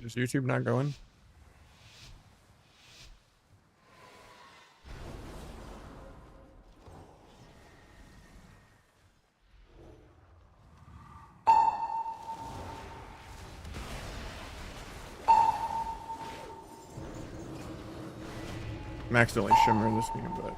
Is YouTube not going? I'm accidentally shimmering this game, but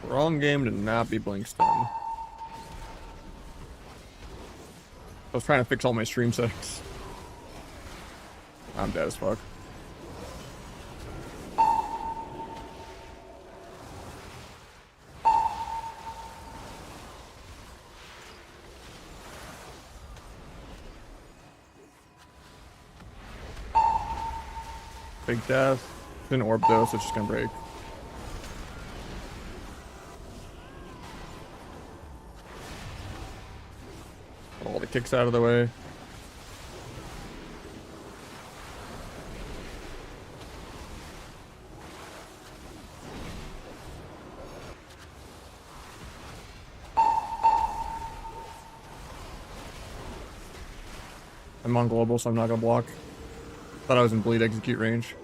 wrong game to not be blink stun. I was trying to fix all my stream settings. I'm dead as fuck. Big death. It's an orb though, so it's just gonna break. All the kicks out of the way. I'm on global, so I'm not gonna block. Thought I was in bleed execute range.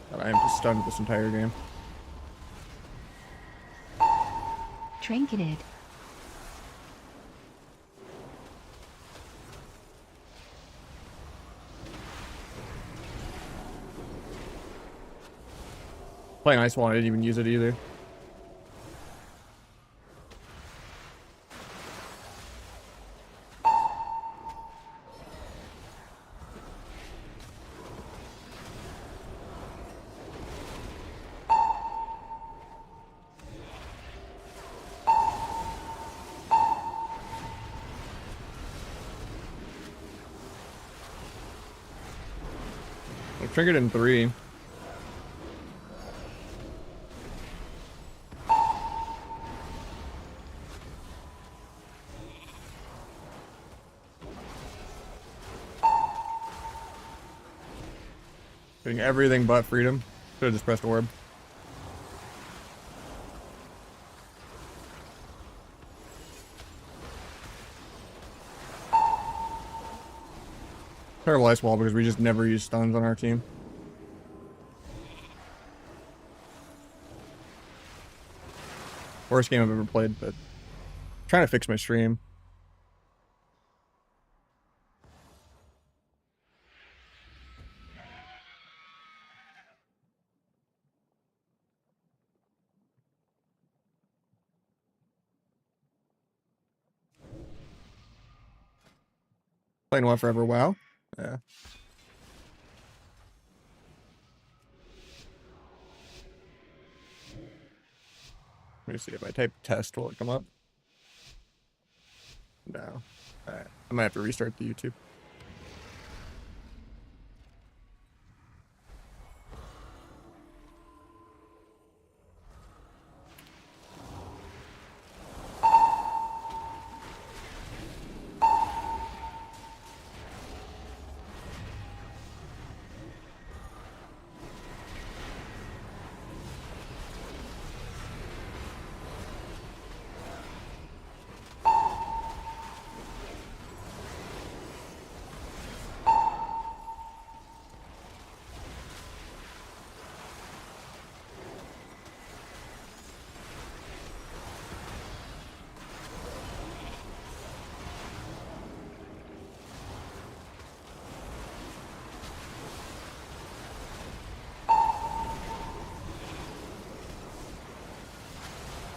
But I am just stunned this entire game. Trinketed. Playing Ice Wall, I didn't even use it either. I triggered in 3. Getting everything but freedom. Should have just pressed orb. Terrible ice wall because we just never use stuns on our team. Worst game I've ever played, but trying to fix my stream. Playing WoW forever, WoW? Yeah. Let me see if I type test, will it come up? No. Alright. I might have to restart the YouTube.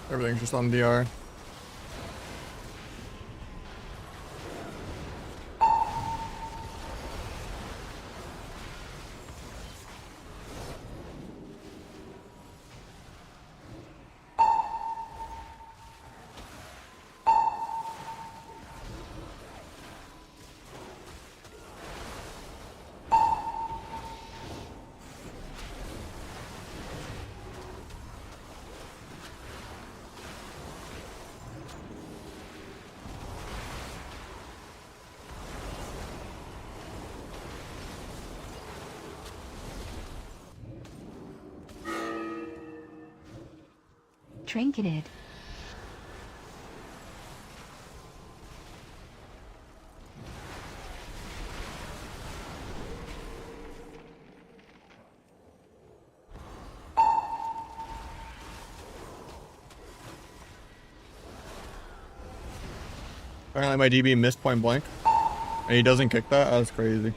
Everything's just on DR. Trinketed. Apparently my DB missed point blank. And he doesn't kick that? That's crazy.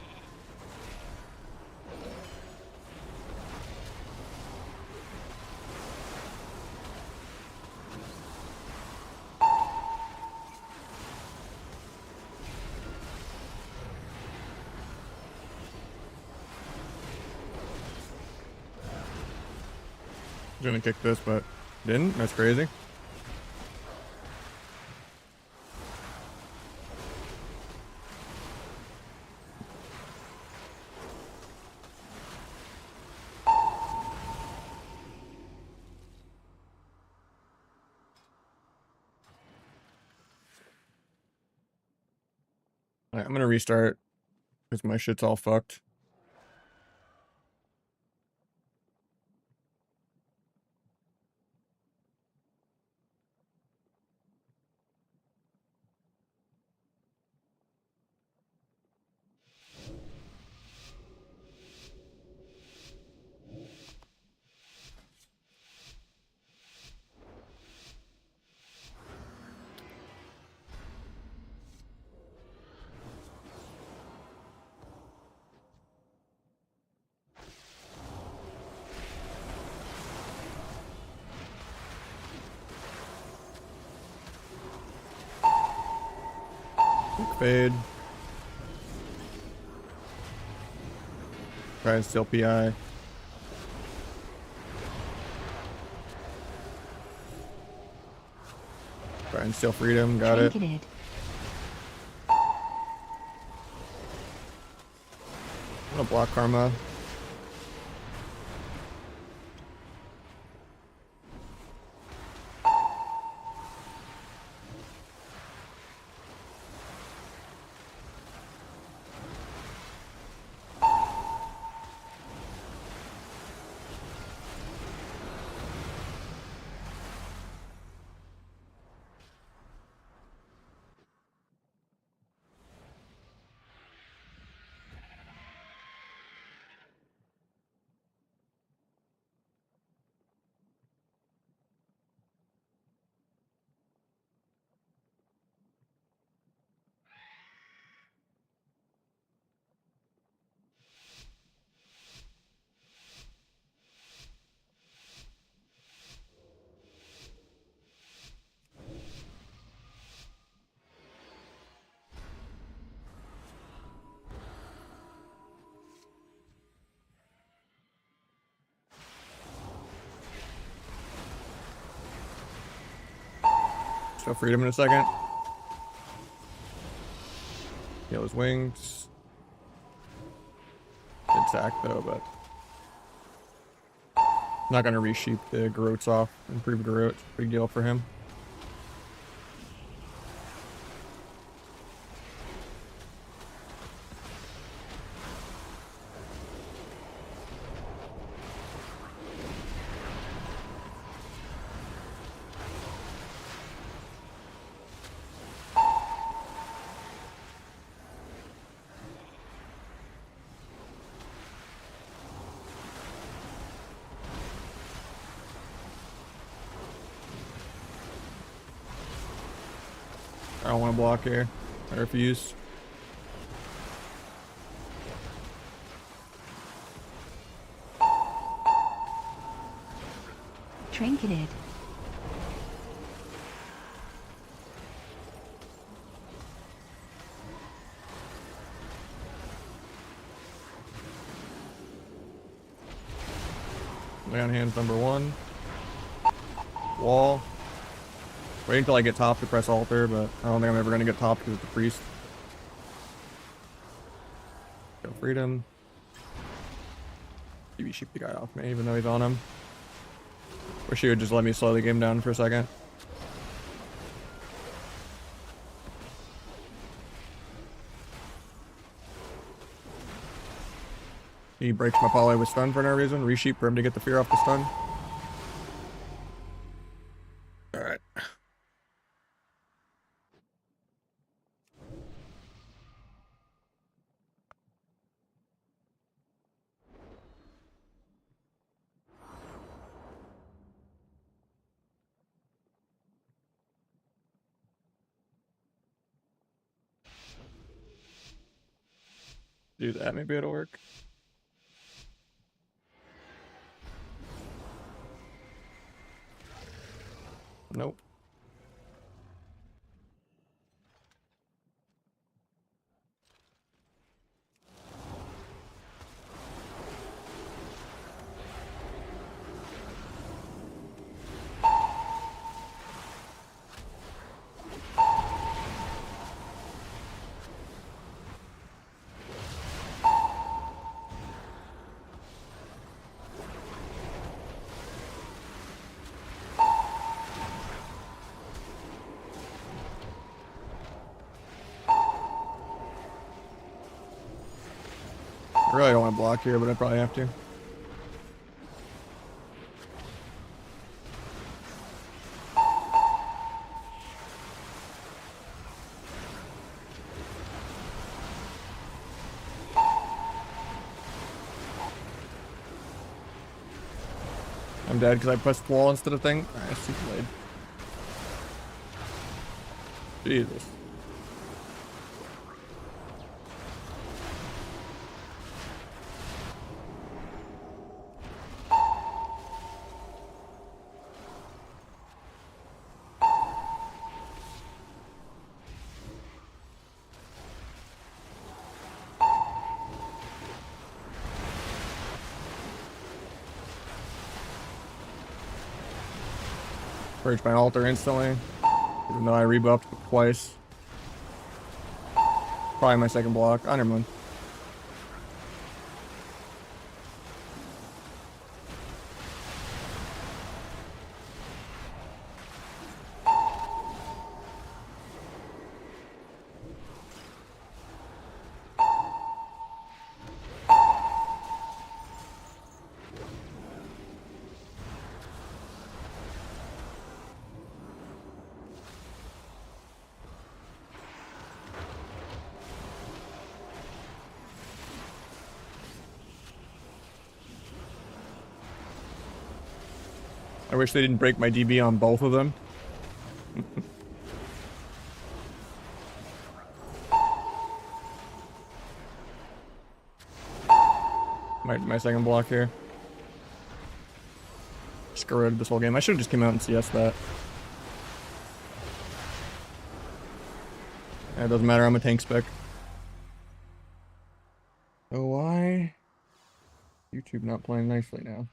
He's gonna kick this, but didn't? That's crazy. Alright, I'm gonna restart because my shit's all fucked. Quick fade. Try and steal PI. Try and steal freedom. Got it. Trinketed. I'm gonna block Karma. Steal freedom in a second. Heal his wings. Good sack though, but not gonna resheep the Garrotes off. Improve Garrote. Big deal for him. I don't want to block here. I refuse. Trinketed. Lay on hands number 1. Wall. Wait until I get top to press altar, but I don't think I'm ever going to get top because it's the priest. Go freedom. Maybe sheep the guy off me even though he's on him. Wish he would just let me slow the game down for a second. He breaks my poly with stun for no reason. Resheep for him to get the fear off the stun. do that. Maybe it'll work. Nope. I really don't want to block here, but I probably have to. I'm dead because I pressed wall instead of thing. Alright, super blade. Jesus. Purge my altar instantly, even though I rebuffed twice. Probably my second block. Oh, never mind. I wish they didn't break my DB on both of them. my second block here. Screwed this whole game. I should have just came out and CS that. Yeah, it doesn't matter. I'm a tank spec. So why? YouTube not playing nicely now.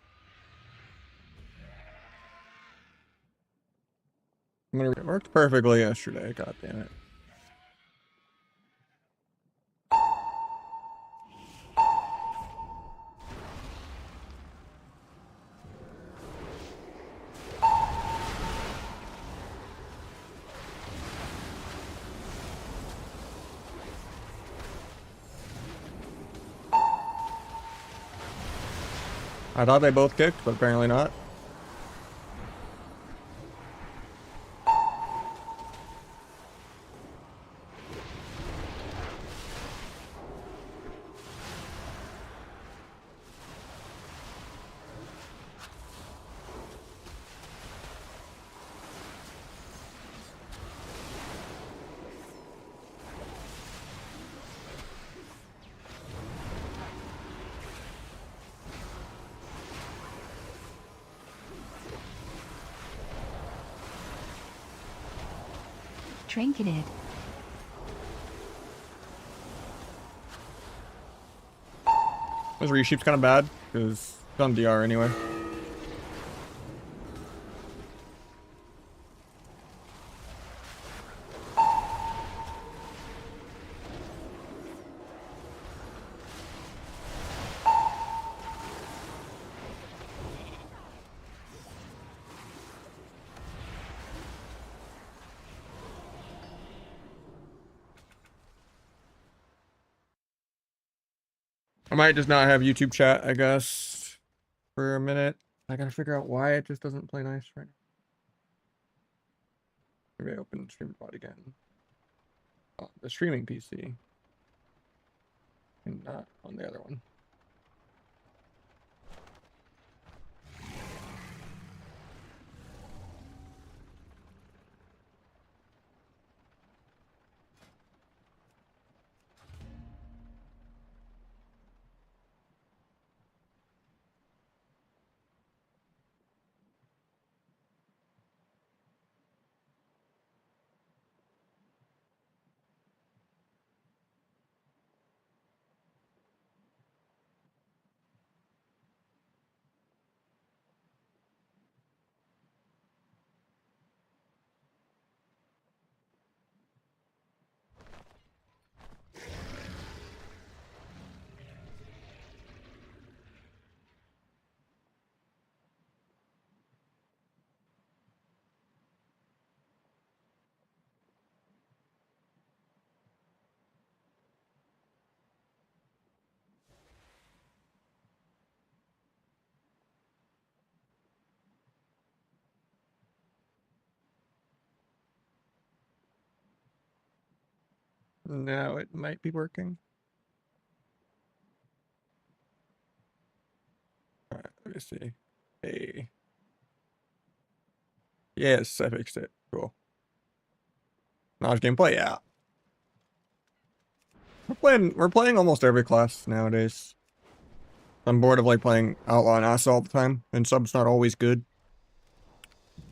It worked perfectly yesterday. God damn it. I thought they both kicked, but apparently not. Trinketed. This resheep's kind of bad because it's on DR anyway. I might just not have YouTube chat, I guess, for a minute. I gotta figure out why it just doesn't play nice right now. Maybe I open StreamBot again. Oh, the streaming PC. And not on the other one. Now it might be working. All right, let me see. Hey. Yes, I fixed it. Cool. Nahj gameplay, yeah. We're playing almost every class nowadays. I'm bored of like playing Outlaw and Asa all the time, and sub's not always good.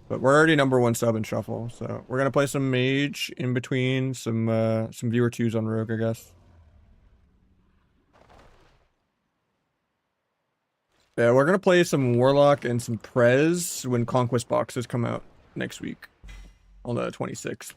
But we're already #1 sub in Shuffle, so we're gonna play some Mage in between some viewer twos on Rogue, I guess. Yeah, we're gonna play some Warlock and some Prez when Conquest boxes come out next week on the 26th.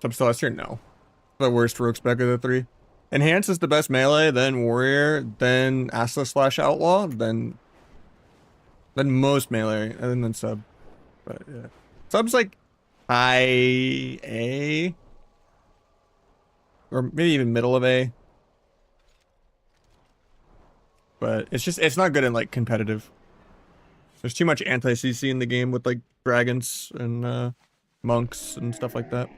Sub Celestial, no. The worst rogue spec of the three. Enhance is the best melee, then Warrior, then Asa / Outlaw, then most melee, and then sub. But yeah. Sub's like high A. Or maybe even middle of A. But it's not good in like competitive. There's too much anti-CC in the game with like dragons and monks and stuff like that.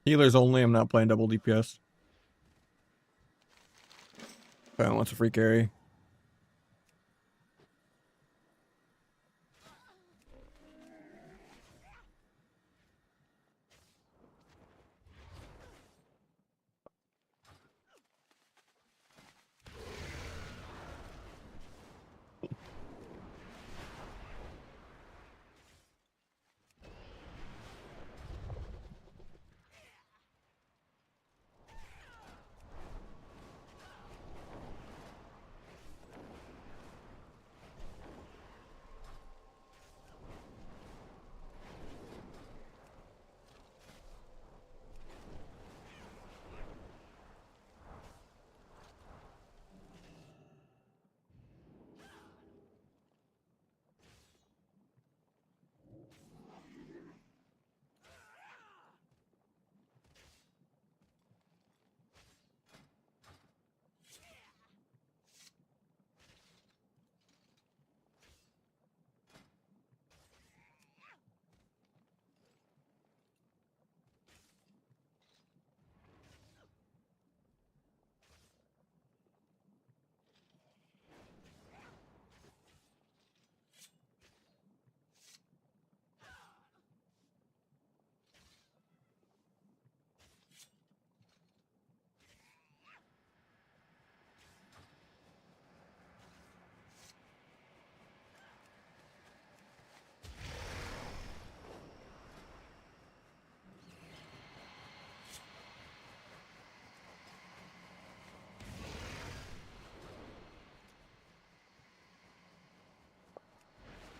Healers only, I'm not playing double DPS. I don't want a free carry.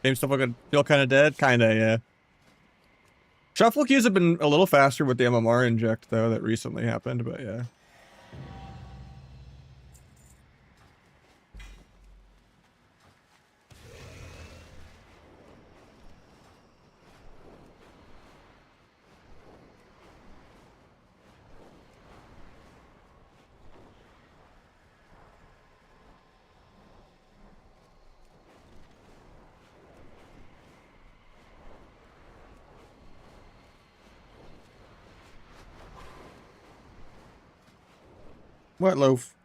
Game still fucking feel kind of dead? Kinda, yeah. Shuffle queues have been a little faster with the MMR inject, though, that recently happened, but yeah. What loaf?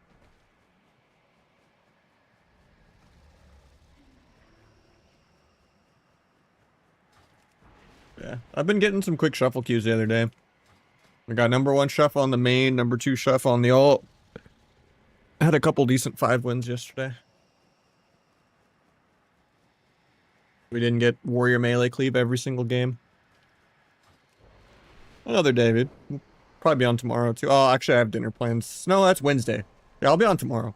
Yeah, I've been getting some quick shuffle queues the other day. I got number 1 shuffle on the main, number 2 shuffle on the alt. I had a couple decent 5 wins yesterday. We didn't get warrior melee cleave every single game. Another day, dude. We'll probably be on tomorrow too. Oh, actually I have dinner plans. No, that's Wednesday. Yeah, I'll be on tomorrow.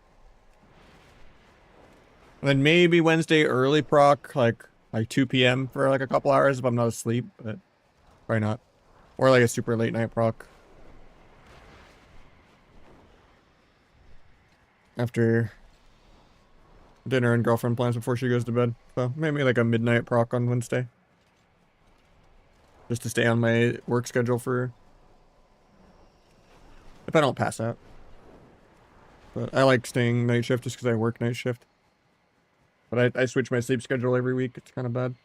And then maybe Wednesday early proc, like 2 p.m. for like a couple hours if I'm not asleep, but probably not. Or like a super late night proc. After dinner and girlfriend plans before she goes to bed. So maybe like a midnight proc on Wednesday. Just to stay on my work schedule for if I don't pass out. But I like staying night shift just because I work night shift. But I switch my sleep schedule every week. It's kind of bad.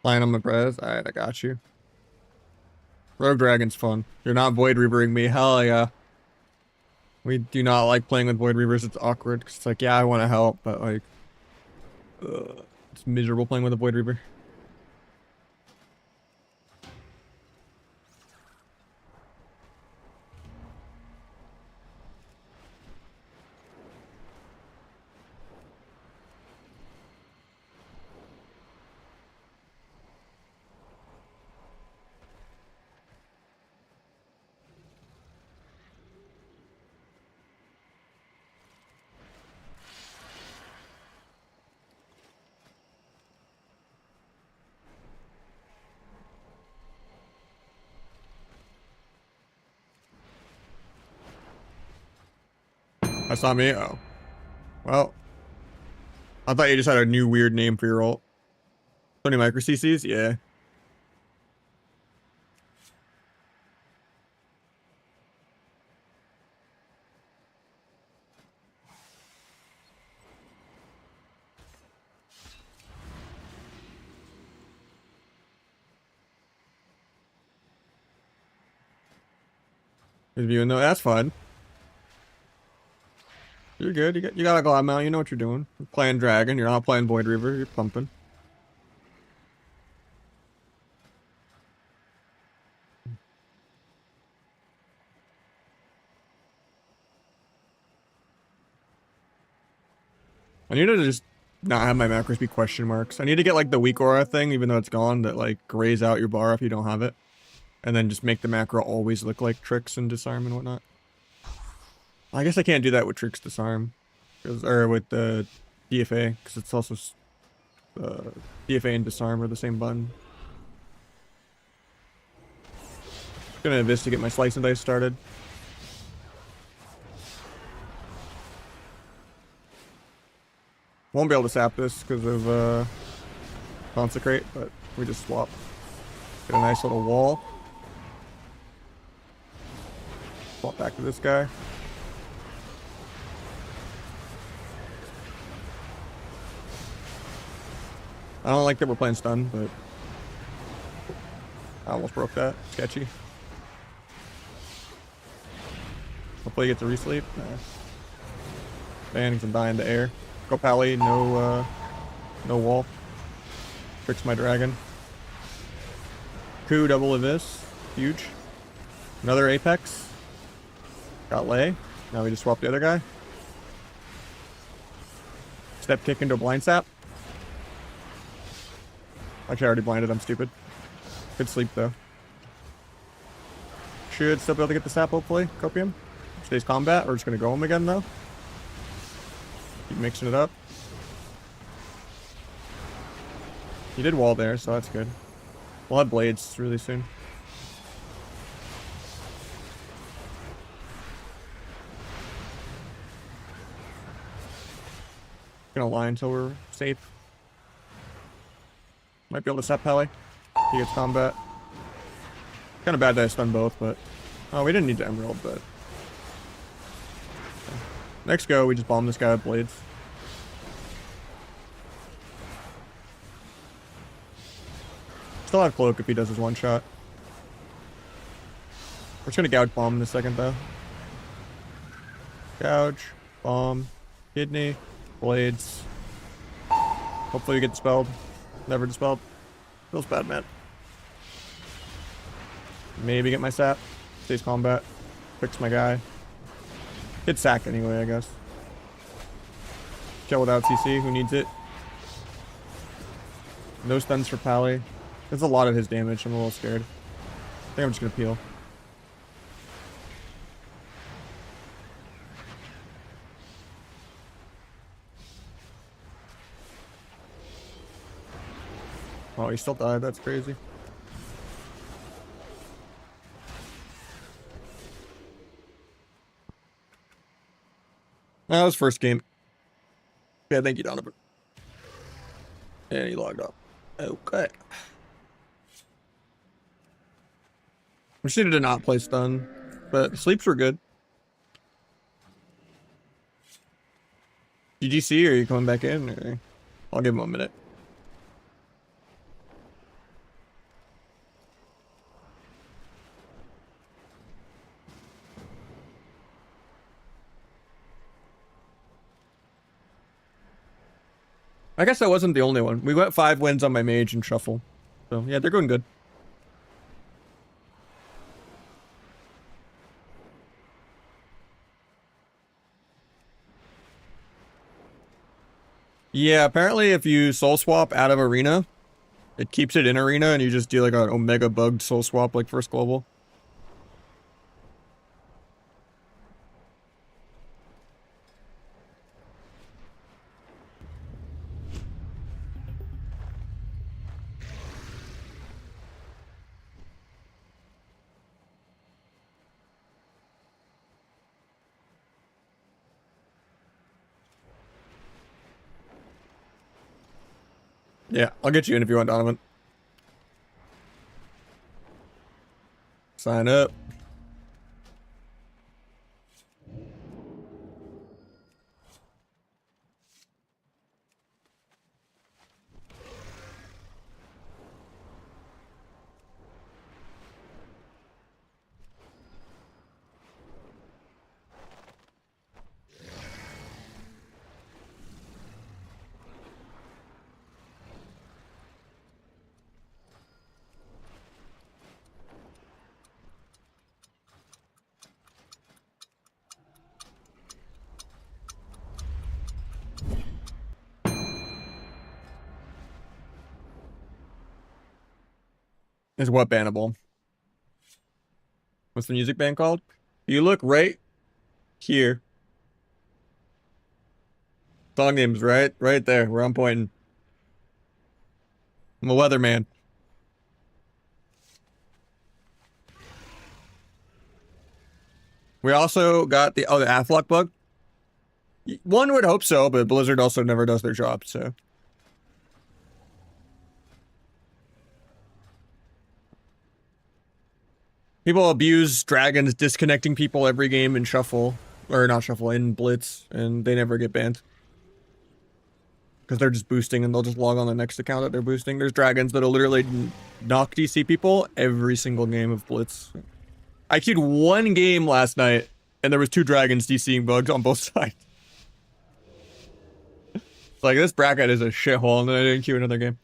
Flying on my prez. Alright, I got you. Rogue Dragon's fun. You're not Void Reavering me. Hell yeah. We do not like playing with Void Reavers. It's awkward. Cause it's like, yeah, I want to help, but like... it's miserable playing with a Void Reaver. That's not me? Oh. Well. I thought you just had a new weird name for your ult. 20 micro CCs? Yeah. He's viewing though. That's fine. You're good. You got a glide mount. You know what you're doing. You're playing Dragon. You're not playing Void Reaver. You're pumping. I need to just not have my macros be question marks. I need to get like the weak aura thing, even though it's gone, that like grays out your bar if you don't have it. And then just make the macro always look like tricks and disarm and whatnot. I guess I can't do that with tricks disarm. Or with the DFA, because it's also DFA and disarm are the same button. Gonna investigate my slice and dice started. Won't be able to sap this because of consecrate, but we just swap. Get a nice little wall. Swap back to this guy. I don't like that we're playing stun, but I almost broke that. Sketchy. Hopefully he gets a resleep. Nah. Man, he can die in the air. Go Pally, no wall. Fix my dragon. Coup double of this. Huge. Another Apex. Got Lay. Now we just swap the other guy. Step kick into a blind sap. Actually, I already blinded. I'm stupid. Good sleep, though. Should still be able to get the sap, hopefully. Copium. Stays combat. We're just going to go him again, though. Keep mixing it up. He did wall there, so that's good. We'll have blades really soon. Gonna lie until we're safe. Might be able to set Pele. He gets combat. Kind of bad that I stunned both, but... Oh, we didn't need the Emerald, but... Okay. Next go, we just bomb this guy with blades. Still have Cloak if he does his one shot. We're just gonna gouge bomb in a second, though. Gouge, bomb, kidney, blades. Hopefully we get dispelled. Never dispelled. Feels bad, man. Maybe get my sap. Stays combat. Fix my guy. Hit sack anyway, I guess. Kill without CC. Who needs it? No stuns for Pally. That's a lot of his damage. I'm a little scared. I think I'm just gonna peel. Oh, he still died. That's crazy. That was first game. Yeah, thank you, Donovan. And he logged up. Okay. We just needed to not play stun, but sleeps were good. GGC, or are you coming back in? Or... I'll give him a minute. I guess that wasn't the only one. We went 5 wins on my mage and shuffle. So yeah, they're going good. Yeah, apparently if you soul swap out of arena, it keeps it in arena and you just do like an omega bugged soul swap like first global. Yeah, I'll get you in if you want, Donovan. Sign up. Is what bannable? What's the music band called? You look right here. Song name's right there where I'm pointing. I'm a weatherman. We also got the Athlock bug. One would hope so, but Blizzard also never does their job, so. People abuse dragons disconnecting people every game in shuffle, or not shuffle, in blitz, and they never get banned. Because they're just boosting and they'll just log on the next account that they're boosting. There's dragons that'll literally knock DC people every single game of blitz. I queued one game last night and there was 2 dragons DCing bugs on both sides. It's like, this bracket is a shithole, and then I didn't queue another game.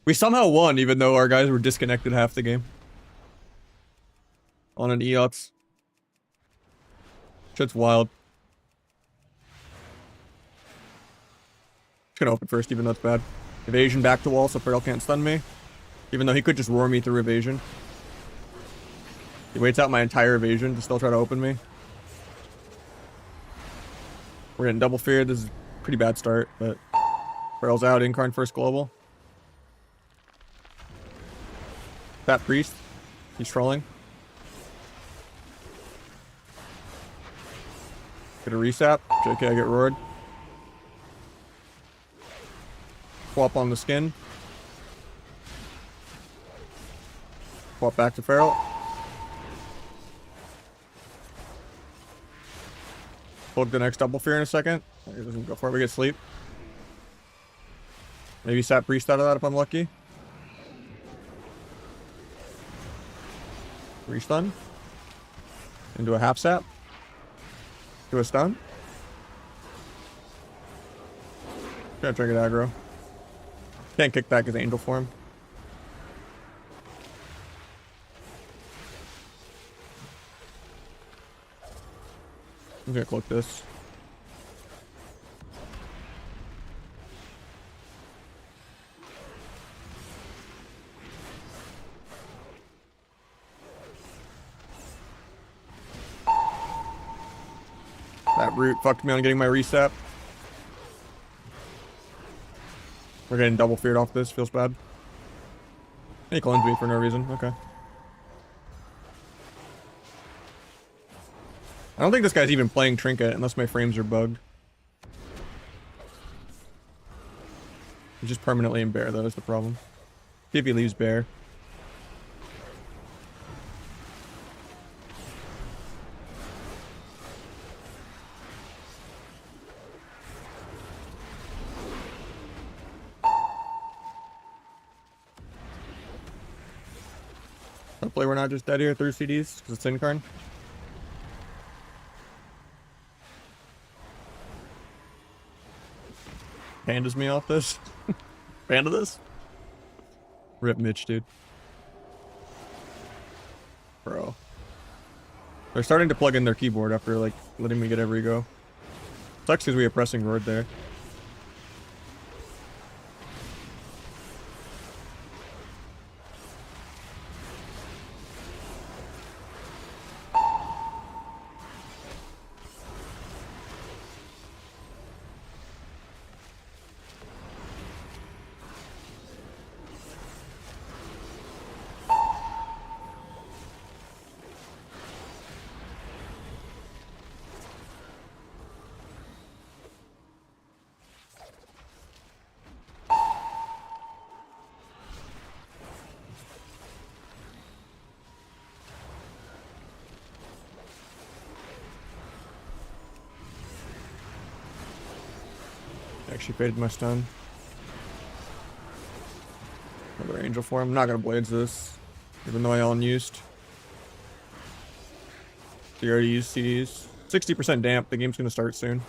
We somehow won even though our guys were disconnected half the game. On an EOTS. Shit's wild. Just gonna open first, even though it's bad. Evasion back to wall so Pearl can't stun me. Even though he could just roar me through evasion. He waits out my entire evasion to still try to open me. We're getting double feared. This is a pretty bad start, but Pearl's out. Incarn first global. That priest. He's trolling. Get a resap. JK, I get roared. Swap on the skin. Swap back to Feral. Plug the next double fear in a second. He doesn't go for it. We get sleep. Maybe sap priest out of that if I'm lucky. Restun. Into a half sap. To a stun. Gonna try to get aggro. Can't kick back his angel form. I'm gonna cloak this. That root fucked me on getting my reset. We're getting double feared off this. Feels bad. He clones me for no reason. Okay. I don't think this guy's even playing Trinket unless my frames are bugged. He's just permanently in bear, though, is the problem. See if he leaves bear. Hopefully we're not just dead here through CDs, because it's Incarn. Pandas me off this. Panda this? Rip Mitch, dude. Bro. They're starting to plug in their keyboard after, like, letting me get every go. Sucks because we have pressing road there. Actually faded my stun. Another angel form. I'm not gonna blades this, even though I unused. You already used CDs. 60% damp. The game's gonna start soon.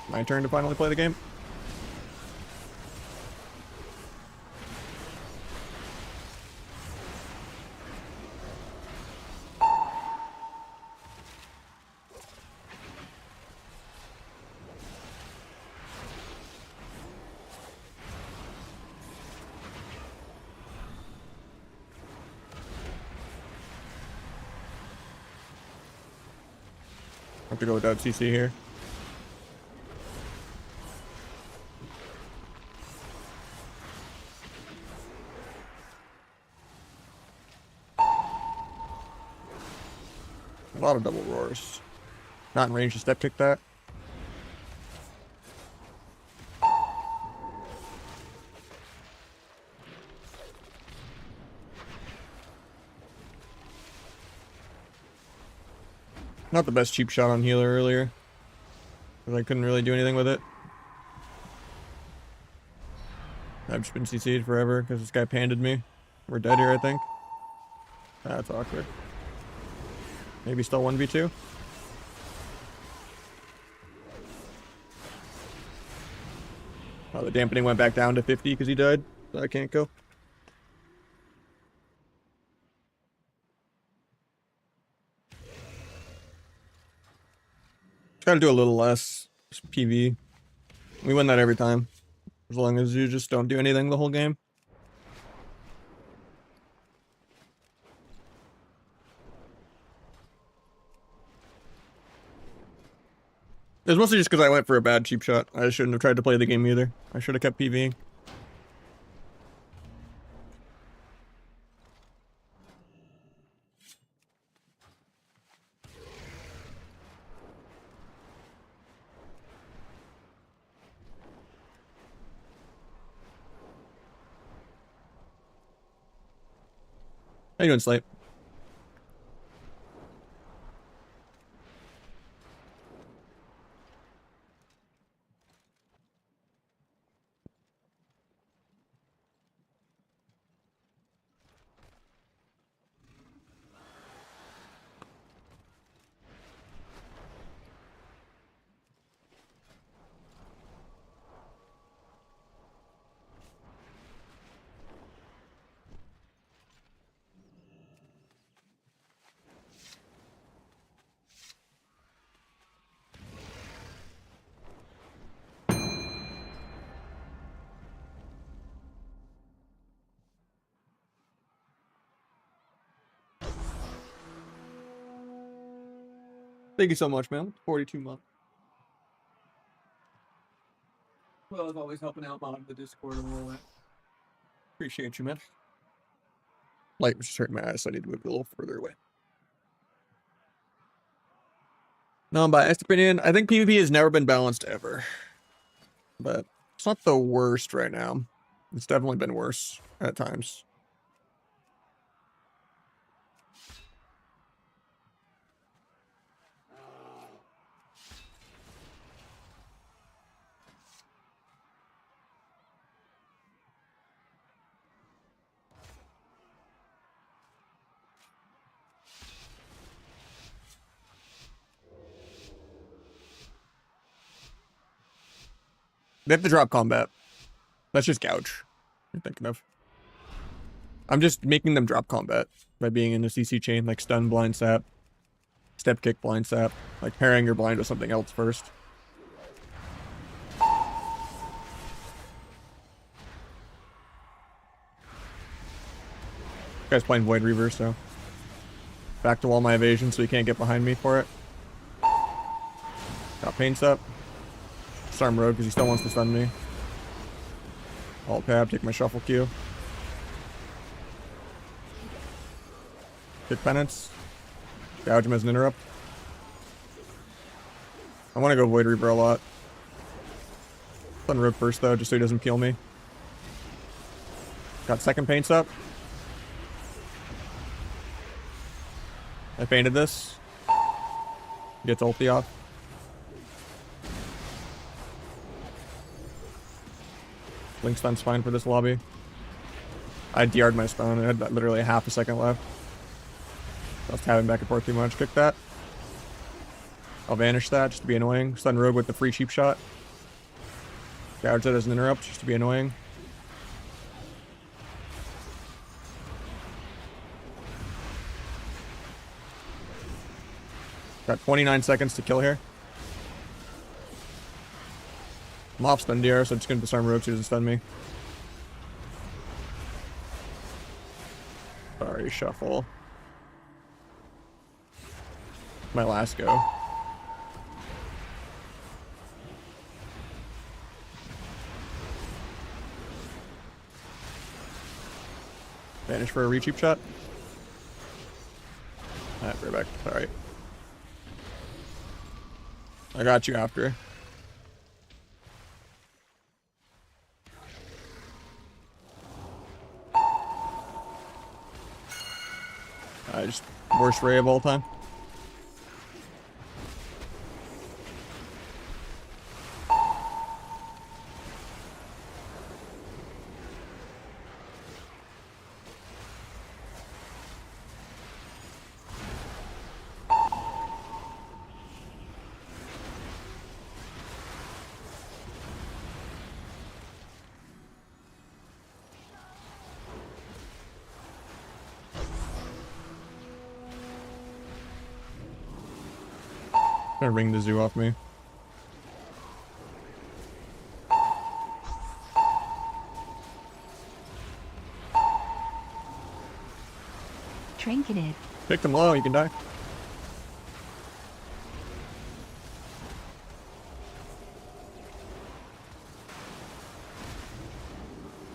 My turn to finally play the game. Have to go without CC here. A lot of double roars. Not in range to step kick that. Not the best cheap shot on healer earlier. Because I couldn't really do anything with it. I've just been CC'd forever because this guy panded me. We're dead here, I think. That's awkward. Maybe still 1v2? Oh, the dampening went back down to 50 because he died. So I can't go. Gotta do a little less PV. We win that every time. As long as you just don't do anything the whole game. It was mostly just because I went for a bad cheap shot. I shouldn't have tried to play the game either. I should have kept PVing. How you doing, Slate? Thank you so much, man. 42 months. Well, as always, helping out on the Discord and all that. Appreciate you, man. Light was just hurting my eyes, so I need to move it a little further away. Non-biased opinion, I think PvP has never been balanced ever. But it's not the worst right now. It's definitely been worse at times. They have to drop combat. That's just gouge. You're thinking of. I'm just making them drop combat by being in the CC chain, like stun, blind sap, step kick, blind sap, like pairing your blind with something else first. Guy's playing Void Reaver, so back to all my evasion so he can't get behind me for it. Got paints up. Storm Road because he still wants to stun me. Alt tab, take my shuffle Q. Kick penance. Gouge him as an interrupt. I want to go Void Reaper a lot. Stun Road first though, just so he doesn't peel me. Got second paints up. I painted this. Gets ulti off. Link stun's fine for this lobby. I DR'd my stun. I had literally a half a second left. I was tabbing back and forth too much. Kick that. I'll vanish that just to be annoying. Stun Rogue with the free cheap shot. Gouge that as an interrupt just to be annoying. Got 29 seconds to kill here. I'm off stun DR, so I'm just gonna disarm Rogue so he doesn't stun me. Sorry, shuffle. My last go. Vanish for a re-cheap shot. Alright, we're back. Alright. I got you after. I just worst ray of all time. Gonna ring the zoo off me. Trinketed. Pick them low, you can die.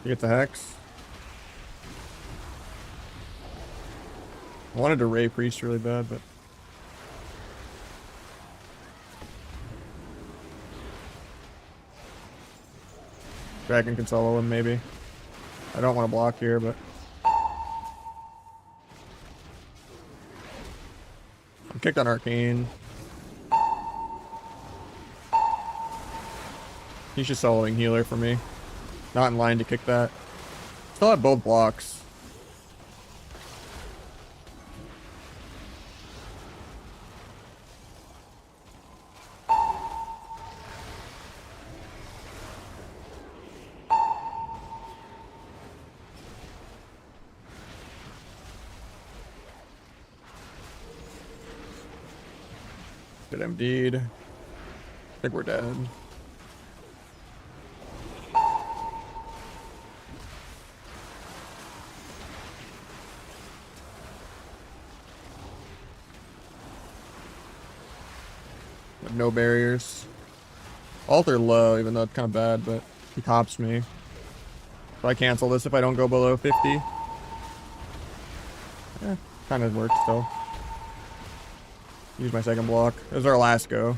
You get the hex. I wanted to Ray Priest really bad, but Dragon can solo him maybe. I don't want to block here, but I'm kicked on Arcane. He's just soloing healer for me. Not in line to kick that. Still have both blocks. Get MD'd. I think we're dead. With no barriers. Alter low, even though it's kind of bad, but he tops me. So I cancel this if I don't go below 50. Yeah, kind of works still. Use my second block. This is our last go.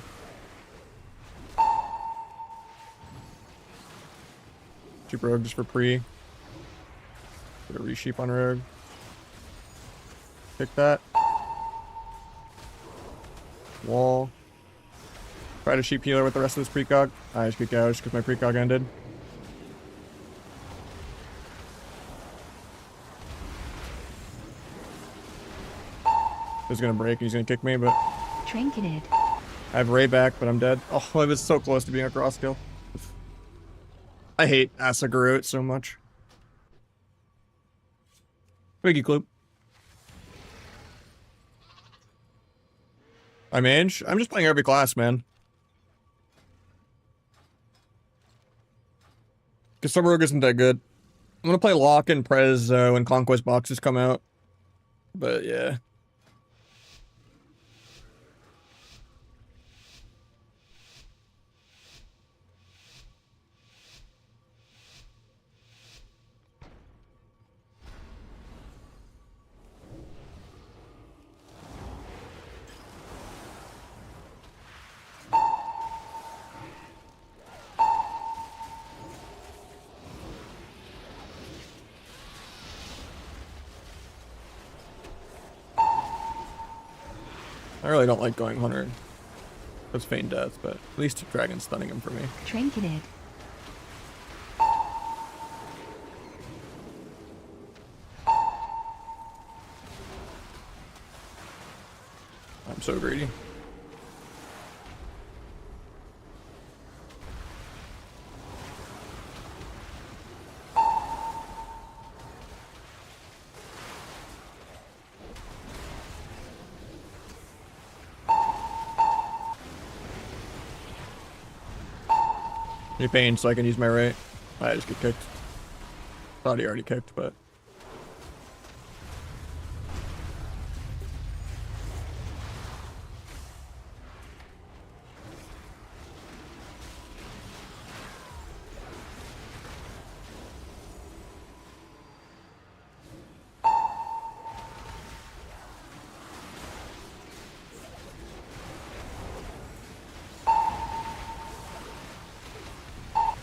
Cheap rogue just for pre. Put a resheep on rogue. Pick that. Wall. Try to sheep healer with the rest of this precog. I just kick out just because my precog ended. This is gonna break. He's gonna kick me, but Trinketed. I have Ray back, but I'm dead. Oh, I was so close to being a cross kill. I hate Asagurut so much. Thank you, Club. I mage. I'm just playing every class, man. Because Summer Rogue isn't that good. I'm gonna play Lock and Prez when Conquest boxes come out. But yeah. I really don't like going Hunter. That's feign death, but at least Dragon's stunning him for me. Trinketed. I'm so greedy. Any pain so I can use my rate. I just get kicked. Thought he already kicked, but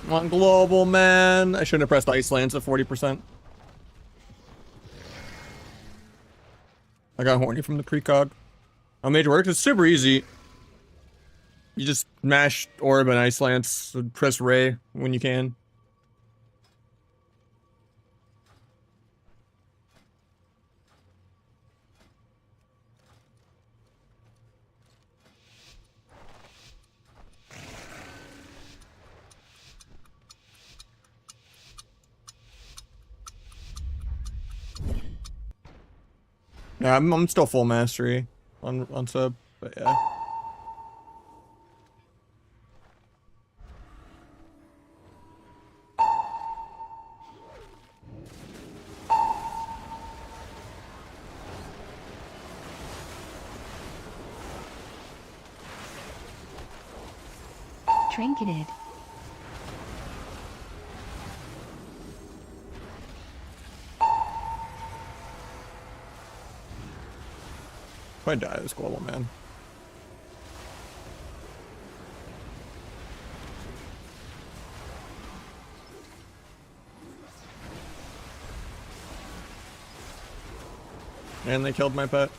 On global, man. I shouldn't have pressed Icelands at 40%. I got horny from the precog. How Mage works? It's super easy. You just mash Orb and Ice Lance, press Ray when you can. Yeah, I'm still full mastery on sub, but yeah. Trinketed. If I die this global, man. And they killed my pet.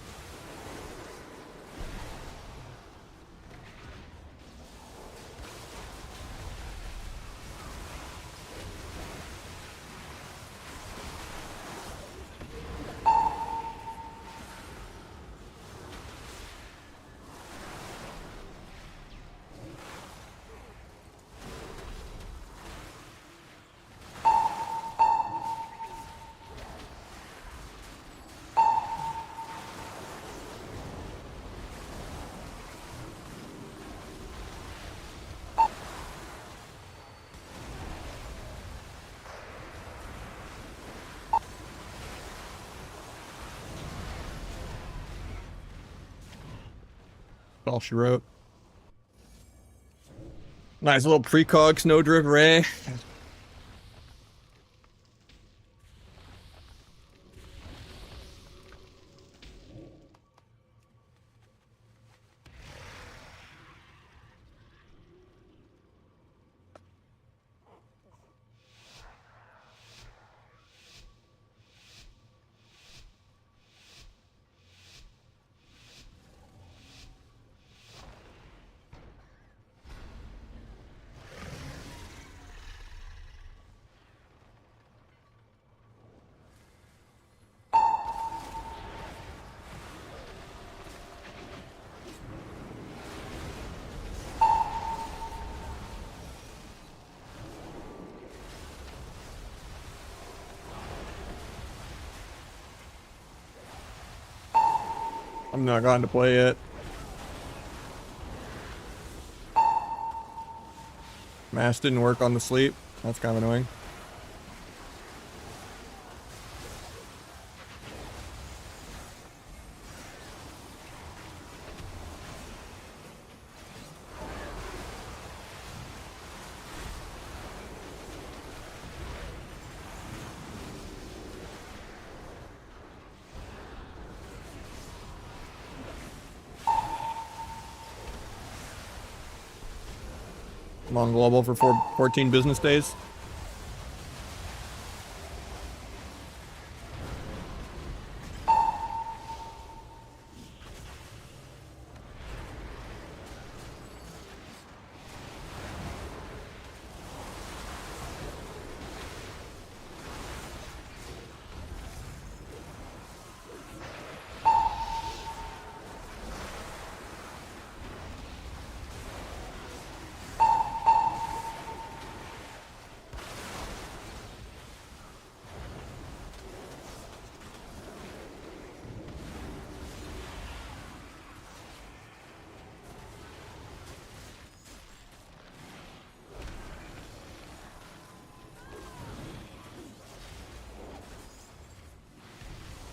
That's all she wrote. Nice little precog snowdrift ray. I'm not going to play it. Mash didn't work on the sleep. That's kind of annoying. I'm on global for 14 business days.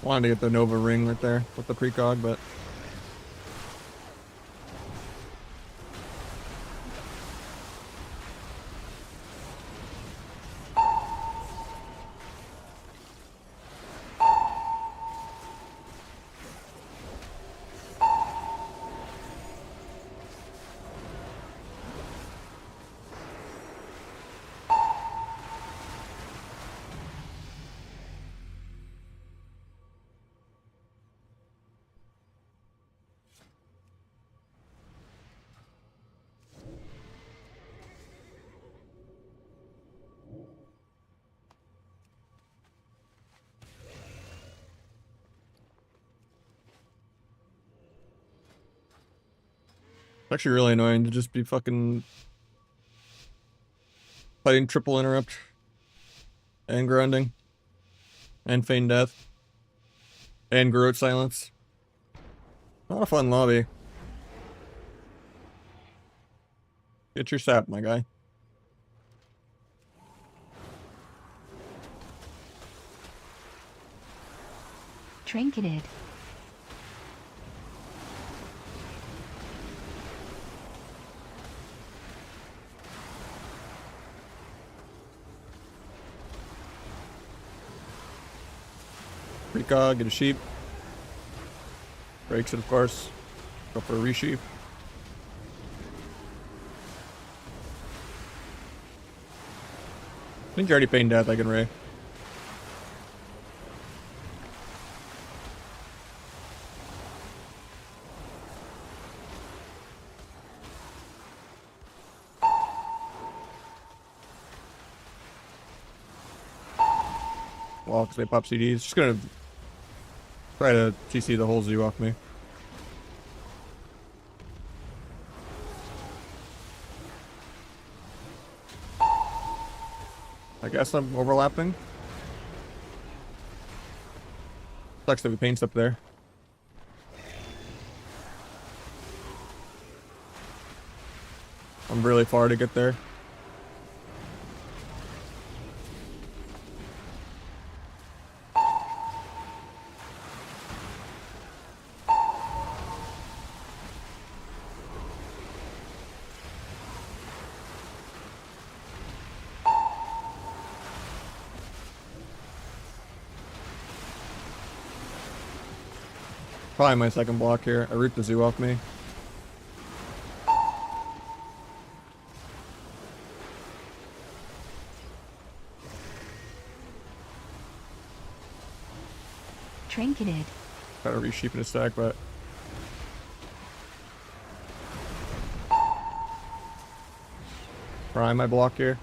Wanted to get the Nova ring right there with the precog, but It's actually really annoying to just be fucking fighting triple interrupt and grinding and feign death and Garrote silence. Not a fun lobby. Get your sap, my guy. Trinketed. Precog, get a sheep. Breaks it, of course. Go for a resheep. I think you're already paying death, I can Ray. Well, because they pop CDs. Just gonna try to CC the whole zoo off me. I guess I'm overlapping. Sucks that we paint up there. I'm really far to get there. Probably my second block here. I root the zoo off me. Trinketed. Got to resheep in a stack, but try my block here.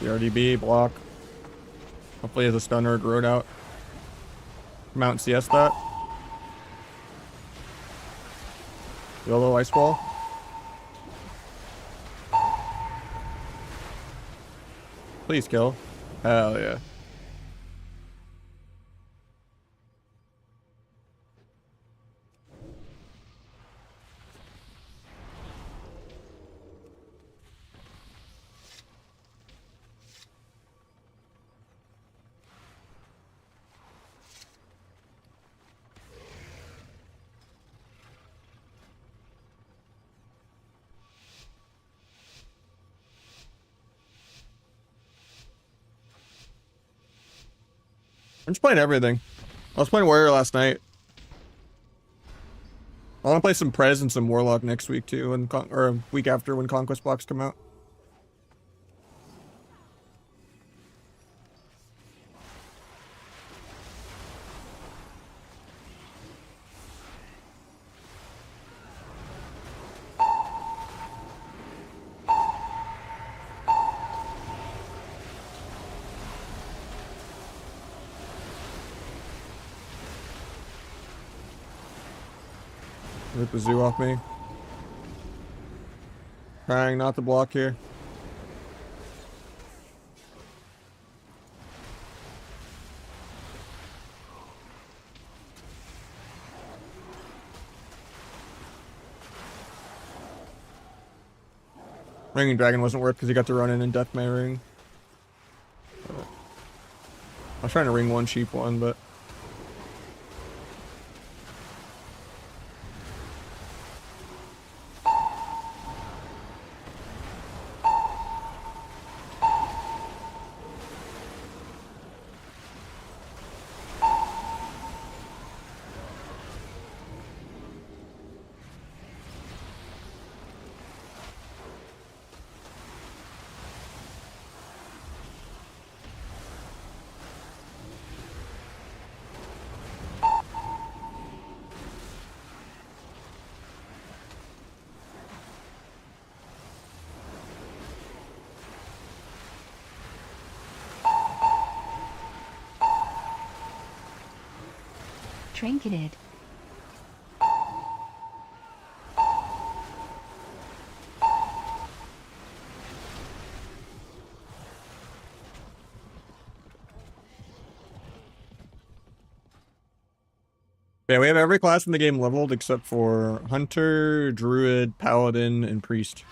The RDB block. Hopefully has a stunner or growed out. Mount CS that. YOLO ice wall. Please kill. Hell yeah. I'm just playing everything. I was playing Warrior last night. I want to play some Prez and some Warlock next week too, or a week after when Conquest blocks come out. Rip the zoo off me. Trying not to block here. Ringing Dragon wasn't worth because he got to run in and death my ring. I was trying to ring one sheep one, but Trinketed. Yeah, we have every class in the game leveled except for Hunter, Druid, Paladin, and Priest.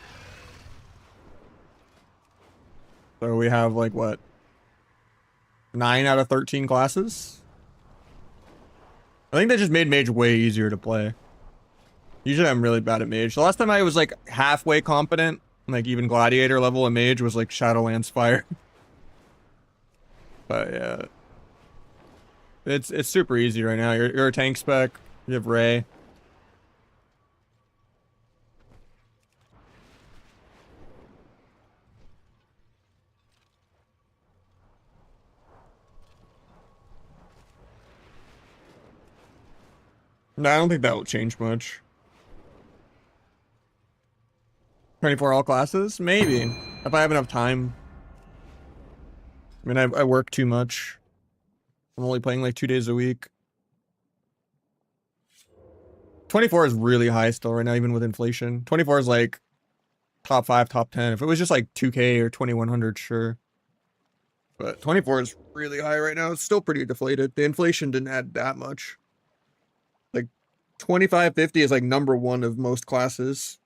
So we have like what? 9 out of 13 classes? I think they just made Mage way easier to play. Usually I'm really bad at Mage. The last time I was like halfway competent, like even Gladiator level in Mage was like Shadowlands Fire. But yeah. It's super easy right now. You're a tank spec. You have Ray. No, I don't think that will change much. 24 all classes? Maybe. If I have enough time. I mean, I work too much. I'm only playing like 2 days a week. 24 is really high still right now, even with inflation. 24 is like top 5, top 10. If it was just like 2K or 2100, sure. But 24 is really high right now. It's still pretty deflated. The inflation didn't add that much. Like 2550 is like #1 of most classes.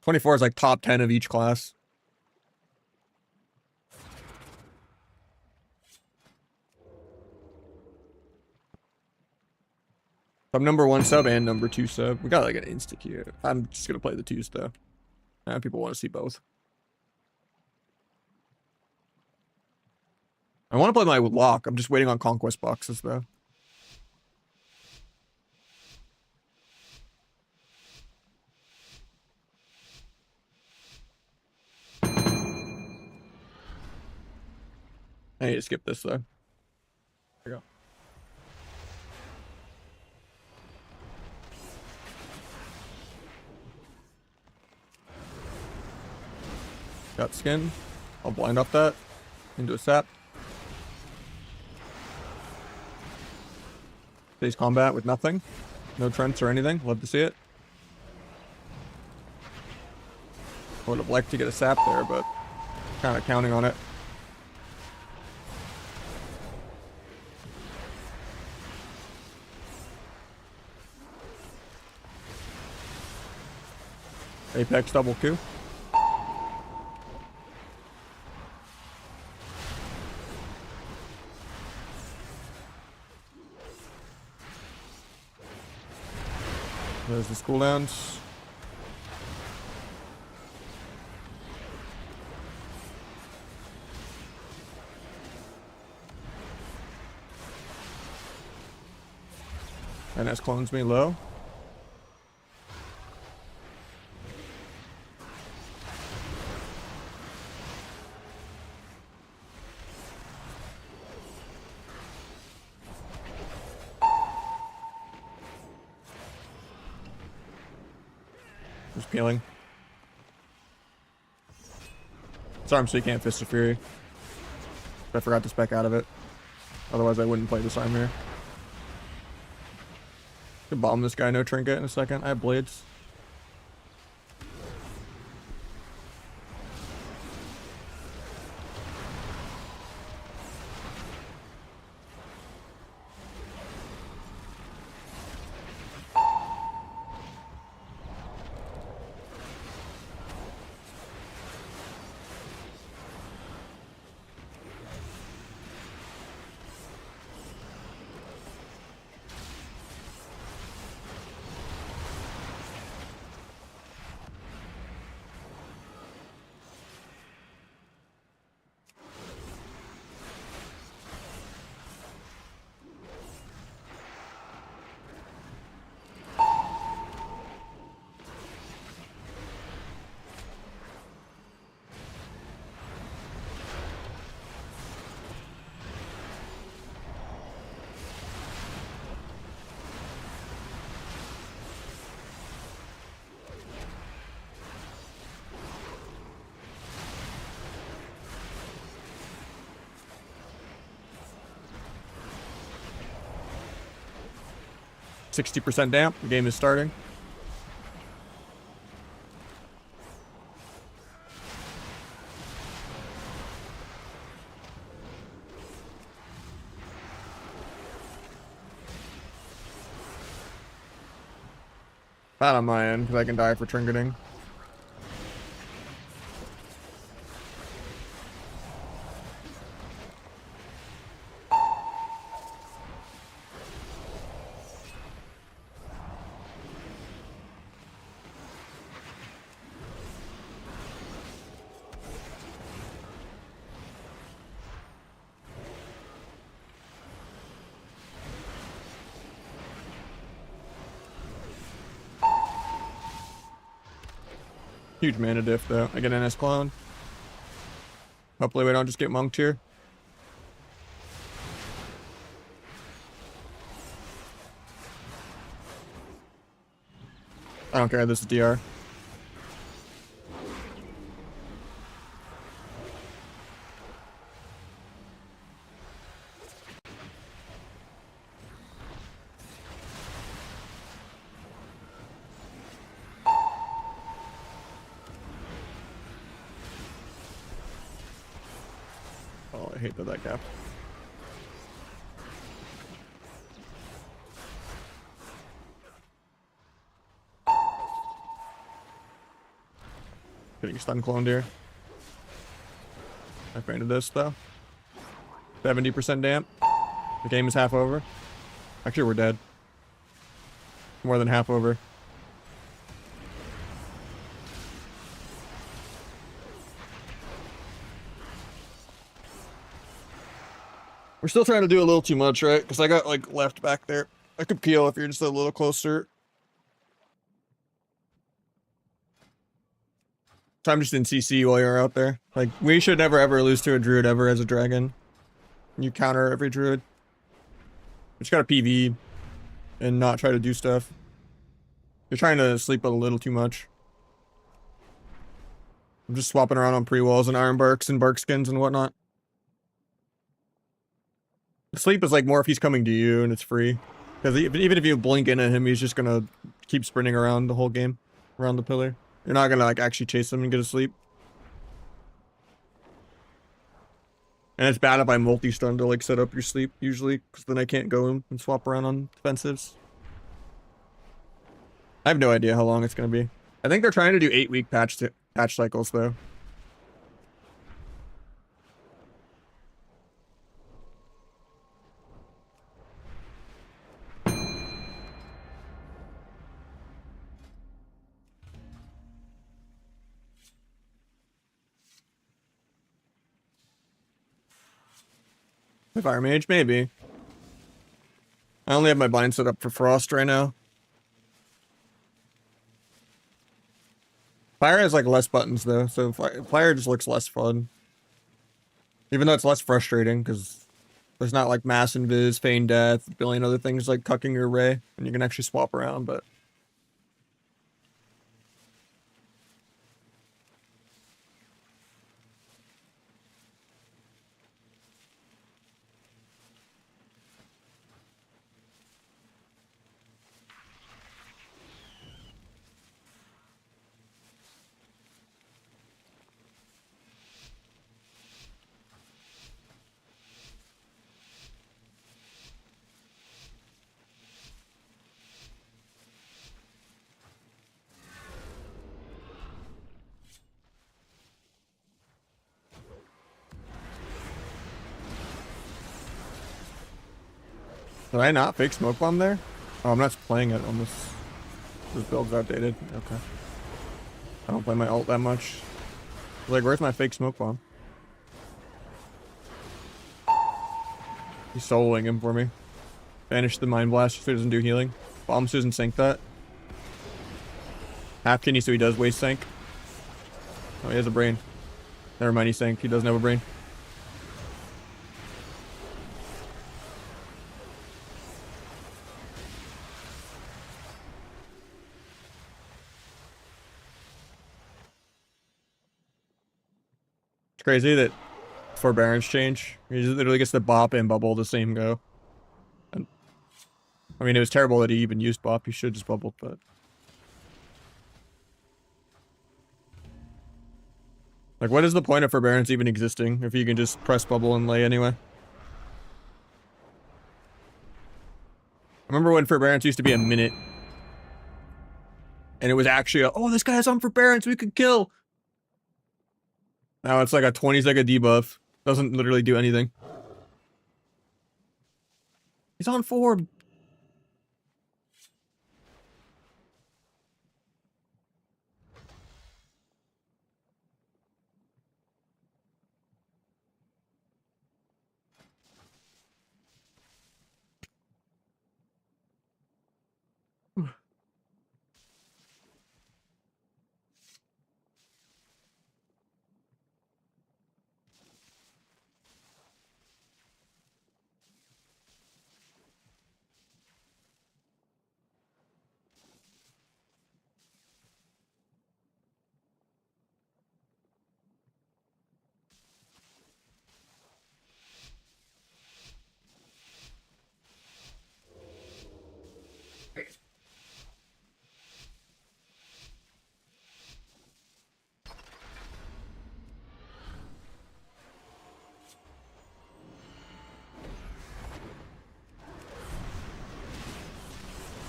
24 is like top 10 of each class. I'm #1 sub and #2 sub. We got like an insta queue. I'm just gonna play the 2s though. People want to see both. I want to play my lock. I'm just waiting on conquest boxes though. I need to skip this though. There we go. Got skin. I'll blind off that into a sap. Phase combat with nothing. No trents or anything. Love to see it. I would have liked to get a sap there, but kind of counting on it. Apex double Q. There's the cooldowns. NS clones me low. Just peeling. Disarm so you can't Fist of Fury. I forgot to spec out of it. Otherwise I wouldn't play Disarm here. Could bomb this guy, no trinket in a second. I have blades. 60% damp. The game is starting. Not on my end, because I can die for trinketing. Huge mana diff, though. I get NS clone. Hopefully we don't just get monked here. I don't care, this is DR. Oh, I hate that gap. Getting stun cloned here. I fainted this though. 70% damp. The game is half over. Actually, we're dead. More than half over. We're still trying to do a little too much, right? Because I got like left back there. I could peel if you're just a little closer. Time just in CC while you're out there. Like, we should never ever lose to a druid ever as a dragon. You counter every druid. You just gotta PV and not try to do stuff. You're trying to sleep a little too much. I'm just swapping around on pre-walls and iron barks and bark skins and whatnot. Sleep is like more if he's coming to you and it's free. Because even if you blink into him, he's just gonna keep sprinting around the whole game. Around the pillar. You're not gonna like actually chase him and get a sleep. And it's bad if I multi-stun to like set up your sleep usually, because then I can't go and swap around on defensives. I have no idea how long it's gonna be. I think they're trying to do 8-week patch cycles though. Fire Mage, maybe. I only have my bind set up for Frost right now. Fire has like less buttons though, so Fire just looks less fun. Even though it's less frustrating, because there's not like Mass Invis, Feign Death, a billion other things like cucking your Ray, and you can actually swap around, but... Did I not fake Smoke Bomb there? Oh, I'm not playing it on this. This build's outdated. Okay. I don't play my ult that much. Like, where's my fake Smoke Bomb? He's soloing him for me. Banish the Mind Blast so he doesn't do healing. Bombs doesn't sink that. Half kidney so he does waste sink. Oh, he has a brain. Never mind, he sank. He doesn't have a brain. It's crazy that Forbearance change. He literally gets the bop and bubble the same go. And I mean, it was terrible that he even used bop. He should just bubbled, but... Like, what is the point of forbearance even existing if you can just press bubble and lay anyway? I remember when forbearance used to be a minute. And it was actually a, oh, this guy has on forbearance, we could kill! Now it's like a 20-second debuff. Doesn't literally do anything. He's on forb.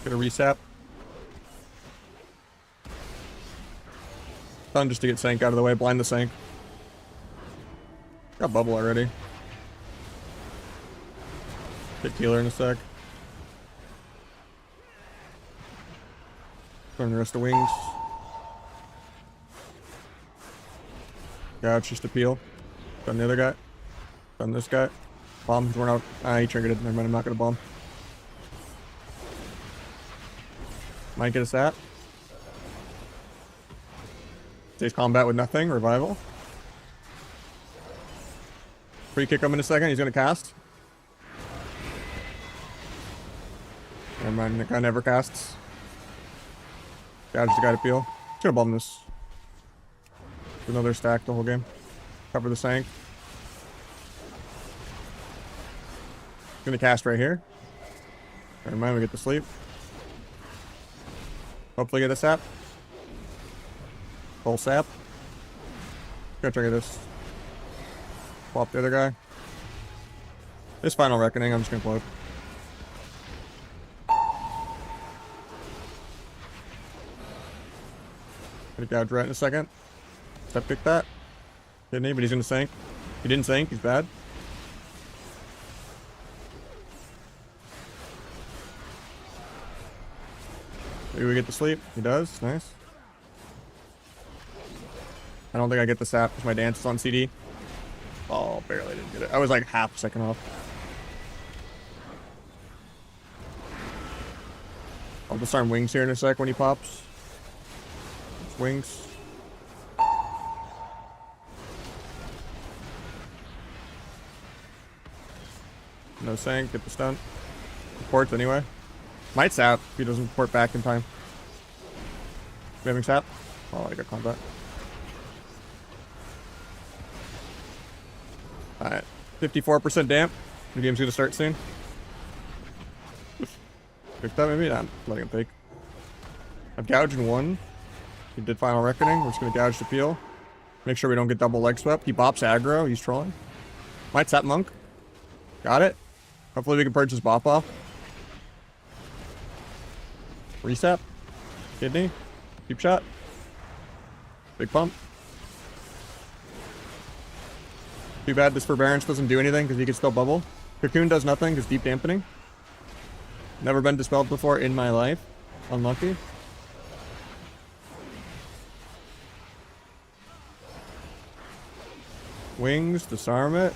Get a resap. Done just to get Sank out of the way. Blind the Sank. Got bubble already. Get healer in a sec. Turn the rest of wings. Gouge just to peel. Done the other guy. Done this guy. Bomb. He's run out. Ah, he triggered it. Never mind, I'm not gonna bomb. Might get a sap. Stays combat with nothing. Revival. Free kick him in a second. He's gonna cast. Never mind. The guy never casts. Gouge the guy to peel. Just gonna bomb this. Another stack the whole game. Cover the Sank. Gonna cast right here. Never mind, we get to sleep. Hopefully get a sap. Full sap. Go trigger this. Swap the other guy. This final reckoning, I'm just gonna float. Gonna gouge right in a second. Step kick that. Didn't he? But he's gonna sink. He didn't sink, he's bad. Maybe we get to sleep. He does. Nice. I don't think I get the sap because my dance is on CD. Oh, barely didn't get it. I was like half a second off. I'll disarm wings here in a sec when he pops. It's wings. No Sank. Get the stun. Ports anyway. Might sap if he doesn't port back in time. We having sap? Oh, I got combat. Alright. 54% damp. The game's gonna start soon. Picked that maybe? Nah, I'm letting him take. I've gouged in one. He did final reckoning. We're just gonna gouge to peel. Make sure we don't get double leg swept. He bops aggro. He's trolling. Might sap monk. Got it. Hopefully we can purge his bop off. Reset. Kidney. Deep shot. Big pump. Too bad this forbearance doesn't do anything because he can still bubble. Cocoon does nothing because deep dampening. Never been dispelled before in my life. Unlucky. Wings, disarm it.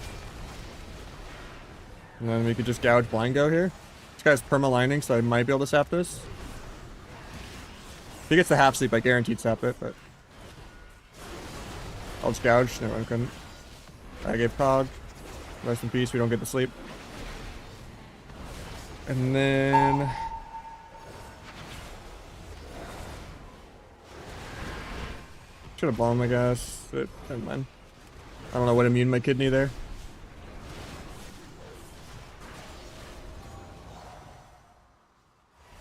And then we could just gouge blind go here. This guy's perma lining, so I might be able to sap this. If he gets the half sleep, I guaranteed sap it, but I'll just gouge. No, I couldn't. I gave Cog. Rest in peace, we don't get to sleep. And then should have bombed, I guess. But never mind. I don't know what immune my kidney there.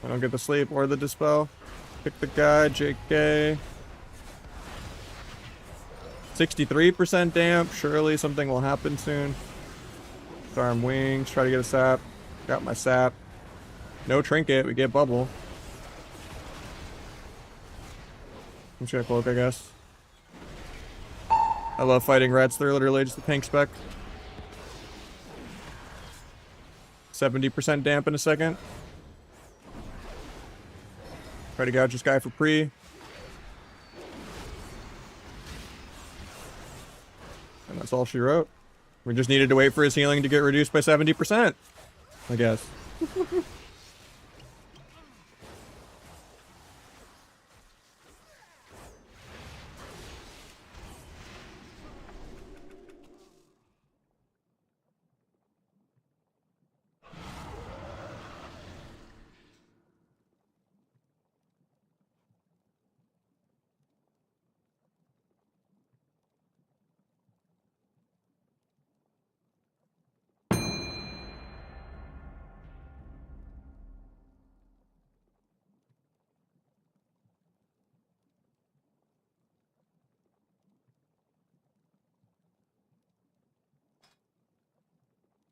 I don't get the sleep or the dispel. Pick the guy, JK. 63% damp. Surely something will happen soon. Disarm wings. Try to get a sap. Got my sap. No trinket. We get bubble. I'm just gonna cloak, I guess. I love fighting reds. They're literally just a pink spec. 70% damp in a second. Try to gouge this guy for pre. And that's all she wrote. We just needed to wait for his healing to get reduced by 70%, I guess.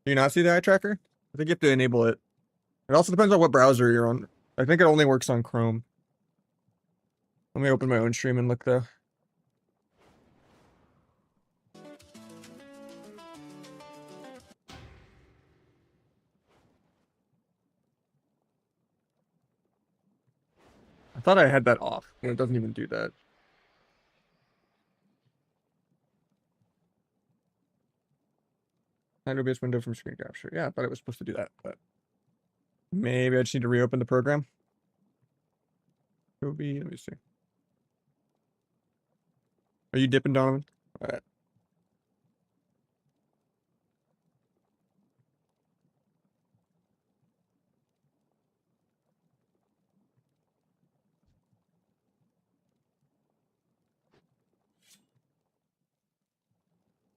Do you not see the eye tracker? I think you have to enable it. It also depends on what browser you're on. I think it only works on Chrome. Let me open my own stream and look though. I thought I had that off, and it doesn't even do that. Hide OBS window from screen capture. Yeah, I thought it was supposed to do that, but maybe I just need to reopen the program. Let me see. Are you dipping, Donovan? All right.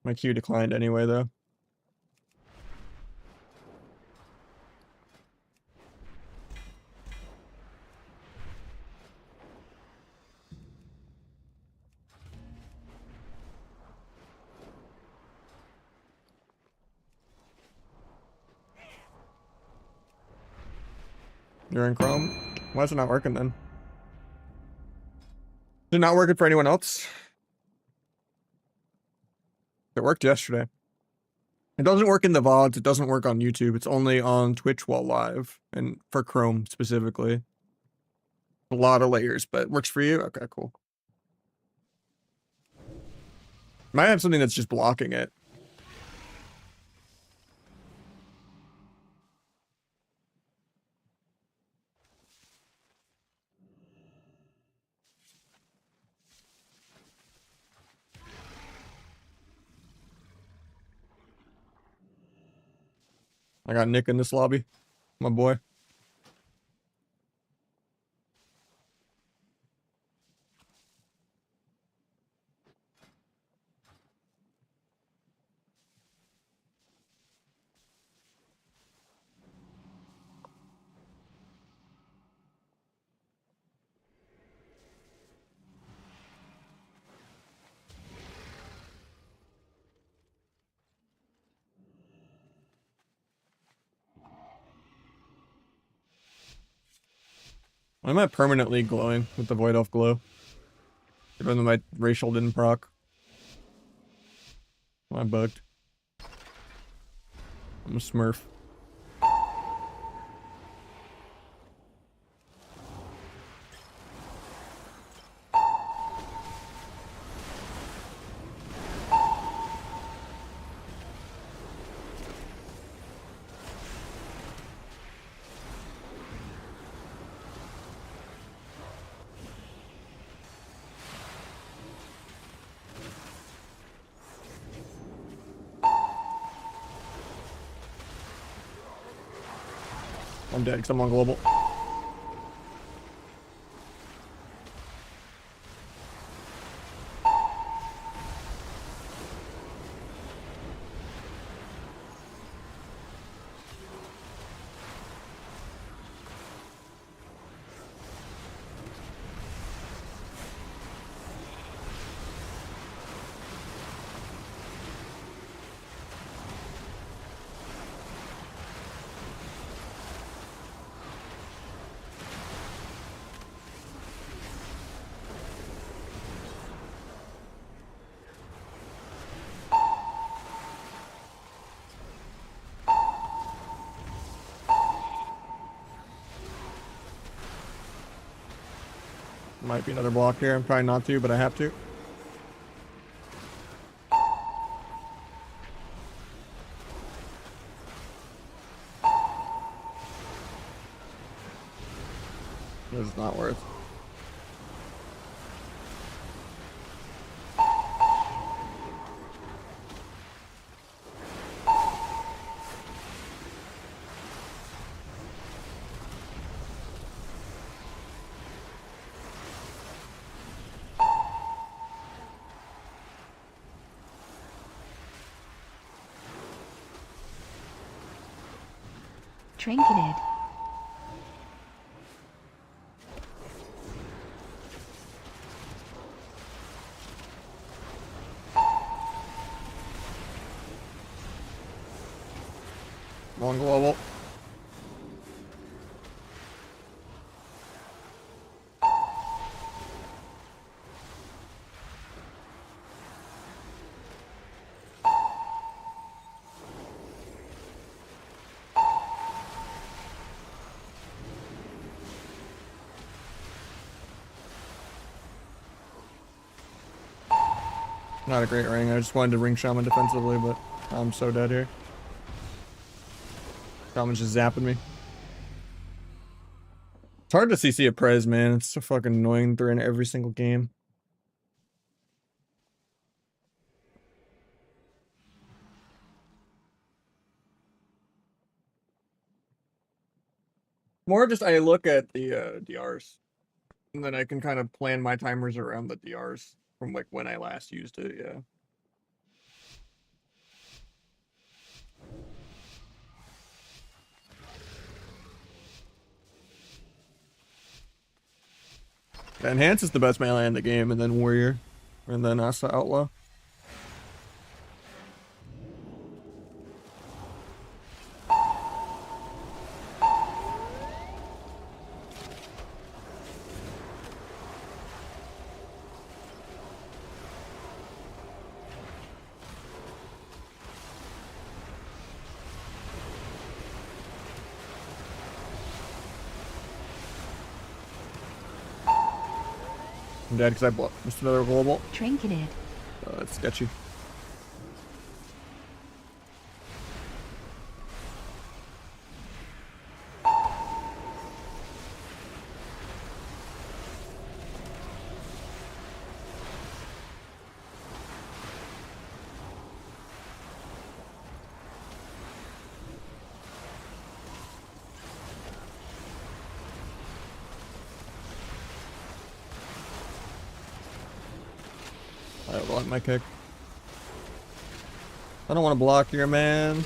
My queue declined anyway, though. You're in Chrome? Why is it not working then? Is it not working for anyone else? It worked yesterday. It doesn't work in the VODs. It doesn't work on YouTube. It's only on Twitch while live, and for Chrome specifically. A lot of layers, but it works for you? Okay, cool. Might have something that's just blocking it. I got Nick in this lobby. My boy. Why am I permanently glowing with the Void Elf glow? Even though my racial didn't proc. Am I bugged? I'm a smurf. I'm dead because I'm on global. Might be another block here. I'm trying not to, but I have to. This is not worth. Trinketed. Long global. Not a great ring. I just wanted to ring Shaman defensively, but I'm so dead here. Shaman's just zapping me. It's hard to CC a Prez, man. It's so fucking annoying. They're in every single game. More just I look at the DRs, and then I can kind of plan my timers around the DRs from like when I last used it. Yeah. Enhance is the best melee in the game, and then Warrior, and then Asa Outlaw. I'm dead because I missed another global. Trinketed. That's sketchy. I block my kick. I don't want to block here, man.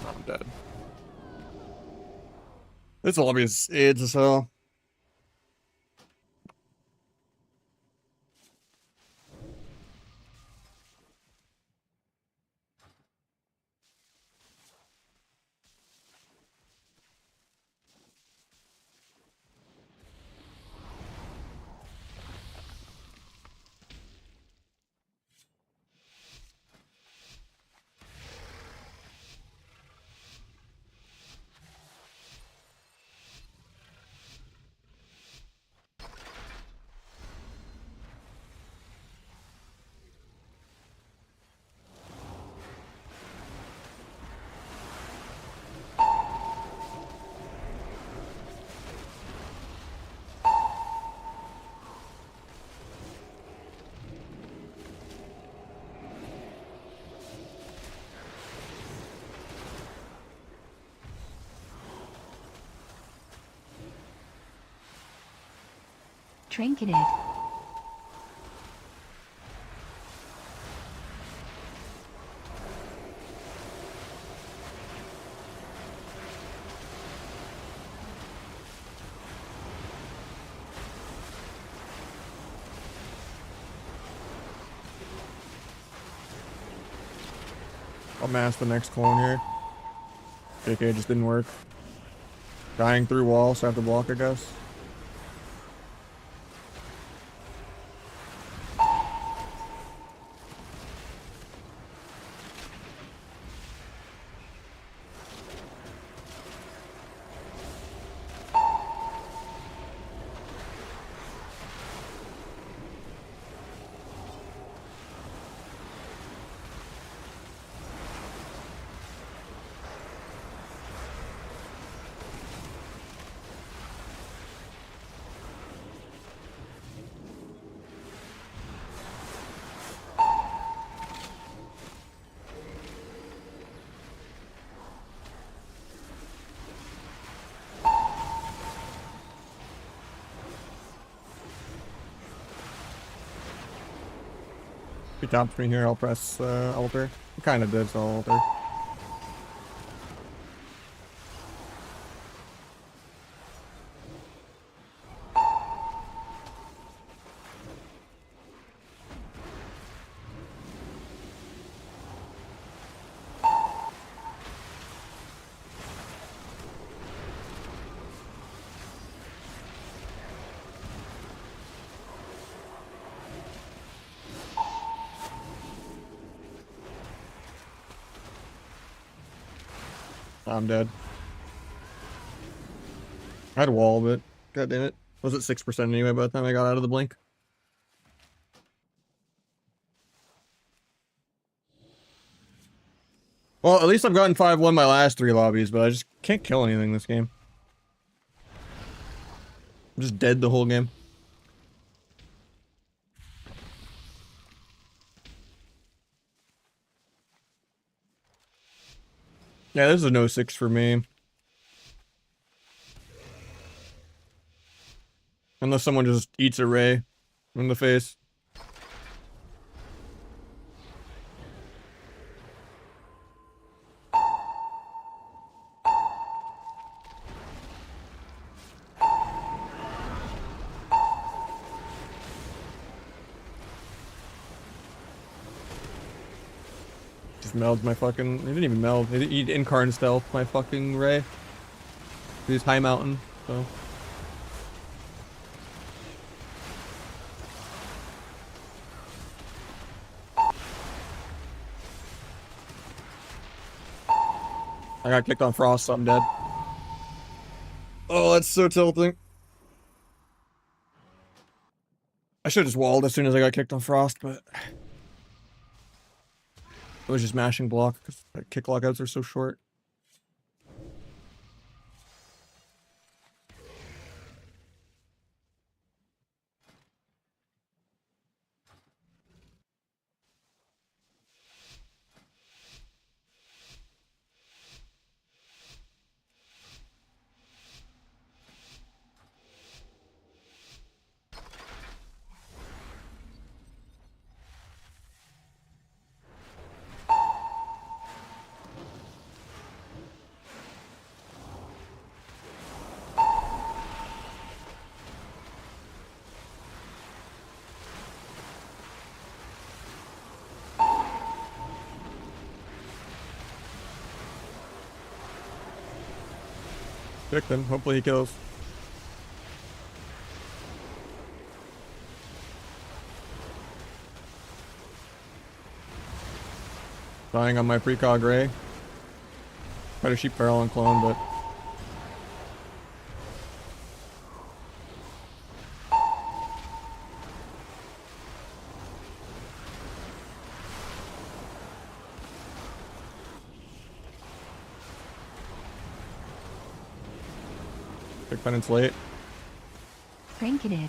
I'm dead. This lobby is AIDS as hell. Trinketed. I'll mass the next clone here. JK just didn't work. Dying through wall, so I have to block, I guess. If he tops me here, I'll press altar. He kind of did, so altar. I'm dead. I had a wall, but god damn it. Was it 6% anyway by the time I got out of the blink? Well, at least I've gotten 5-1 my last 3 lobbies, but I just can't kill anything this game. I'm just dead the whole game. Yeah, this is a no 6 for me. Unless someone just eats a ray in the face. Just melds my fucking... He didn't even meld. He incarn stealth my fucking ray. He's high mountain, so... I got kicked on frost, so I'm dead. Oh, that's so tilting. I should have just walled as soon as I got kicked on frost, but... I was just mashing block, because kick lockouts are so short. Pick him. Hopefully he kills. Dying on my precog ray. Try to sheep barrel and clone, but... Big penance late. Trinketed.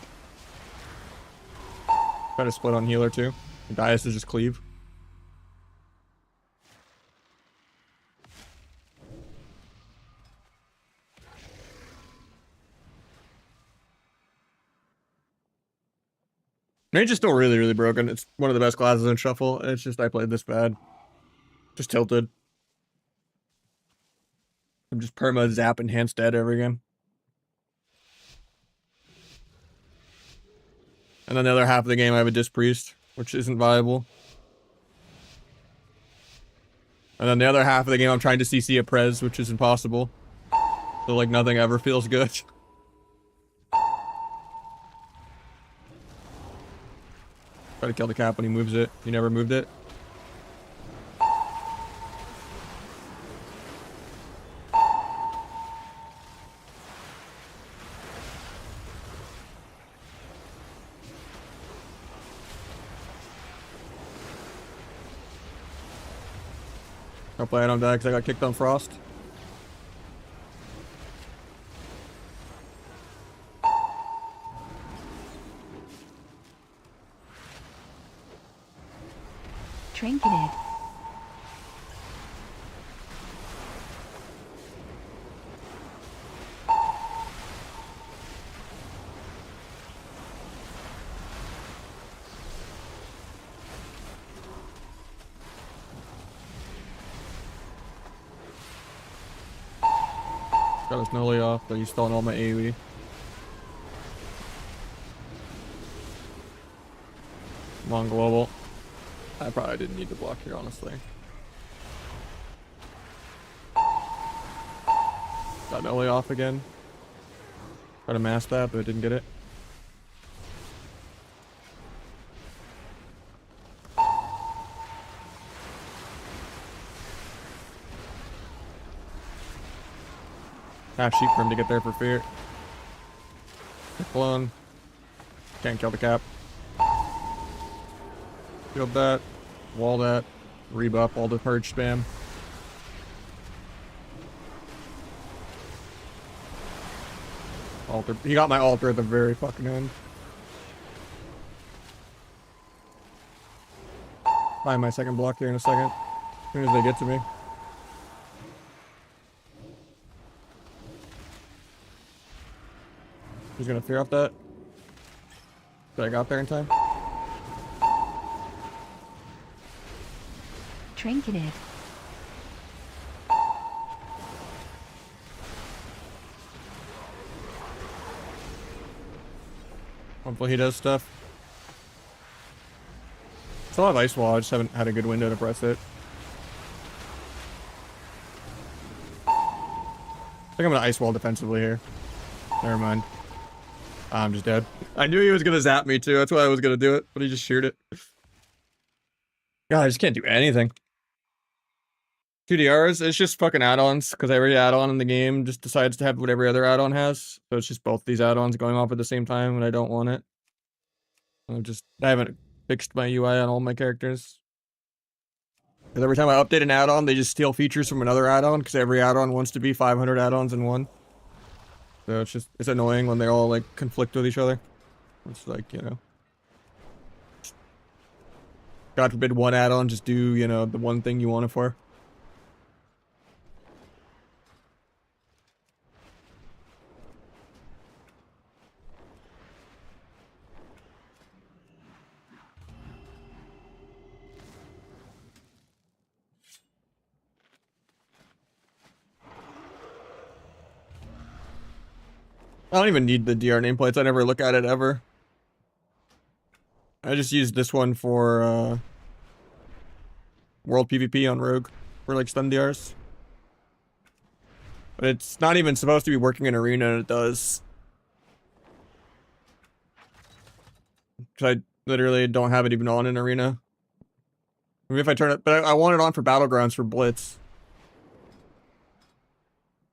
Try to split on healer too. Dias is just cleave. Mage is still really, really broken. It's one of the best classes in Shuffle. It's just I played this bad. Just tilted. I'm just perma zap enhanced dead every game. And then the other half of the game I have a Disc Priest, which isn't viable. And then the other half of the game I'm trying to CC a Prez, which is impossible. So like nothing ever feels good. Try to kill the cap when he moves it. He never moved it. Hopefully I don't die because I got kicked on Frost. Trinketed. Got his Nully off, but he's stalling all my AoE. I'm on global. I probably didn't need to block here, honestly. Got Nully off again. Tried to mask that, but didn't get it. Half sheep for him to get there for fear. Blown. Can't kill the cap. Shield that. Wall that. Rebuff all the purge spam. Altar. He got my altar at the very fucking end. Find my second block here in a second. As soon as they get to me. He's gonna fear off that. But I got there in time. Trinketed. Hopefully he does stuff. Still have Ice Wall, I just haven't had a good window to press it. I think I'm gonna Ice Wall defensively here. Never mind. I'm just dead. I knew he was gonna zap me too, that's why I was gonna do it, but he just sheared it. God, I just can't do anything. 2DRs, it's just fucking add-ons, because every add-on in the game just decides to have what every other add-on has. So it's just both these add-ons going off at the same time when I don't want it. I haven't fixed my UI on all my characters. Because every time I update an add-on, they just steal features from another add-on, because every add-on wants to be 500 add-ons in one. So it's annoying when they all like conflict with each other. It's like, you know. God forbid one add-on just do, you know, the one thing you want it for. I don't even need the DR nameplates. I never look at it ever. I just used this one for World PvP on Rogue for like stun DRs. But it's not even supposed to be working in Arena, and it does. Because I literally don't have it even on in Arena. Maybe if I turn it, but I want it on for Battlegrounds for Blitz.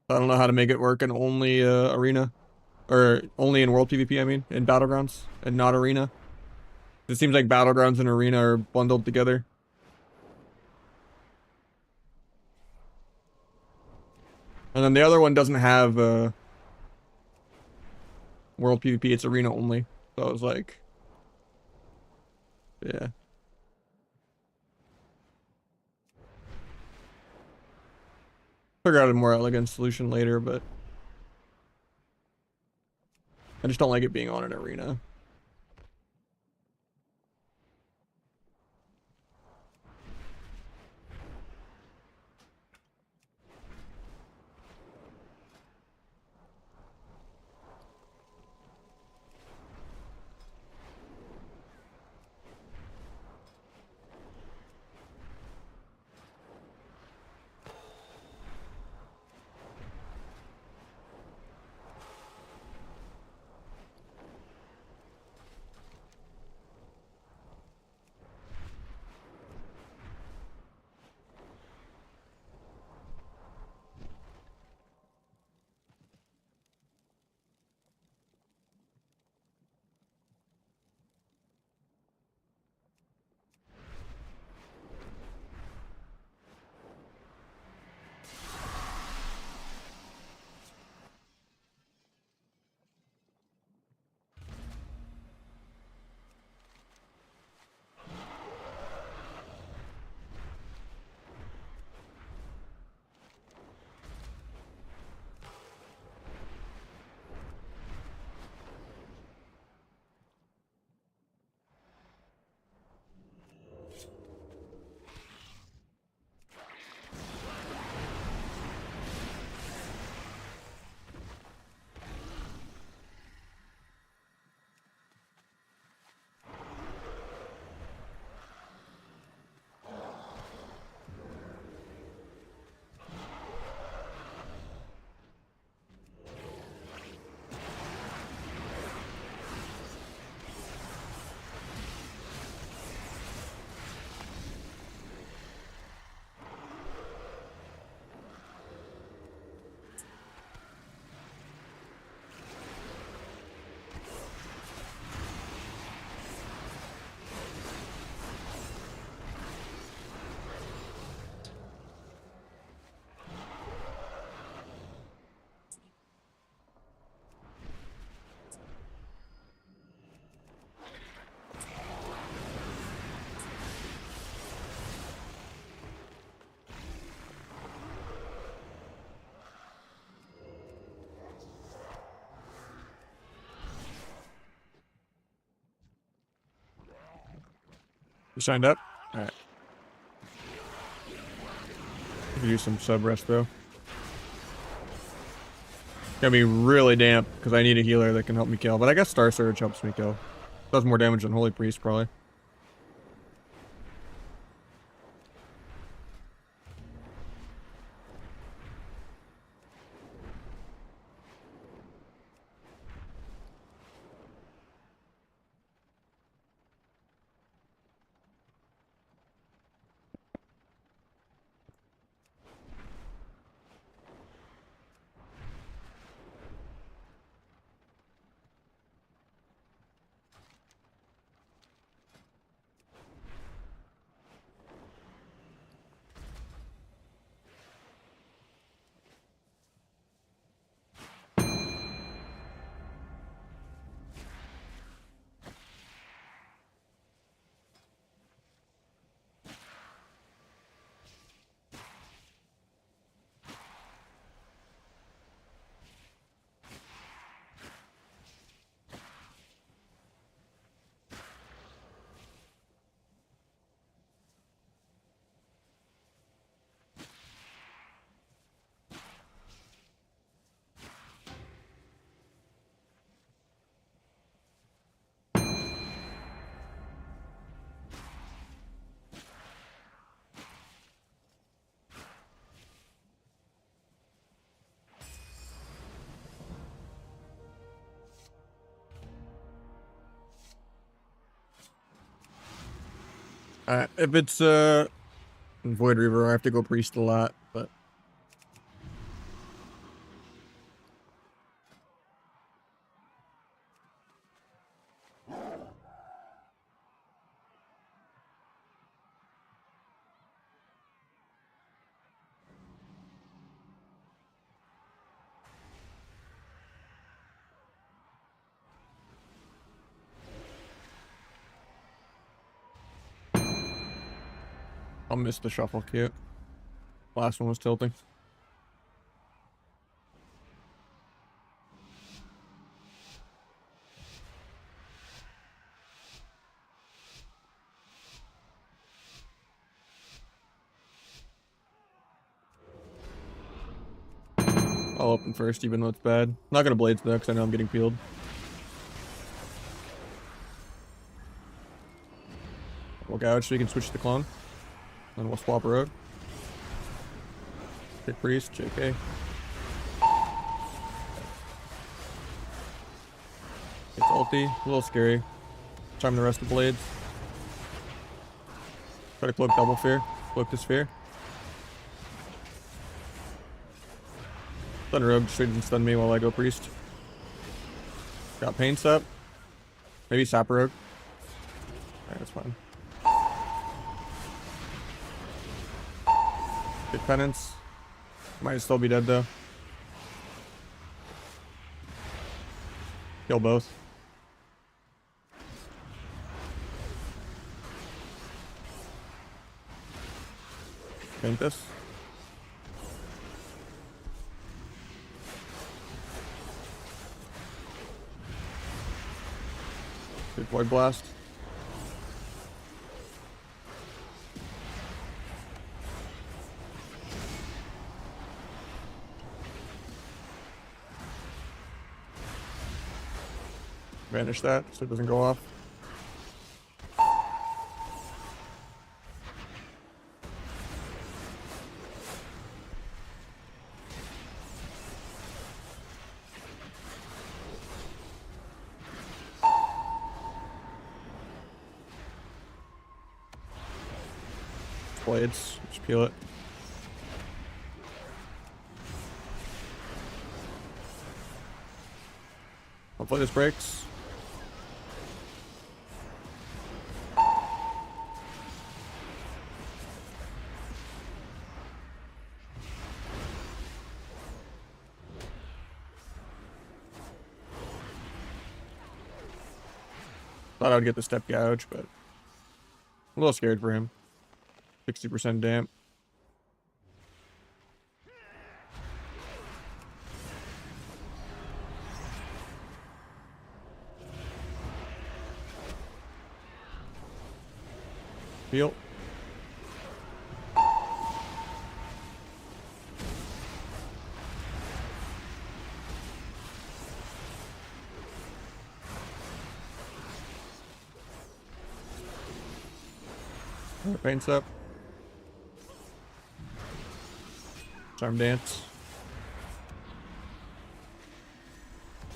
I don't know how to make it work in only Arena. Or only in World PvP, I mean, in Battlegrounds, and not Arena. It seems like Battlegrounds and Arena are bundled together. And then the other one doesn't have World PvP, it's Arena only. So I was like, yeah. Figure out a more elegant solution later, but I just don't like it being on an Arena. You signed up? Alright. I could use some sub rest though. Gonna be really damp because I need a healer that can help me kill. But I guess Star Surge helps me kill. Does more damage than Holy Priest probably. If it's Void Reaver, I have to go Priest a lot, but I'll miss the shuffle cute. Last one was tilting. I'll open first, even though it's bad. Not gonna Blades though, because I know I'm getting peeled. We'll gouge so we can switch to the clone. Then we'll swap road. Hit Priest, JK. It's ulti, a little scary. Time to rest the blades. Try to cloak double fear. Cloak this fear. Stun rogue, straight and stun me while I go priest. Got pain sap. Maybe sap rogue. Alright, that's fine. Good penance. Might still be dead though. Kill both. Paint this. Good Void Blast. Vanish that so it doesn't go off. Blades, just peel it. Hopefully this breaks. Thought I would get the step gouge, but a little scared for him. 60% damp. Heal. Paints up. Charm dance.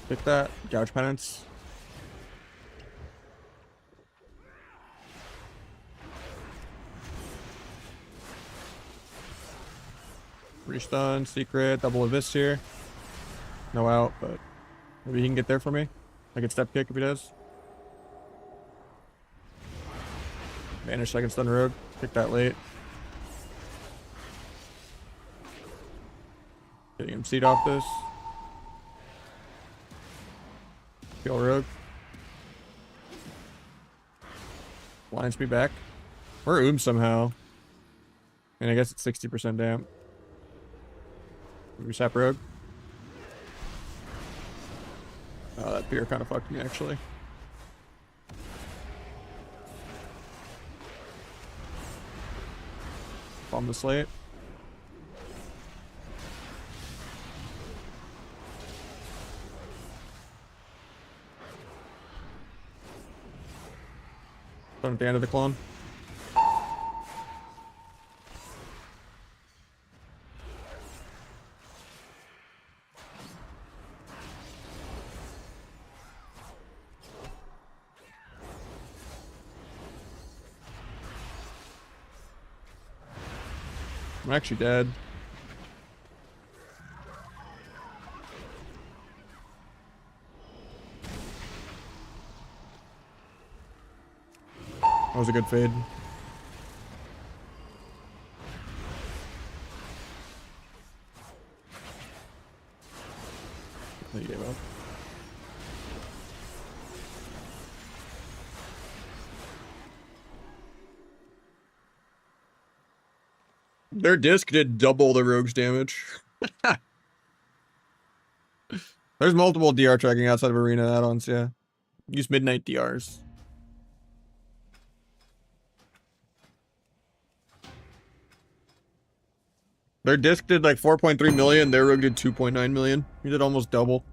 Pick that. Gouge penance. Restun, secret, double abyss here. No out, but maybe he can get there for me. I can step kick if he does. Vanish second stun rogue. Kick that late. Getting him seed off this. Kill rogue. Blinds me back. We're somehow. And I guess it's 60% damp. We sap rogue. Oh, that beer kind of fucked me actually. Bomb the slate. Stun at the end of the clone. I'm actually dead. That was a good fade. He gave up. Their disc did double the rogue's damage. There's multiple DR tracking outside of arena add-ons, yeah. Use midnight DRs. Their disc did like 4.3 million, their rogue did 2.9 million. He did almost double.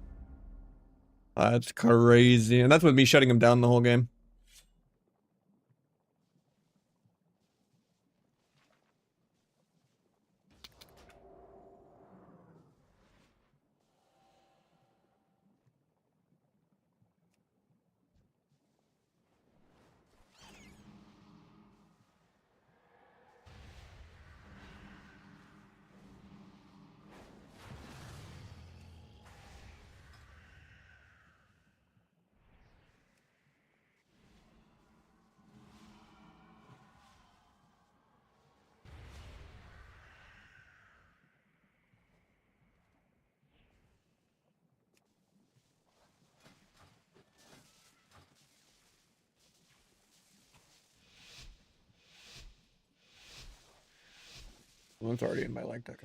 That's crazy. And that's with me shutting him down the whole game. Well, it's already in my leg deck.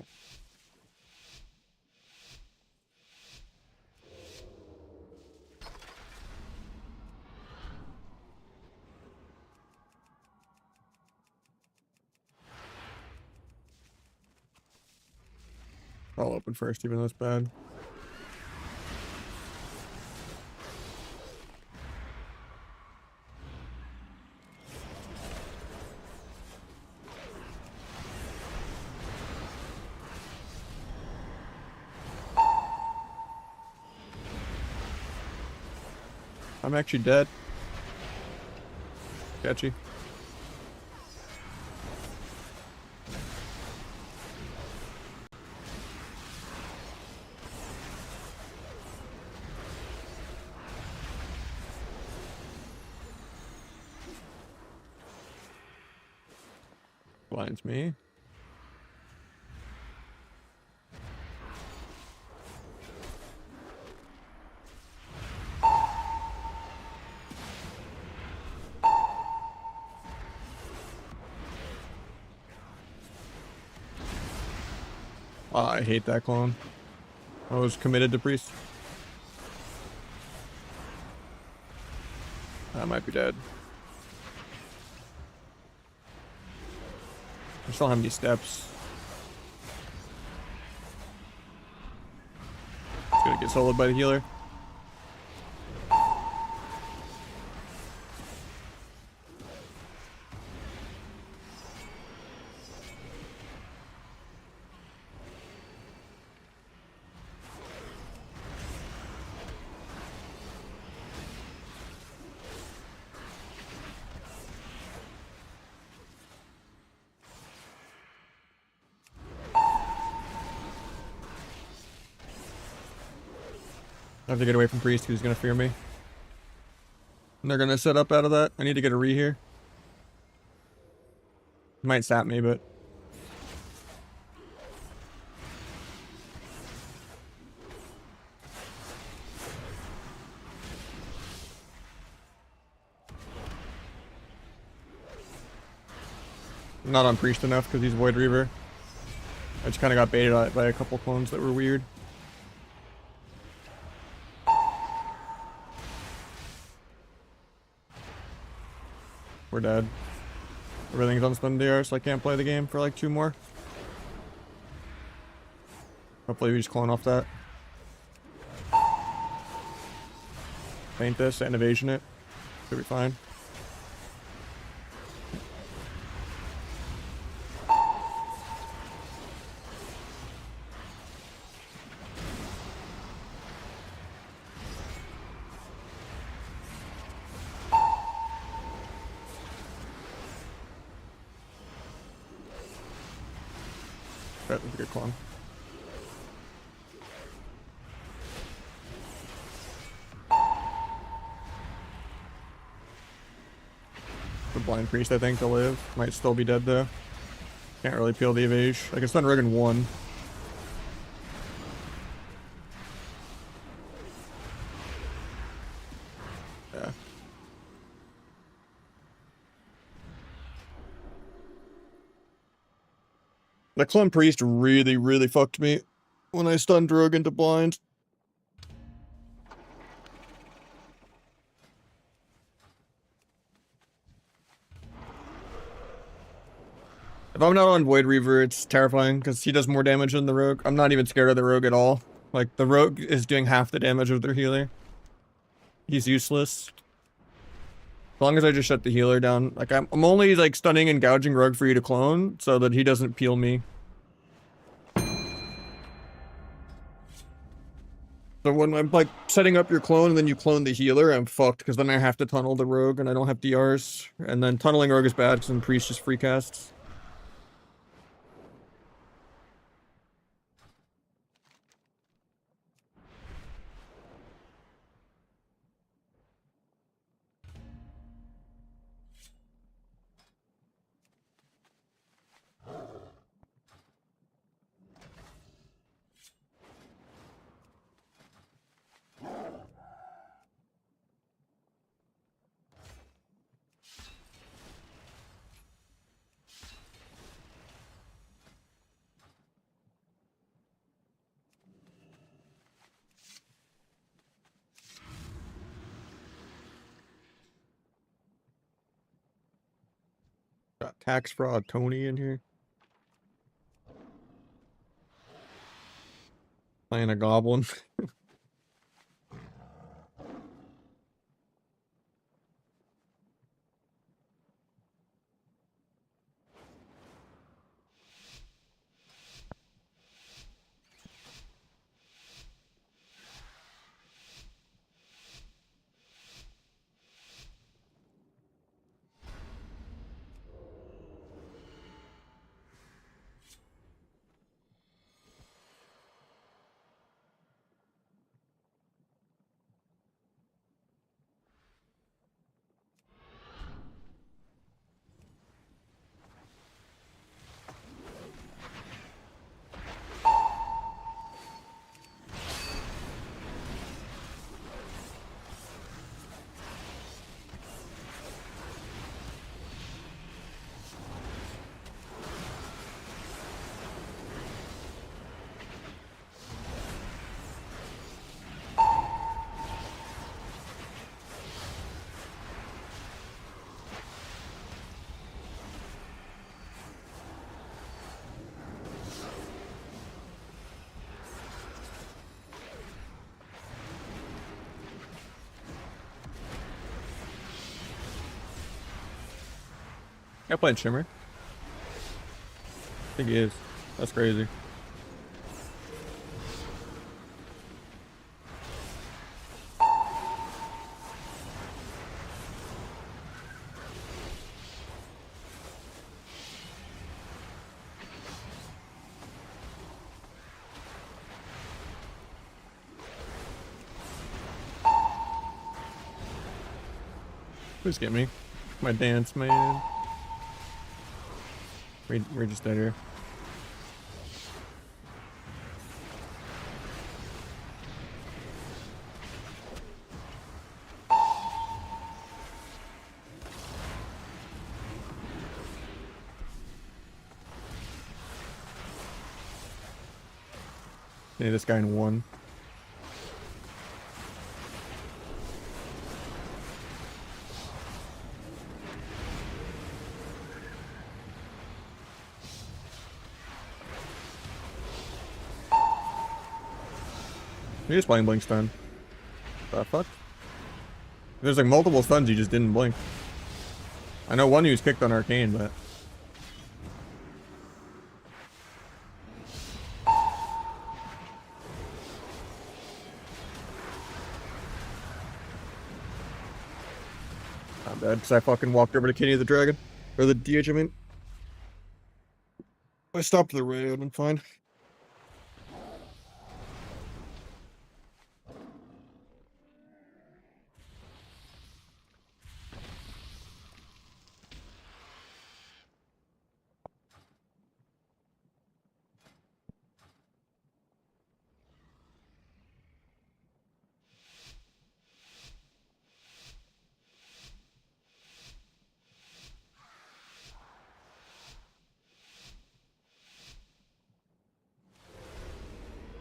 I'll open first, even though it's bad. I'm actually dead. Catchy. Blinds me. Oh, I hate that clone. I was committed to priest. I might be dead. I still have any steps. Just gonna get soloed by the healer. I have to get away from Priest, who's gonna fear me. And they're gonna set up out of that. I need to get a re here. Might sap me, but I'm not on Priest enough because he's Void Reaver. I just kind of got baited out by a couple clones that were weird. We're dead. Everything's on stun DR, so I can't play the game for like 2 more. Hopefully we just clone off that. Paint this and evasion it. Should be fine. That was a good clone. The blind priest, I think, to live. Might still be dead though. Can't really peel the evade. I can stun Riggin 1. Yeah. The Clone Priest really fucked me when I stunned Rogue into blind. If I'm not on Void Reaver, it's terrifying because he does more damage than the Rogue. I'm not even scared of the Rogue at all. Like, the Rogue is doing half the damage of their healer. He's useless. As long as I just shut the healer down. Like, I'm only, like, stunning and gouging Rogue for you to clone so that he doesn't peel me. So when I'm, like, setting up your clone and then you clone the healer, I'm fucked because then I have to tunnel the Rogue and I don't have DRs. And then tunneling Rogue is bad because then Priest just free casts. Got tax fraud Tony in here. Playing a goblin. I played Shimmer. I think he is. That's crazy. Please get me. My dance, man. We're just dead here. Yeah, this guy in one. You're just playing blink stun. The fuck? There's like multiple stuns you just didn't blink. I know one he was kicked on arcane, but not bad because I fucking walked over to Kenny the Dragon. Or the DH, I mean. I stopped the raid, I'm fine.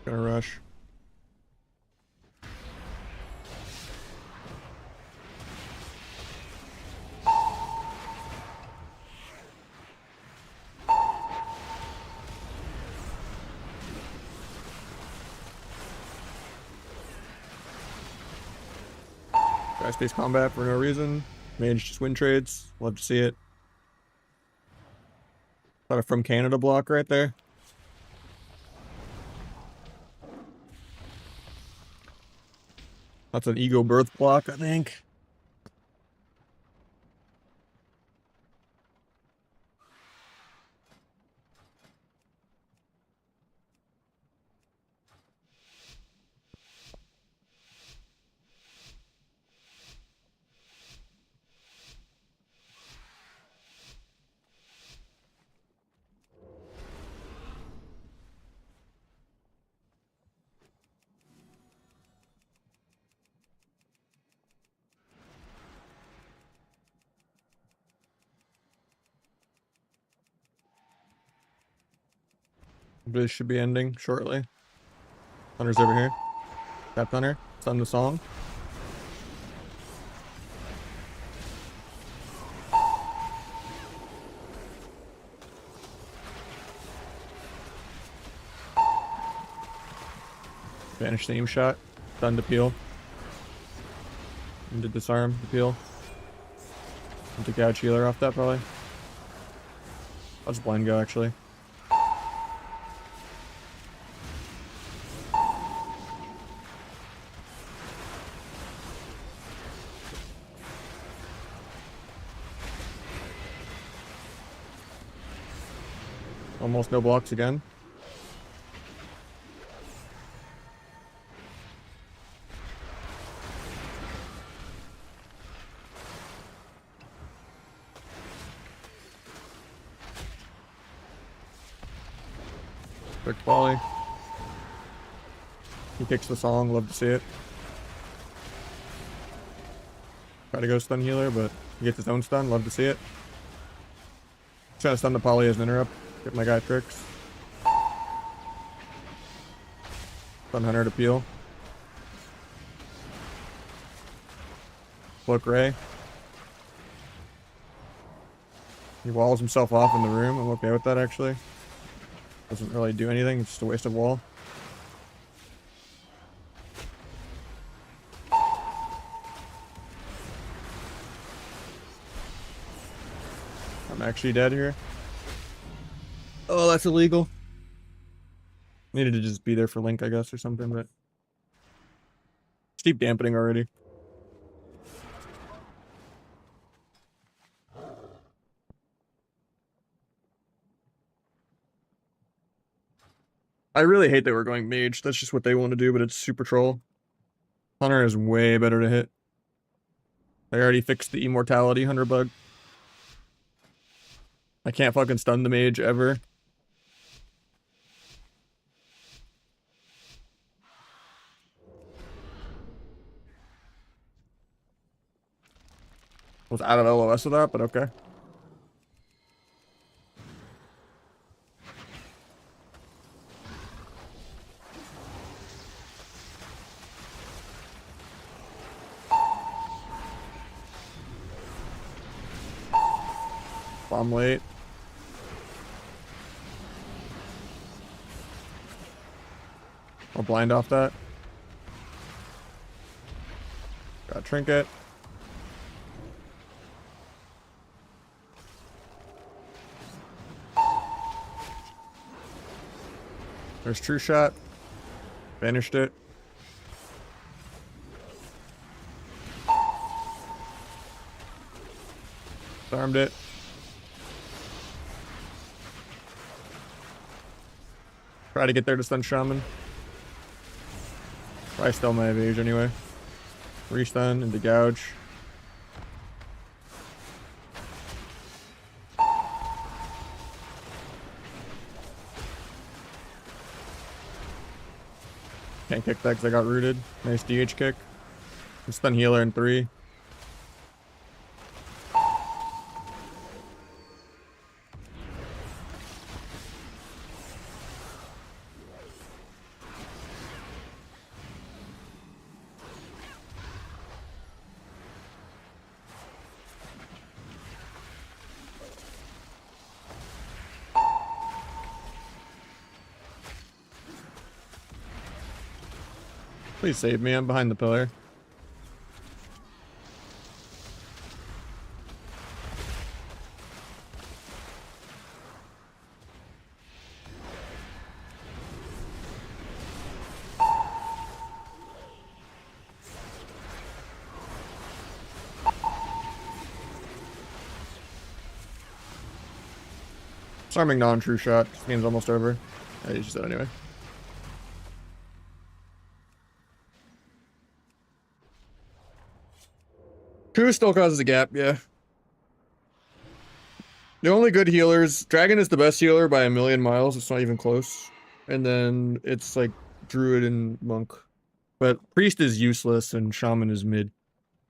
Gonna rush. Fast-paced combat for no reason. Mage just win trades. Love to see it. Got a from Canada block right there. That's an ego birth block, I think. This should be ending shortly. Hunter's over here. Tap Hunter. Stun the song. Vanish the aim shot. Stun to peel. And to disarm the peel. And to gouge healer off that probably. I'll just blind go actually. Almost no blocks again. Quick volley. He kicks the song, love to see it. Try to go stun healer, but he gets his own stun, love to see it. Trying to stun the poly as an interrupt. Get my guy tricks. Stun Hunter to peel. Cloak Ray. He walls himself off in the room. I'm okay with that actually. Doesn't really do anything, it's just a waste of wall. I'm actually dead here. Oh, that's illegal. Needed to just be there for Link, I guess, or something, but steep dampening already. I really hate that we're going mage. That's just what they want to do, but it's super troll. Hunter is way better to hit. I already fixed the immortality Hunter bug. I can't fucking stun the mage ever. Was out of LOS with that, but okay. Bomb late. I'll blind off that. Got trinket. There's true shot. Banished it. Armed it. Try to get there to stun shaman. I still my evade anyway. Restun into gouge. Can't kick that because I got rooted. Nice DH kick. Stun healer in 3. Please save me, I'm behind the pillar. Disarming non-true shot. This game's almost over. I just said anyway. Coup still causes a gap, yeah. The only good healers, Dragon is the best healer by a million miles. It's not even close. And then it's like Druid and Monk. But Priest is useless and Shaman is mid.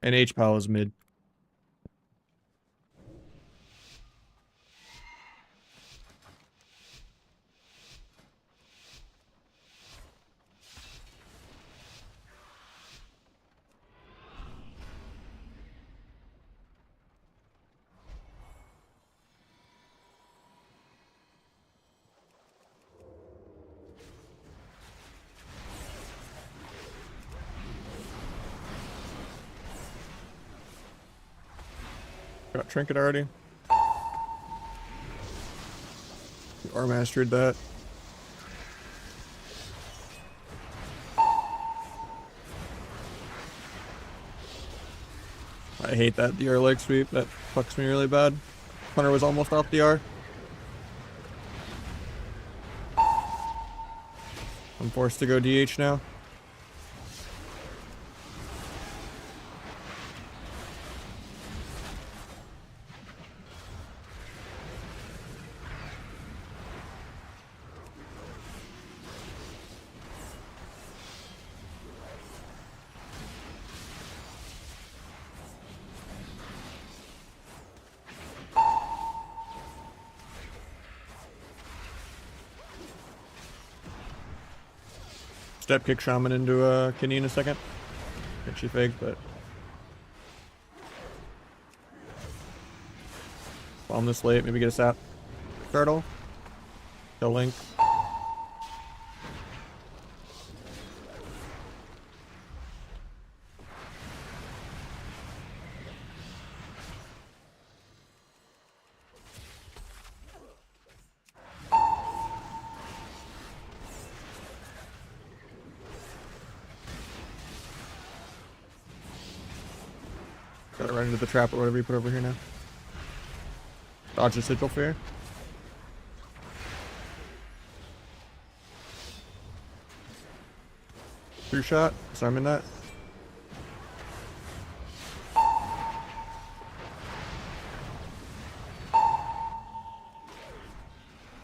And H-Pal is mid. Got trinket already. R mastered that. I hate that DR leg sweep. That fucks me really bad. Hunter was almost off DR. I'm forced to go DH now. Step kick shaman into Kenny in a second. I think she faked, but bomb this late, maybe get a sap. Turtle. Kill Link. Gotta run into the trap or whatever you put over here now. Dodge the sigil fear. True shot. Disarming that.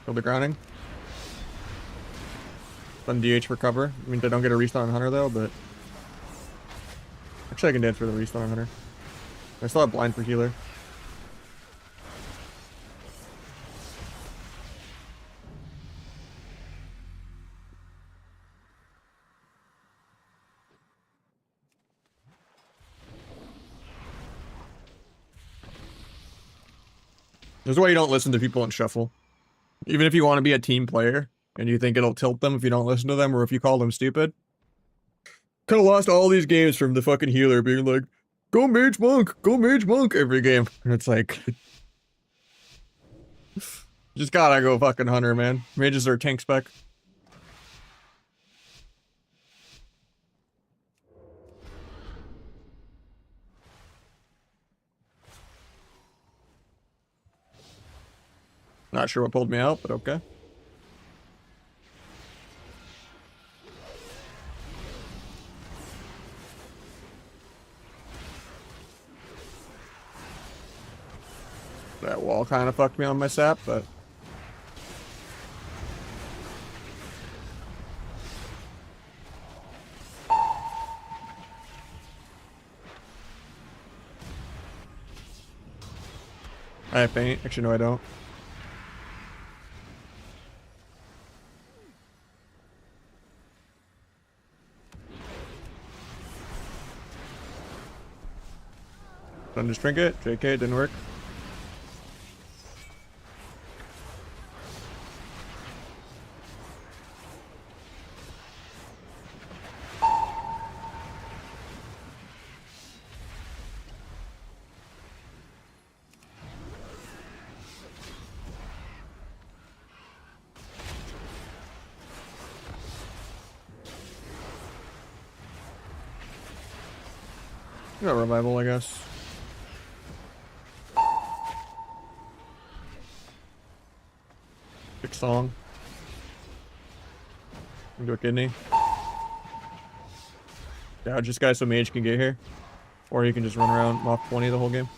Kill the grounding. Then DH for cover. I mean, they don't get a restart on Hunter though, but actually I can dance for the restart on Hunter. I still have blind for healer. This is why you don't listen to people in shuffle. Even if you want to be a team player and you think it'll tilt them if you don't listen to them or if you call them stupid. Could have lost all these games from the fucking healer being like, go mage monk every game. And it's like, just gotta go fucking Hunter, man. Mages are tank spec. Not sure what pulled me out, but okay. That wall kind of fucked me on my sap, but I have paint. Actually, no, I don't. Thunder Trinket. JK, didn't work. Got revival, I guess. Big song. Into a kidney. Dodge this guy so mage can get here. Or he can just run around off 20 the whole game.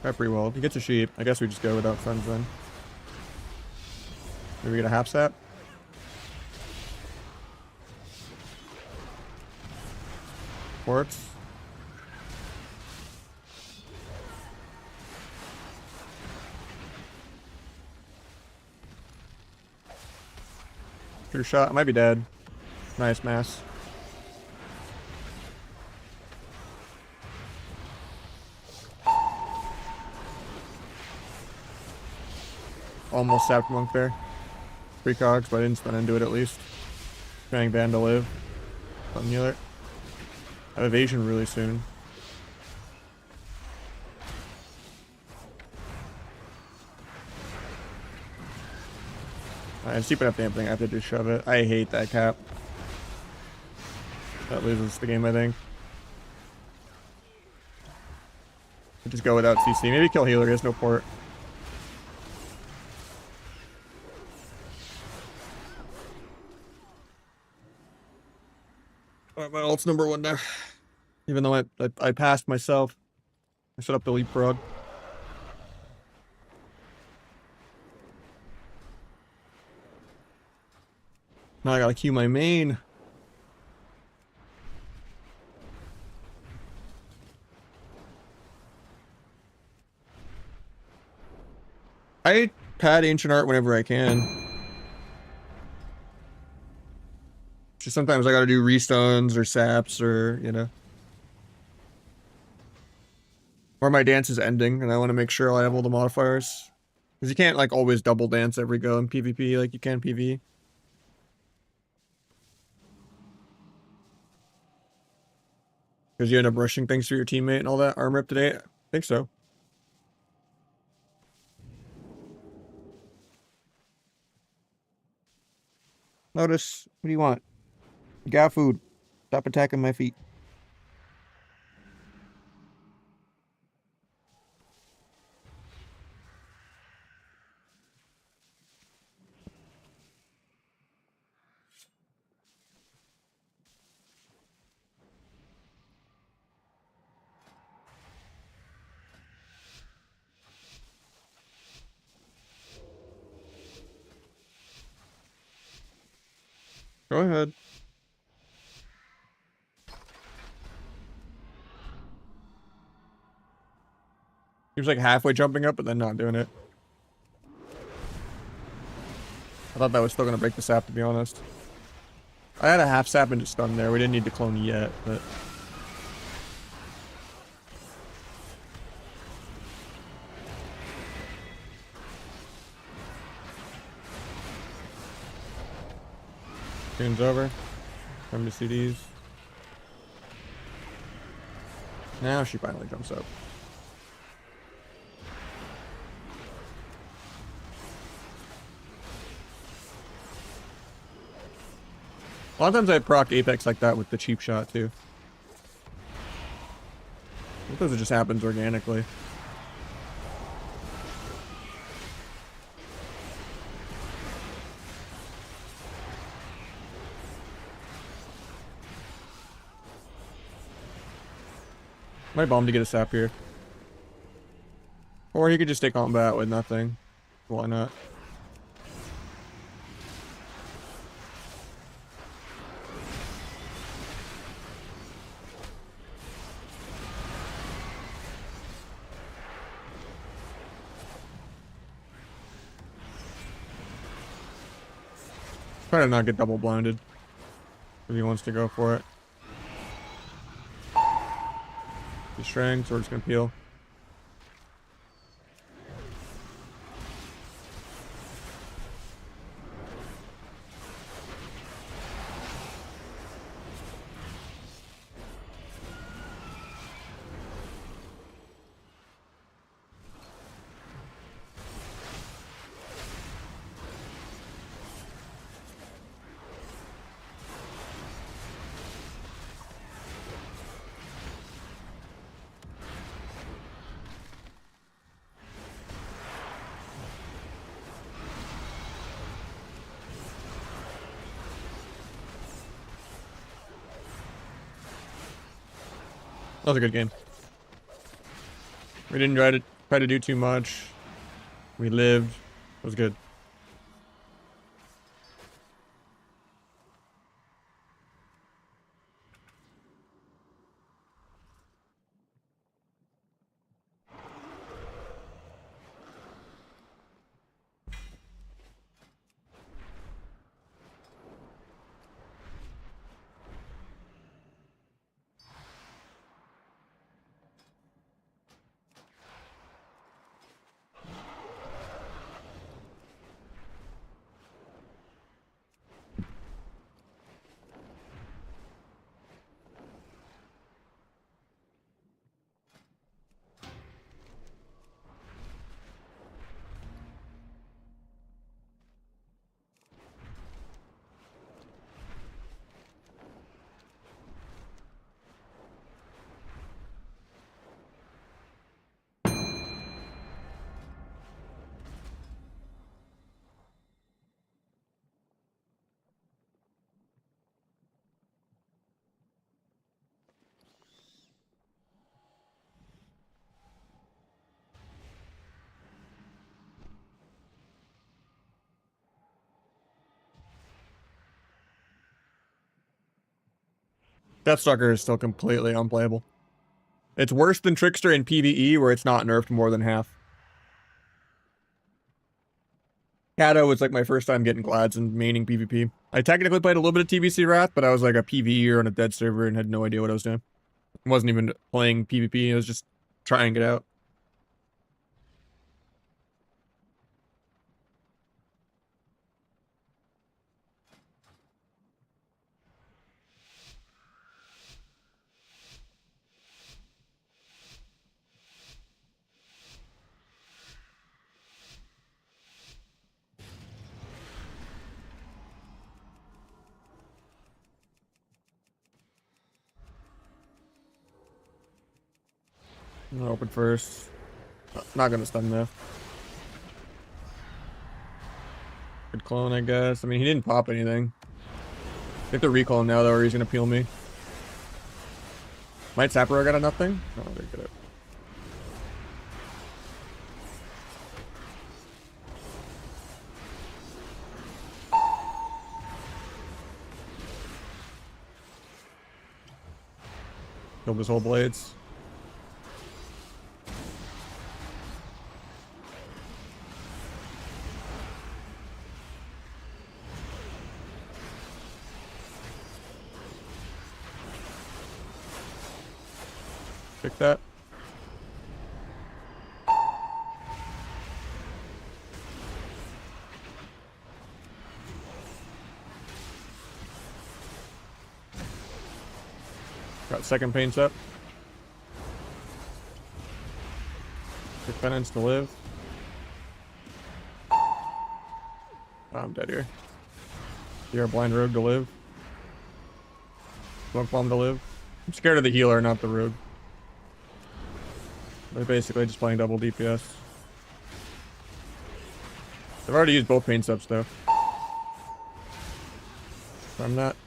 Got pretty well. He gets a sheep. I guess we just go without friends then. Maybe we get a half sap. Corpse. True shot. I might be dead. Nice mass. Almost sapped monk there. 3 cogs, but I didn't spin into it at least. Trying ban to live. Something healer. I have evasion really soon. I'm keeping up damping. I have to just shove it. I hate that cap. That loses the game, I think. I'll just go without CC. Maybe kill healer. He has no port. Alright, my ult's number 1 now. Even though I passed myself. I set up the leapfrog. Now I gotta cue my main. I pad ancient art whenever I can. Just sometimes I gotta do restones or saps or, you know. Or my dance is ending and I want to make sure I have all the modifiers. Because you can't like always double dance every go in PvP like you can PvE. Because you end up rushing things for your teammate and all that. Armor up to date? I think so. Lotus, what do you want? You got food. Stop attacking my feet. Go ahead. He was like halfway jumping up, but then not doing it. I thought that was still gonna break the sap, to be honest. I had a half sap into stun there. We didn't need to clone yet, but tune's over. Time to see these. Now she finally jumps up. A lot of times I proc Apex like that with the cheap shot too. Sometimes it just happens organically. Might bomb to get a sap here. Or he could just stay combat with nothing. Why not? Try to not get double blinded if he wants to go for it. He's strength, sword's gonna peel. That was a good game. We didn't try to do too much. We lived. It was good. Deathstalker is still completely unplayable. It's worse than Trickster in PvE, where it's not nerfed more than half. Kato was like my first time getting glads and maining PvP. I technically played a little bit of TBC Wrath, but I was like a PvEer on a dead server and had no idea what I was doing. I wasn't even playing PvP, I was just trying it out. I'm gonna open first. Not gonna stun though. Good clone, I guess. I mean, he didn't pop anything. I have to recall him now though, or he's gonna peel me. Might Sapper got a nothing? Oh, they get it. Killed his whole blades. Pick that. Got second paints up. Pick penance to live. Oh, I'm dead here. You're a blind rogue to live. Smoke bomb to live. I'm scared of the healer, not the rogue. They're basically just playing double DPS. They've already used both paint ups though. I'm not.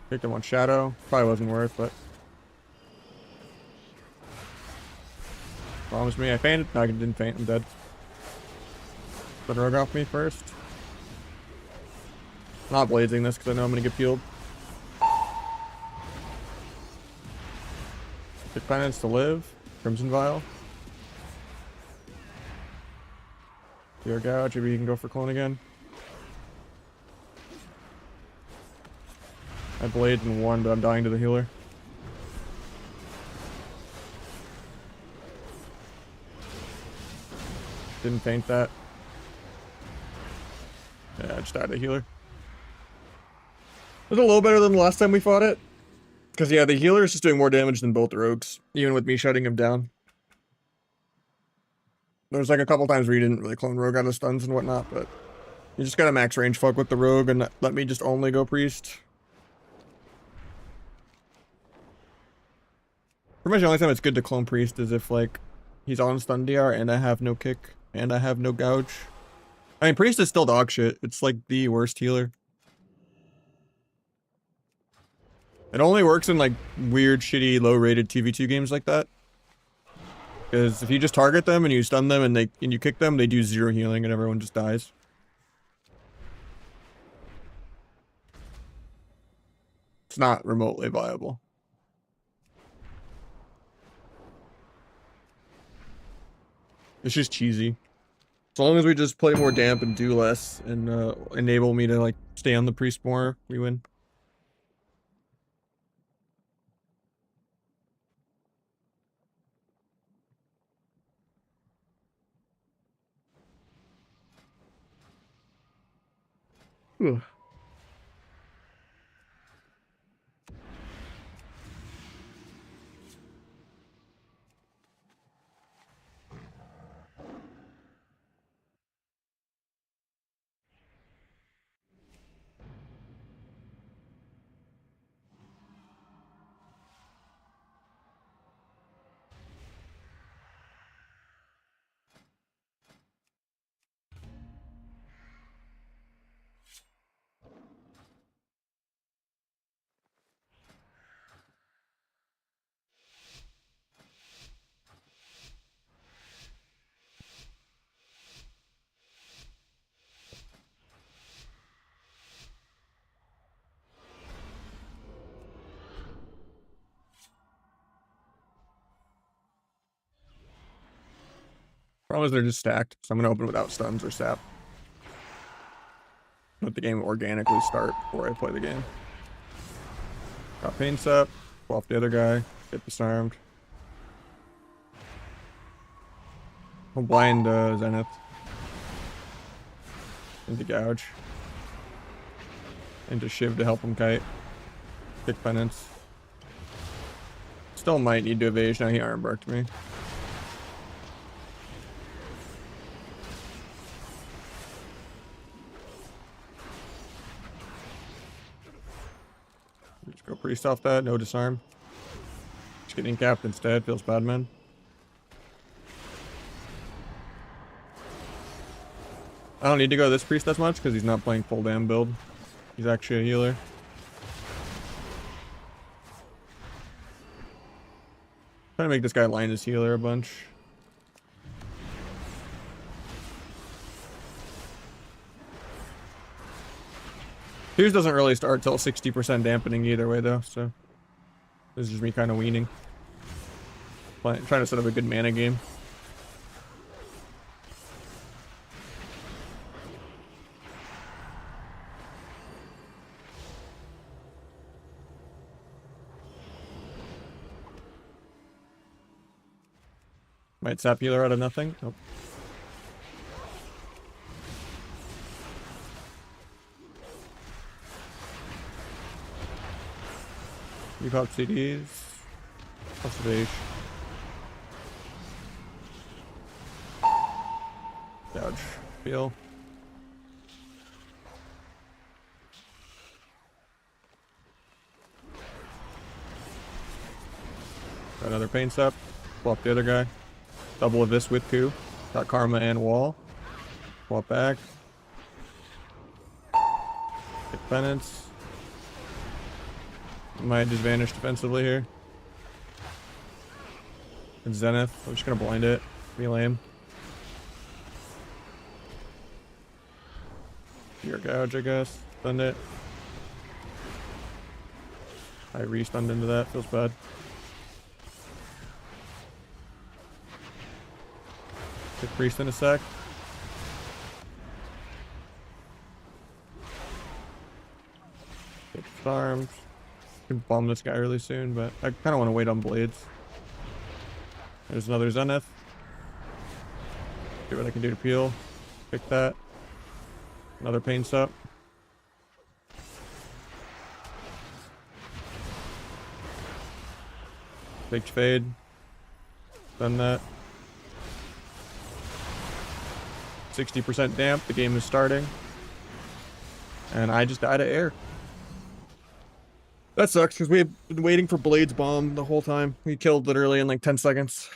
Picked him on Shadow. Probably wasn't worth, but. Promised me I fainted. No, I didn't faint. I'm dead. Put the rogue off me first. Not blazing this because I know I'm gonna get peeled. Pick penance to live. Crimson Vial. Your gouge. Maybe you can go for clone again. I blade in one, but I'm dying to the healer. Didn't faint that. Yeah, I just died to the healer. It was a little better than the last time we fought it. Because, yeah, the healer is just doing more damage than both rogues. Even with me shutting him down. There was like a couple times where you didn't really clone rogue out of stuns and whatnot, but you just gotta max range fuck with the rogue and let me just only go priest. Pretty much the only time it's good to clone priest is if like he's on stun DR and I have no kick and I have no gouge. I mean, priest is still dog shit. It's like the worst healer. It only works in like weird, shitty, low-rated TV2 games like that. Because if you just target them and you stun them and you kick them, they do 0 healing and everyone just dies. It's not remotely viable. It's just cheesy. As long as we just play more damp and do less and enable me to like stay on the priest more, we win. Ugh. Problem is they're just stacked, so I'm gonna open without stuns or sap. Let the game organically start before I play the game. Got paints up, pull off the other guy, get disarmed. I'll blind Zenith. Into gouge. Into Shiv to help him kite. Kick penance. Still might need to evasion. Now he armbarked me. Just go priest off that, no disarm. Getting capped instead feels bad, man. I don't need to go this priest as much because he's not playing full damn build. He's actually a healer. Trying to make this guy line his healer a bunch. Fuse doesn't really start till 60% dampening either way though, so this is just me kind of weaning. Trying to set up a good mana game. Might sap healer out of nothing. Nope. You pop CDs. Observation. Dodge. Feel. Got another pain step. Swap the other guy. Double of this with coup. Got karma and wall. Swap back. Get penance. Might just vanish defensively here. And Zenith. I'm just gonna blind it. Be lame. Your gouge, I guess. Stun it. I re-stunned into that. Feels bad. Get priest in a sec. Get farmed. Can bomb this guy really soon, but I kind of want to wait on blades. There's another Zenith. See what I can do to peel. Pick that. Another pain sup. Big fade. Done that. 60% damp. The game is starting. And I just died of air. That sucks because we have been waiting for Blade's bomb the whole time. We killed literally in like 10 seconds.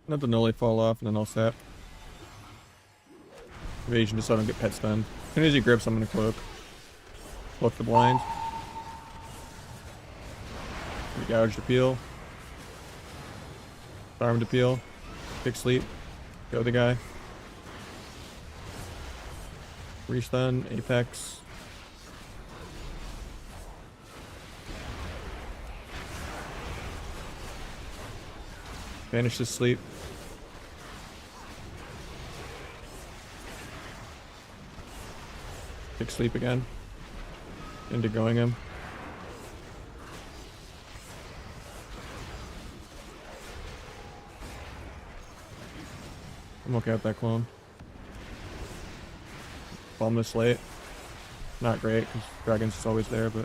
Let the Nully fall off and then I'll sap. Evasion just so I don't get pet stunned. As soon as he grips, I'm gonna cloak. Cloak the blind. Gouge to peel. Farm to peel. Pick sleep. Go the guy. Restun, Apex. Vanish to sleep. Take sleep again. Into going him. I'm okay with that clone. Bomb this late. Not great, because Dragon's just always there, but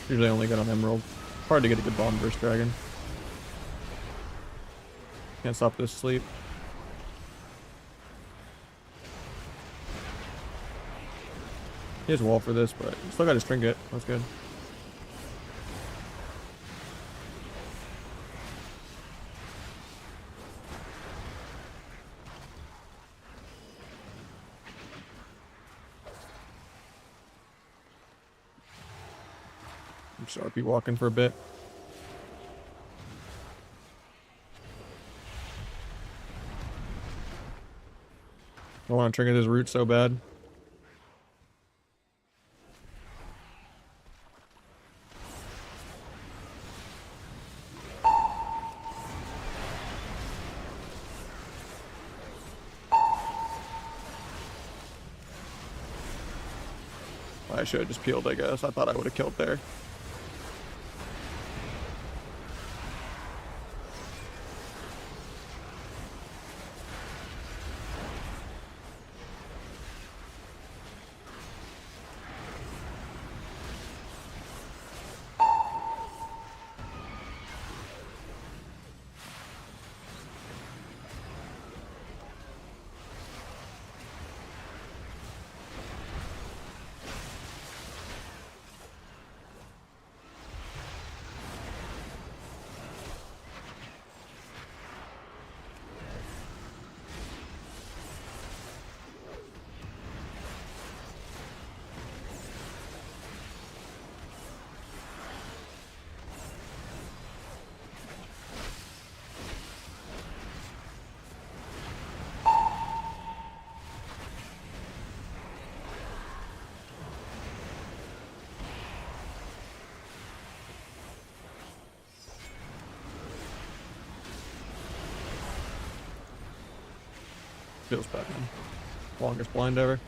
usually only good on Emerald. Hard to get a good bomb versus Dragon. Can't stop this sleep. He has wall for this, but he still got his trinket. That's good. I'm just RP walking for a bit. I want to trigger this root so bad. I should have just peeled, I guess. I thought I would have killed there. Feels bad, man. Longest blind ever.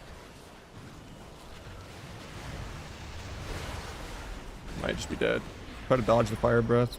Might just be dead. Try to dodge the fire breath.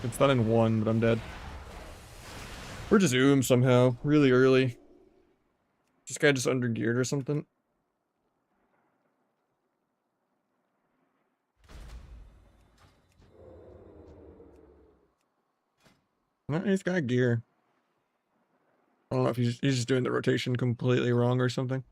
It's done in one, but I'm dead. We're just somehow, really early. This guy just under geared or something. No, he's got gear. I don't know if he's just doing the rotation completely wrong or something.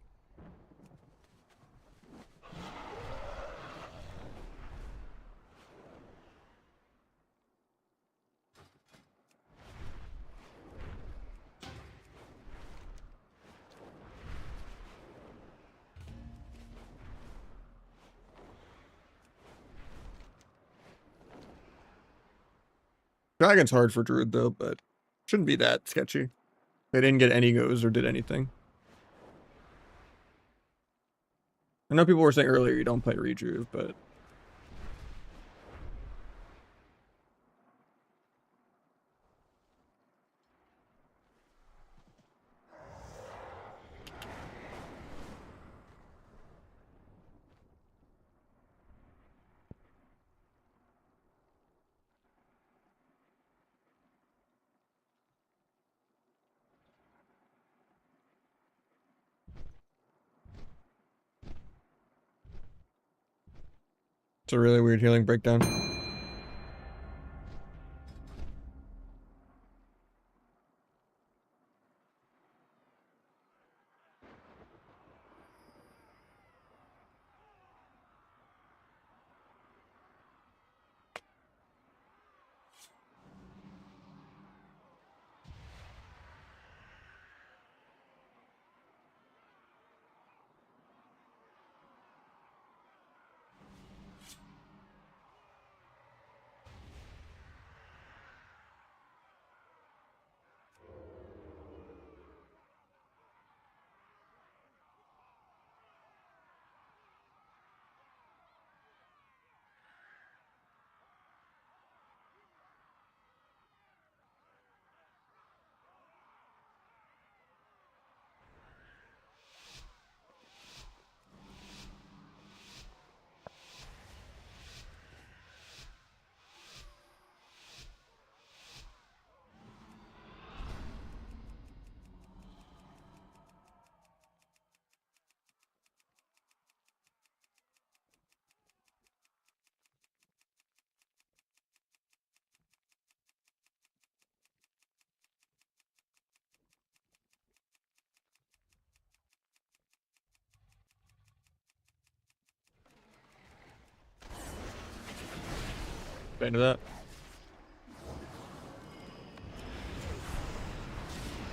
Dragon's hard for Druid though, but shouldn't be that sketchy. They didn't get any goes or did anything. I know people were saying earlier you don't play Redruve, but it's a really weird healing breakdown. Into that.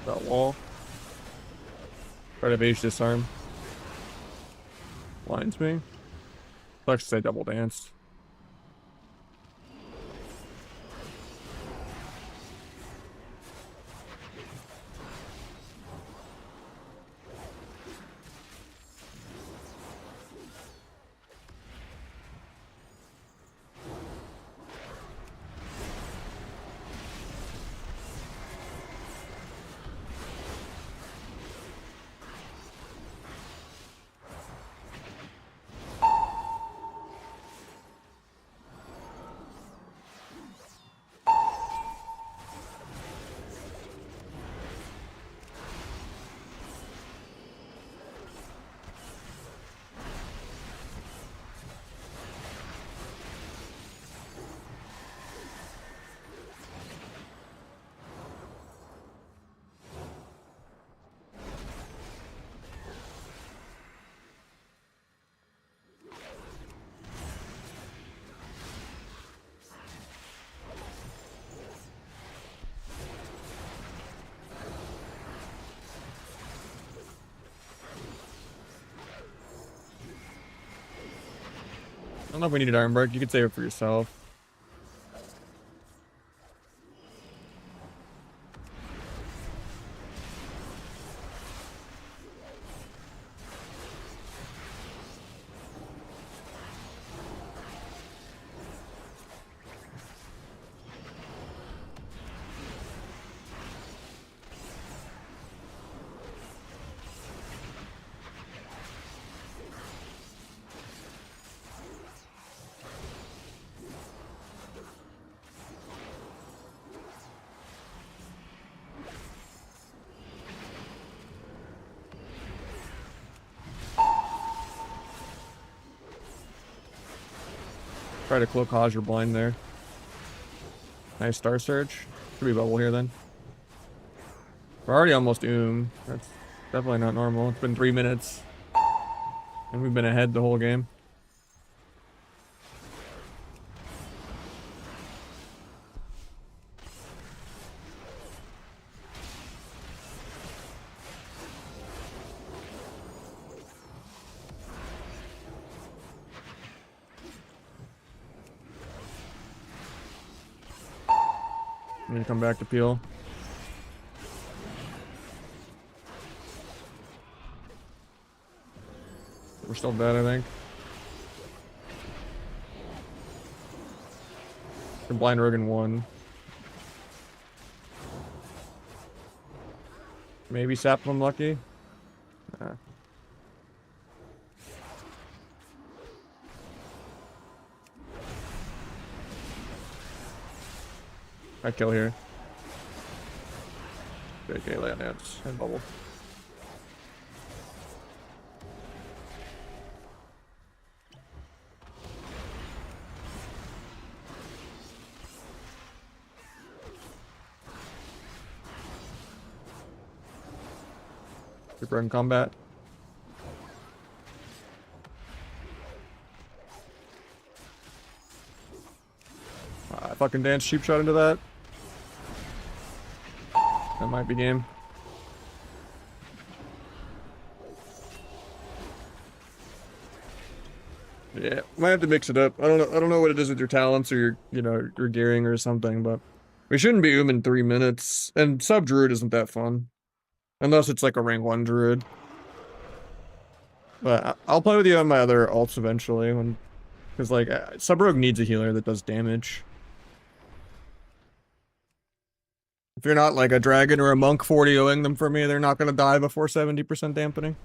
That wall. Try to base disarm. Blinds me. Let's say double danced. I don't know if we needed Iron Break. You could save it for yourself. Try to cloak Hodge or blind there. Nice Star Surge. Should be bubble here then. We're already almost That's definitely not normal. It's been 3 minutes. And we've been ahead the whole game. Need to come back to peel. We're still dead, I think. We're blind Rogan 1. Maybe sap if I'm lucky. I kill here. Okay, land dance and bubble. Super in combat. I fucking dance cheap shot into that. That might be game. Yeah, might have to mix it up. I don't know what it is with your talents or your, your gearing or something, but we shouldn't be in 3 minutes. And sub druid isn't that fun. Unless it's like a rank 1 druid. But I'll play with you on my other alts eventually because like sub rogue needs a healer that does damage. If you're not like a dragon or a monk 40-0ing them for me, they're not going to die before 70% dampening.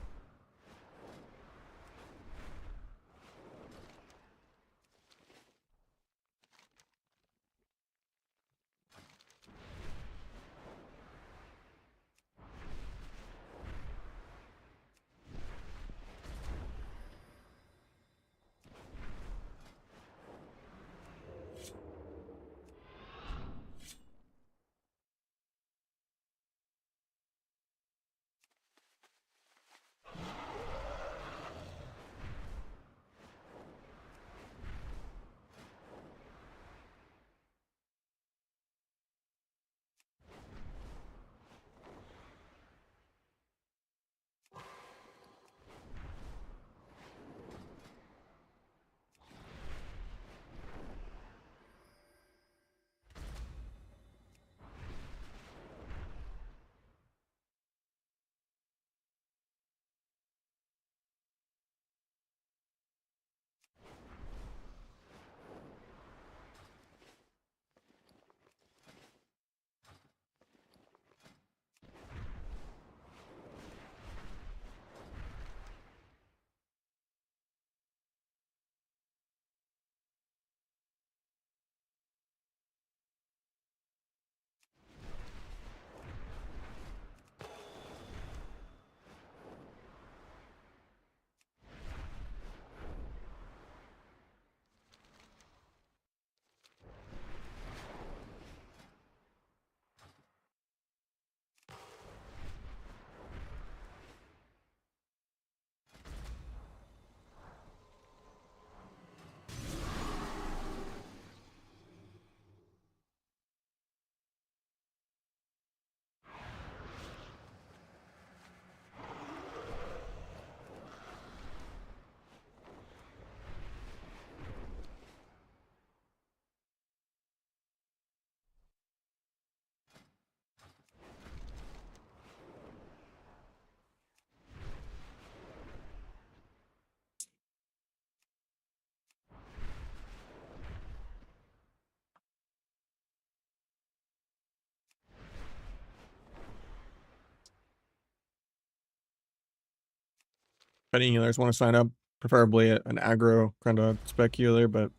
If any healers want to sign up, preferably an aggro kind of spec healer, but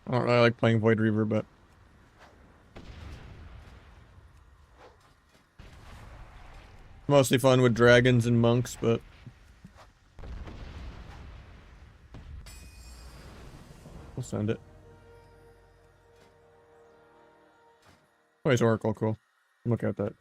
I don't really like playing Void Reaver, but mostly fun with dragons and monks, but we'll send it. Oh, he's Oracle, cool. Look at that.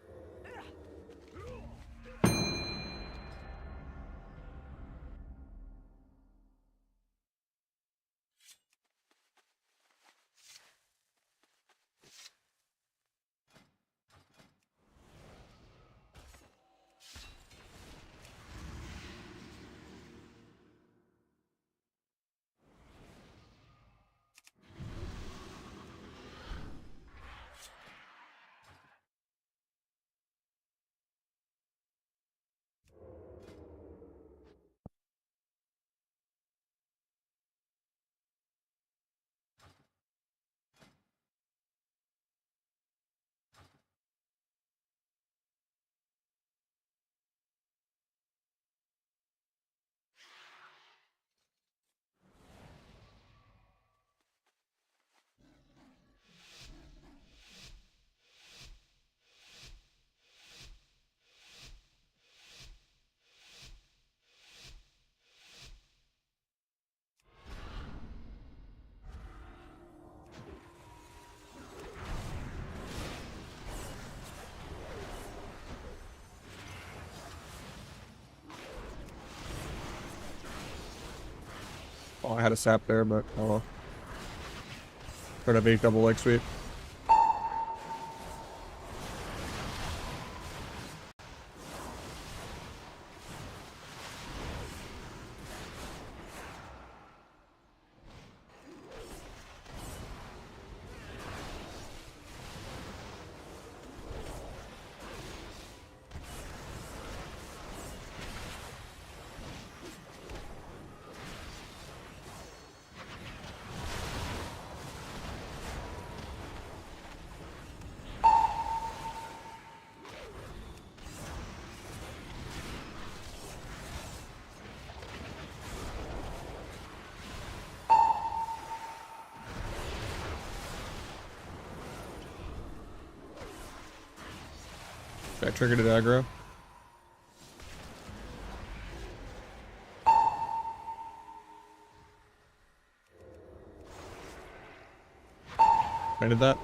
Oh, I had a sap there, but oh well. Sort of a double leg sweep. I triggered it aggro. I did that.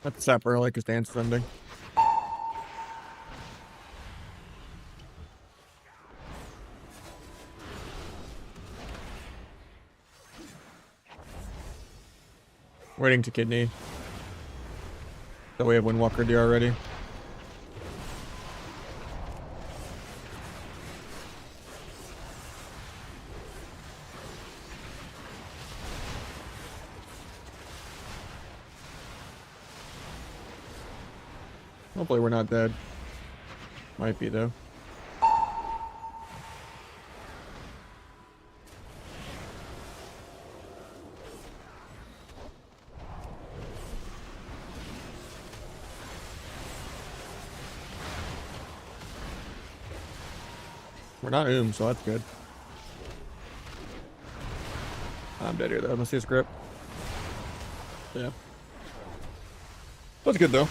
That's the sapper, I like his dance ending. Waiting to kidney. That we have Windwalker D already. Hopefully we're not dead. Might be though. We're not so that's good. I'm dead here though. Let's see his grip. Yeah. That's good though.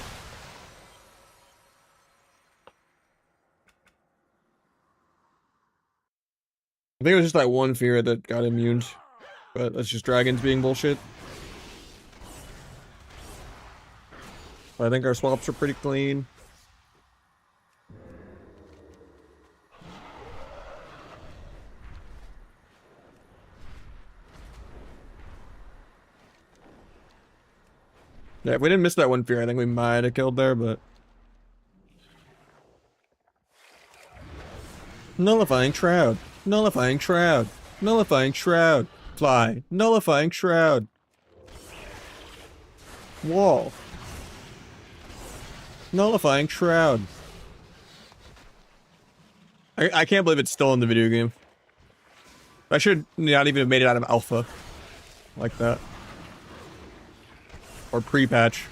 I think it was just that one fear that got immune, but that's just dragons being bullshit. But I think our swaps are pretty clean. Yeah, if we didn't miss that one fear, I think we might have killed there, but... Nullifying Shroud. Nullifying Shroud. Nullifying Shroud. Fly. Nullifying Shroud. Wall. Nullifying Shroud. I can't believe it's still in the video game. I should not even have made it out of alpha. Like that. Or pre-patch.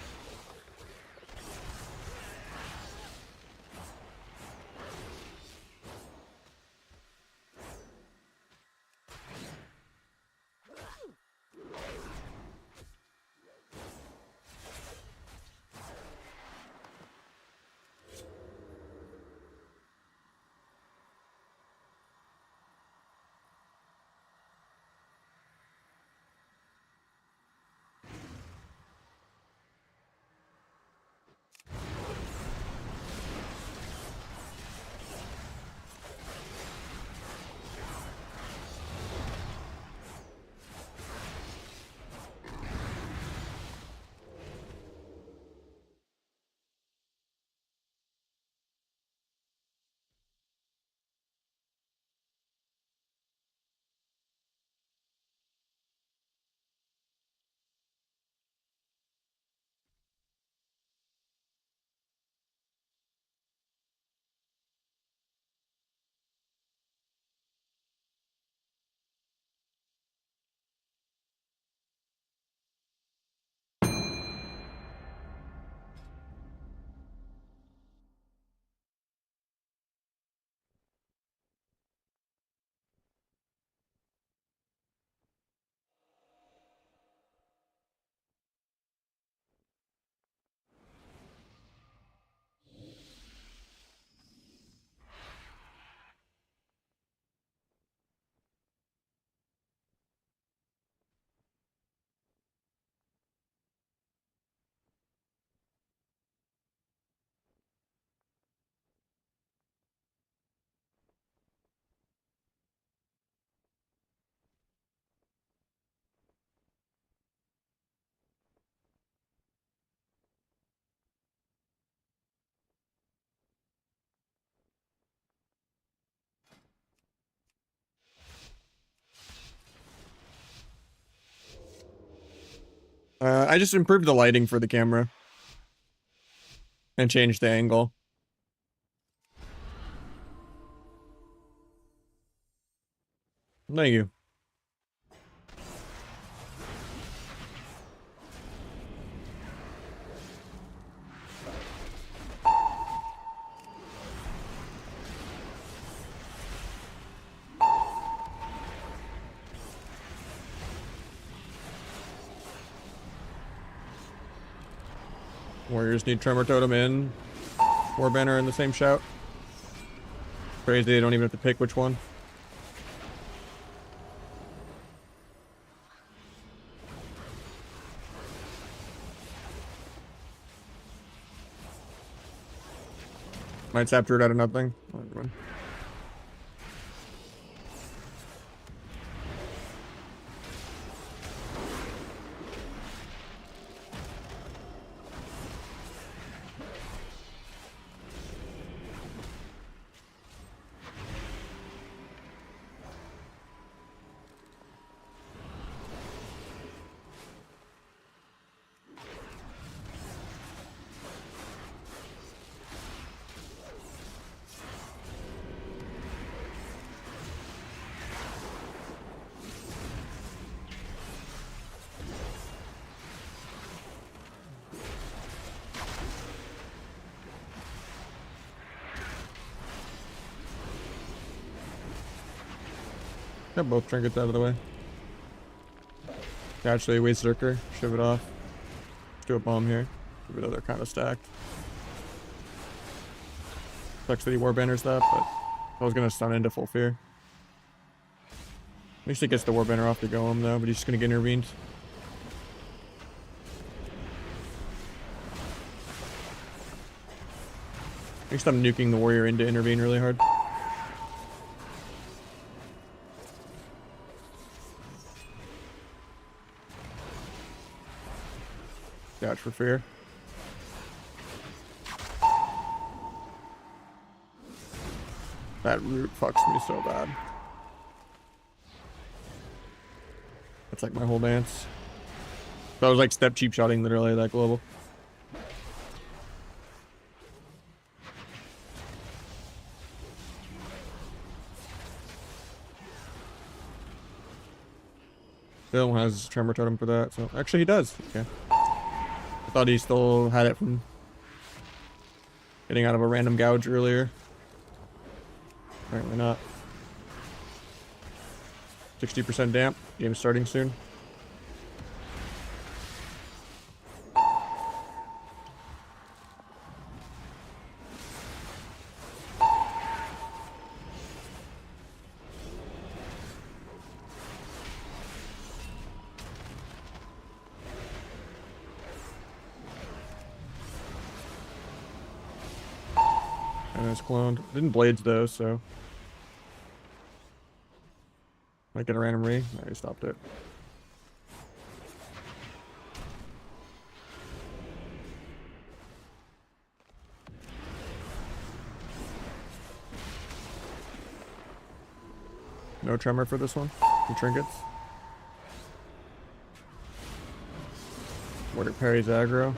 I just improved the lighting for the camera. And changed the angle. Thank you. Warriors need Tremor Totem in. War Banner in the same shout. Crazy, they don't even have to pick which one. Might sap Druid out of nothing. Got both trinkets out of the way. Actually, waste Zerker. Shove it off. Let's do a bomb here. Even though they're kind of stacked. Sucks that he warbanners that, but I was gonna stun into full fear. At least it gets the warbanner off to go him though, but he's just gonna get intervened. At least I'm nuking the warrior in to intervene really hard. Dodge for fear. That root fucks me so bad. That's like my whole dance. So I was like step cheap shotting literally that global. Still has tremor totem for that, so actually he does. Okay. I thought he still had it from getting out of a random gouge earlier. Apparently not. 60% damp. Game's starting soon. And it's cloned. Didn't blades though, so might get a random re. I stopped it. No tremor for this one. Some trinkets. Warder parries aggro.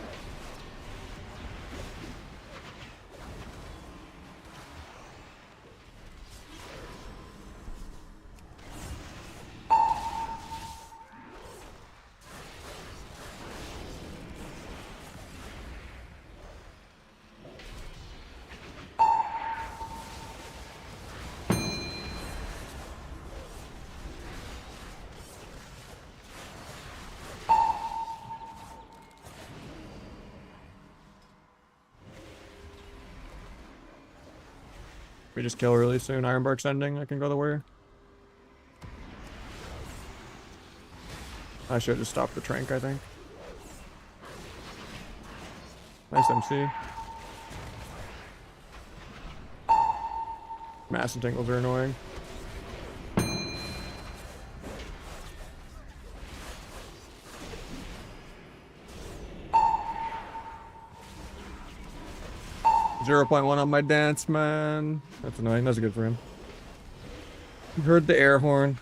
We just kill really soon. Ironbark's ending. I can go the warrior. I should have just stopped the trank, I think. Nice MC. Mass and tingles are annoying. .1 on my dance, man. That's annoying. That's good for him. You heard the air horn.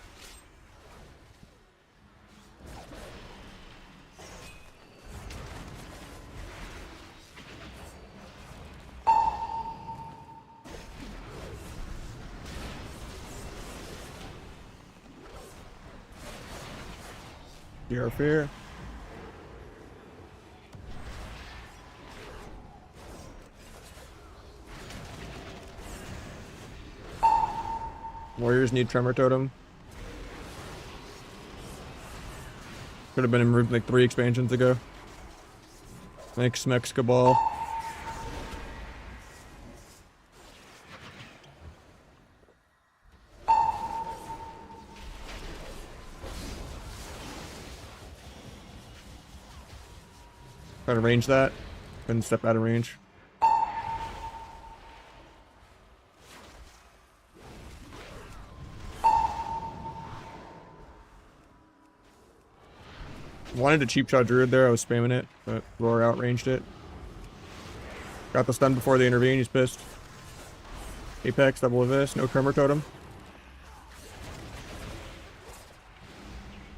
Your fear. Warriors need tremor totem. Could have been removed like 3 expansions ago. Thanks, Smex Cabal. Try to range that. Couldn't step out of range. Wanted to cheap shot Druid there, I was spamming it, but Roar outranged it. Got the stun before they intervene, he's pissed. Apex, double of this, no tremor totem.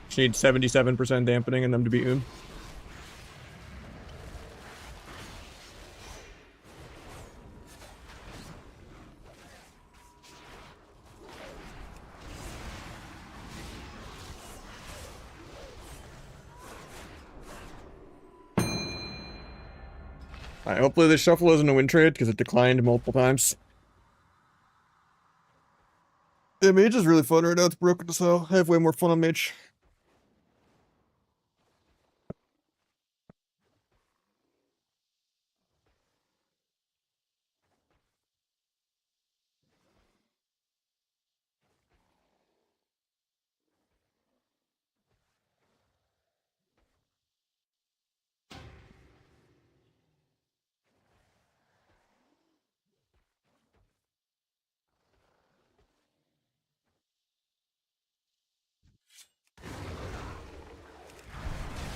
Just need 77% dampening in them to beat Oon. Alright, hopefully this shuffle isn't a win trade because it declined multiple times. Yeah, mage is really fun right now. It's broken as hell. I have way more fun on mage.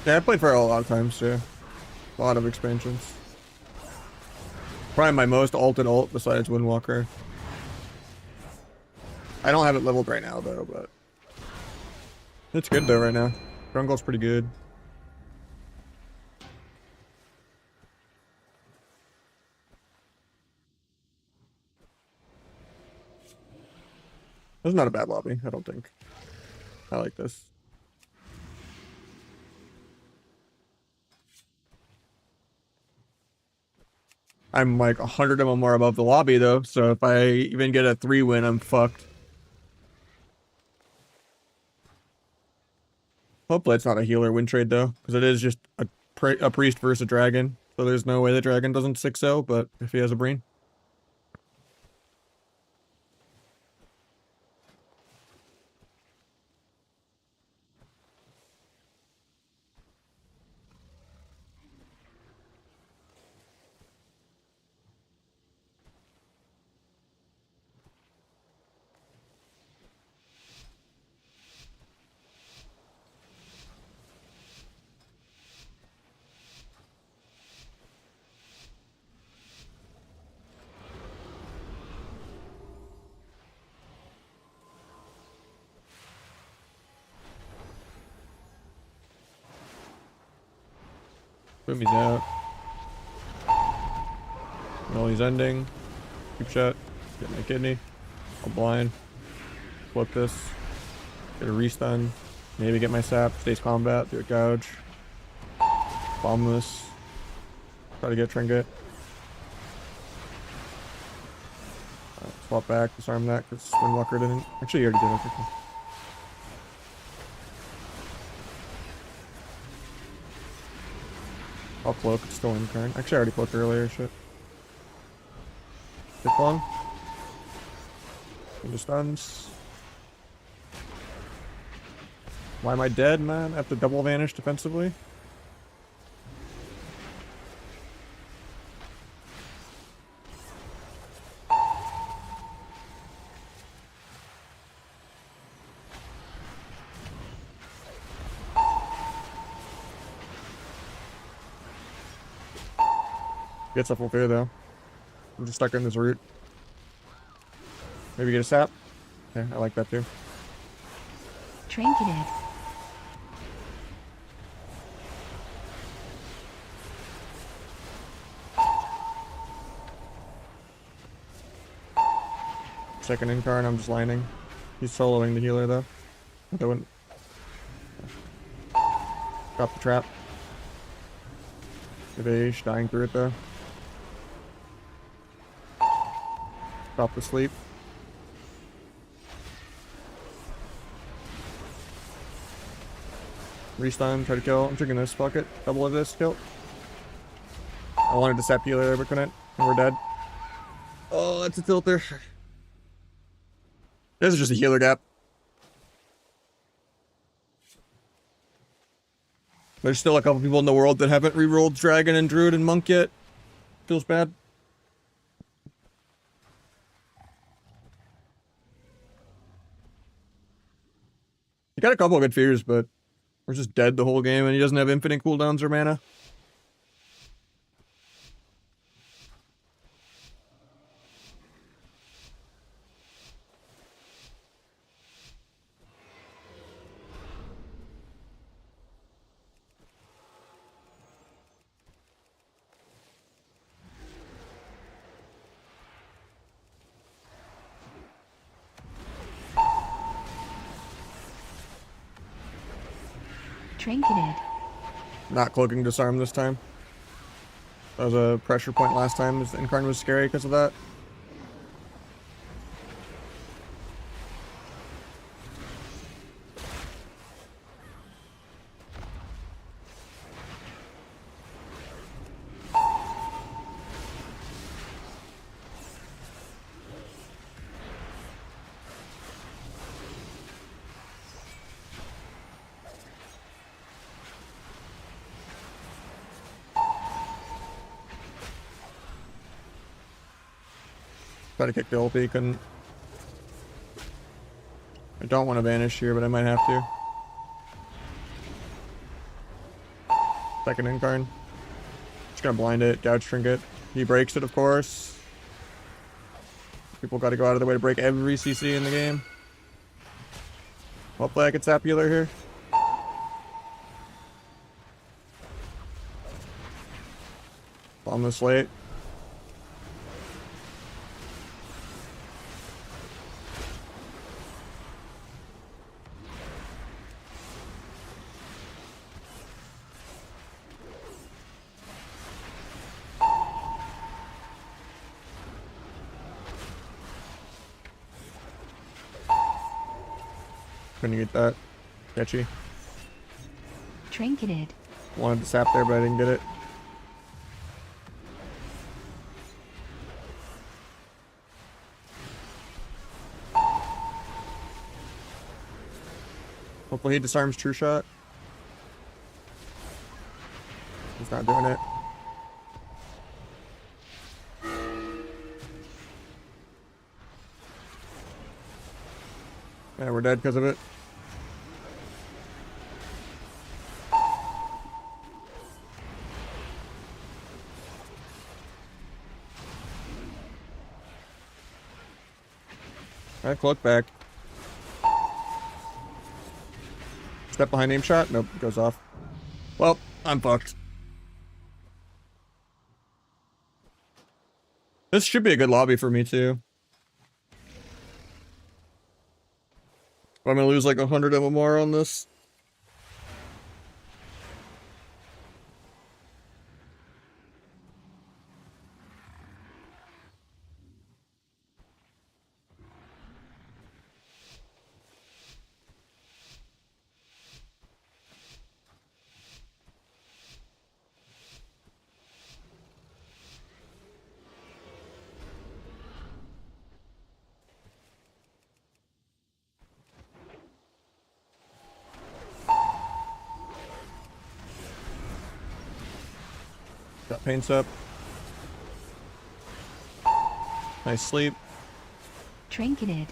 Yeah, I played for a lot of times too. A lot of expansions. Probably my most ulted ult besides Windwalker. I don't have it leveled right now though, but it's good though right now. Jungle's pretty good. This is not a bad lobby, I don't think. I like this. I'm like 100 MMR above the lobby though, so if I even get a 3 win, I'm fucked. Hopefully it's not a healer win trade though, because it is just a priest versus a dragon. So there's no way the dragon doesn't 6-0, but if he has a brain. Boom, he's out. Well, he's ending. Keep shot. Get my kidney. I'm blind. Flip this. Get a restun. Maybe get my sap. Stays combat. Do a gouge. Bomb this. Try to get trinket. Swap back. Disarm that because Windwalker didn't. Actually, he already did. Okay, cool. I'll cloak. It's still in turn. Actually, I already cloaked earlier. Shit. Hit one. Into stuns. Why am I dead, man? I have to double vanish defensively. Gets up okay though. I'm just stuck in this route. Maybe get a sap. Yeah, I like that too. Trinketed. Second incarn, I'm just lining. He's soloing the healer though. I wouldn't. Got the trap. Evage, dying through it though. Stop the sleep. Restun, try to kill. I'm drinking this, fuck it. Double of this, kill. I wanted to sap healer there, but couldn't. And we're dead. Oh, that's a tilter. This is just a healer gap. There's still a couple people in the world that haven't rerolled Dragon and Druid and Monk yet. Feels bad. He got a couple of good fears, but we're just dead the whole game and he doesn't have infinite cooldowns or mana. Trinketed. Not cloaking disarm this time. That was a pressure point last time. This Incarn was scary because of that. Try to kick the ulti, couldn't. I don't want to vanish here, but I might have to. Second incarn. Just gonna blind it, gouge trinket. He breaks it, of course. People gotta go out of their way to break every CC in the game. Hopefully I can sap healer here. On this late. Couldn't get that. Sketchy. Trinketed. Wanted to sap there, but I didn't get it. Hopefully he disarms True Shot. He's not doing it. Yeah, we're dead because of it. Alright, cloak back. Step behind aim shot? Nope, goes off. Well, I'm fucked. This should be a good lobby for me too. But I'm gonna lose like 100 MMR on this. Got paints up. Nice sleep. Trinketed.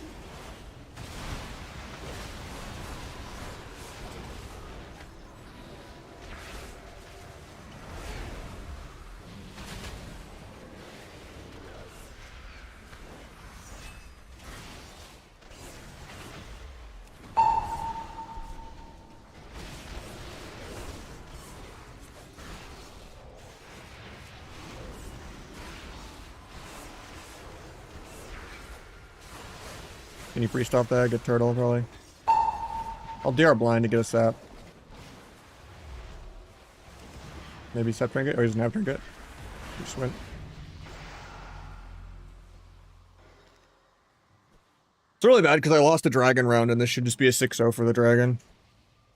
Can you pre-stop that? Get turtle probably. I'll DR blind to get a sap. Maybe sap trinket? Or he doesn't have trinket. Just went. It's really bad because I lost a dragon round and this should just be a 6-0 for the dragon.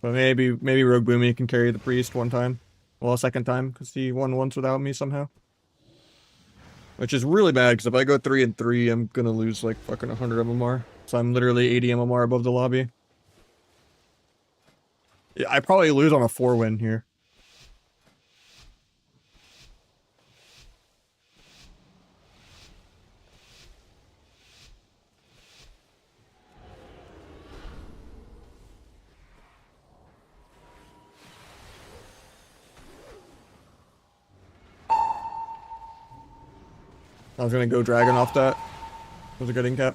But maybe Rogue Boomy can carry the priest one time. Well, a second time because he won once without me somehow. Which is really bad because if I go 3-3, I'm gonna lose like fucking 100 MMR. So I'm literally 80 MMR above the lobby. Yeah, I probably lose on a 4-win here. I was gonna go dragon off that. That was a good incap.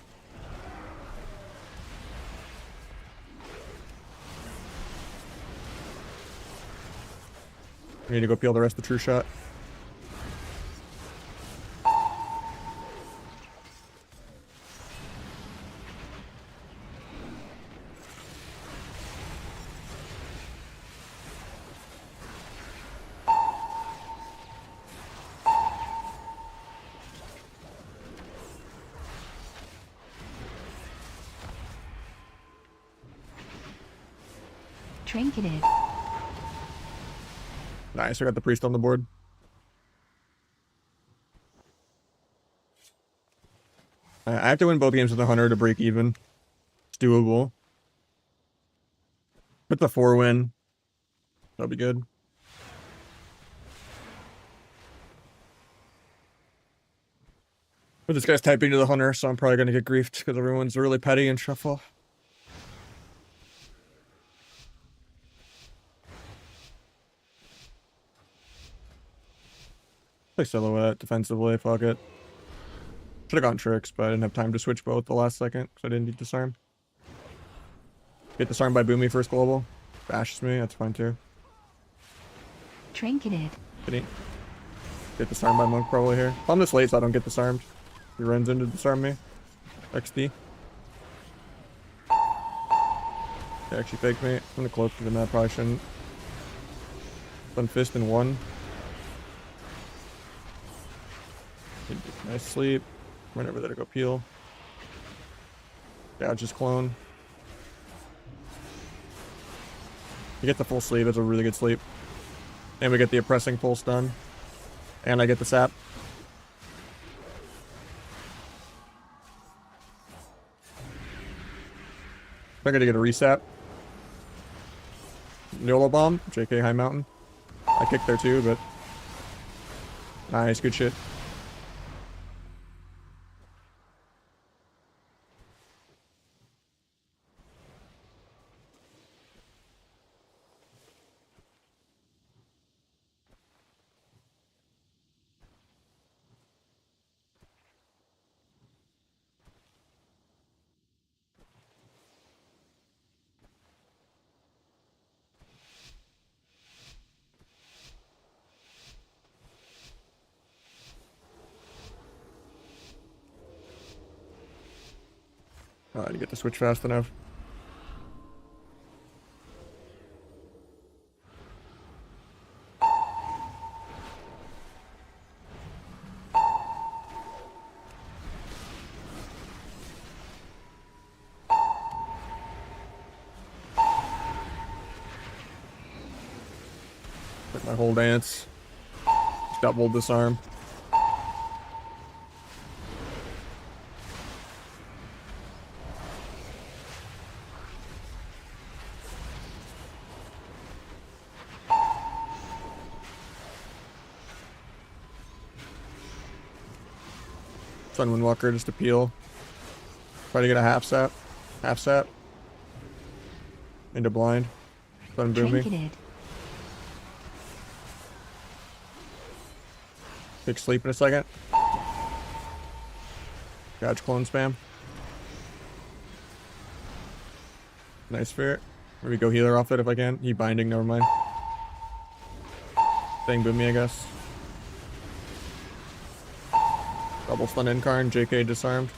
I need to go peel the rest of the True Shot. Trinketed. Nice, I got the priest on the board. I have to win both games with the hunter to break even. It's doable. With the 4-win, that'll be good. But this guy's typing to the hunter, so I'm probably gonna get griefed because everyone's really petty and shuffle. Play silhouette defensively, fuck it. Should have gotten tricks, but I didn't have time to switch both the last second because I didn't need disarm. Get disarmed by Boomy first global. Bashes me, that's fine too. Trinketed. Get disarmed by Monk probably here. If I'm this late so I don't get disarmed. He runs in to disarm me. XD. He actually faked me. I'm gonna cloak to the map, probably shouldn't. Done fist in one. Nice sleep. Run over there to go peel. Yeah, just clone. You get the full sleep, it's a really good sleep. And we get the oppressing full stun. And I get the sap. I'm gonna get a resap. YOLO bomb, JK high mountain. I kicked there too, but nice, good shit. I didn't get to switch fast enough. Like my whole dance. Double disarm. Sun Windwalker just to peel. Try to get a half sap. Half sap. Into blind. Sun Boomy. Trinketed. Take sleep in a second. Dodge clone spam. Nice spirit. Maybe go healer off it if I can. He binding, never mind. Staying Boomy, I guess. Double stun Incarn, JK disarmed.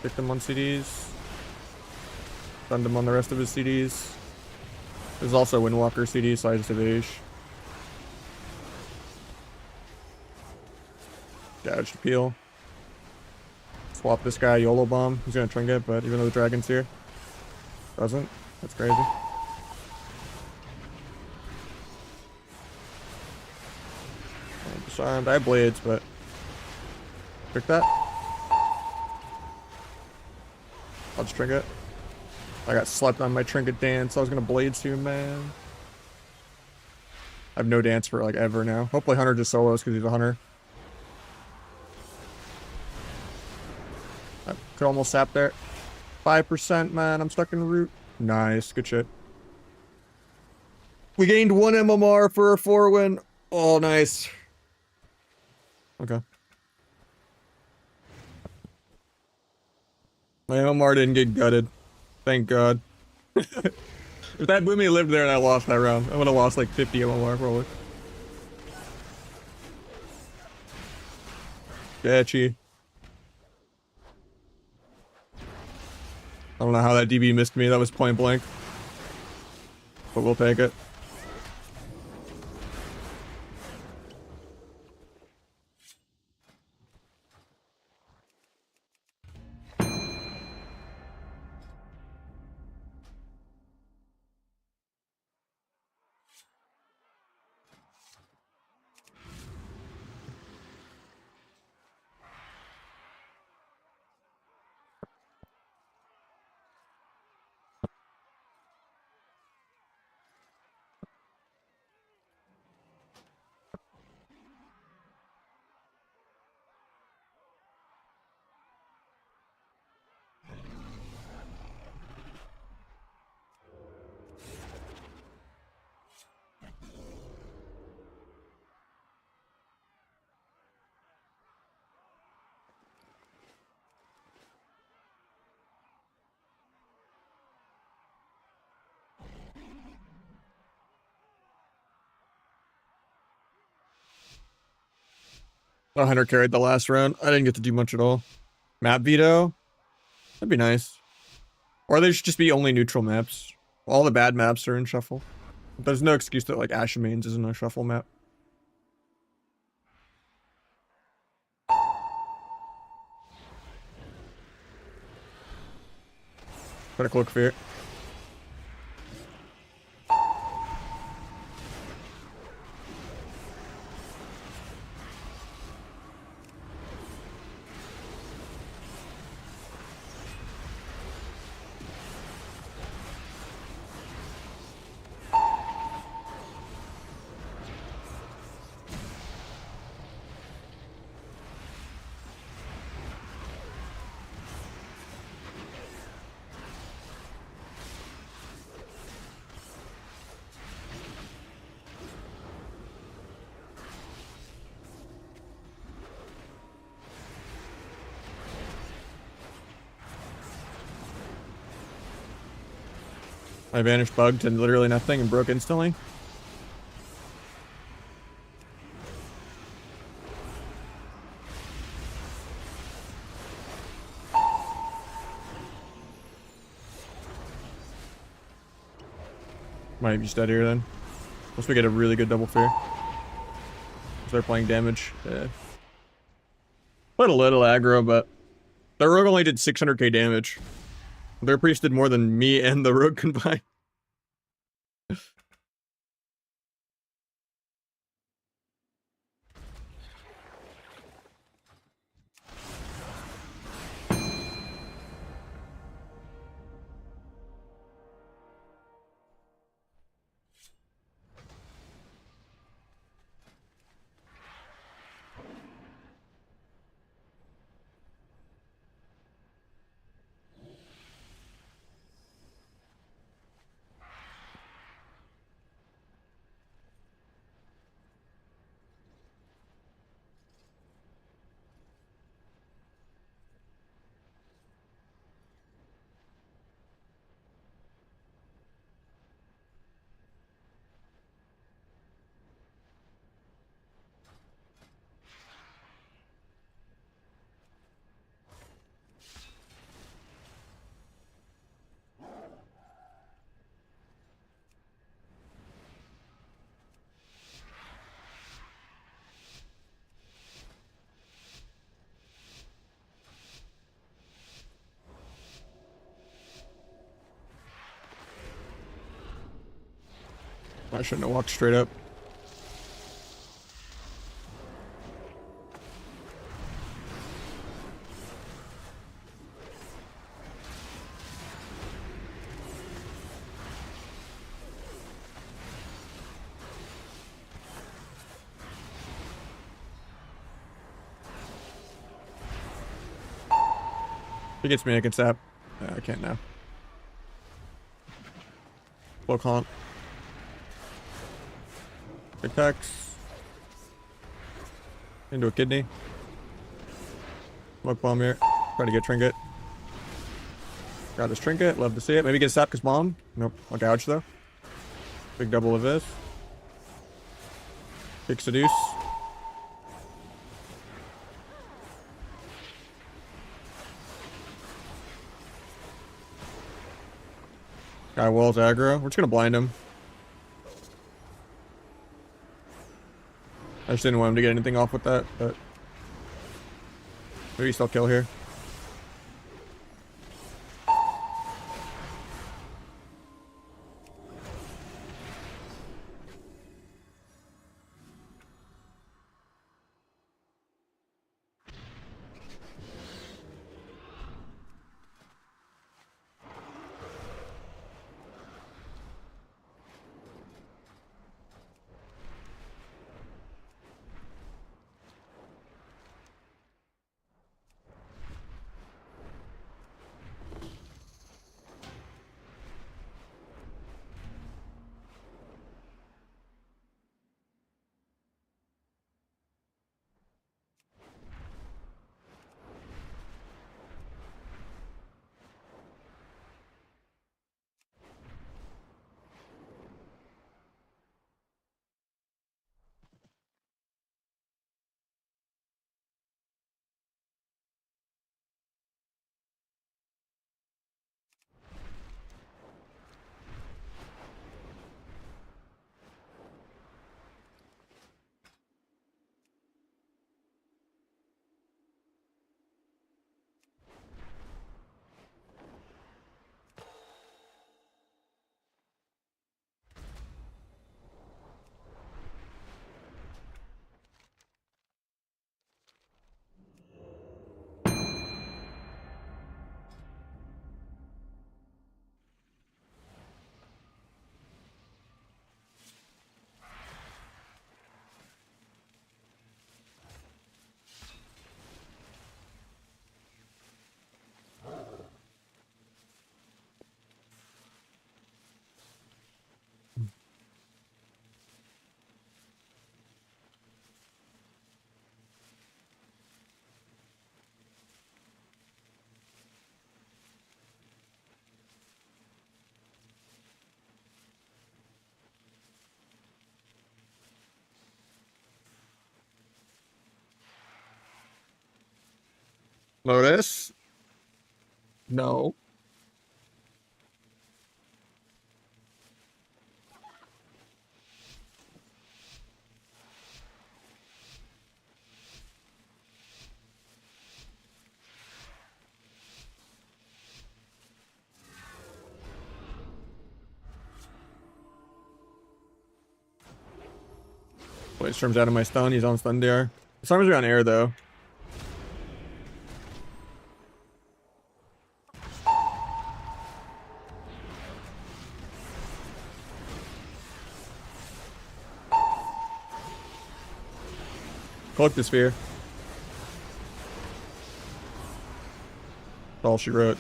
Kicked him on CDs. Stunned him on the rest of his CDs. There's also Windwalker CD, so I just evade. Dodge to peel. Swap this guy, YOLO bomb. He's gonna trinket, but even though the dragon's here, doesn't. That's crazy. I'm disarmed. I have blades, but pick that. I'll just trinket. I got slept on my trinket dance. I was gonna blades too, man. I have no dance for like ever now. Hopefully Hunter just solos because he's a hunter. I could almost sap there. 5%, man. I'm stuck in root. Nice. Good shit. We gained 1 MMR for a 4-win. Oh, nice. Okay. My MMR didn't get gutted. Thank God. If that Boomy lived there and I lost that round, I would have lost like 50 MMR probably. Sketchy. I don't know how that DB missed me. That was point blank. But we'll take it. The hunter carried the last round. I didn't get to do much at all. Map veto? That'd be nice. Or they should just be only neutral maps. All the bad maps are in shuffle. There's no excuse that like Ashamains isn't a shuffle map. Critical fear. My vanish bugged and literally nothing and broke instantly. Might be just dead here then. Unless we get a really good double fear. Start playing damage. Yeah. Played a little aggro, but the rogue only did 600k damage. Their priest did more than me and the rogue combined. I shouldn't have walked straight up. If he gets me, I can sap. I can't now. Full comp. Big tax. Into a kidney. Smoke bomb here. Try to get trinket. Got his trinket. Love to see it. Maybe get sap because bomb. Nope. I'll gouge though. Big double of this. Big seduce. Guy walls aggro. We're just gonna blind him. I just didn't want him to get anything off with that, but maybe still kill here. Lotus? No. Wait, Storm's out of my stun. He's on stun DR. Storm's on air though. Cloak the sphere. That's all she wrote.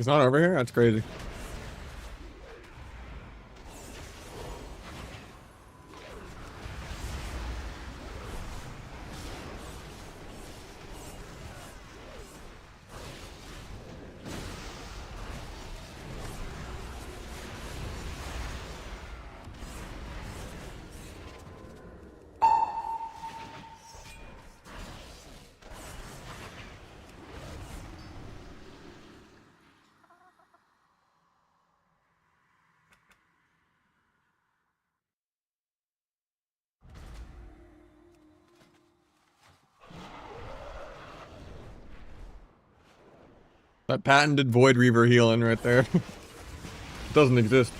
He's not over here? That's crazy. That patented Void Reaver healing right there. Doesn't exist.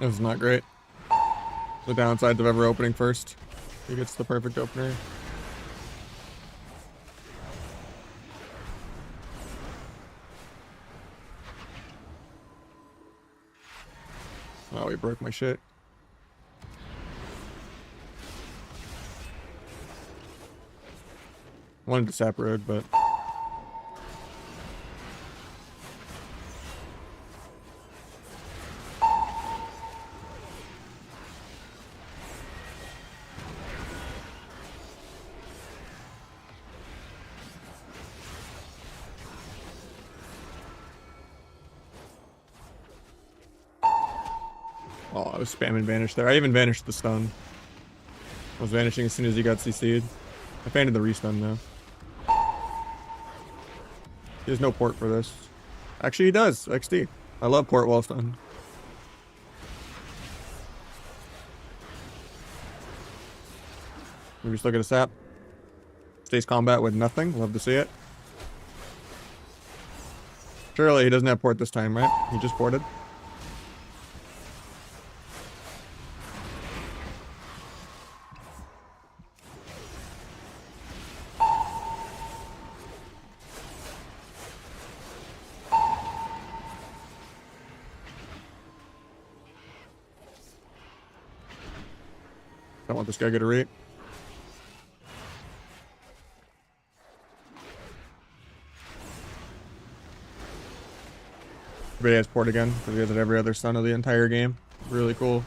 This is not great. The downsides of ever opening first. He gets the perfect opener. Oh, he broke my shit. Wanted to sap road, but oh, I was spamming vanish there. I even vanished the stun. I was vanishing as soon as he got CC'd. I fainted the restun though. He has no port for this. Actually, he does. XD. I love port while stunned. We just look at a sap. Stays combat with nothing. Love to see it. Surely he doesn't have port this time, right? He just ported. Don't want this guy to get a read. Everybody has port again, because he has it every other stun of the entire game. Really cool.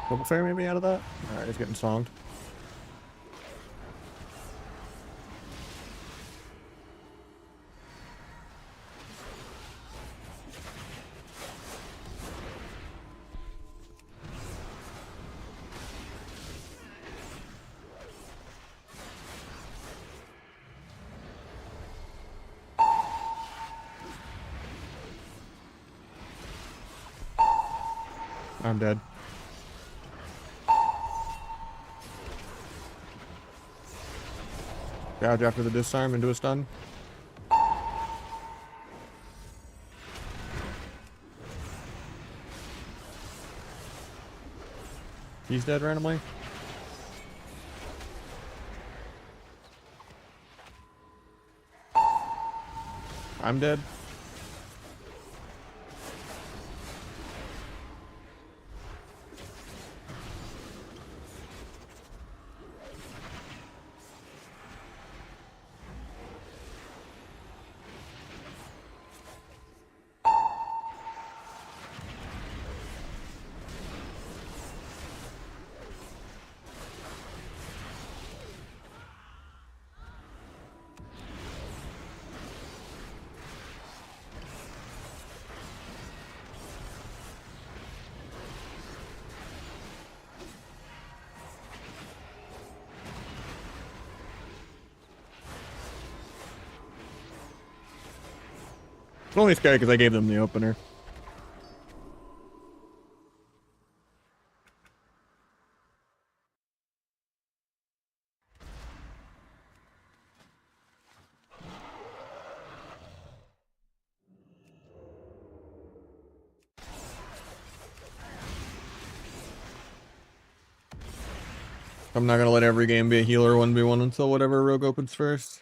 Double fair maybe out of that? Alright, he's getting songed. I'm dead. Dodge after the disarm into a stun. He's dead randomly. I'm dead. I'm only scared because I gave them the opener. I'm not gonna let every game be a healer 1v1 until whatever rogue opens first.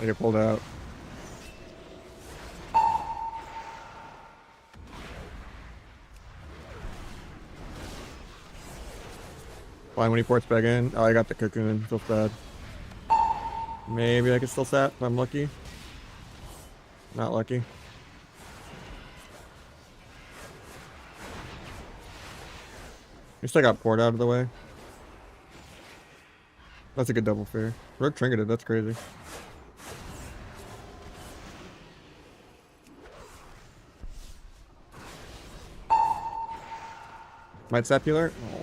I get pulled out. Fine when he ports back in. Oh, I got the cocoon. Feels bad. Maybe I can still sat if I'm lucky. Not lucky. We still got port out of the way. That's a good double fair. Rogue trinketed, that's crazy. Might Sapular? Oh.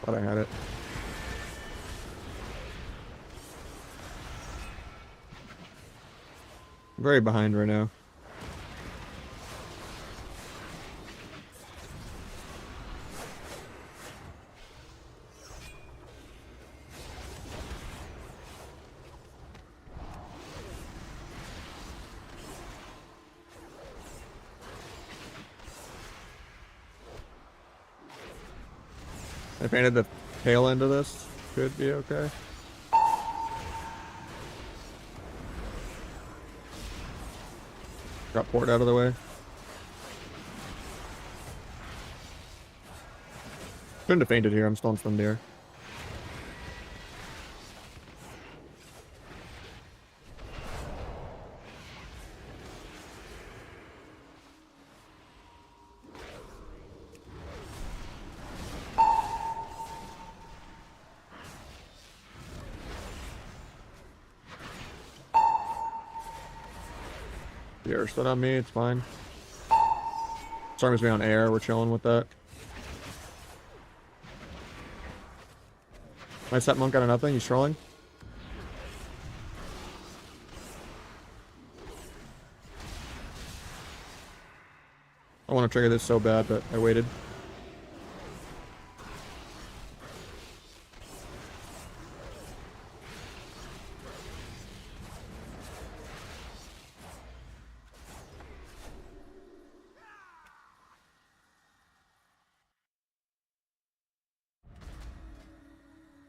Thought I had it. I'm very behind right now. I painted the tail end of this. Could be okay. Got port out of the way. Shouldn't have fainted here. I'm still in stunned here. The air stood on me. It's fine. Storm is me on air. We're chilling with that. My set monk out of nothing. He's trolling. I want to trigger this so bad, but I waited.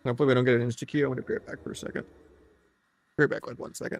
Hopefully we don't get an insta-Q. I'm going to be right back for a second. Be right back like 1 second.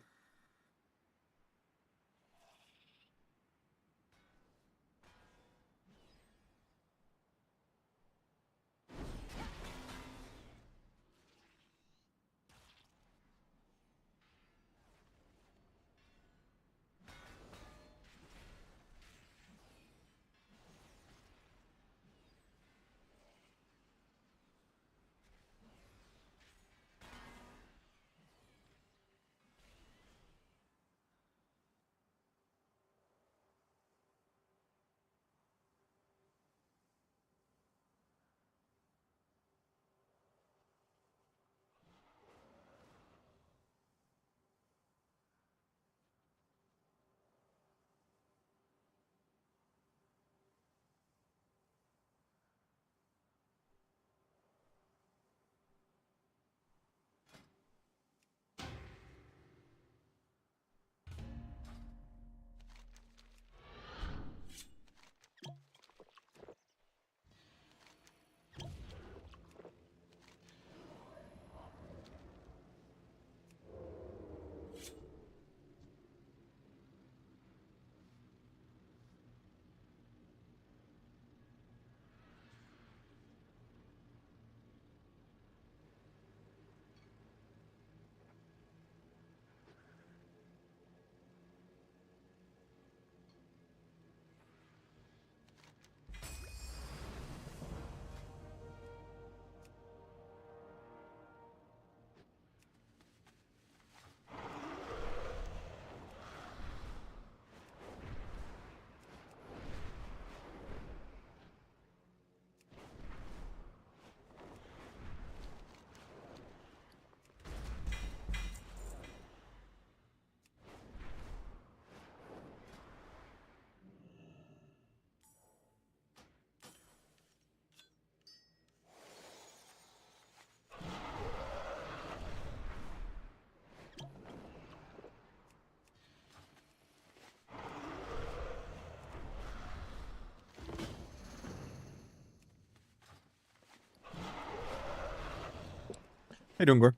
How you doing, Gore?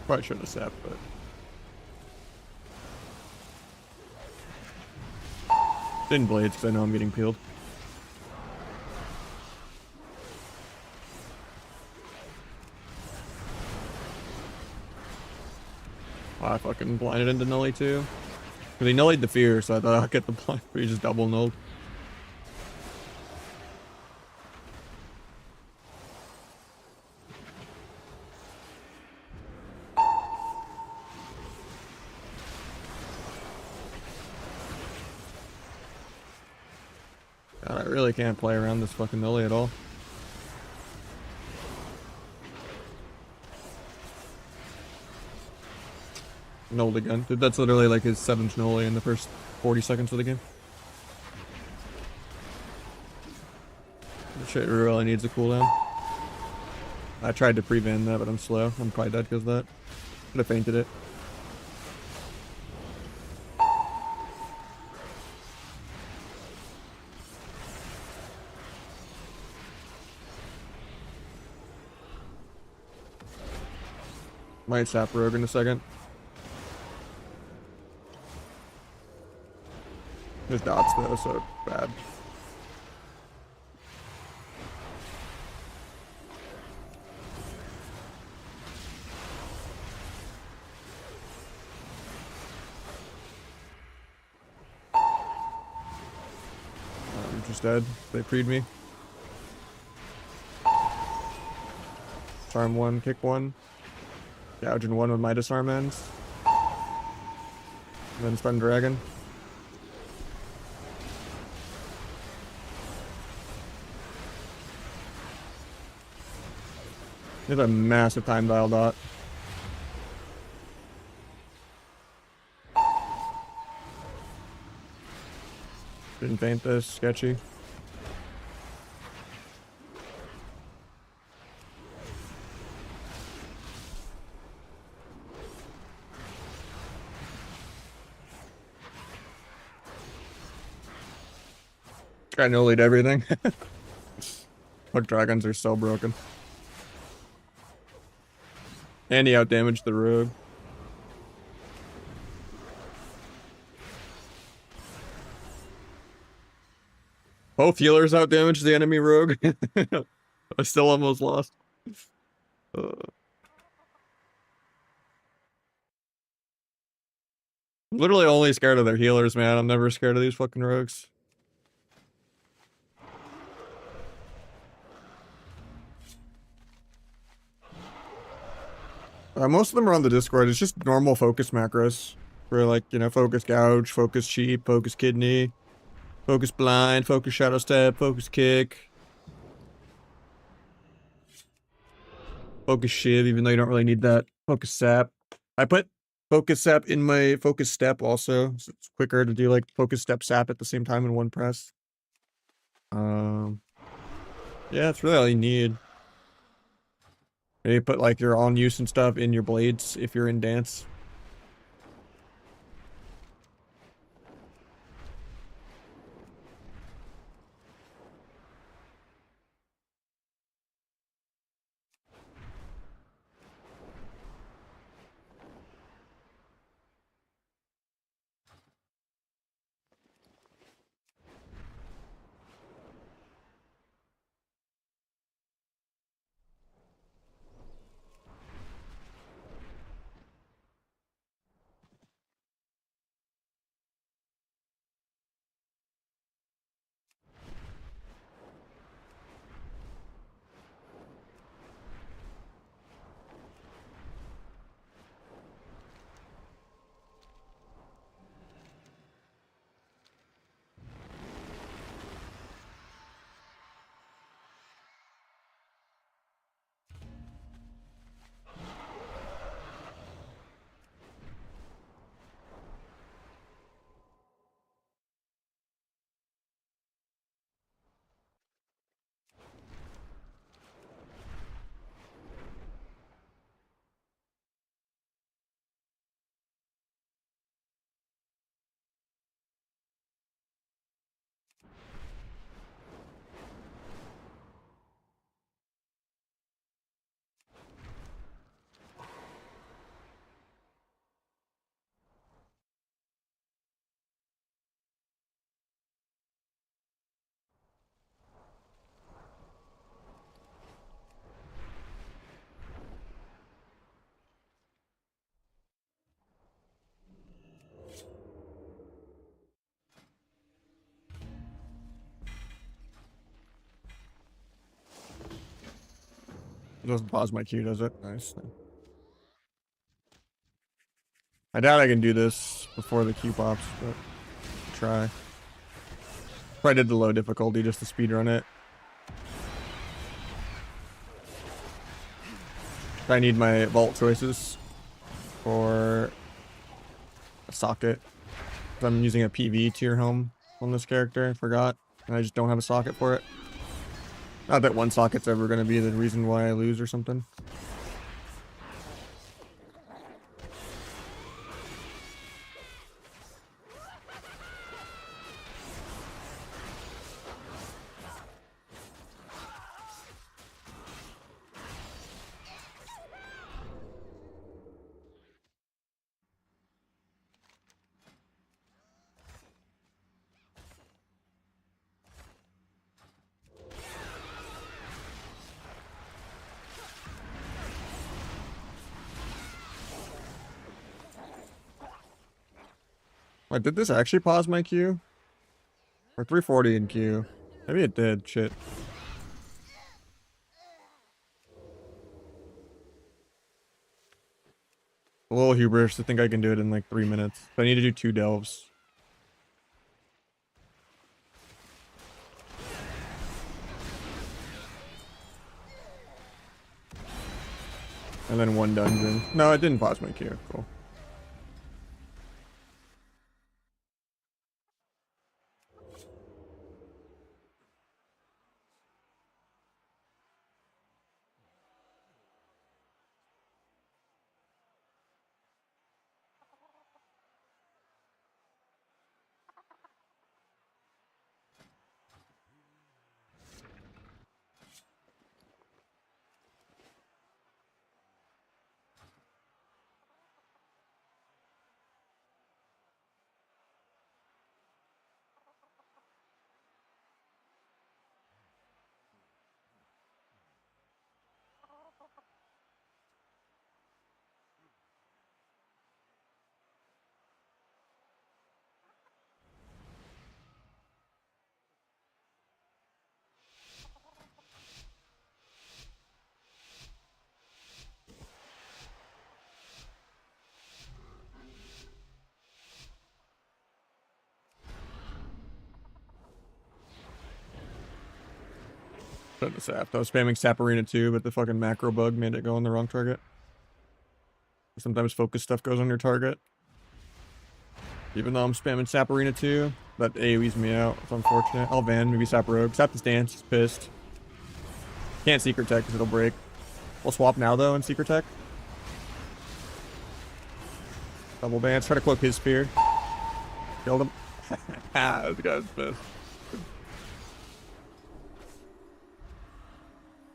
Probably shouldn't have sapped, but didn't blades because I know I'm getting peeled. Oh, I fucking blinded into Nully too. Because he nullied the fear, so I thought I'd get the blind, but he just double nulled. God, I really can't play around this fucking Nully at all. Nulled again. Dude, that's literally like his 7th Nully in the first 40 seconds of the game. This shit really needs a cooldown. I tried to prevent that, but I'm slow. I'm probably dead because of that. Could have fainted it. Might sap Rogue in a second. His dots though, so bad. I'm just dead. They preed me. Disarm one, kick one. Gouging one with my disarm ends. And then stun dragon. There's a massive time dial dot. Didn't faint this, sketchy. This guy no-lead everything. Fuck, dragons are so broken. And he outdamaged the rogue. Both healers outdamaged the enemy rogue. I still almost lost. I'm literally only scared of their healers, man. I'm never scared of these fucking rogues. Most of them are on the Discord. It's just normal focus macros. For like, you know, focus gouge, focus cheap, focus kidney, focus blind, focus shadow step, focus kick, focus shiv, even though you don't really need that. Focus sap. I put focus sap in my focus step also, so it's quicker to do like focus step sap at the same time in one press. Yeah, that's really all you need. Maybe put like your on use and stuff in your blades if you're in dance. doesn't pause my Q, does it? Nice. I doubt I can do this before the Q pops, but I'll try. Probably did the low difficulty just to speedrun it. I need my vault choices for a socket. I'm using a PV tier home on this character. I forgot. And I just don't have a socket for it. Not that one socket's ever going to be the reason why I lose or something. Wait, did this actually pause my Q? Or 340 in Q? Maybe it did. Shit. A little hubris to think I can do it in like 3 minutes. But I need to do 2 delves. And then 1 dungeon. No, it didn't pause my Q. Cool. Shouldn't have sapped. I was spamming Saparina too, but the fucking macro bug made it go on the wrong target. Sometimes focus stuff goes on your target. Even though I'm spamming Saparina too, that AoEs me out. It's unfortunate. I'll van, maybe Sap Rogue. Sap the stance, he's pissed. Can't Secret Tech because it'll break. We'll swap now though in Secret Tech. Double ban. Try to cloak his spear. Killed him. This guy's pissed.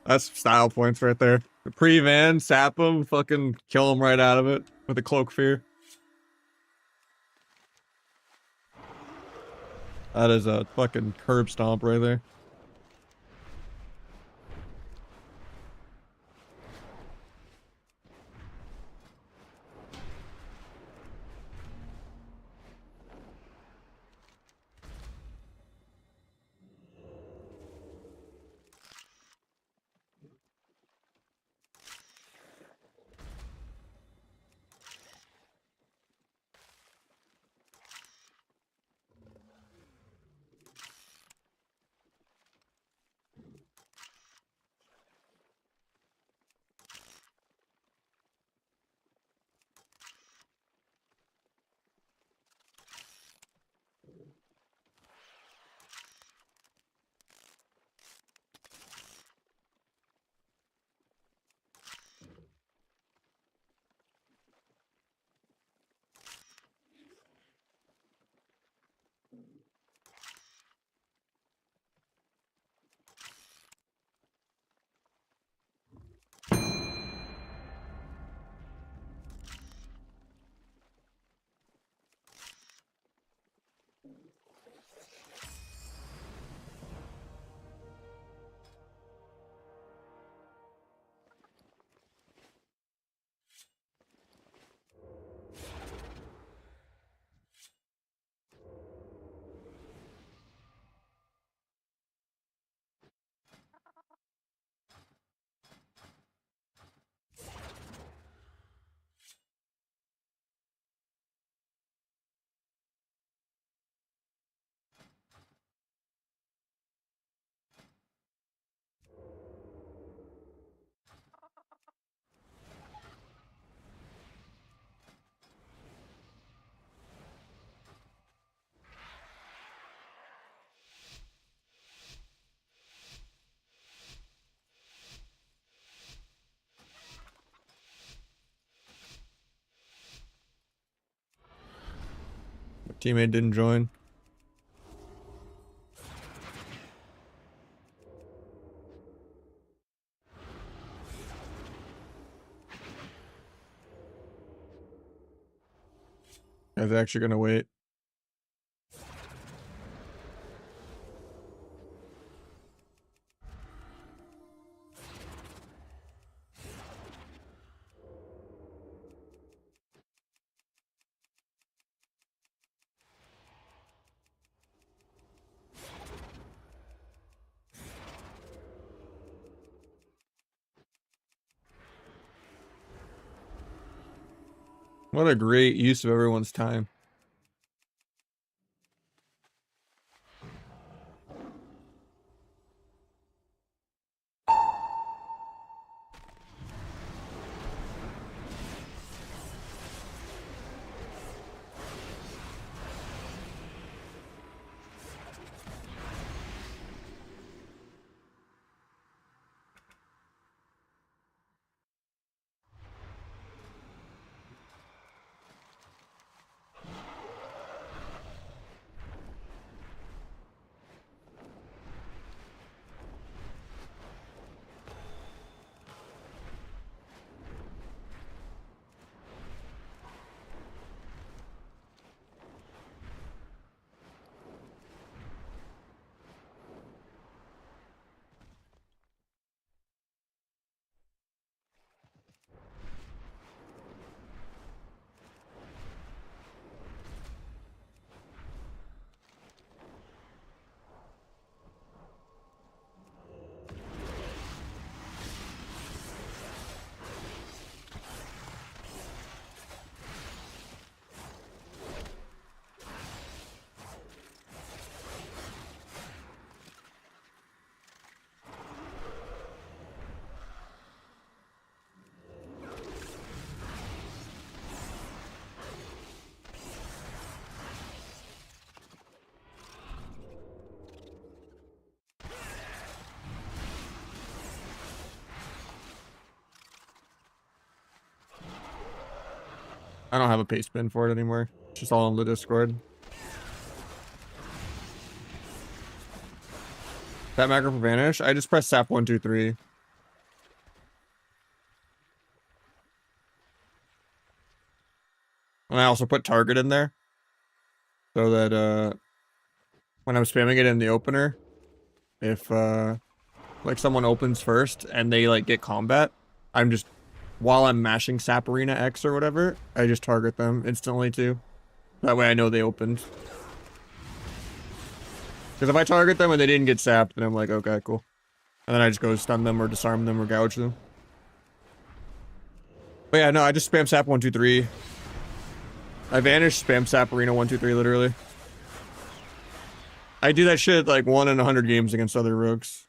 That's style points right there. Pre-van, sap him, fucking kill him right out of it with a cloak fear. That is a fucking curb stomp right there. Teammate didn't join. I was actually gonna wait. What a great use of everyone's time. I don't have a paste bin for it anymore. It's just all on the Discord. That macro for vanish. I just press sap 1, 2, 3. And I also put target in there. So that when I'm spamming it in the opener, if like someone opens first and they like get combat, I'm just while I'm mashing Sap Arena X or whatever, I just target them instantly too. That way I know they opened. Because if I target them and they didn't get sapped, then I'm like, okay, cool. And then I just go stun them or disarm them or gouge them. But yeah, no, I just spam Sap 1, 2, 3. I vanish, spam Sap Arena 1, 2, 3 literally. I do that shit like 1 in 100 games against other rogues.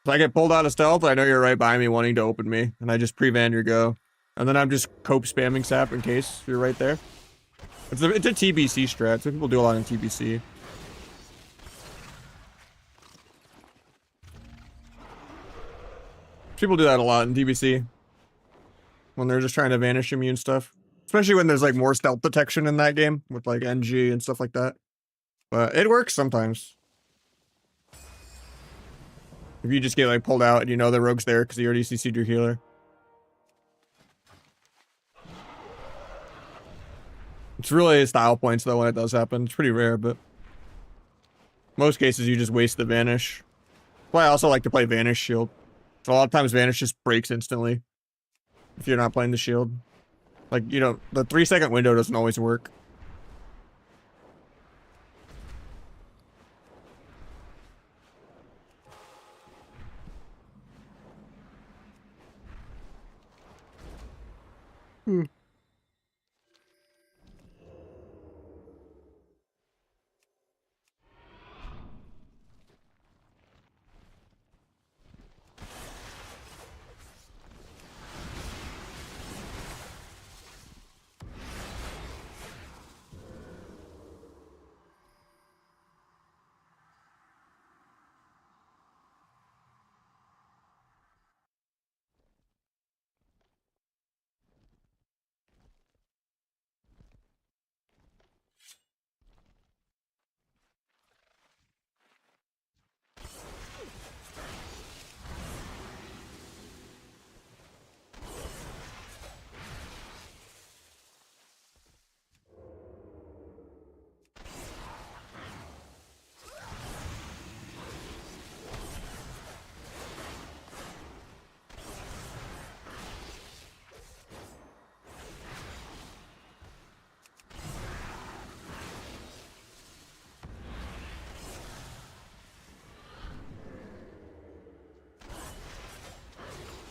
If I get pulled out of stealth, I know you're right behind me wanting to open me, and I just pre-van your go. And then I'm just cope spamming sap in case you're right there. It's a TBC strat, so people do a lot in TBC. People do that a lot in TBC. When they're just trying to vanish immune stuff. Especially when there's like more stealth detection in that game, with like NG and stuff like that. But it works sometimes. If you just get like pulled out and you know the rogue's there because you already CC'd your healer. It's really style points though when it does happen. It's pretty rare, but most cases you just waste the vanish. Well, I also like to play vanish shield. So a lot of times vanish just breaks instantly if you're not playing the shield. Like, you know, the 3-second window doesn't always work.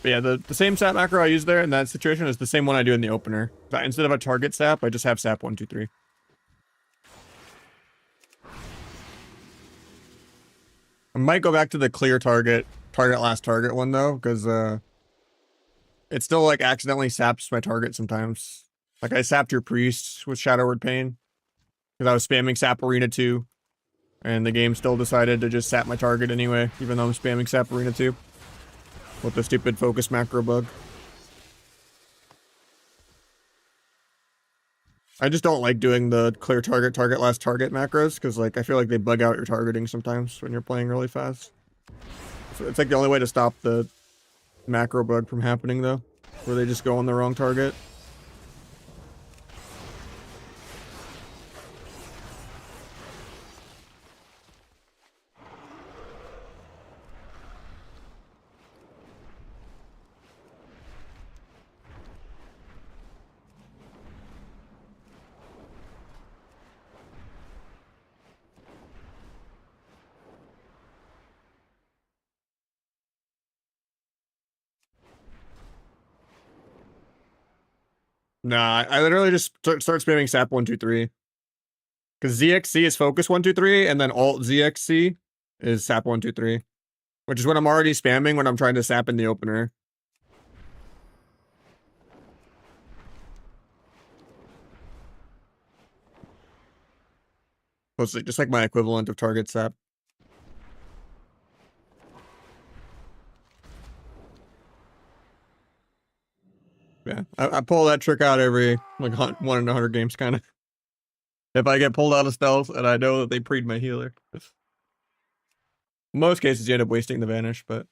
But yeah, the same sap macro I use there in that situation is the same one I do in the opener. But instead of a target sap, I just have sap 1, 2, 3. I might go back to the clear target last target one though, because it still like accidentally saps my target sometimes. Like I sapped your priest with Shadow Word Pain because I was spamming sap arena 2, and the game still decided to just sap my target anyway, even though I'm spamming sap arena 2 with the stupid focus macro bug. I just don't like doing the clear target last target macros because like I feel like they bug out your targeting sometimes when you're playing really fast. So it's like the only way to stop the macro bug from happening though, where they just go on the wrong target. Nah, I literally just start spamming sap 1, 2, 3. Because ZXC is focus 1, 2, 3, and then alt ZXC is sap 1, 2, 3. Which is what I'm already spamming when I'm trying to sap in the opener. So it's just like my equivalent of target sap. Yeah, I pull that trick out every like 1 in 100 games kind of. If I get pulled out of stealth and I know that they preed my healer. In most cases you end up wasting the vanish, but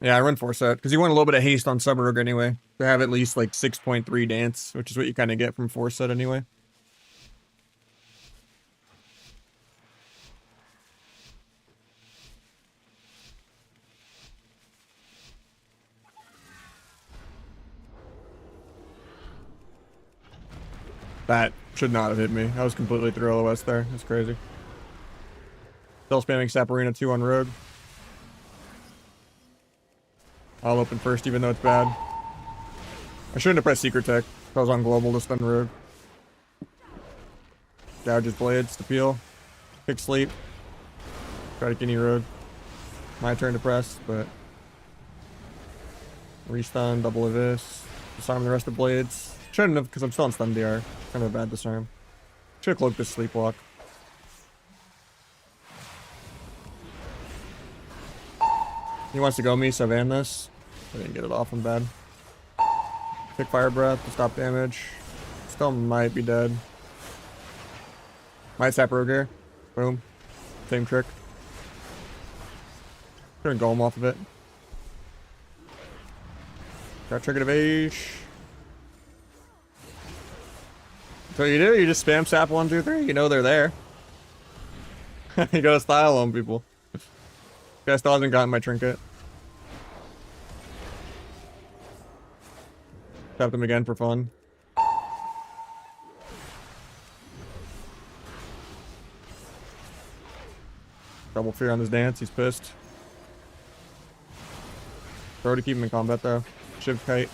yeah, I run 4 set because you want a little bit of haste on Subrug anyway. To have at least like 6.3 dance, which is what you kind of get from 4 set anyway. That should not have hit me. I was completely through LOS there. That's crazy. Still spamming Saparina 2 on Rogue. I'll open first even though it's bad. I shouldn't have pressed Secret Tech. I was on Global to stun Rogue. Gouges Blades to peel. Pick Sleep. Try to Guinea Rogue. My turn to press, but... Restun, double of this. Disarm the rest of Blades. Shouldn't have, because I'm still on stun DR. Kind of a bad disarm. Should have cloaked this Sleepwalk. He wants to go me, so I van this. I didn't get it off, I'm bad. Pick Fire Breath to stop damage. Still might be dead. Might sap Rogue here. Boom. Same trick. Turn Golem off of it. Got Trigger to Vage. So you do? You just spam sap 1, 2, 3? You know they're there. You gotta style on people. Guy still hasn't gotten my trinket. Tap them again for fun. Double fear on this dance, he's pissed. Throw to keep him in combat though. Shiv kite.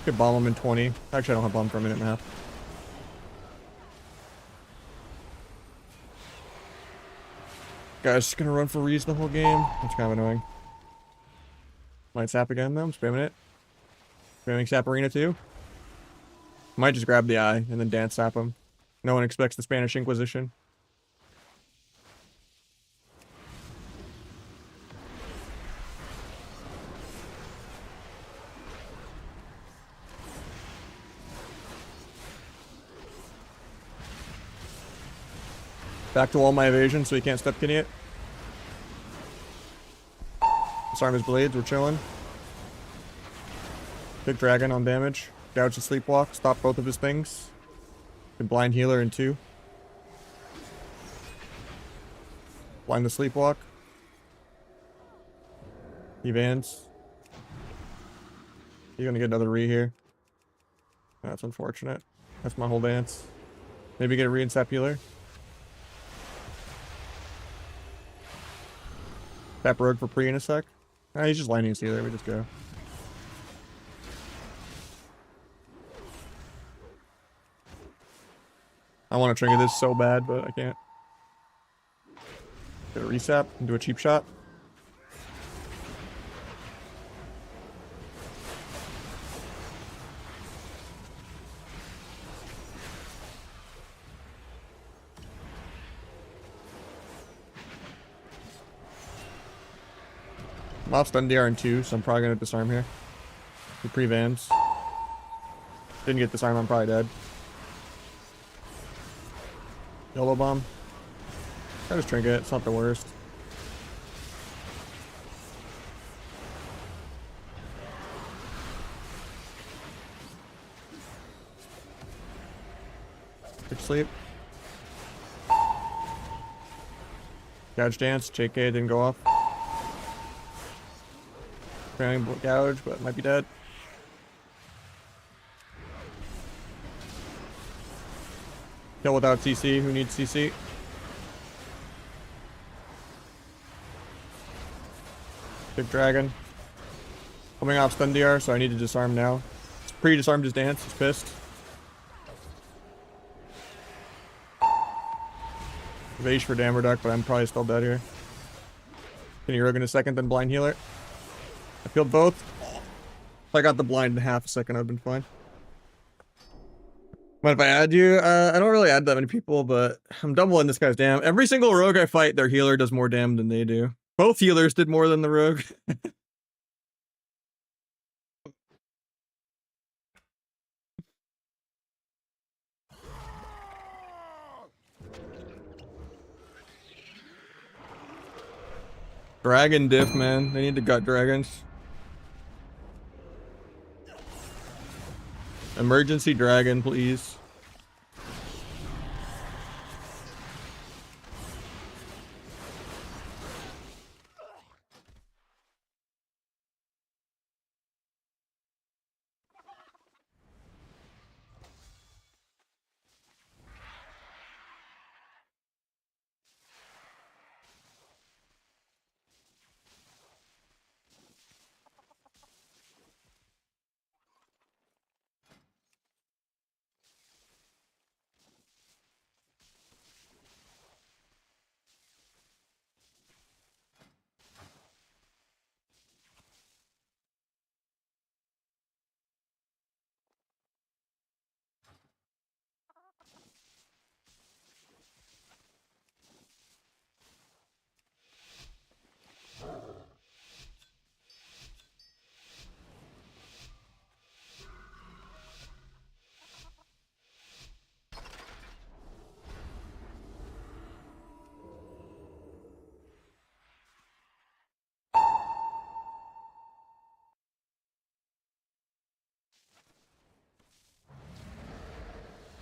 Could bomb him in 20. Actually I don't have bomb for a minute and a half. Guy's just gonna run for Reese the whole game. That's kind of annoying. Might sap again though, I'm spamming it. Spamming sap arena too. Might just grab the eye and then dance sap him. No one expects the Spanish Inquisition. Back to all my evasion so he can't step kitty it. Disarm his blades, we're chilling. Big dragon on damage. Gouge the sleepwalk, stop both of his things. Can blind healer in 2. Blind the sleepwalk. He vans. You're gonna get another re here. That's unfortunate. That's my whole dance. Maybe get a re and sap healer. Tap rogue for pre in a sec. Nah, he's just lining his healer. We just go. I want to trigger this so bad, but I can't. Get a resap and do a cheap shot. I'm off stun DR in 2, so I'm probably gonna disarm here. He pre-vans. Didn't get disarm, I'm probably dead. Yellow bomb. I just trinket, it's not the worst. Good sleep. Gouge dance, JK didn't go off. Trying to gouge, but might be dead. Kill without CC, who needs CC? Big dragon. Coming off stun DR, so I need to disarm now. He's pre-disarmed his dance, he's pissed. Evage for Dammer Duck, but I'm probably still dead here. Can you rogue in a second, then blind healer? I peeled both. If I got the blind in half a second, I'd been fine. But if I add you, I don't really add that many people, but I'm doubling this guy's dam. Every single rogue I fight, their healer does more damage than they do. Both healers did more than the rogue. Dragon diff, man. They need to gut dragons. Emergency dragon, please.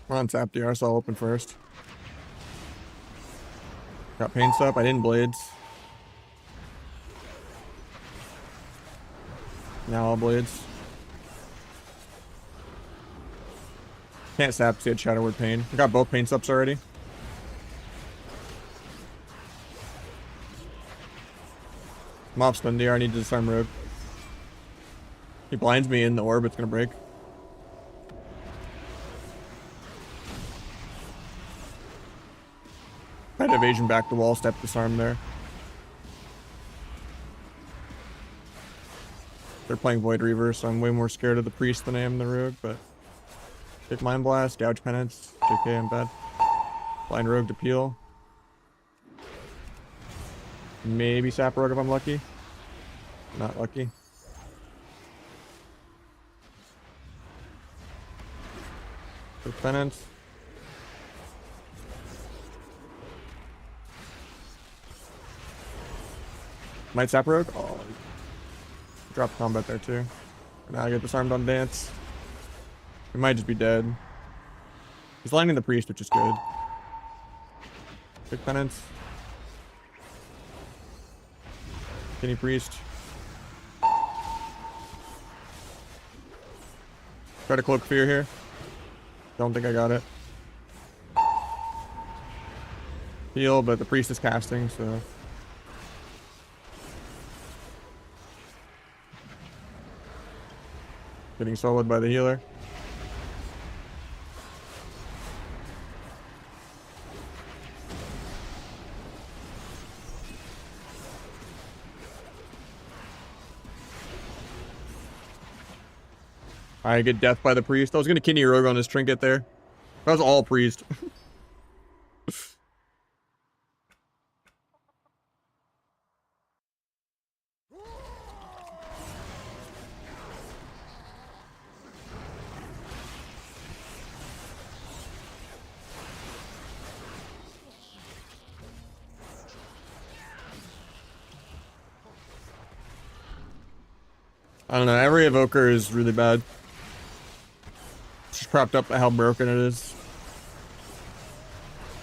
We're on tap DR, so I'll open first. Got paints up, I didn't blades. Now all blades. Can't sap because he had Shadow Word Pain. I got both paints ups already. I'm off stun DR, I need to disarm rogue. He blinds me in the orb, it's gonna break. I had evasion back to wall, step disarm there. They're playing Void Reaver, so I'm way more scared of the priest than I am the rogue, but Kick Mind Blast, Gouge Penance, JK, I'm bad. Blind Rogue to peel. Maybe Sap Rogue if I'm lucky. Not lucky. Kick Penance. Might Sap Rogue? Oh, drop combat there too. Now I get disarmed on dance. We might just be dead. He's lining the priest, which is good. Big penance. Skinny priest. Try to cloak fear here. Don't think I got it. Heal, but the priest is casting, so. Getting soloed by the healer. I get death by the priest. I was gonna kidney rogue on his trinket there. That was all priest. I don't know. Every evoker is really bad. Just propped up by how broken it is.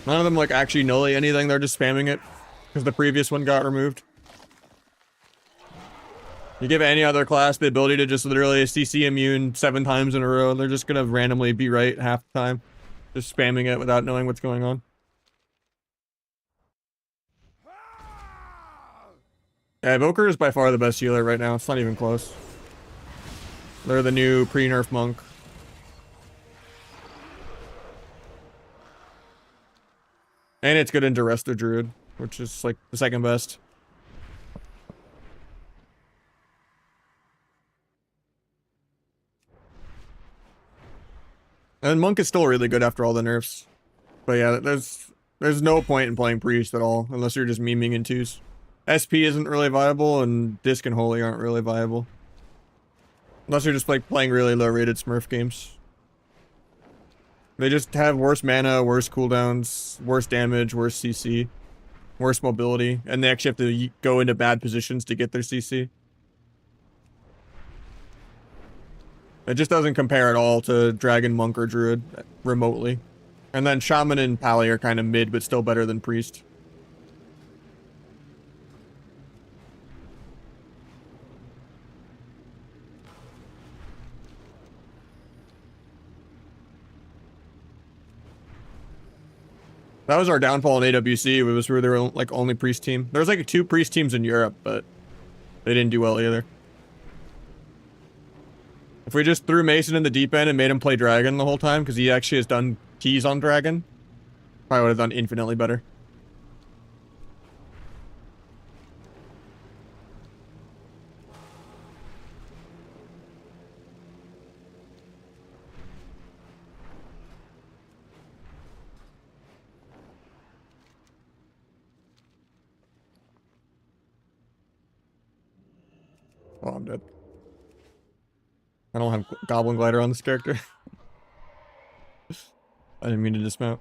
None of them like actually nully anything. They're just spamming it because the previous one got removed. You give any other class the ability to just literally CC immune 7 times in a row, and they're just gonna randomly be right half the time, just spamming it without knowing what's going on. Yeah, Evoker is by far the best healer right now. It's not even close. They're the new pre-nerf monk. And it's good into Resto Druid, which is like the second best. And Monk is still really good after all the nerfs. But yeah, there's no point in playing Priest at all, unless you're just memeing in twos. SP isn't really viable, and Disc and Holy aren't really viable. Unless you're just like playing really low rated Smurf games. They just have worse mana, worse cooldowns, worse damage, worse CC, worse mobility, and they actually have to go into bad positions to get their CC. It just doesn't compare at all to Dragon, Monk, or Druid remotely. And then Shaman and Pally are kind of mid, but still better than Priest. That was our downfall in AWC. It was where they were like only Priest team. There was like 2 Priest teams in Europe, but they didn't do well either. If we just threw Mason in the deep end and made him play Dragon the whole time, because he actually has done keys on Dragon, probably would have done infinitely better. Oh, I'm dead. I don't have Goblin Glider on this character. I didn't mean to dismount.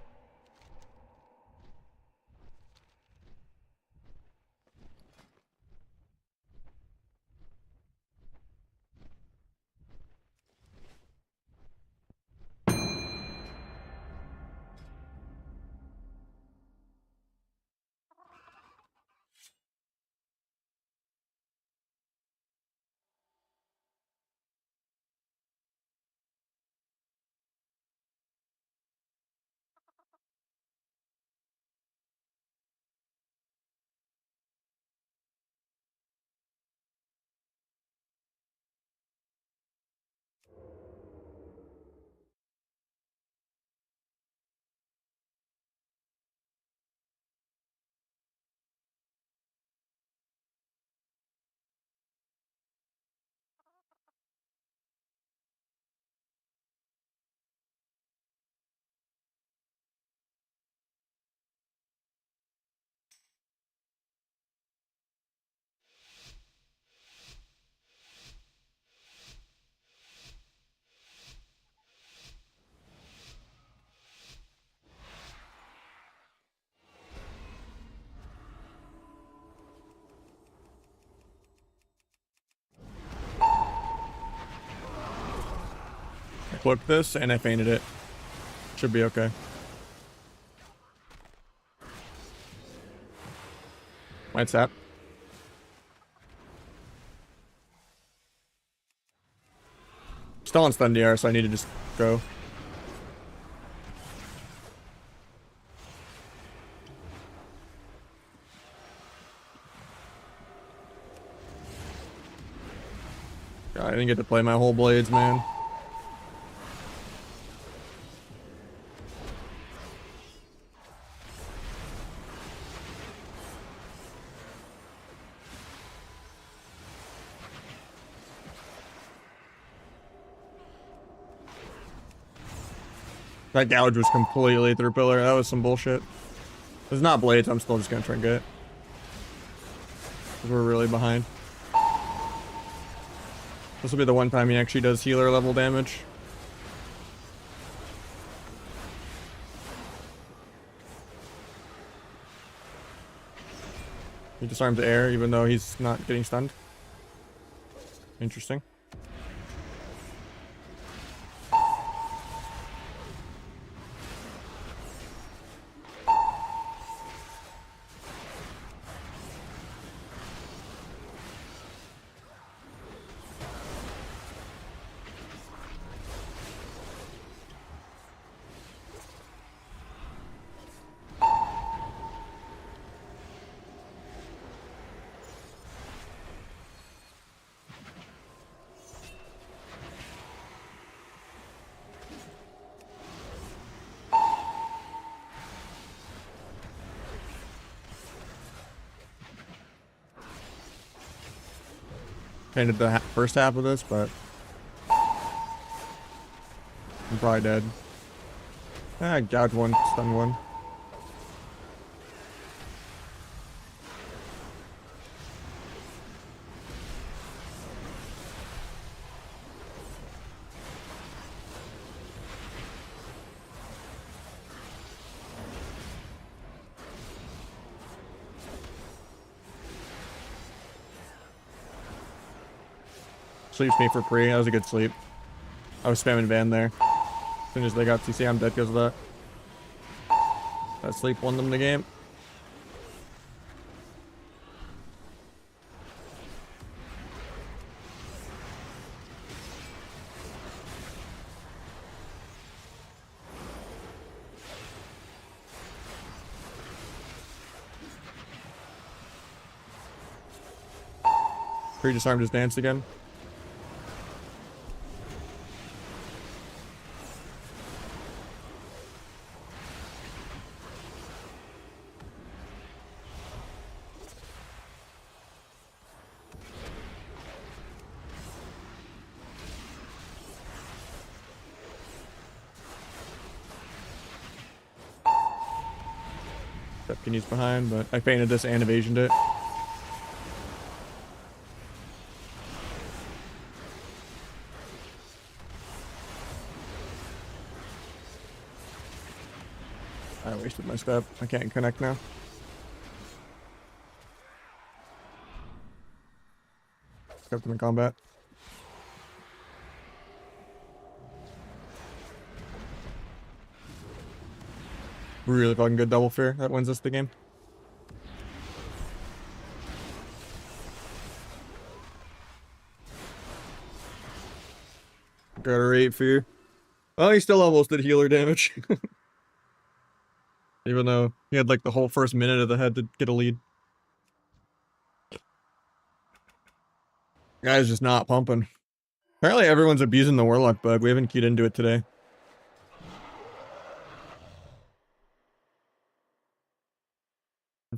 book this, and I fainted it. Should be okay. Might sap. Still on stun DR, so I need to just go. God, I didn't get to play my whole blades, man. That gouge was completely through pillar. That was some bullshit. It's not blades. I'm still just gonna trinket it. Because we're really behind. This will be the one time he actually does healer level damage. He disarms air even though he's not getting stunned. Interesting. Painted the first half of this, but I'm probably dead. Ah, gouge one, stun one. Sleeps me for free. That was a good sleep. I was spamming Van there. As soon as they got CC, I'm dead because of that. That sleep won them the game. Free disarmed his dance again. He's behind, but I fainted this and evasioned it. I wasted my step. I can't connect now. Kept him in combat. Really fucking good double fear. That wins us the game. Got a rate fear. Well, he still almost did healer damage. Even though he had like the whole first minute of the head to get a lead. Guy's just not pumping. Apparently everyone's abusing the Warlock bug. We haven't keyed into it today.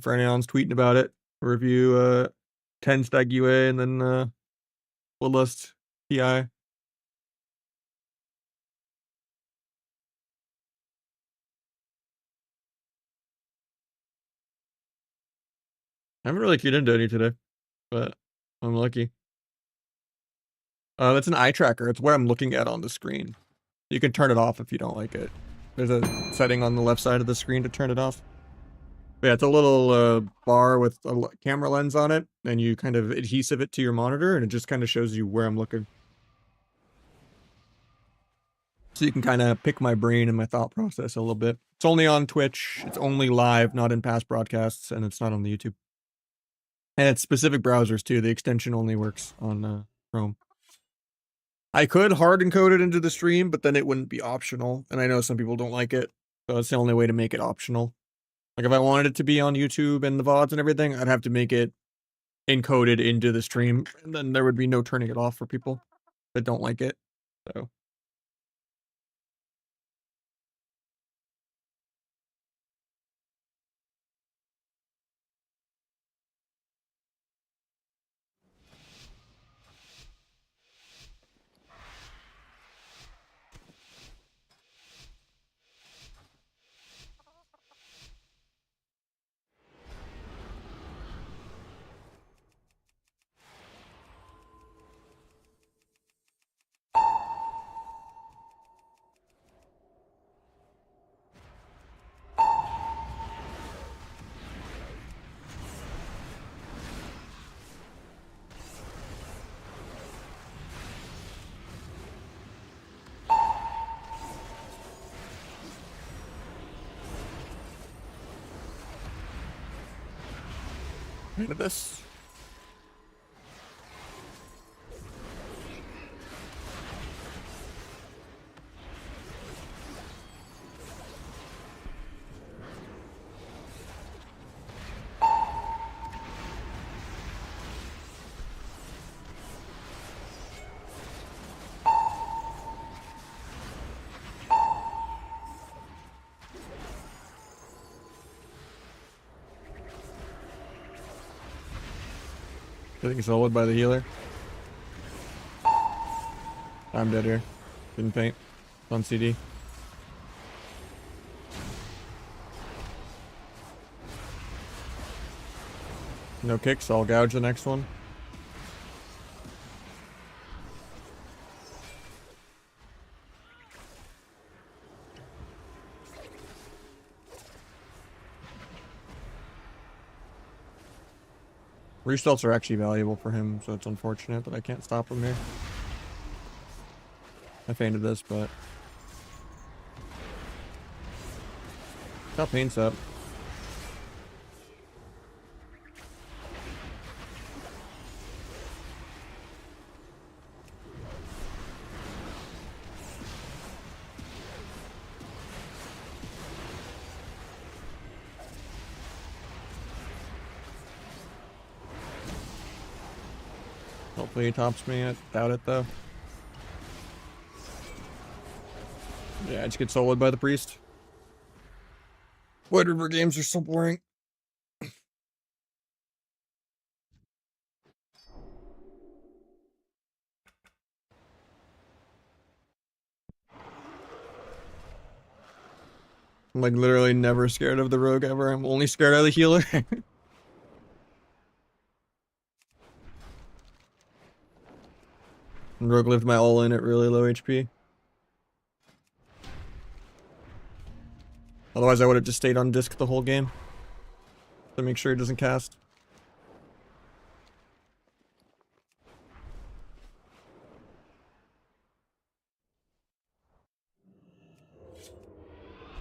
Fernion's tweeting about it. Review 10 stack UA and then Bloodlust PI. I haven't really keyed into any today, but I'm lucky. That's an eye tracker. It's what I'm looking at on the screen. You can turn it off if you don't like it. There's a setting on the left side of the screen to turn it off. But yeah, it's a little bar with a camera lens on it, and you kind of adhesive it to your monitor, and it just kind of shows you where I'm looking. So you can kind of pick my brain and my thought process a little bit. It's only on Twitch. It's only live, not in past broadcasts, and it's not on the YouTube. And it's specific browsers too. The extension only works on Chrome. I could hard encode it into the stream, but then it wouldn't be optional. And I know some people don't like it. So it's the only way to make it optional. Like if I wanted it to be on YouTube and the VODs and everything, I'd have to make it encoded into the stream. And then there would be no turning it off for people that don't like it. So. Into this. Getting soloed by the healer. I'm dead here. Didn't paint. On CD. No kicks, I'll gouge the next one. Restarts are actually valuable for him, so it's unfortunate that I can't stop him here. I fainted this, but... Got paints up. Hopefully he tops me. I doubt it though. Yeah, I just get soloed by the priest. White River games are so boring. I'm like literally never scared of the rogue ever. I'm only scared of the healer. Rogue lived my all in at really low HP. Otherwise I would have just stayed on disc the whole game. To make sure he doesn't cast.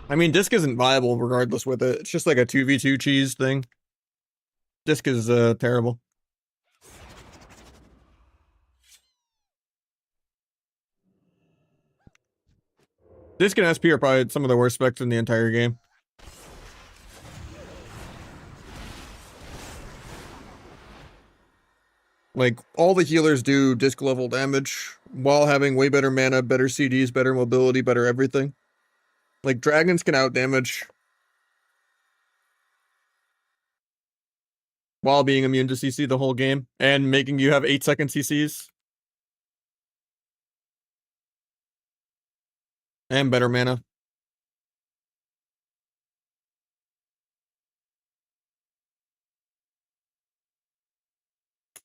I mean, disc isn't viable regardless with it. It's just like a 2v2 cheese thing. Disc is terrible. Disc and SP are probably some of the worst specs in the entire game. Like, all the healers do disc level damage while having way better mana, better CDs, better mobility, better everything. Like, dragons can outdamage while being immune to CC the whole game and making you have 8-second CCs. And better mana.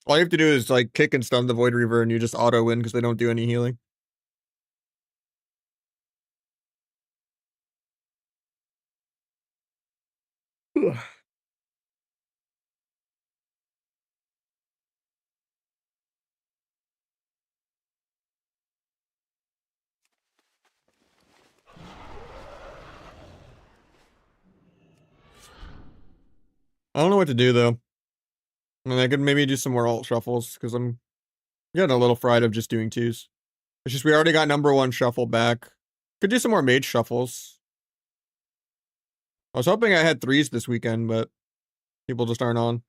All you have to do is, like, kick and stun the Void Reaver and you just auto-win because they don't do any healing. Ugh. I don't know what to do though. I mean, I could maybe do some more alt shuffles because I'm getting a little fried of just doing twos. It's just we already got number one shuffle back. Could do some more mage shuffles. I was hoping I had threes this weekend, but people just aren't on.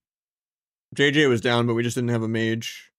JJ was down, but we just didn't have a mage.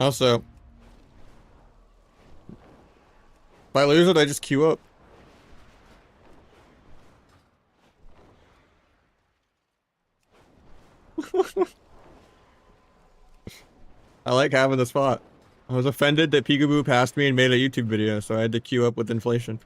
Also, if I lose it, I just queue up. I like having the spot. I was offended that Peekaboo passed me and made a YouTube video, so I had to queue up with inflation.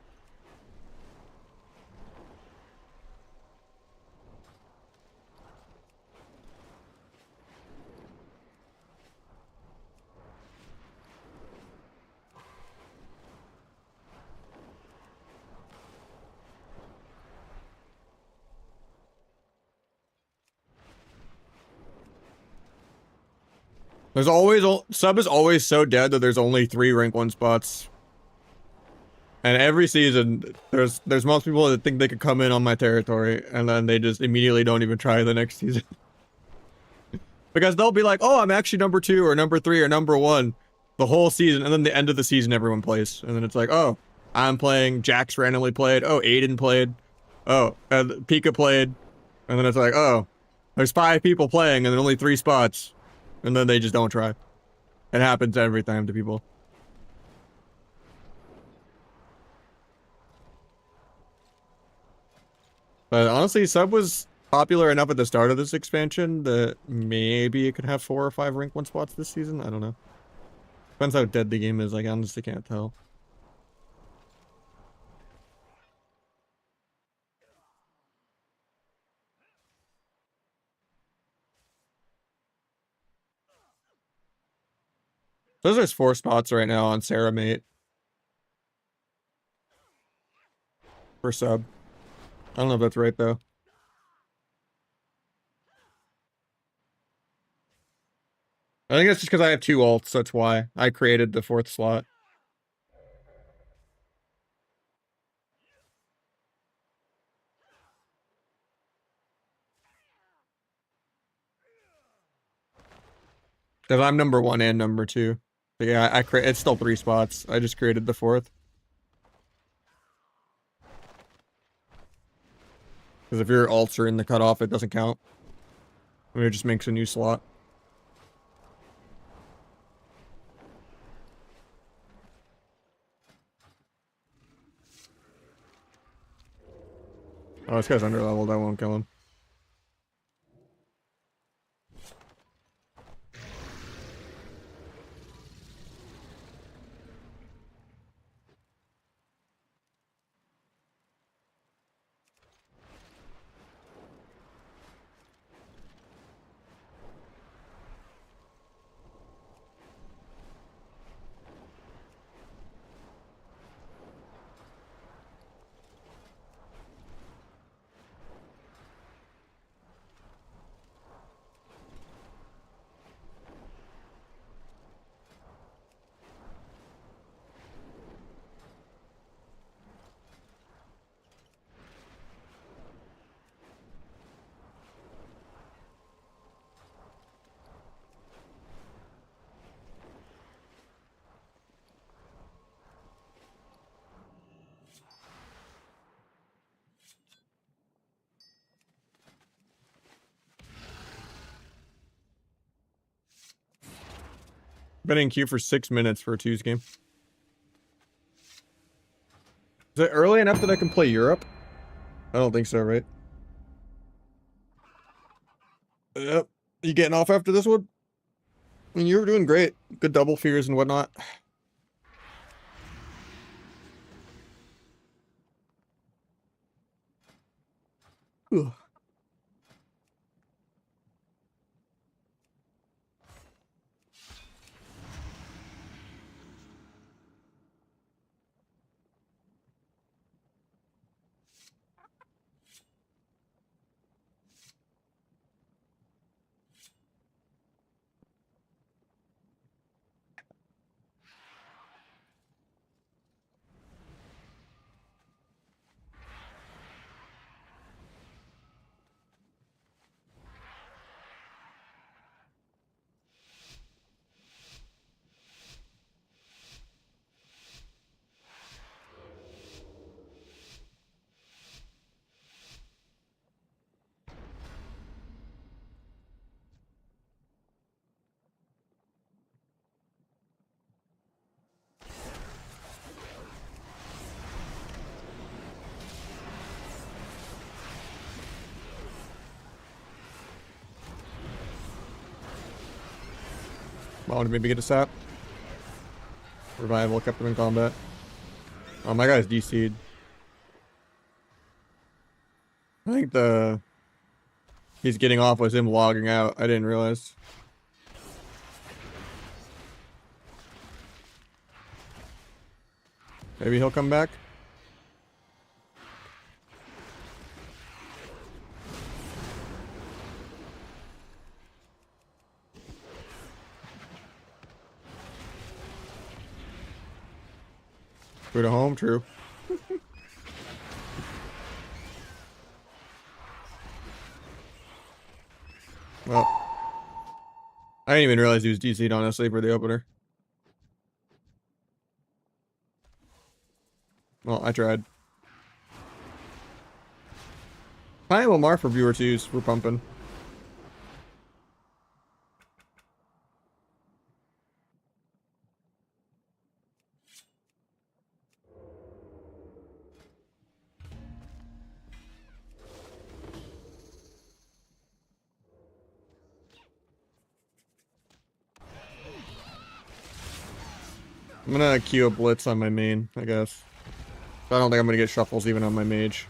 There's always sub is always so dead that there's only 3 rank 1 spots. And every season there's most people that think they could come in on my territory and then they just immediately don't even try the next season. Because they'll be like, "Oh, I'm actually number 2 or number 3 or number 1 the whole season," and then the end of the season everyone plays. And then it's like, "Oh, I'm playing, Jax randomly played, oh, Aiden played, oh, Pika played." And then it's like, "Oh, there's 5 people playing and then only 3 spots." And then they just don't try. It happens every time to people. But honestly, sub was popular enough at the start of this expansion that maybe it could have 4 or 5 rank 1 spots this season. I don't know. Depends how dead the game is. Like, I honestly can't tell. So there's 4 spots right now on Sarah Mate for sub. I don't know if that's right though. I think it's just because I have 2 alts. That's why I created the 4th slot. Because I'm number 1 and number 2. But yeah, it's still 3 spots. I just created the 4th. Because if your alts are in the cutoff, it doesn't count. I mean, it just makes a new slot. Oh, this guy's underleveled. I won't kill him. Been in queue for 6 minutes for a 2's game. Is it early enough that I can play Europe? I don't think so, right? Yep. You getting off after this one? I mean, you were doing great. Good double fears and whatnot. Ugh. Wanted to maybe get a sap. Revival kept him in combat. Oh, my guy's DC'd. I think he's getting off was him logging out. I didn't realize. Maybe he'll come back. Go to home, true. Well, I didn't even realize he was DC'd, honestly, for the opener. Well, I tried. Pineapple Mar for viewer twos. We're pumping. I'm gonna queue a blitz on my main, I guess. I don't think I'm gonna get shuffles even on my mage.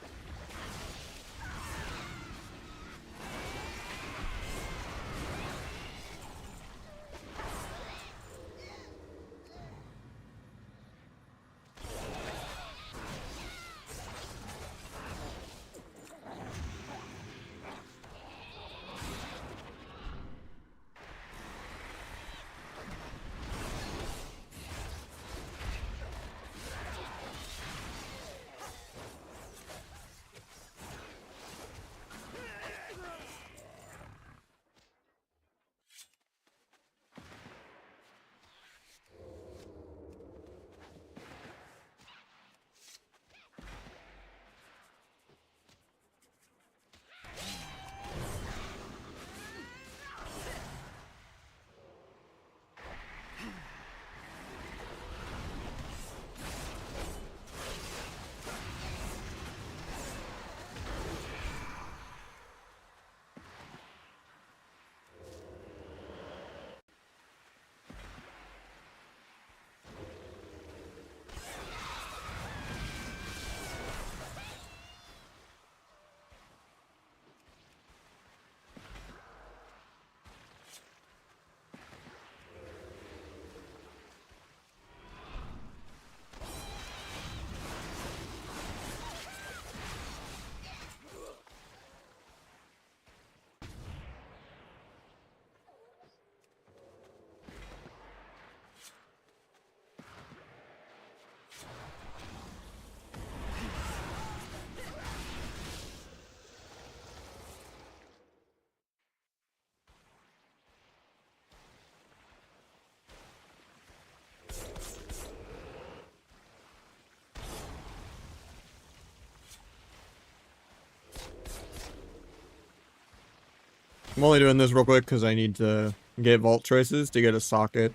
I'm only doing this real quick because I need to get vault choices to get a socket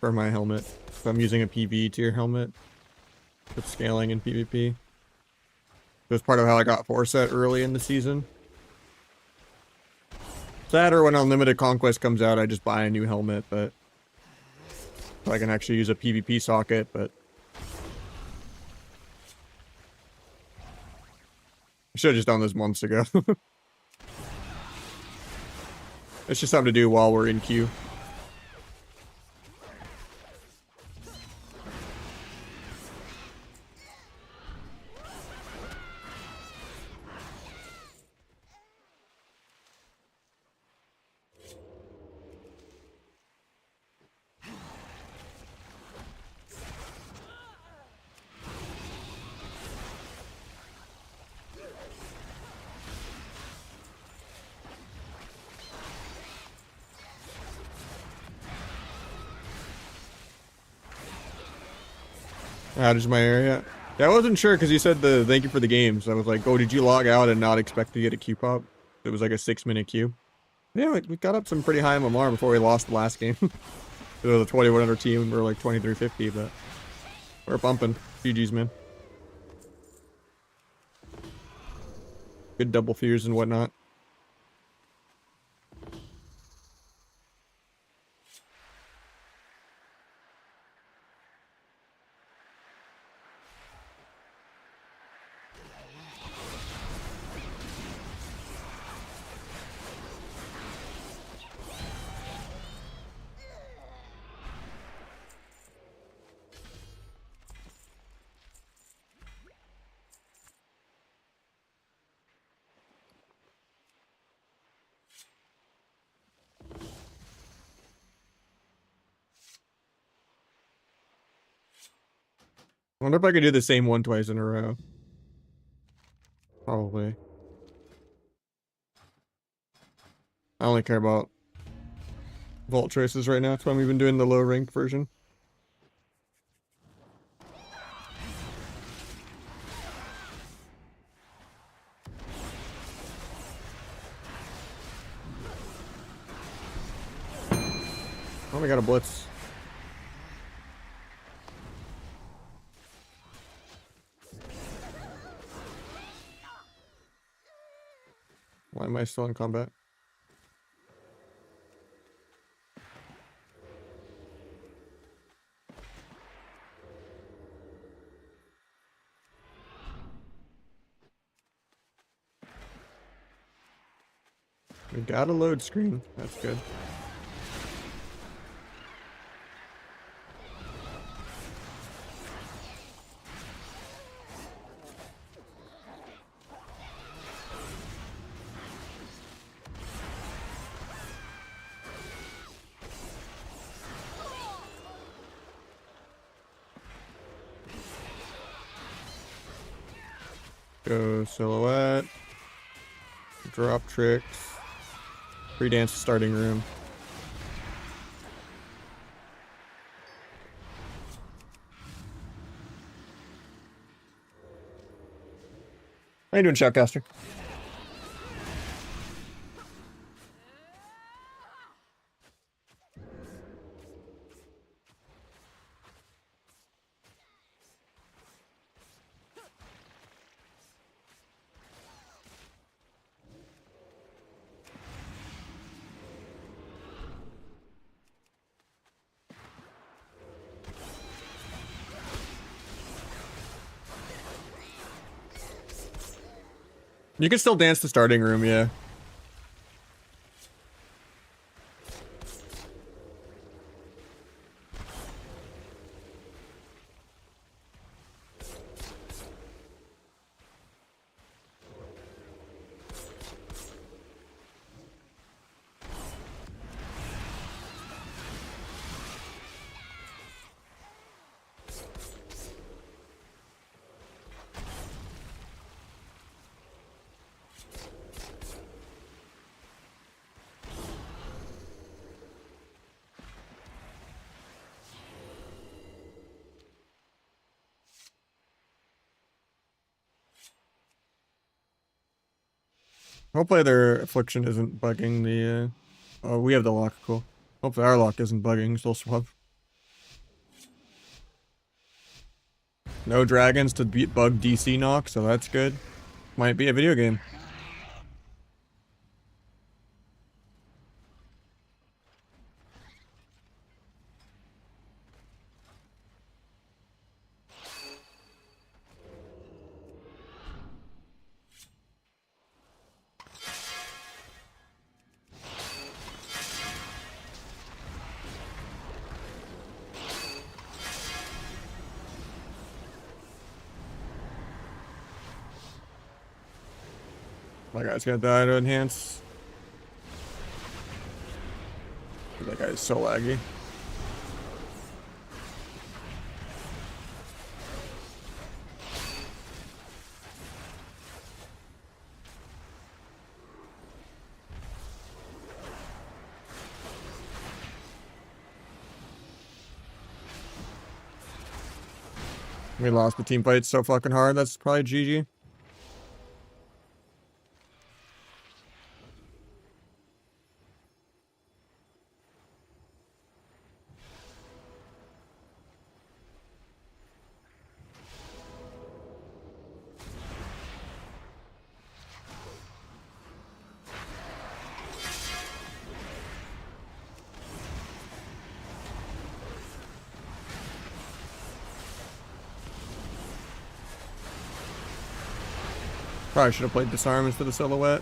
for my helmet. So I'm using a PV tier helmet with scaling in PvP. It was part of how I got 4-set early in the season. That or when Unlimited Conquest comes out, I just buy a new helmet, but so I can actually use a PvP socket, but I should have just done this months ago. It's just something to do while we're in queue. How does my area? Yeah, I wasn't sure because you said the thank you for the games. I was like, oh, did you log out and not expect to get a queue pop? It was like a 6-minute queue. Yeah, we got up some pretty high MMR before we lost the last game. It was a 2100 team. We were like 2350, but we're bumping. GG's, man. Good double fears and whatnot. I wonder if I could do the same one twice in a row. Probably. I only care about vault choices right now. That's why I'm even doing the low rank version. Oh, we got a blitz. Why am I still in combat? We got a load screen. That's good. Go silhouette. Drop tricks. Free dance starting room. How you doing, Shoutcaster? You can still dance the starting room, yeah. Hopefully their affliction isn't bugging the, oh, we have the lock, cool. Hopefully our lock isn't bugging, still swap. No dragons to beat bug DC knock, so that's good. Might be a video game. That guy's gonna die to enhance. That guy is so laggy. We lost the team fight so fucking hard. That's probably GG. Probably should have played Disarm instead of Silhouette.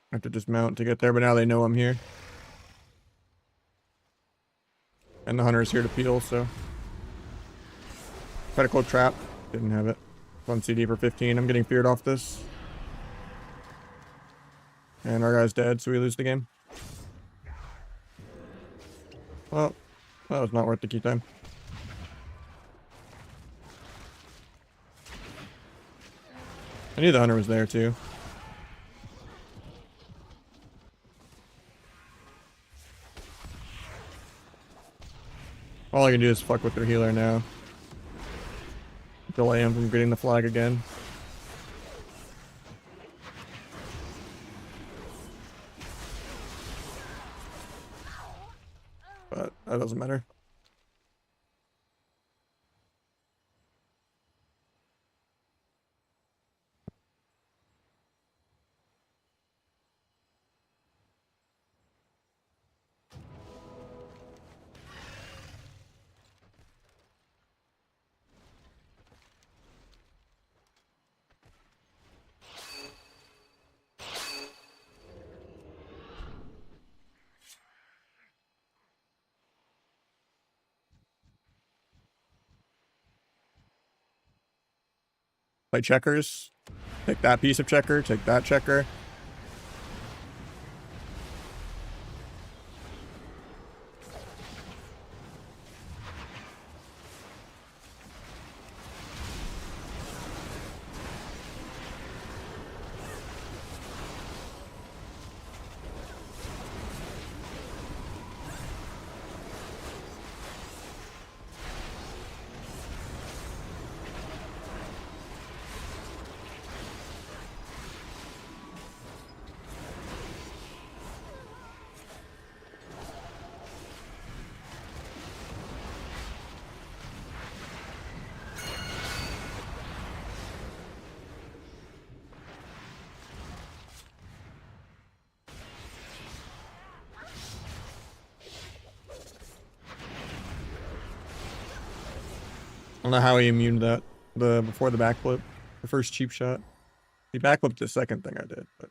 I have to dismount to get there, but now they know I'm here. And the hunter's here to peel, so. Try to cloak trap. Didn't have it. On CD for 15. I'm getting feared off this. And our guy's dead, so we lose the game. Well, that was not worth the key time. I knew the hunter was there too. All I can do is fuck with their healer now. Delay him from getting the flag again. But that doesn't matter. Play checkers. Take that piece of checker, take that checker. I don't know how he immune that before the backflip. The first cheap shot. He backflipped the second thing I did, but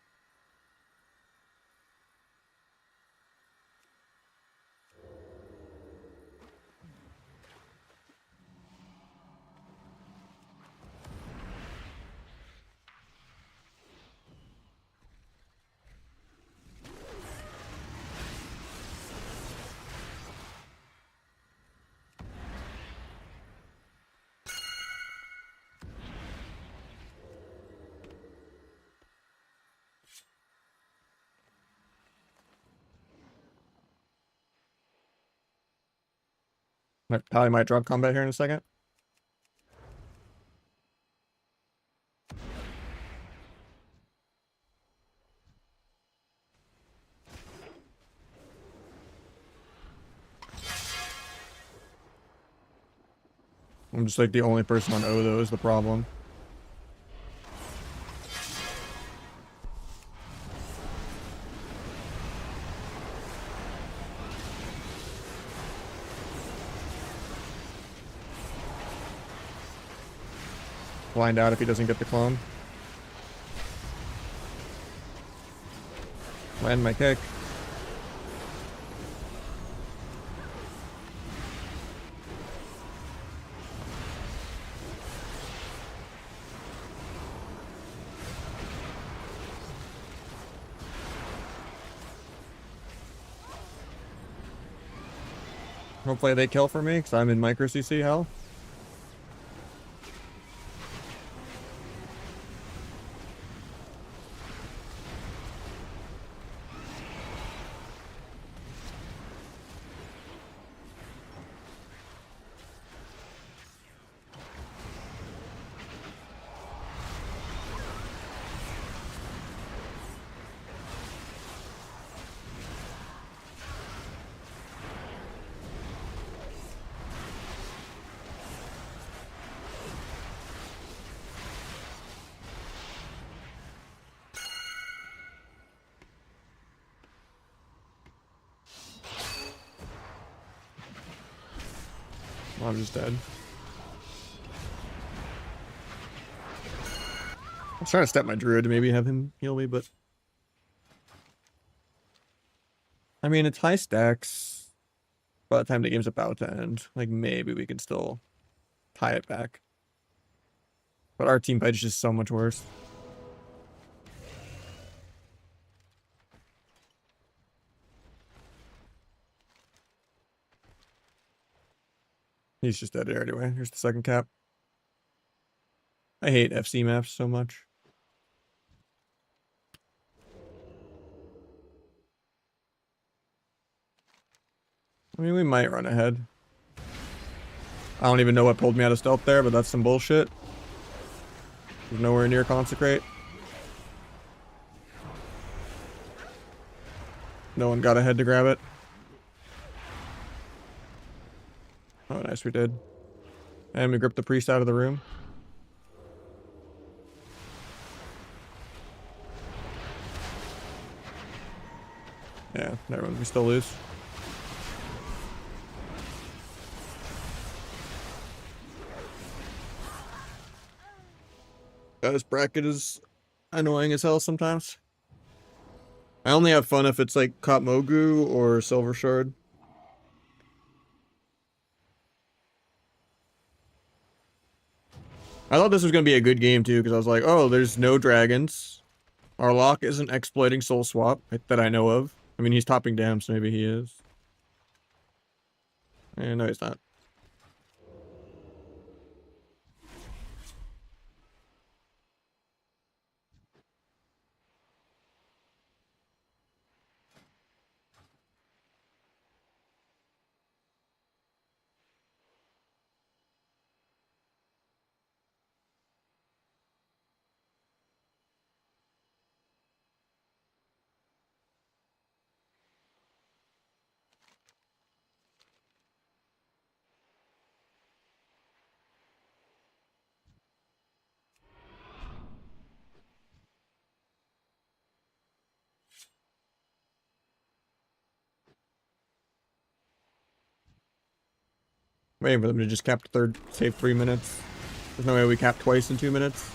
I probably might drop combat here in a second. I'm just like the only person on O though is the problem. Blind out if he doesn't get the clone. Land my kick. Hopefully they kill for me, because I'm in micro CC hell. Well, I'm just dead. I was trying to step my druid to maybe have him heal me, but I mean, it's high stacks. By the time the game's about to end, like maybe we can still tie it back. But our team fight is just so much worse. He's just dead there anyway. Here's the second cap. I hate FC maps so much. I mean, we might run ahead. I don't even know what pulled me out of stealth there, but that's some bullshit. There's nowhere near consecrate. No one got ahead to grab it. Oh, nice, we did. And we gripped the priest out of the room. Yeah, never mind, we still lose. This bracket is annoying as hell sometimes. I only have fun if it's like Kot Mogu or Silver Shard. I thought this was going to be a good game too, because I was like, oh, there's no dragons. Our lock isn't exploiting soul swap that I know of. I mean, he's topping dam, so maybe he is. No, he's not. Waiting for them to just cap the third, save 3 minutes. There's no way we cap twice in 2 minutes.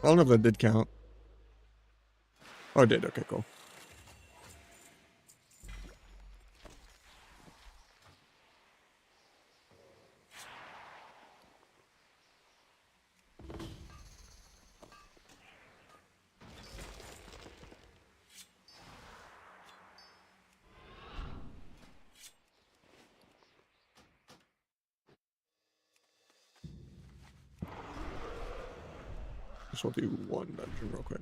I don't know if that did count. Oh, it did. Okay, cool. Just will do one dungeon real quick.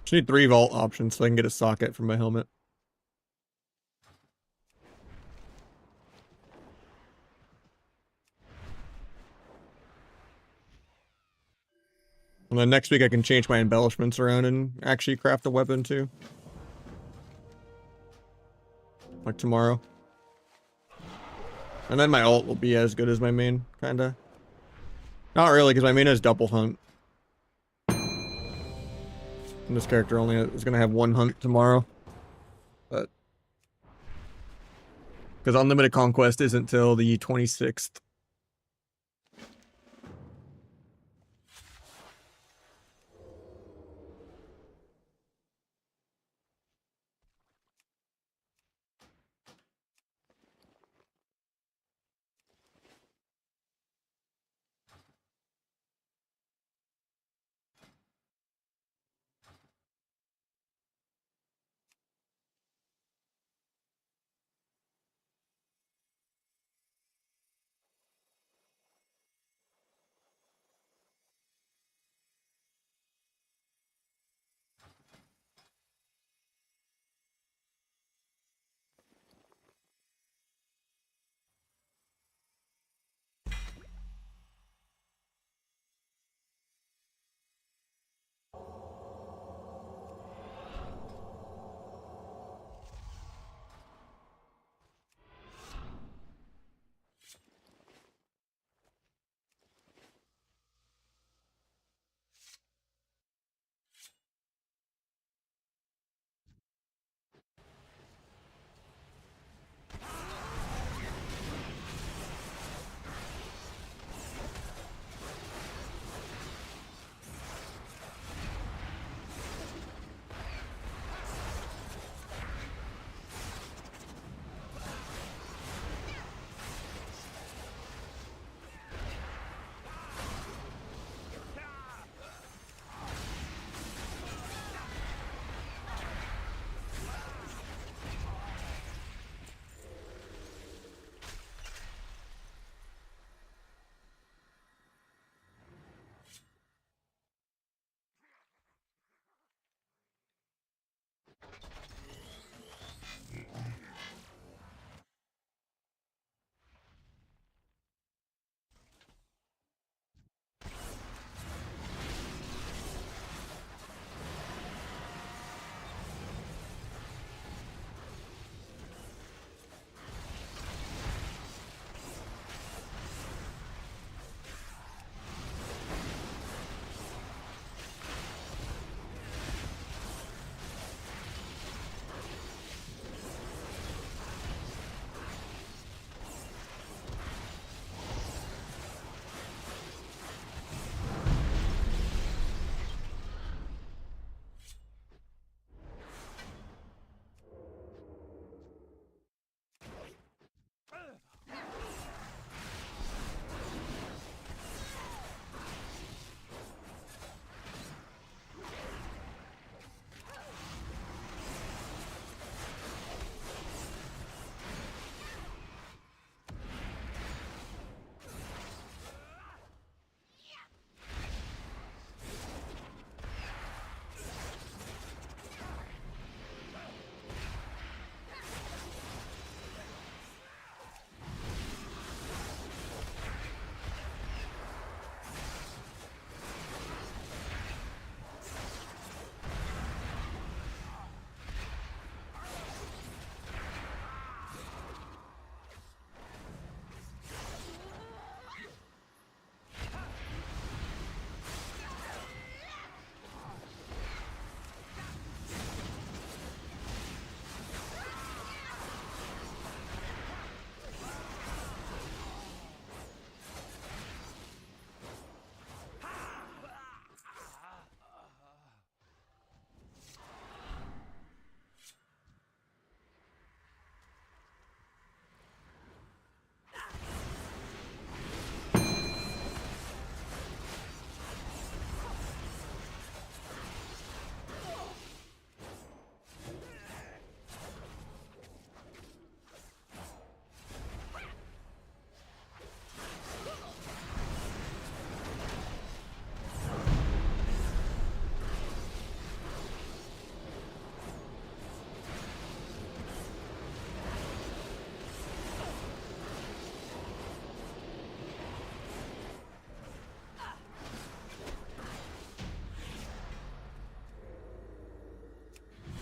Just need 3 vault options so I can get a socket from my helmet. And then next week I can change my embellishments around and actually craft a weapon too. Like tomorrow. And then my ult will be as good as my main, kinda. Not really, because my main is double hunt. And this character only is gonna have 1 hunt tomorrow. But because Unlimited Conquest isn't till the 26th.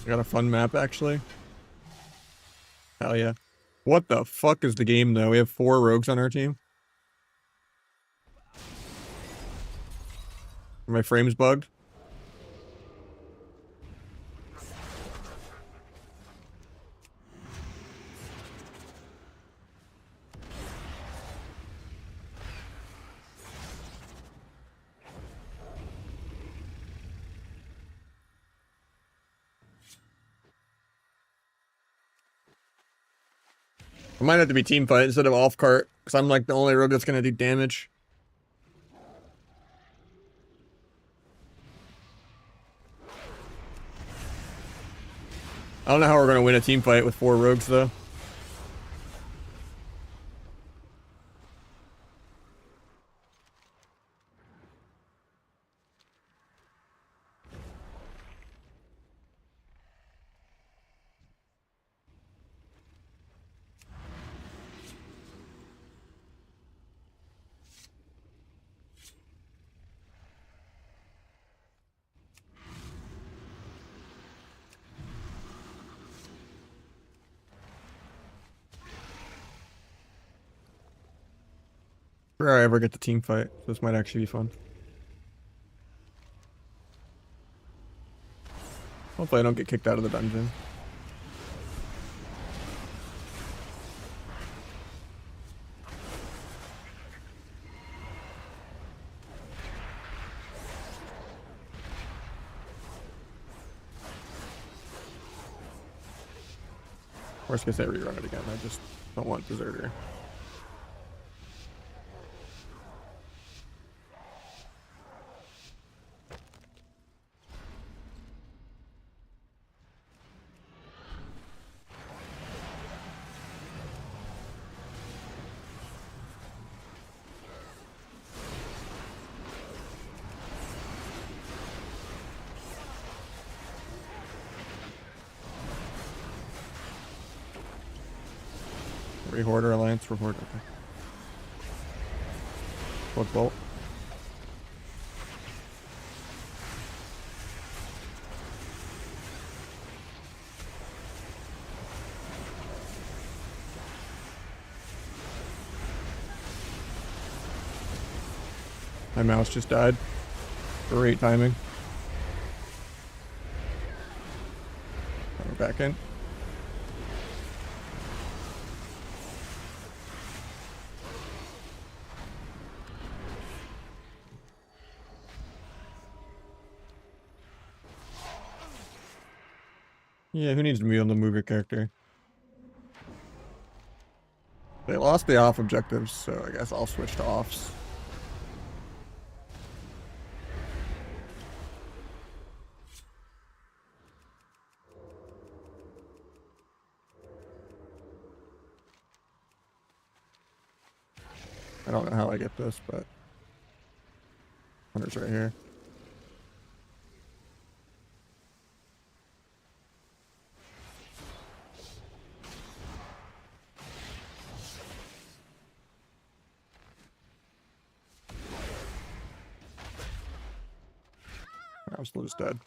Got a fun map, actually. Hell yeah. What the fuck is the game, though? We have 4 rogues on our team. Are my frames bugged? I might have to be team fight instead of off cart, because I'm like the only rogue that's gonna do damage. I don't know how we're gonna win a team fight with 4 rogues though. If I ever get the team fight, this might actually be fun. Hopefully I don't get kicked out of the dungeon. Worst case I rerun it again, I just don't want Deserter. Rehorde or Alliance? Rehorde, okay. Blood Bolt. My mouse just died. Great timing. We're back in. Yeah, who needs to be on the movie character? They lost the off objectives, so I guess I'll switch to offs. I don't know how I get this, but Hunter's right here. I was just dead.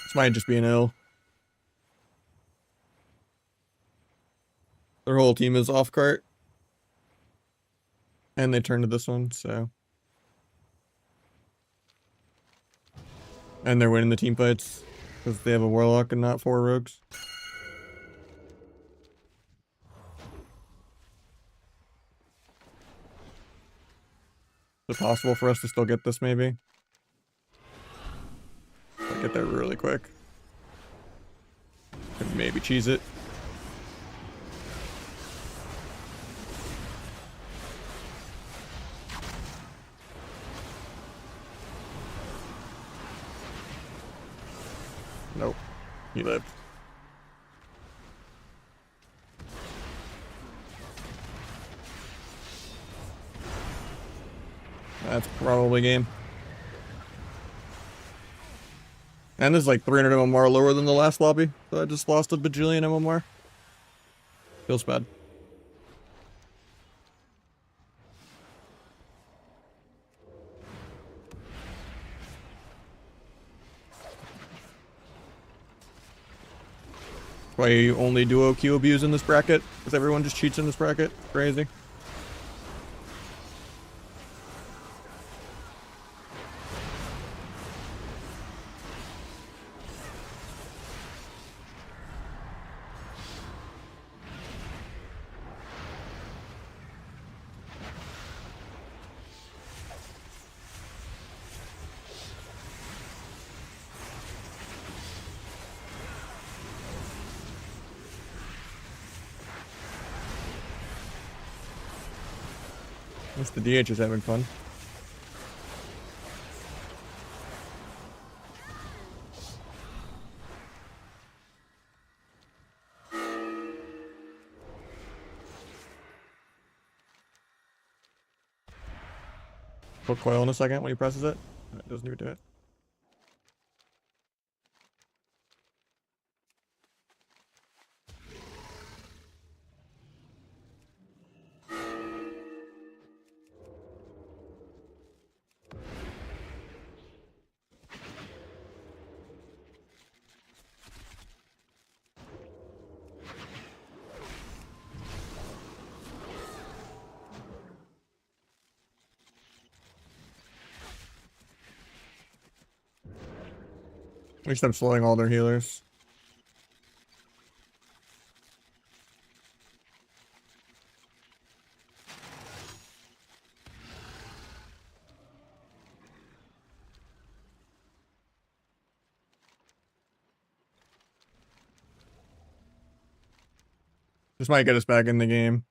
This might just be an L. Their whole team is off cart. And they turned to this one, so. And they're winning the team fights because they have a warlock and not 4 rogues. Is it possible for us to still get this, maybe? Get there really quick. And maybe cheese it. Nope. He lived. That's probably game. And there's like 300 MMR lower than the last lobby, so I just lost a bajillion MMR. Feels bad. Why you only duo Q abuse in this bracket? Because everyone just cheats in this bracket? Crazy. At least the DH is having fun. Put coil in a second when he presses it. It doesn't even do it. At least I'm slowing all their healers. This might get us back in the game.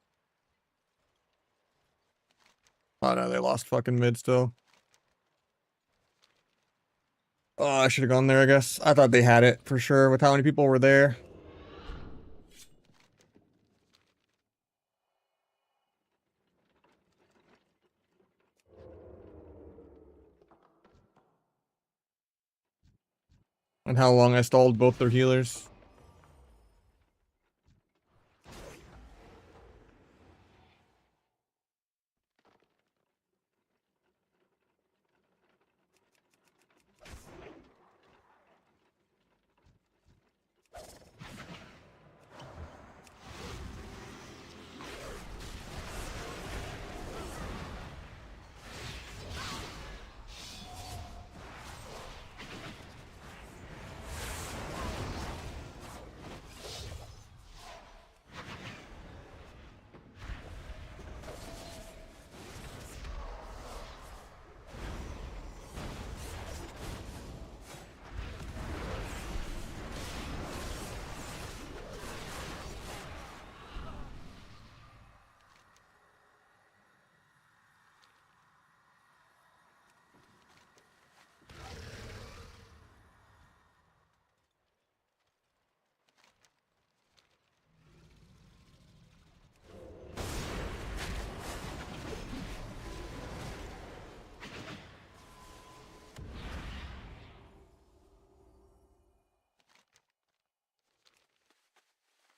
Oh no, they lost fucking mid still. Oh, I should have gone there, I guess. I thought they had it for sure with how many people were there. And how long I stalled both their healers.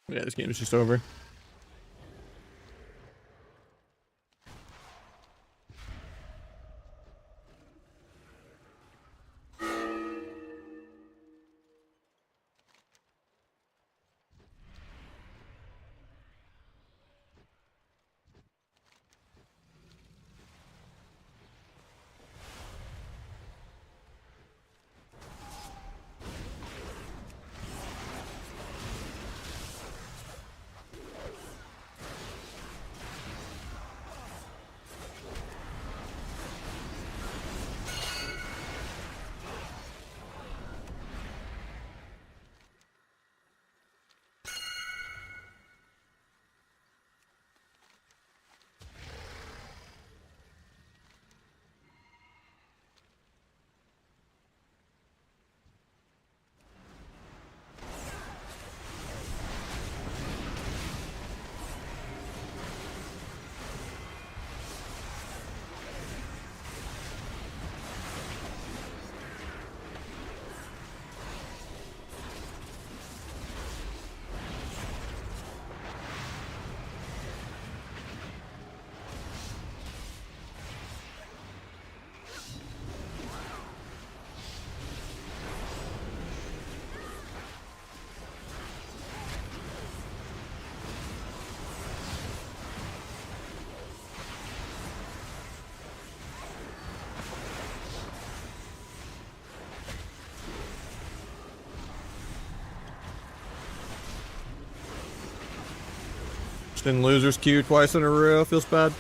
Yeah, this game is just over. Then losers queue twice in a row. Feels bad.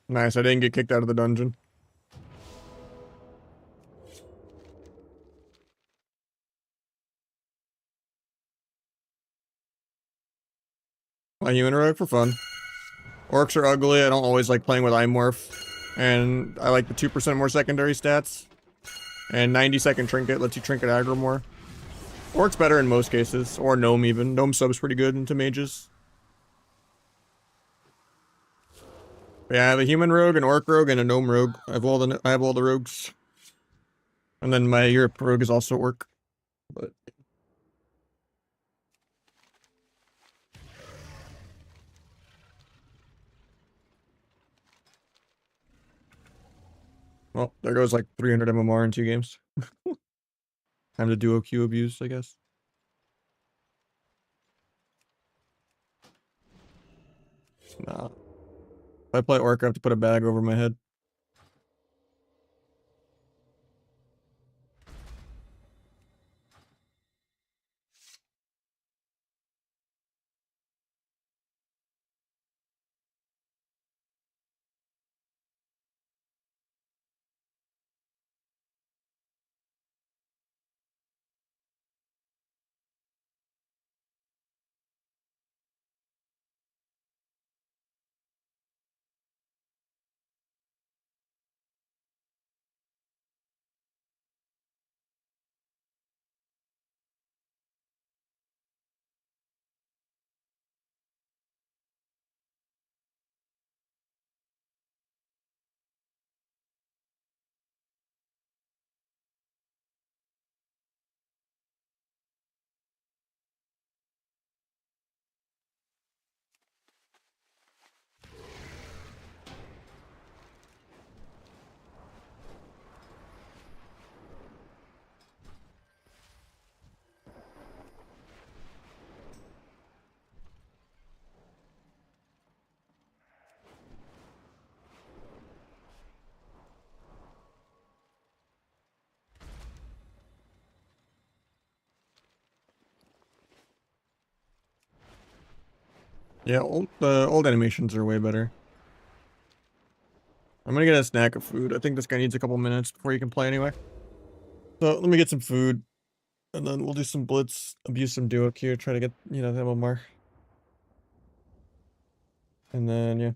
Nice, I didn't get kicked out of the dungeon. My human rogue for fun. Orcs are ugly. I don't always like playing with Imorph. And I like the 2% more secondary stats. And 90-second trinket lets you trinket aggro more. Orc's better in most cases. Or Gnome even. Gnome sub's pretty good into mages. But yeah, I have a human rogue, an orc rogue, and a gnome rogue. I have all the rogues. And then my Europe rogue is also orc. But well, there goes like 300 MMR in 2 games. Time to duo Q abuse, I guess. Nah. If I play orc, I have to put a bag over my head. Yeah, the old animations are way better. I'm gonna get a snack of food. I think this guy needs a couple minutes before he can play anyway. So let me get some food, and then we'll do some blitz, abuse some duo Q, try to get, you know, the MMR. And then, yeah.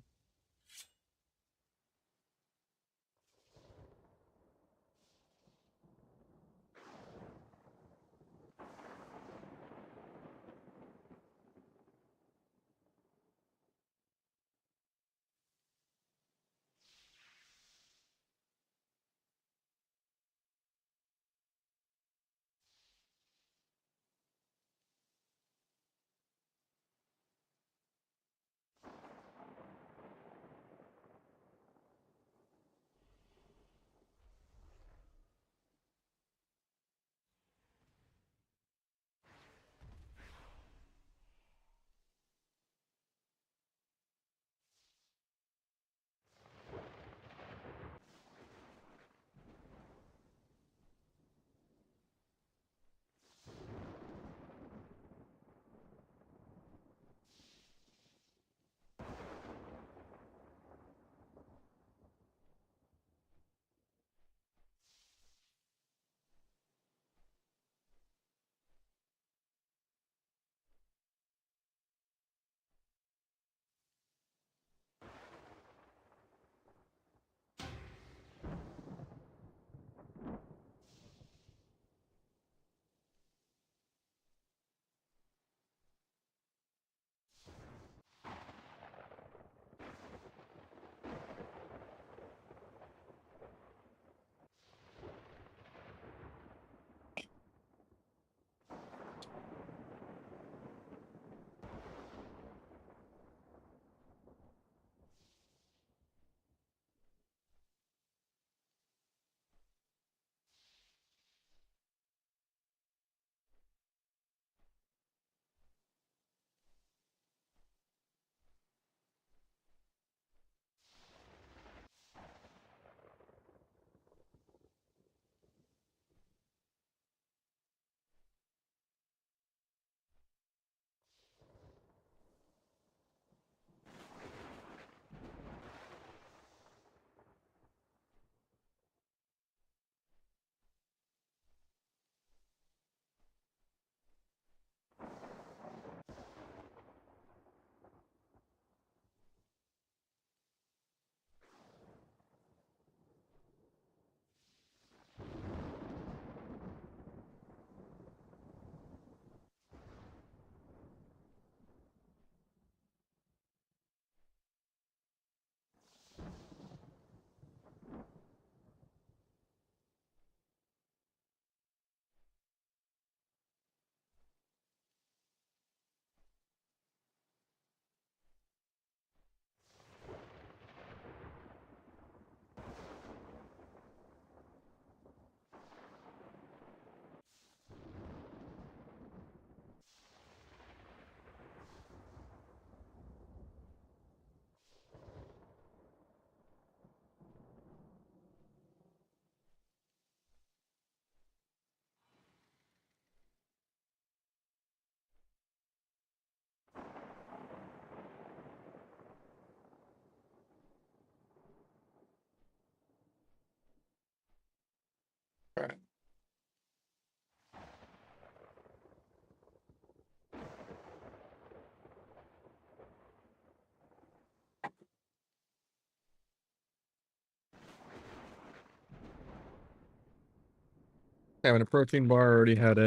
Having a protein bar, already had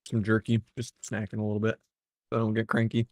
some jerky, just snacking a little bit so I don't get cranky.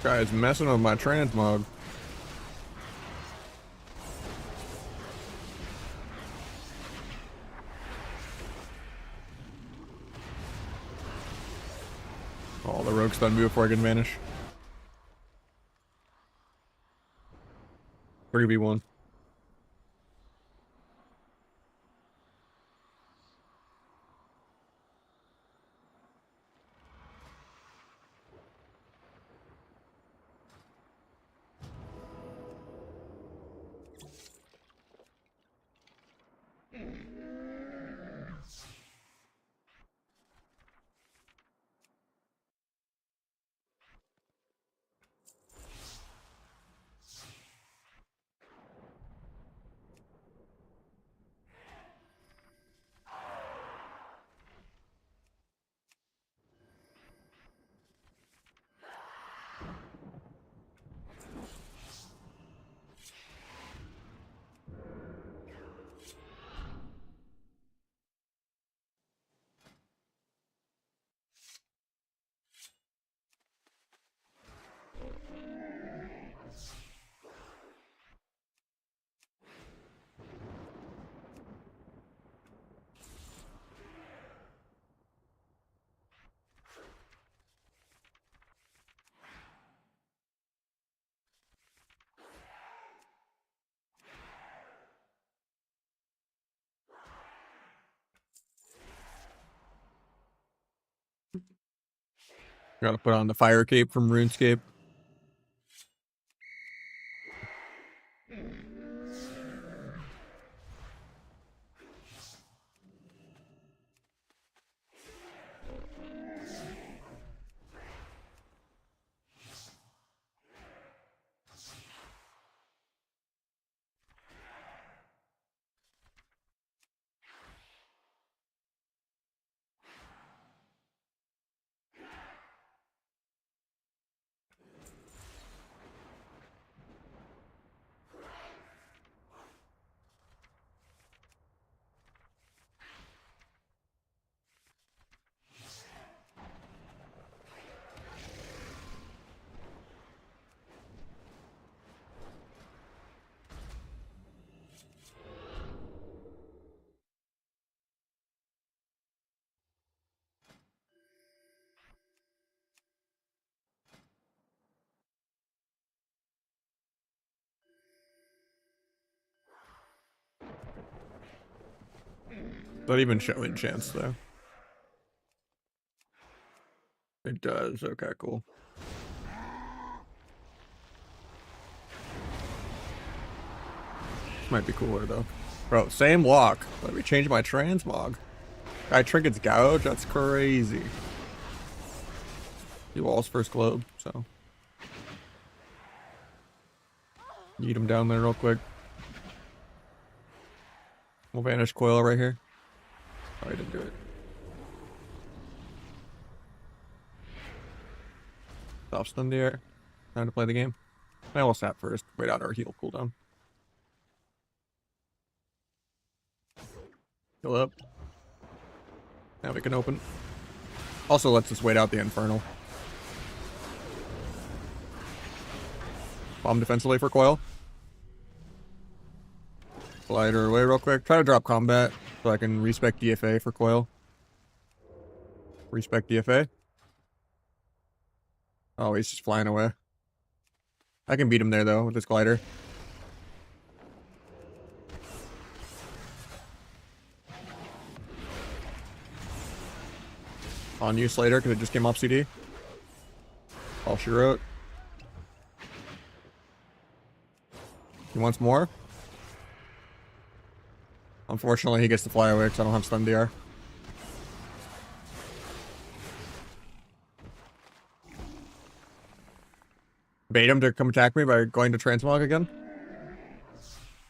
Guy's messing with my transmog. Oh, the rogue's done before I can vanish. 3v1. Gotta put on the fire cape from RuneScape. Not even show enchants though. It does. Okay, cool. This might be cooler though. Bro, same walk. Let me change my transmog. Guy trinkets gouge. That's crazy. He walls first globe, so eat him down there real quick. We'll vanish coil right here. Oh, I didn't do it. Stop stun the air. Time to play the game. I will sap first. Wait out our heal cooldown. Heal up. Now we can open. Also lets us wait out the infernal. Bomb defensively for coil. Slide her away real quick. Try to drop combat so I can respec DFA for coil. Respec DFA. Oh, he's just flying away. I can beat him there though with this glider. On you, Slater, because it just came off CD. All she wrote. He wants more. Unfortunately, he gets to fly away because I don't have stun DR. Bait him to come attack me by going to transmog again.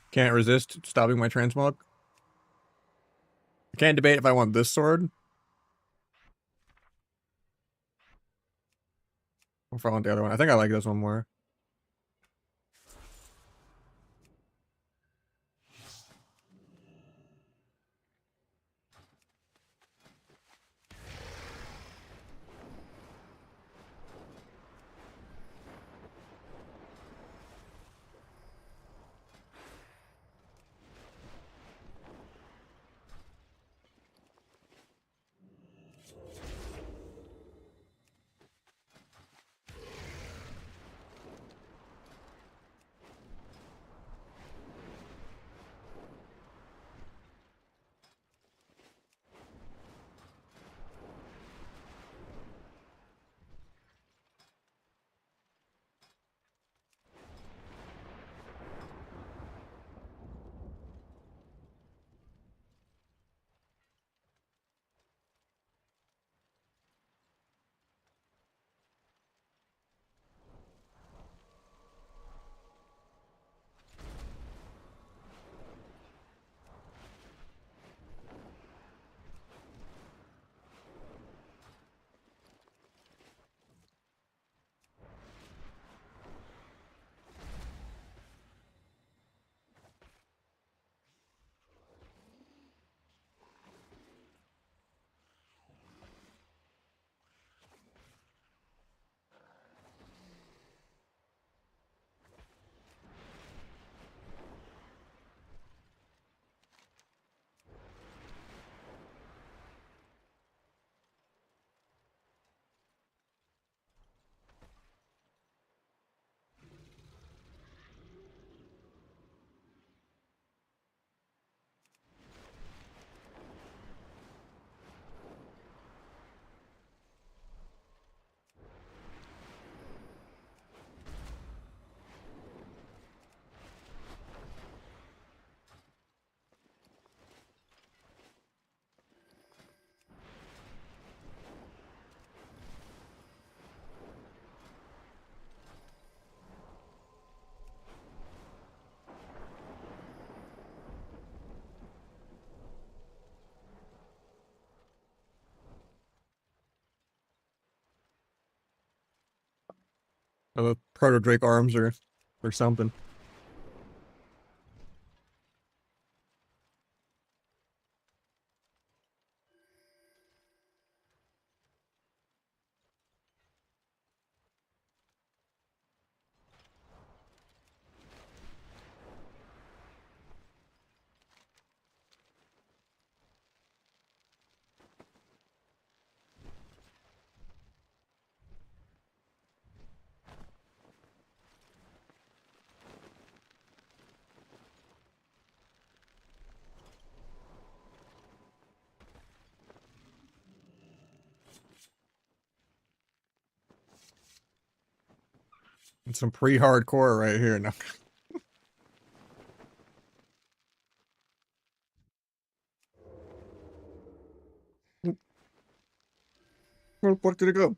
Can't resist stopping my transmog. I can't debate if I want this sword. Or if I want the other one. I think I like this one more. Proto Drake arms or something. It's some pre-hardcore right here. No. Where the fuck did it go?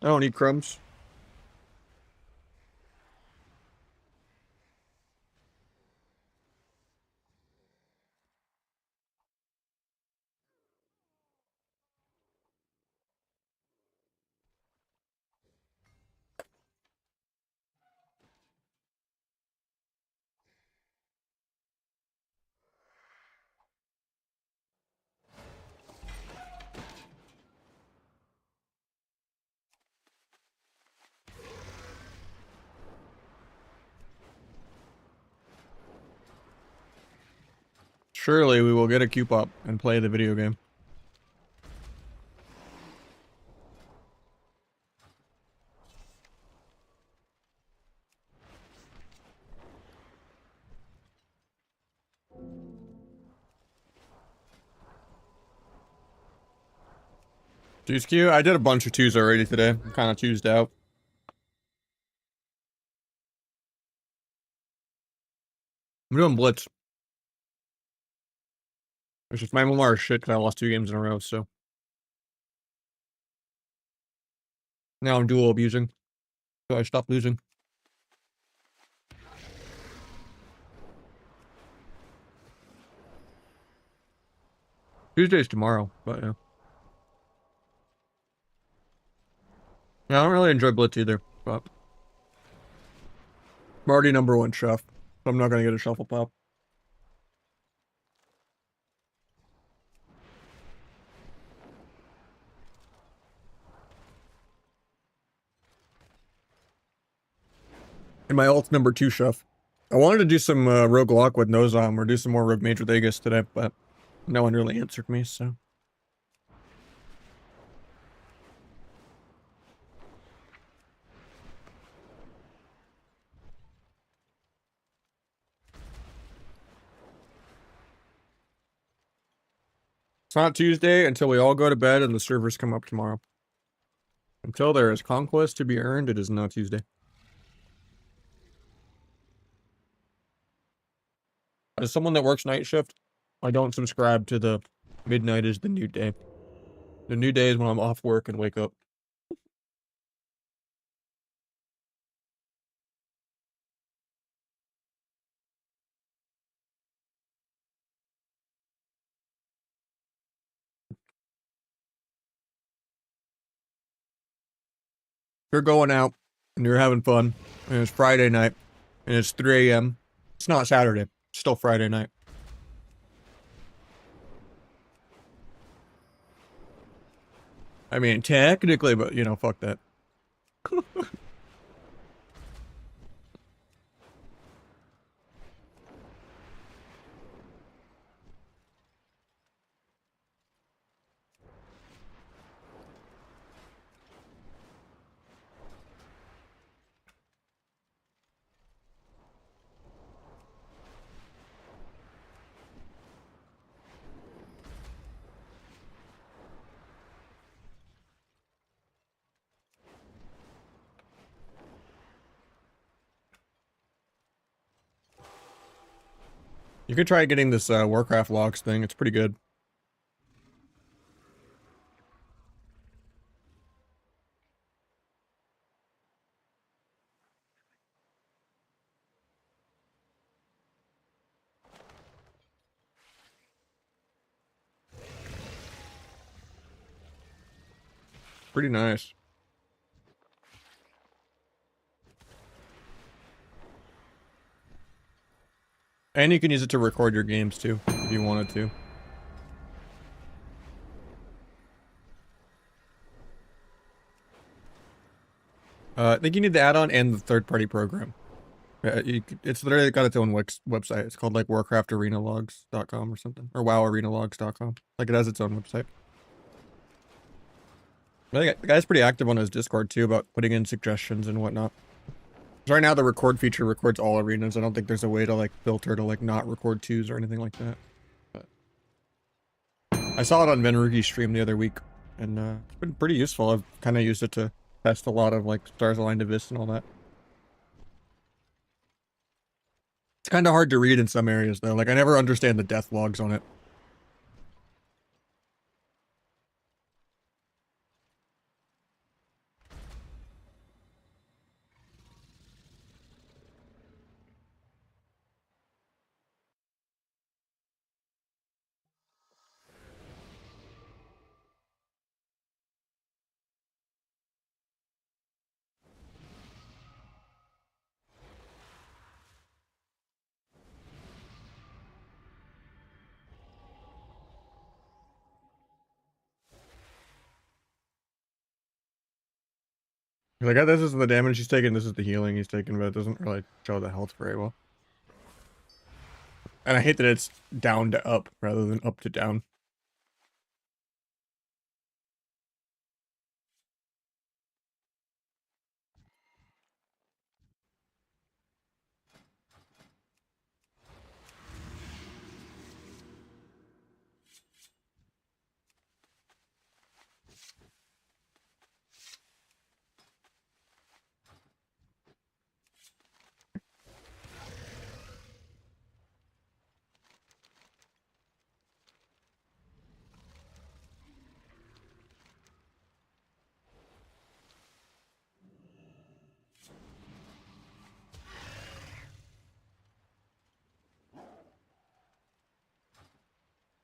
I don't eat crumbs. Surely we will get a Q-pop and play the video game. Twos Q? I did a bunch of twos already today. I'm kind of twosed out. I'm doing Blitz. It's just my MMR is shit because I lost 2 games in a row, so. Now I'm dual abusing. So I stopped losing. Tuesday's tomorrow, but yeah. Yeah, I don't really enjoy Blitz either, but I'm already #1 chef, so I'm not gonna get a shuffle pop. And my ult's #2 chef. I wanted to do some Rogue Lock with Nozam or do some more Rogue Mage with Aegis today, but no one really answered me, so. It's not Tuesday until we all go to bed and the servers come up tomorrow. Until there is conquest to be earned, it is not Tuesday. As someone that works night shift, I don't subscribe to the midnight is the new day. The new day is when I'm off work and wake up. You're going out and you're having fun, and it's Friday night, and it's 3 a.m. It's not Saturday. It's still Friday night. I mean, technically, but, you know, fuck that. You could try getting this Warcraft logs thing. It's pretty good. pretty nice. And you can use it to record your games too, if you wanted to. I think you need the add-on and the third-party program. It's literally got its own website. It's called like WarcraftArenaLogs.com or something, or WoWArenaLogs.com. Like it has its own website. I think the guy's pretty active on his Discord too about putting in suggestions and whatnot. Right now the record feature records all arenas. I don't think there's a way to like filter to like not record twos or anything like that. But I saw it on Venrugi's stream the other week, and it's been pretty useful. I've kind of used it to test a lot of like Stars Aligned Abyss and all that. It's kind of hard to read in some areas though. Like I never understand the death logs on it. Like, this is the damage he's taking, this is the healing he's taking, but it doesn't really show the health very well. And I hate that it's down to up rather than up to down.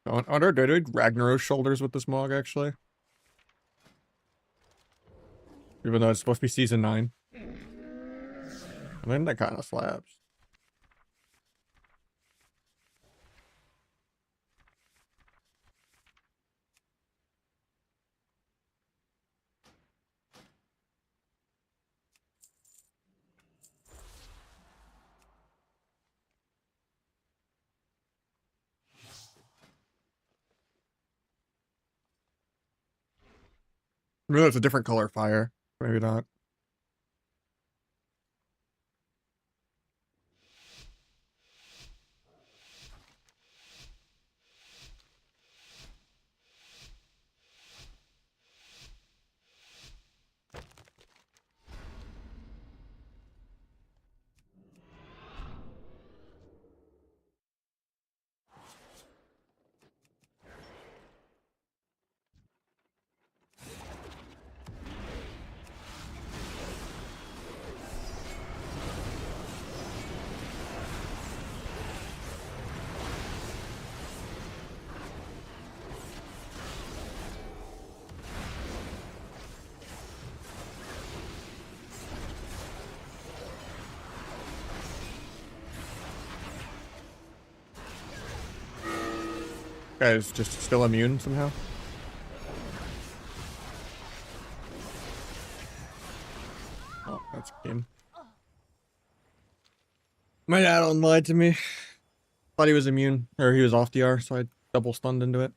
I wonder, do I do Ragnaros shoulders with this Mog, actually? Even though it's supposed to be season 9. I mean, that kind of slaps. Really, it's a different color fire. Maybe not. Guy's just still immune somehow. Oh, that's a game. My dad lied to me. Thought he was immune, or he was off DR, so I double stunned into it.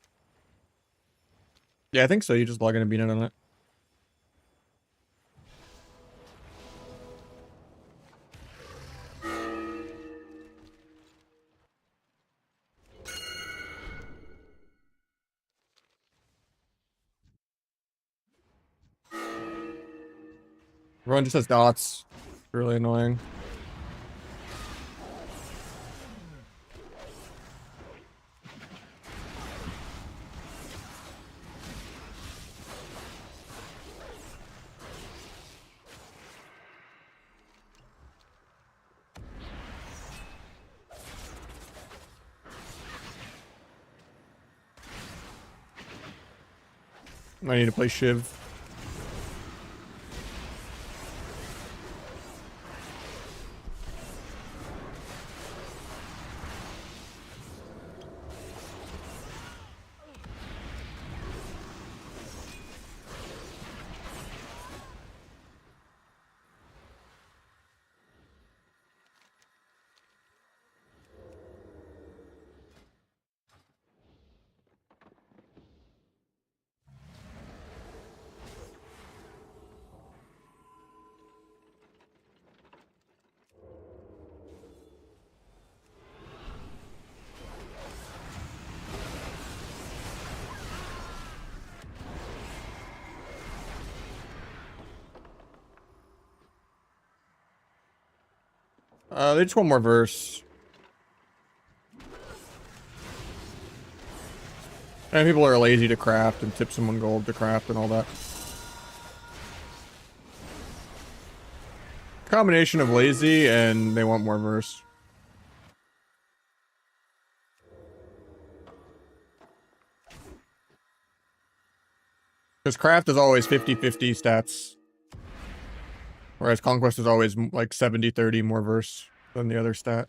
Yeah, I think so. You just log in and beat it on it. Everyone just has dots. It's really annoying. I need to play Shiv. They just want more verse. And people are lazy to craft and tip someone gold to craft and all that. Combination of lazy and they want more verse. Because craft is always 50-50 stats. Whereas conquest is always like 70-30 more verse than the other stat.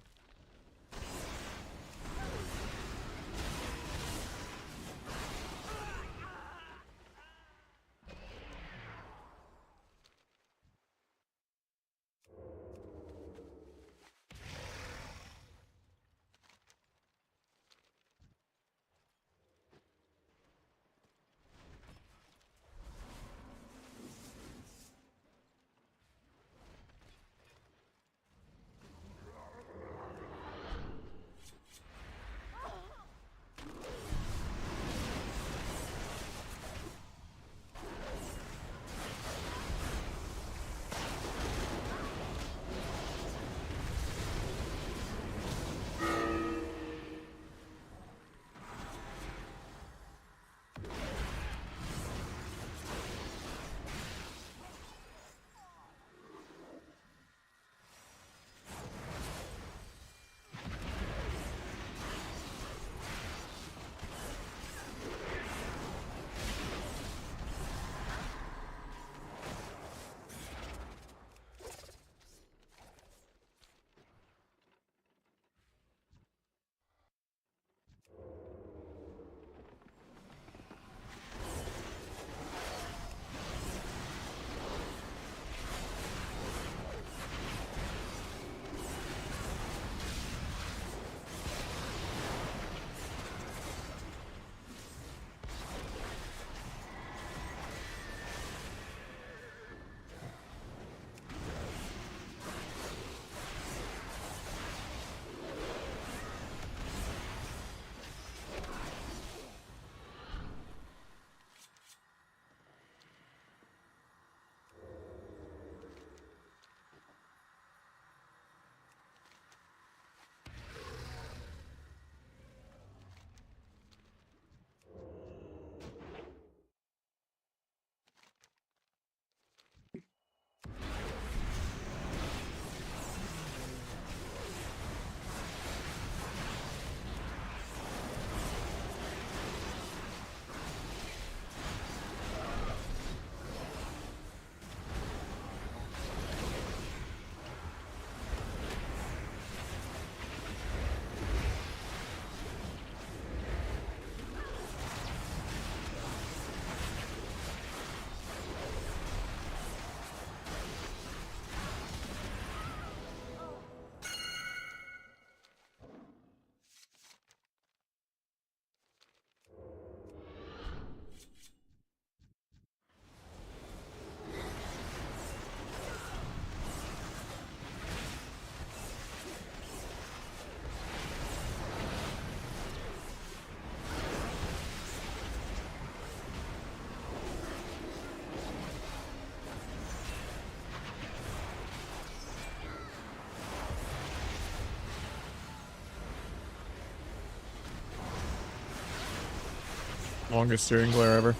Longest steering glare ever.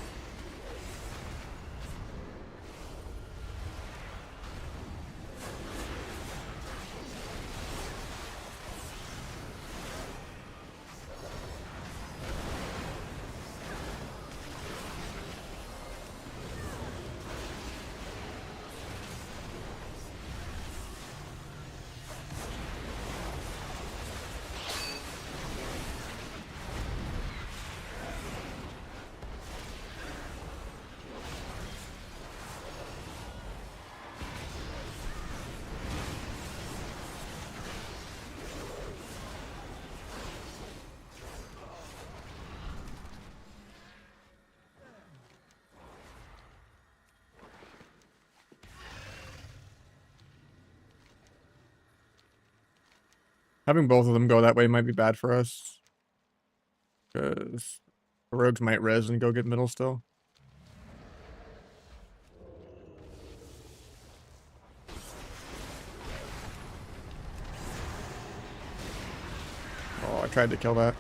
Having both of them go that way might be bad for us. Because the rogues might res and go get middle still. I tried to kill that.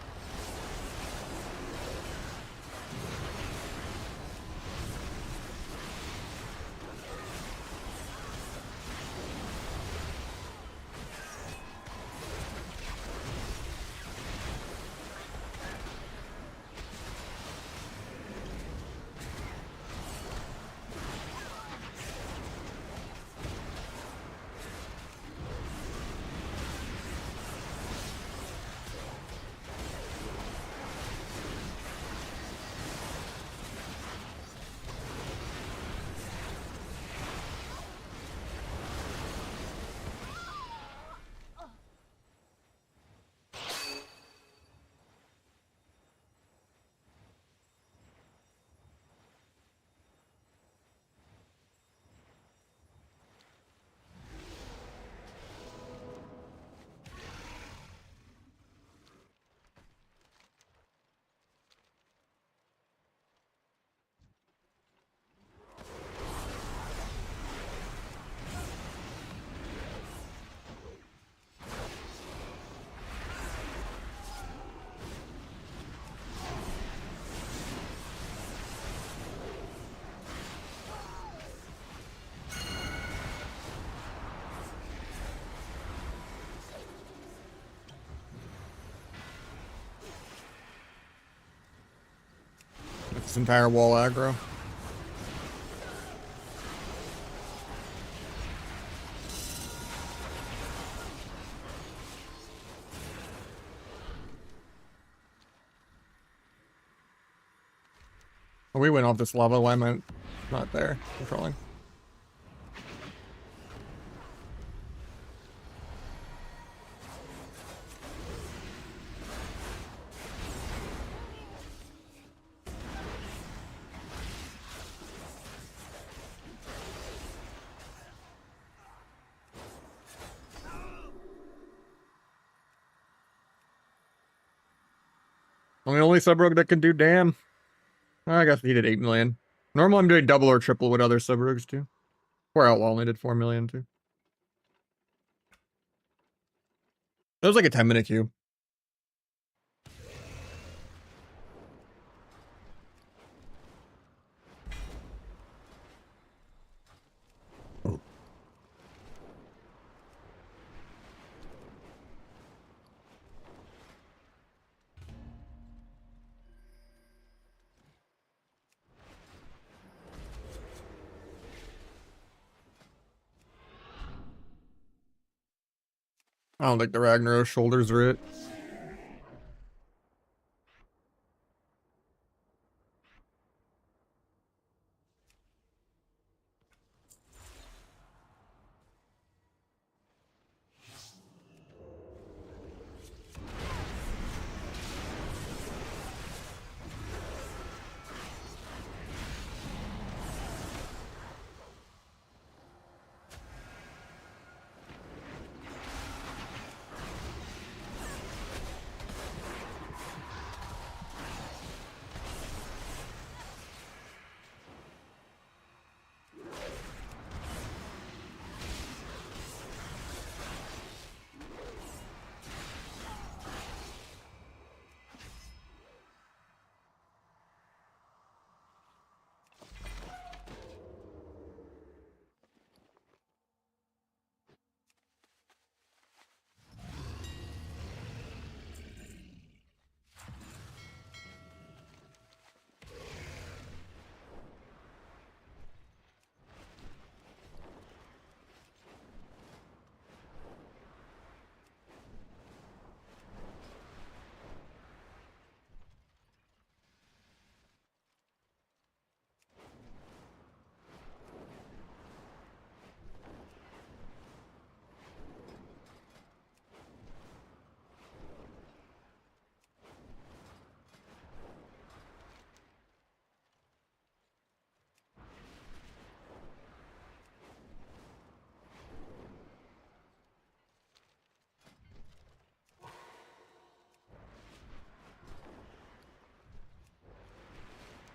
This entire wall aggro. Oh, we went off this lava. Why am I not there controlling? I'm the only sub rogue that can do damn. I guess he did 8 million. Normally I'm doing double or triple with other sub rogues too. Poor Outlaw only did 4 million too. It was like a 10-minute queue. I don't think the Ragnaros shoulders are it.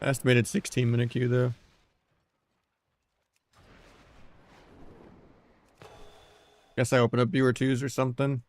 Estimated 16-minute queue though. Guess I open up viewer twos or something.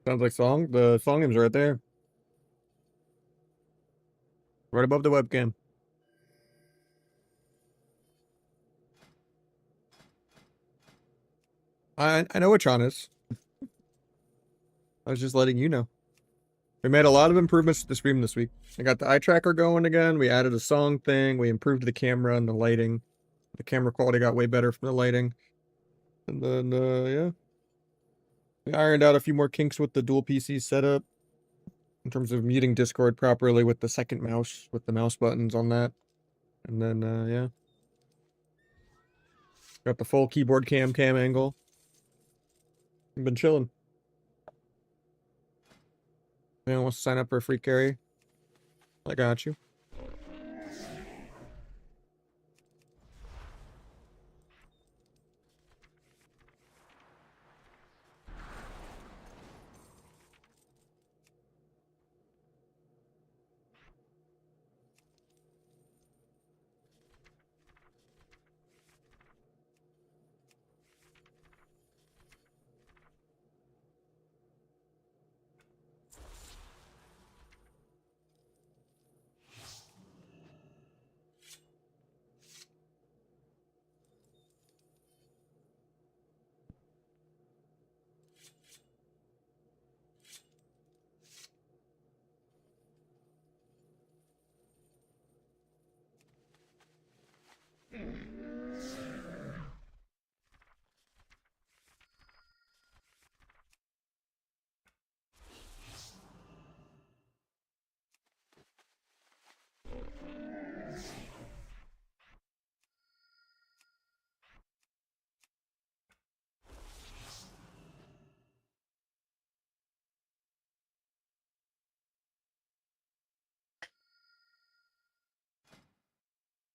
Sounds like song. The song name's right there. Right above the webcam. I know which on is. I was just letting you know. We made a lot of improvements to the stream this week. I got the eye tracker going again. We added a song thing. We improved the camera and the lighting. The camera quality got way better from the lighting. And then, yeah. We ironed out a few more kinks with the dual PC setup. In terms of muting Discord properly with the second mouse, with the mouse buttons on that. And then, yeah. Got the full keyboard cam angle. I've been chilling. Anyone wants to sign up for a free carry? I got you.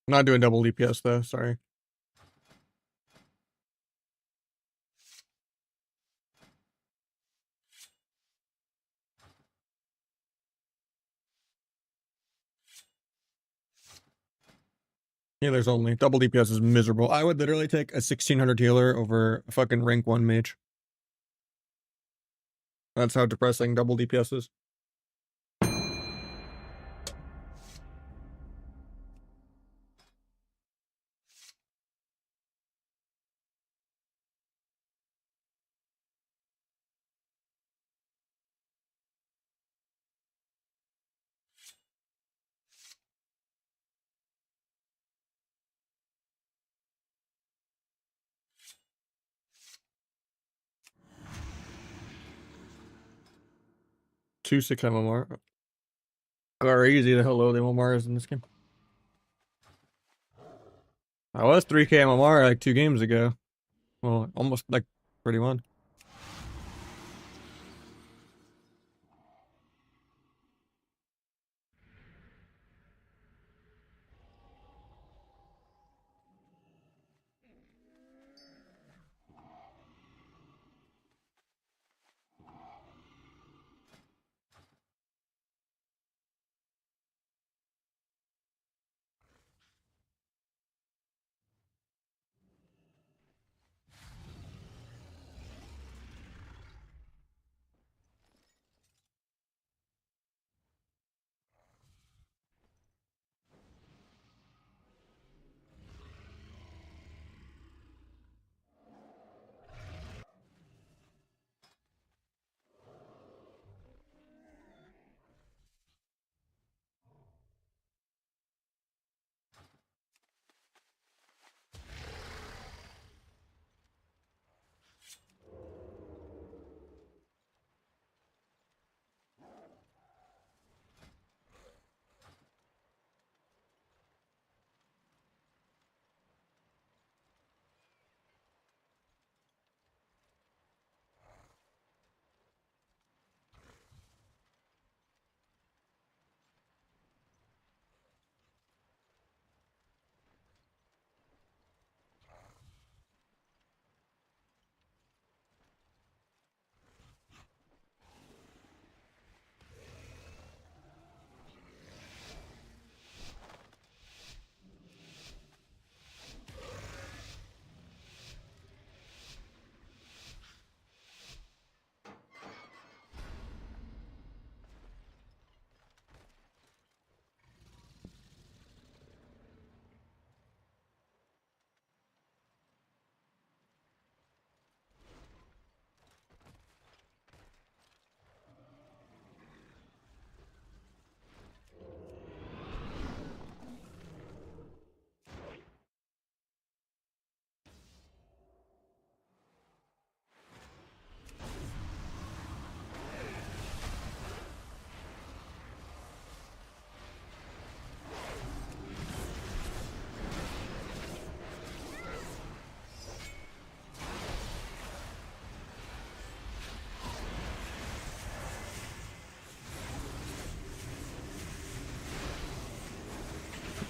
I'm not doing double DPS though, sorry. Healer's only. Double DPS is miserable. I would literally take a 1600 healer over a fucking rank 1 mage. That's how depressing double DPS is. Two 6 MMR. Crazy the hell low the MMR is in this game. I was 3k MMR like 2 games ago. Well, almost like 31.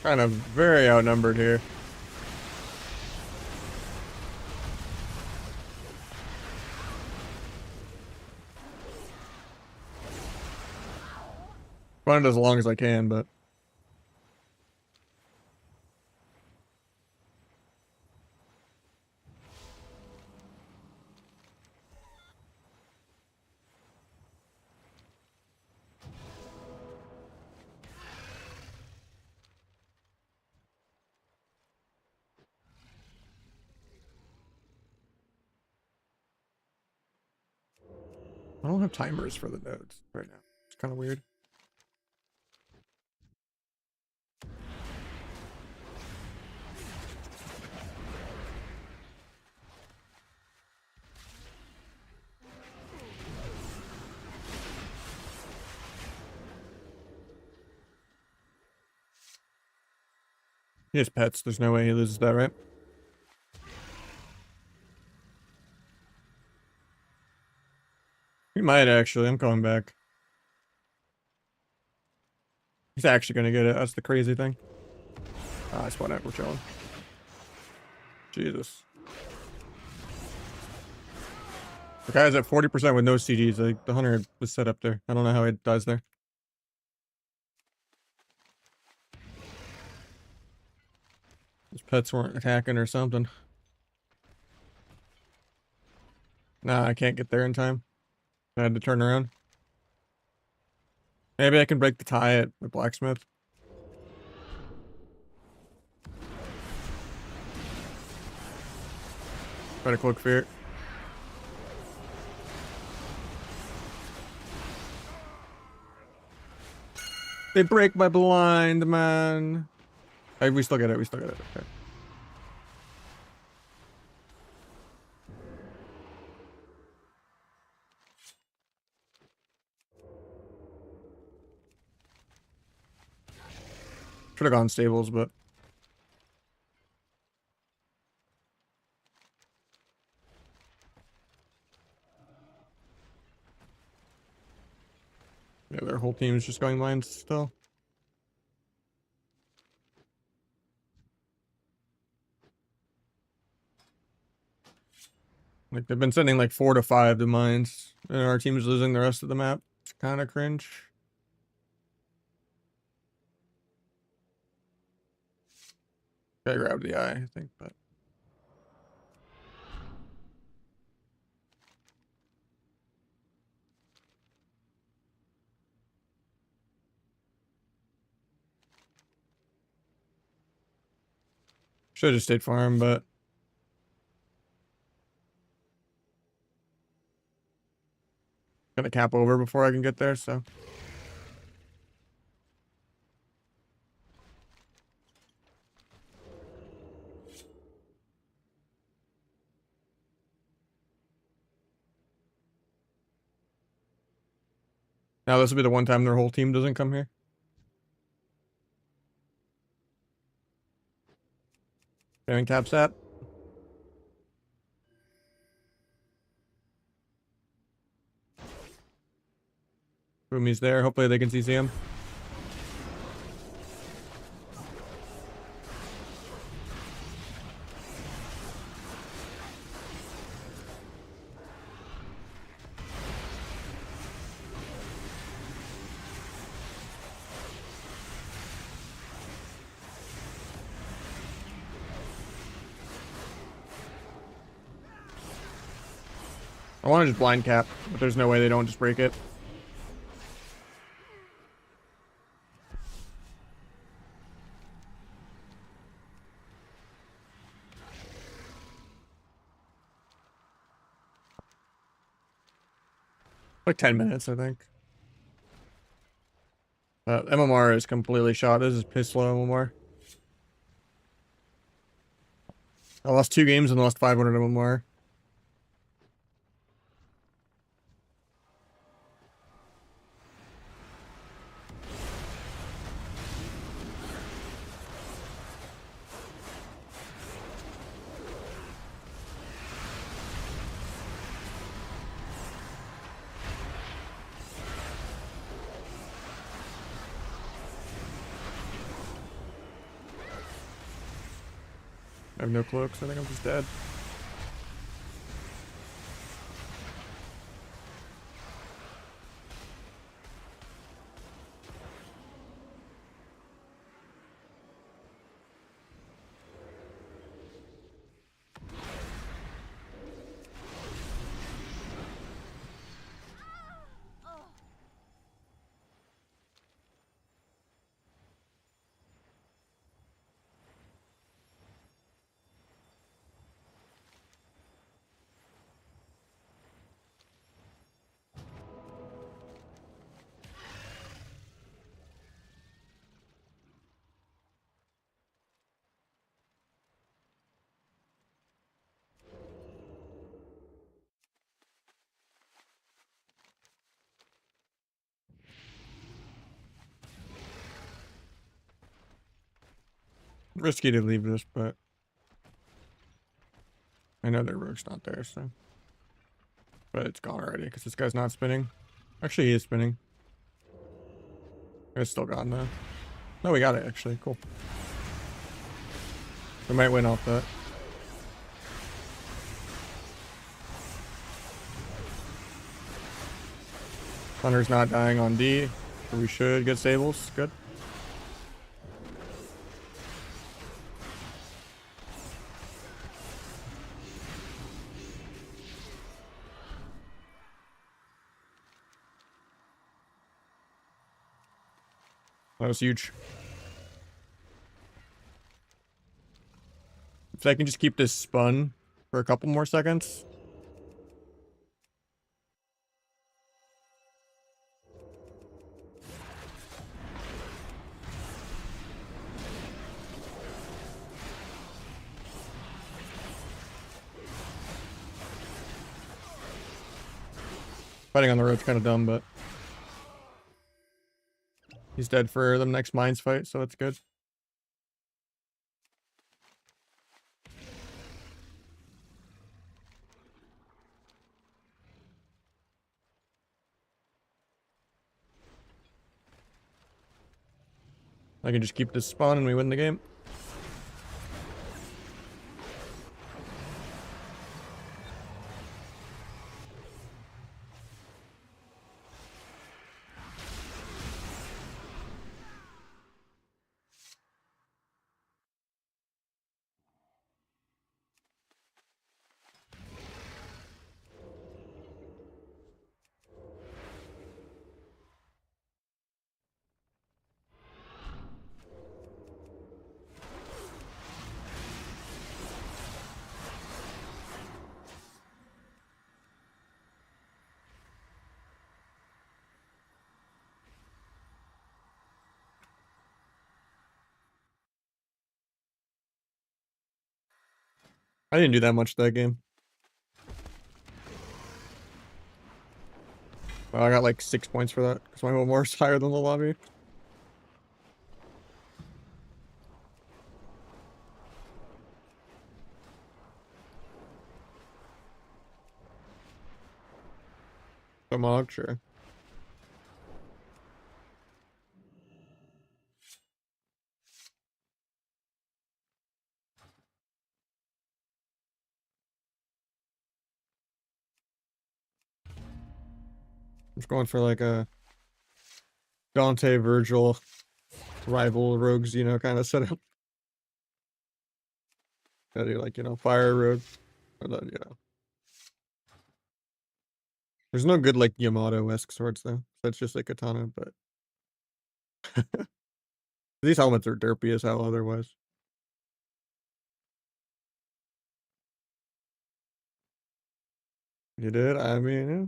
Kind of very outnumbered here. Run it as long as I can, but I don't have timers for the nodes right now. It's kind of weird. He has pets. There's no way he loses that, right? He might actually. I'm coming back. He's actually gonna get it. That's the crazy thing. Ah, I spawned out. We're chilling. Jesus. The guy's at 40% with no CGs. Like, the hunter was set up there. I don't know how he dies there. His pets weren't attacking or something. Nah, I can't get there in time. I had to turn around. Maybe I can break the tie at the blacksmith. Try to cloak fear. They break my blind, man. Hey, we still get it. We still get it. Okay. Should have gone stables, but yeah, their whole team is just going lines still. Like, they've been sending like 4 to 5 to mines, and our team is losing the rest of the map. It's kind of cringe. I grabbed the eye, I think, but should have just stayed farm, but gonna cap over before I can get there, so. Now this will be the one time their whole team doesn't come here. Getting cap sat. Boomy's there. Hopefully they can CC him. I want to just blind cap, but there's no way they don't just break it. Like 10 minutes, I think. MMR is completely shot. This is piss slow MMR. I lost 2 games and lost 500 MMR. I have no cloaks. I think I'm just dead. Risky to leave this, but I know their rogue's not there, so. But it's gone already because this guy's not spinning. Actually, he is spinning. It's still gone though. No, we got it actually. Cool. We might win off that. Thunder's not dying on D, so we should get stables. Good. That was huge. If I can just keep this spun for a couple more seconds. Fighting on the road's kind of dumb, but he's dead for the next mines fight, so that's good. I can just keep this spawn and we win the game. I didn't do that much that game. Well, I got like 6 points for that because my Omar is higher than the lobby. The Mog, sure. I'm just going for like a Dante Virgil rival rogues, you know, kind of setup. Gotta do like, you know, fire rogue. Or the, you know. There's no good like Yamato-esque swords though. That's just like katana, but these helmets are derpy as hell otherwise. You did? I mean, yeah.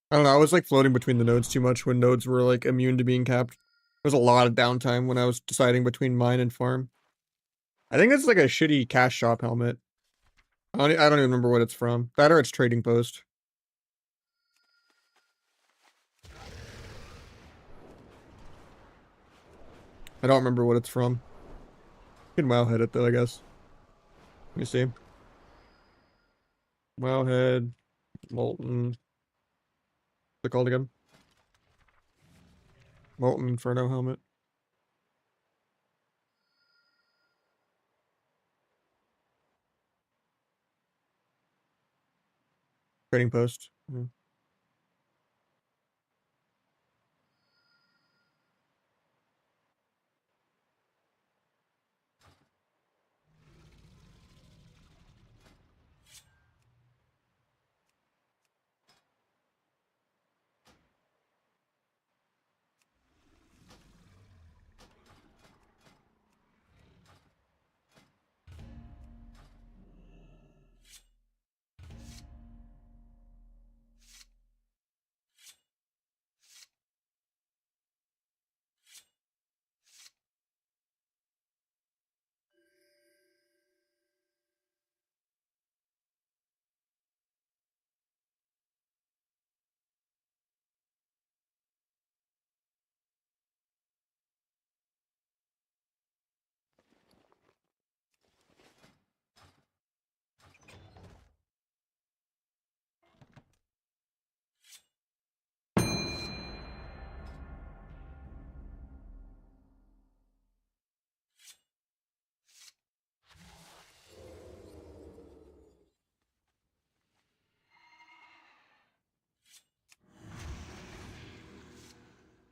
I don't know. I was like floating between the nodes too much when nodes were like immune to being capped. There was a lot of downtime when I was deciding between mine and farm. I think it's like a shitty cash shop helmet. I don't even remember what it's from. That or it's trading post. I don't remember what it's from. You can wowhead it though, I guess. Let me see. Wowhead, Molten. What's it called again? Molten Inferno helmet. Trading post. Mhm.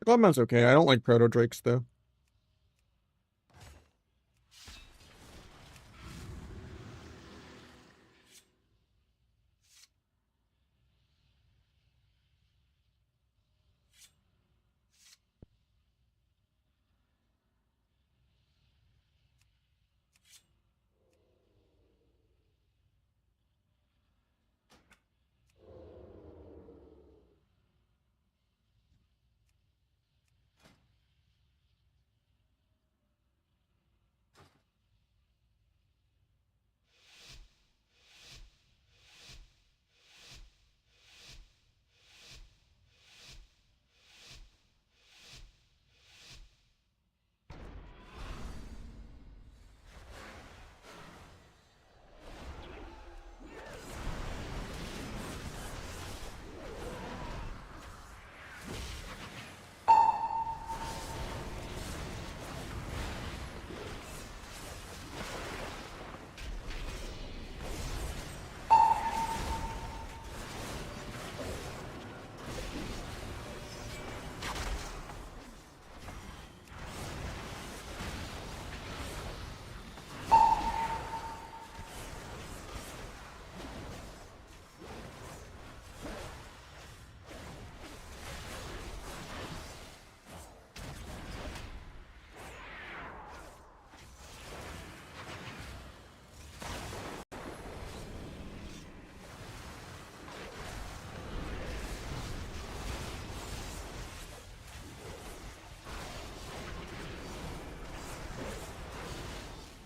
The Clubman's okay. I don't like Proto Drakes though.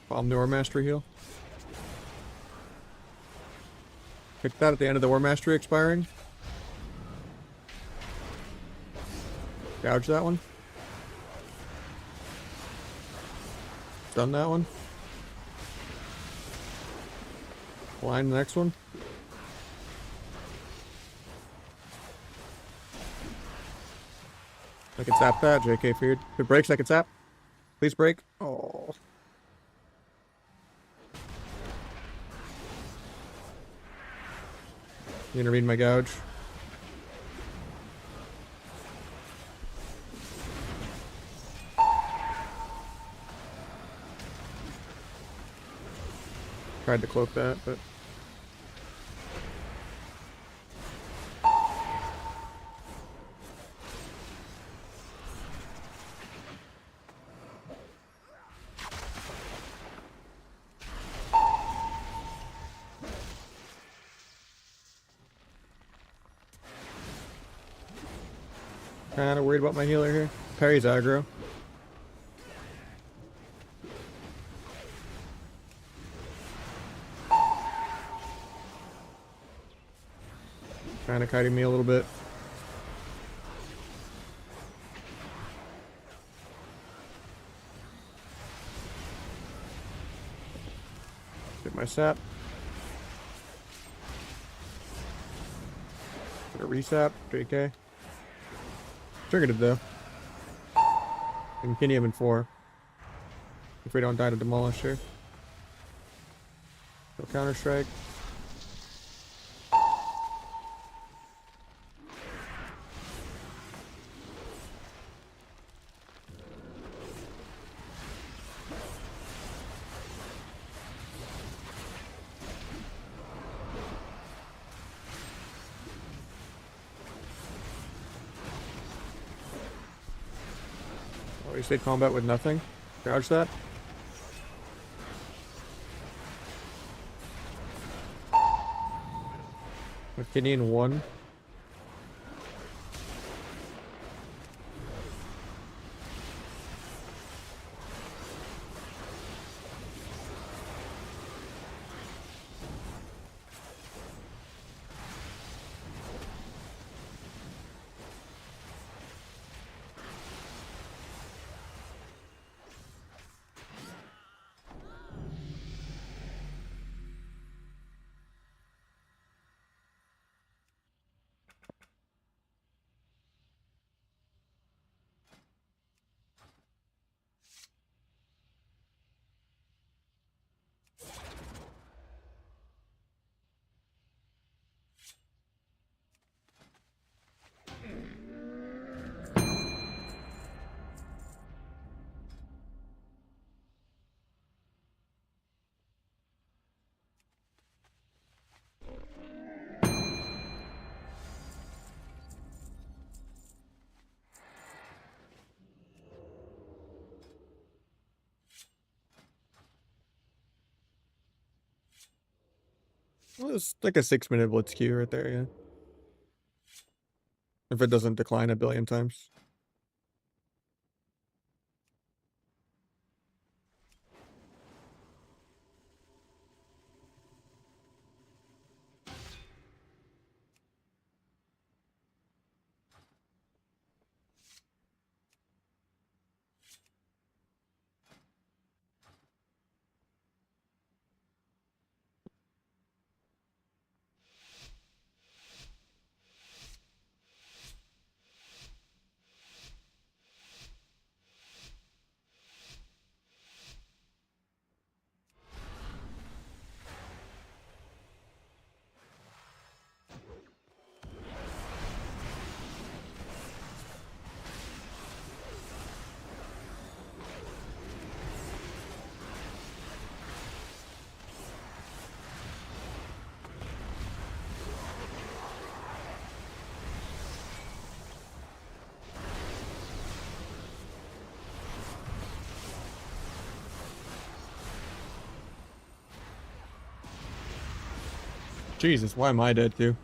Bomb the Ore Mastery heal. Pick that at the end of the Ore Mastery expiring. Gouge that one. Done that one. Line the next one. I can zap that, JK feared. If it breaks, I can zap. Please break. Oh. You gonna read my gouge? Tried to cloak that, but kinda worried about my healer here. Parry's aggro. Kinda kiting me a little bit. Get my sap. Get a resap, JK. Triggered it though. And continue him in 4. If we don't die to demolish here. No counter strike. Wasted combat with nothing. Gouge that. With kidney in 1. Well, it's like a 6-minute blitz queue right there, yeah. If it doesn't decline a billion times. Jesus, why am I dead too?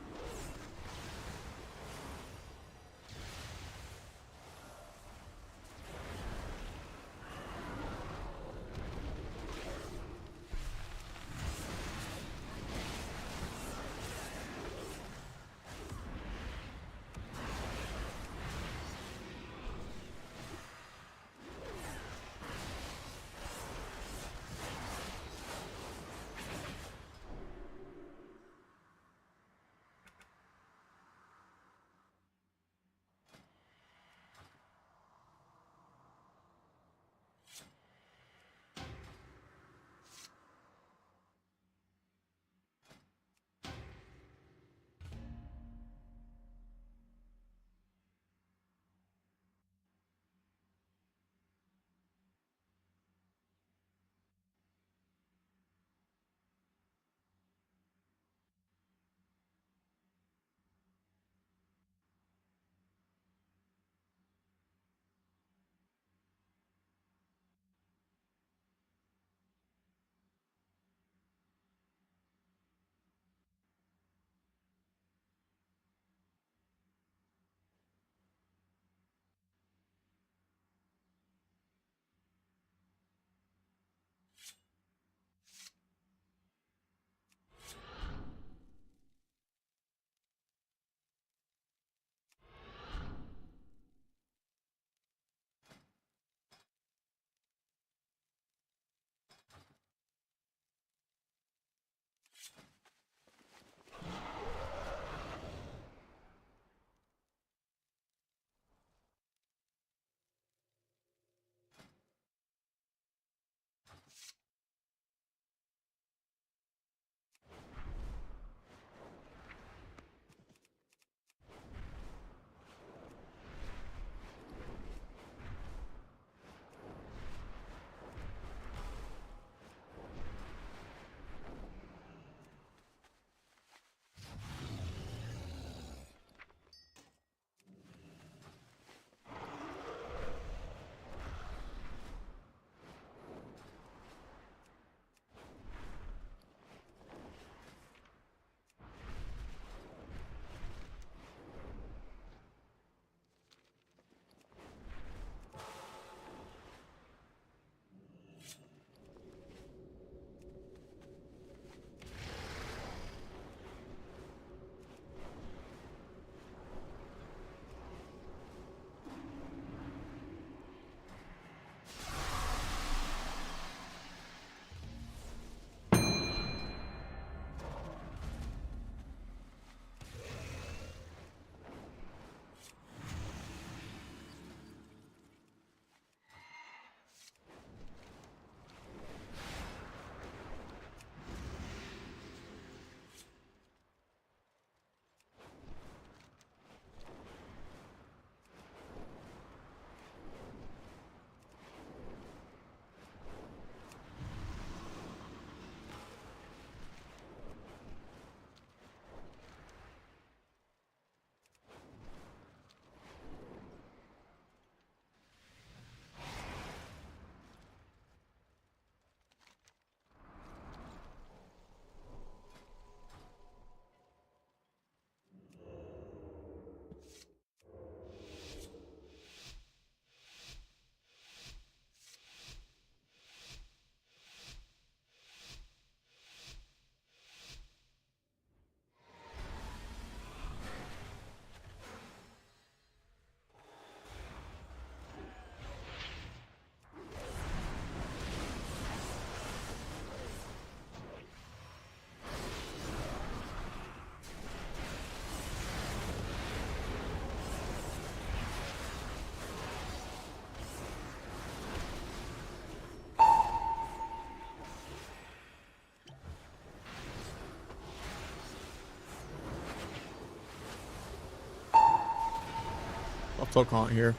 I'll float Haunt here.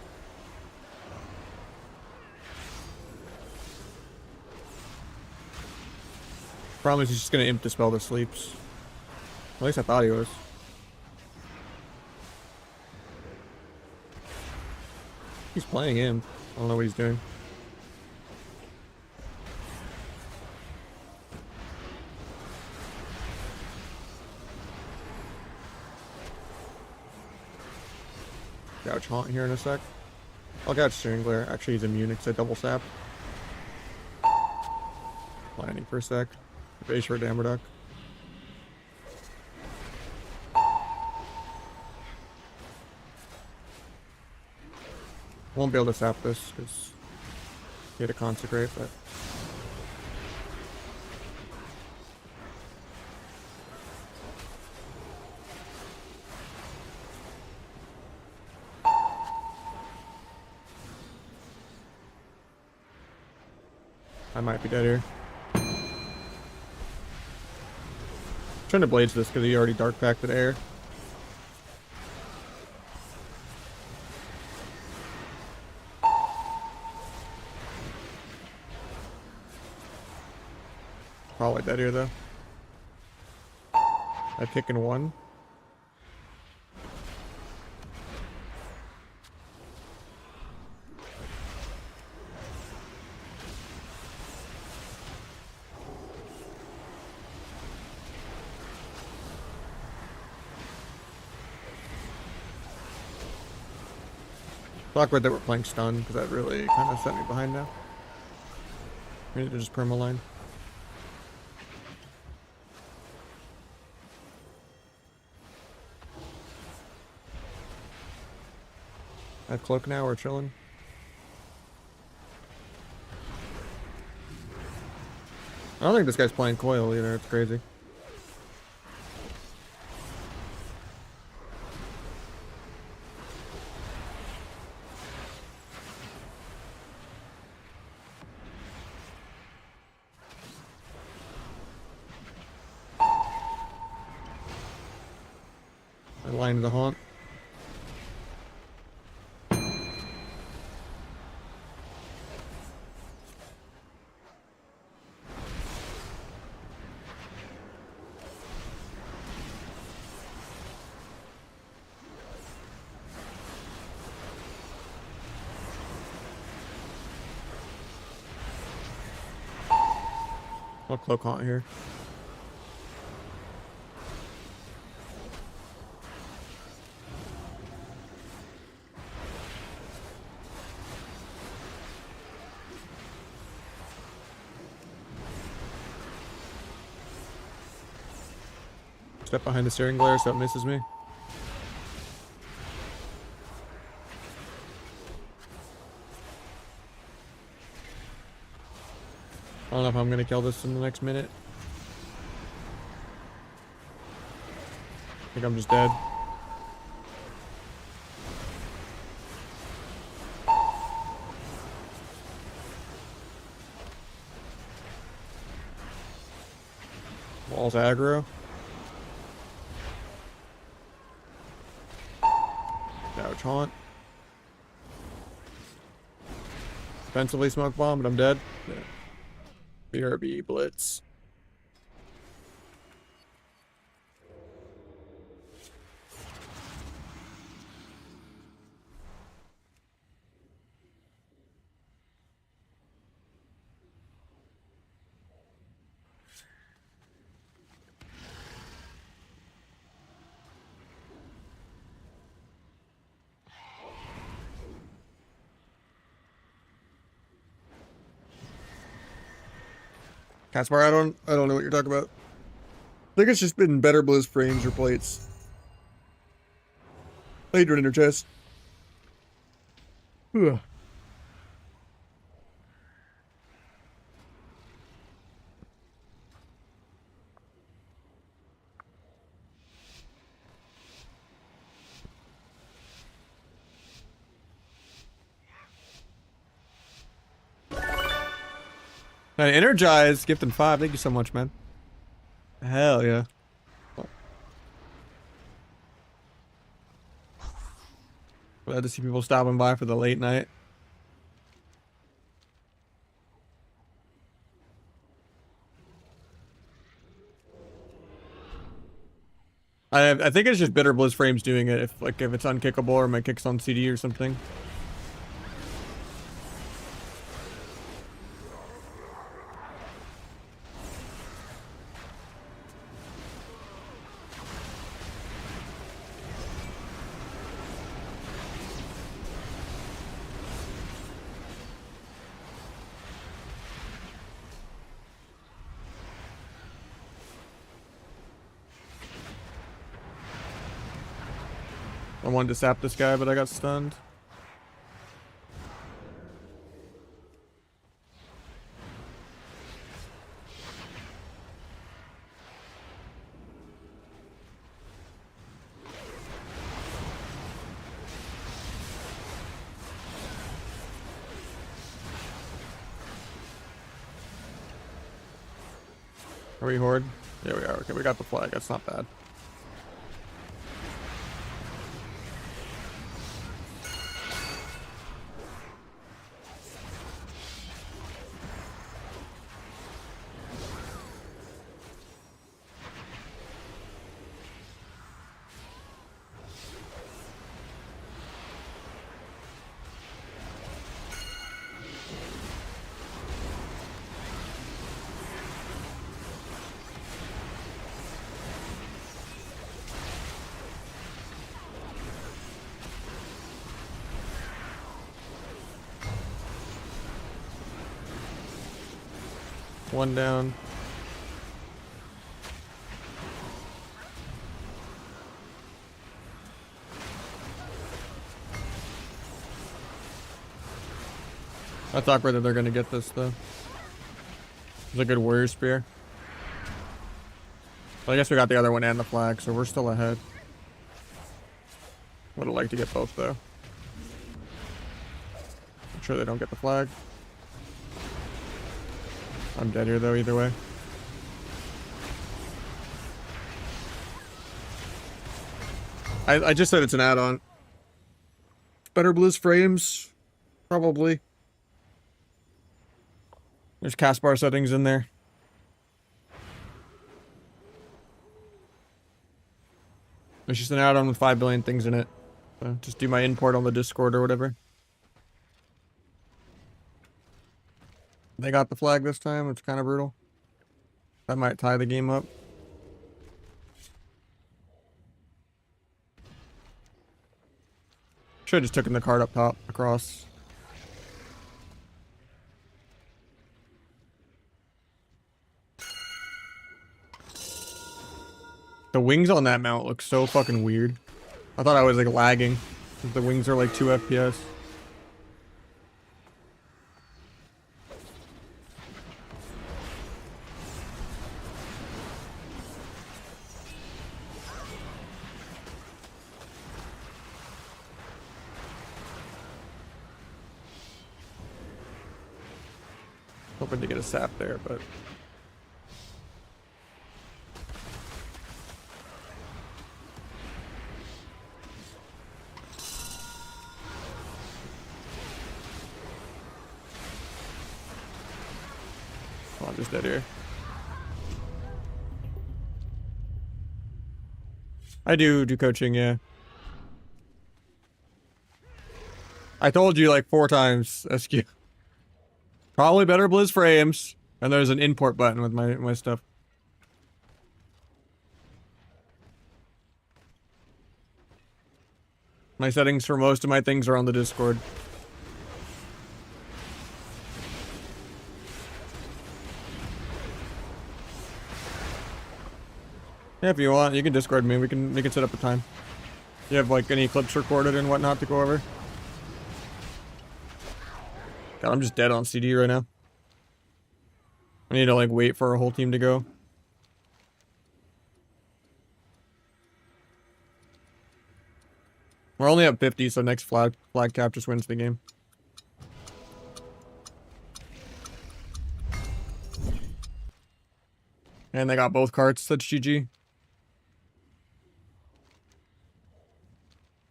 Problem is he's just gonna imp dispel the sleeps. At least I thought he was. He's playing imp. I don't know what he's doing. Gouge Haunt here in a sec. I'll gouge Steering Glare. Actually, he's immune because I double sap. Planning for a sec. Base for Dammerduck. Won't be able to sap this because he had to consecrate, but. I might be dead here. Trying to blades this because he already dark packed air. Probably dead here though. I kick in one. Awkward that we're playing stun because that really kind of set me behind now. We need to just perma line. I have cloak now, we're chilling. I don't think this guy's playing coil either, it's crazy. I lined the haunt. I'll cloak haunt here. Step behind the steering glare so it misses me. I don't know if I'm gonna kill this in the next minute. I think I'm just dead. Walls aggro. Gouge haunt. Defensively smoke bomb, but I'm dead. Yeah. BRB blitz. Caspar, I don't know what you're talking about. I think it's just been better blizz frames or plates. Later in her chest. Ugh. Energize, gifting 5. Thank you so much, man. Hell yeah. Glad to see people stopping by for the late night. I think it's just Bitter Bliss Frames doing it if it's unkickable or my kick's on CD or something. I wanted to sap this guy, but I got stunned. Are we horde? Yeah, we are. Okay, we got the flag. That's not bad. One down. That's awkward that they're gonna get this though. It's a good warrior spear. But I guess we got the other one and the flag, so we're still ahead. Would have liked to get both though. I'm sure they don't get the flag. I'm dead here though, either way. I just said it's an add-on. Better Bliss Frames, probably. There's cast bar settings in there. It's just an add-on with 5 billion things in it. So just do my import on the Discord or whatever. They got the flag this time. It's kind of brutal. That might tie the game up. Should have just taken the card up top across. The wings on that mount look so fucking weird. I thought I was like lagging. The wings are like 2 FPS. Hoping to get a sap there, but oh, I'm just dead here. I do coaching, yeah. I told you like 4 times, SQ. Probably better Blizz Frames. And there's an import button with my stuff. My settings for most of my things are on the Discord. Yeah, if you want, you can Discord me. We can set up a time. You have like any clips recorded and whatnot to go over? God, I'm just dead on CD right now. I need to like wait for our whole team to go. We're only up 50, so next flag cap just wins the game. And they got both carts. That's GG.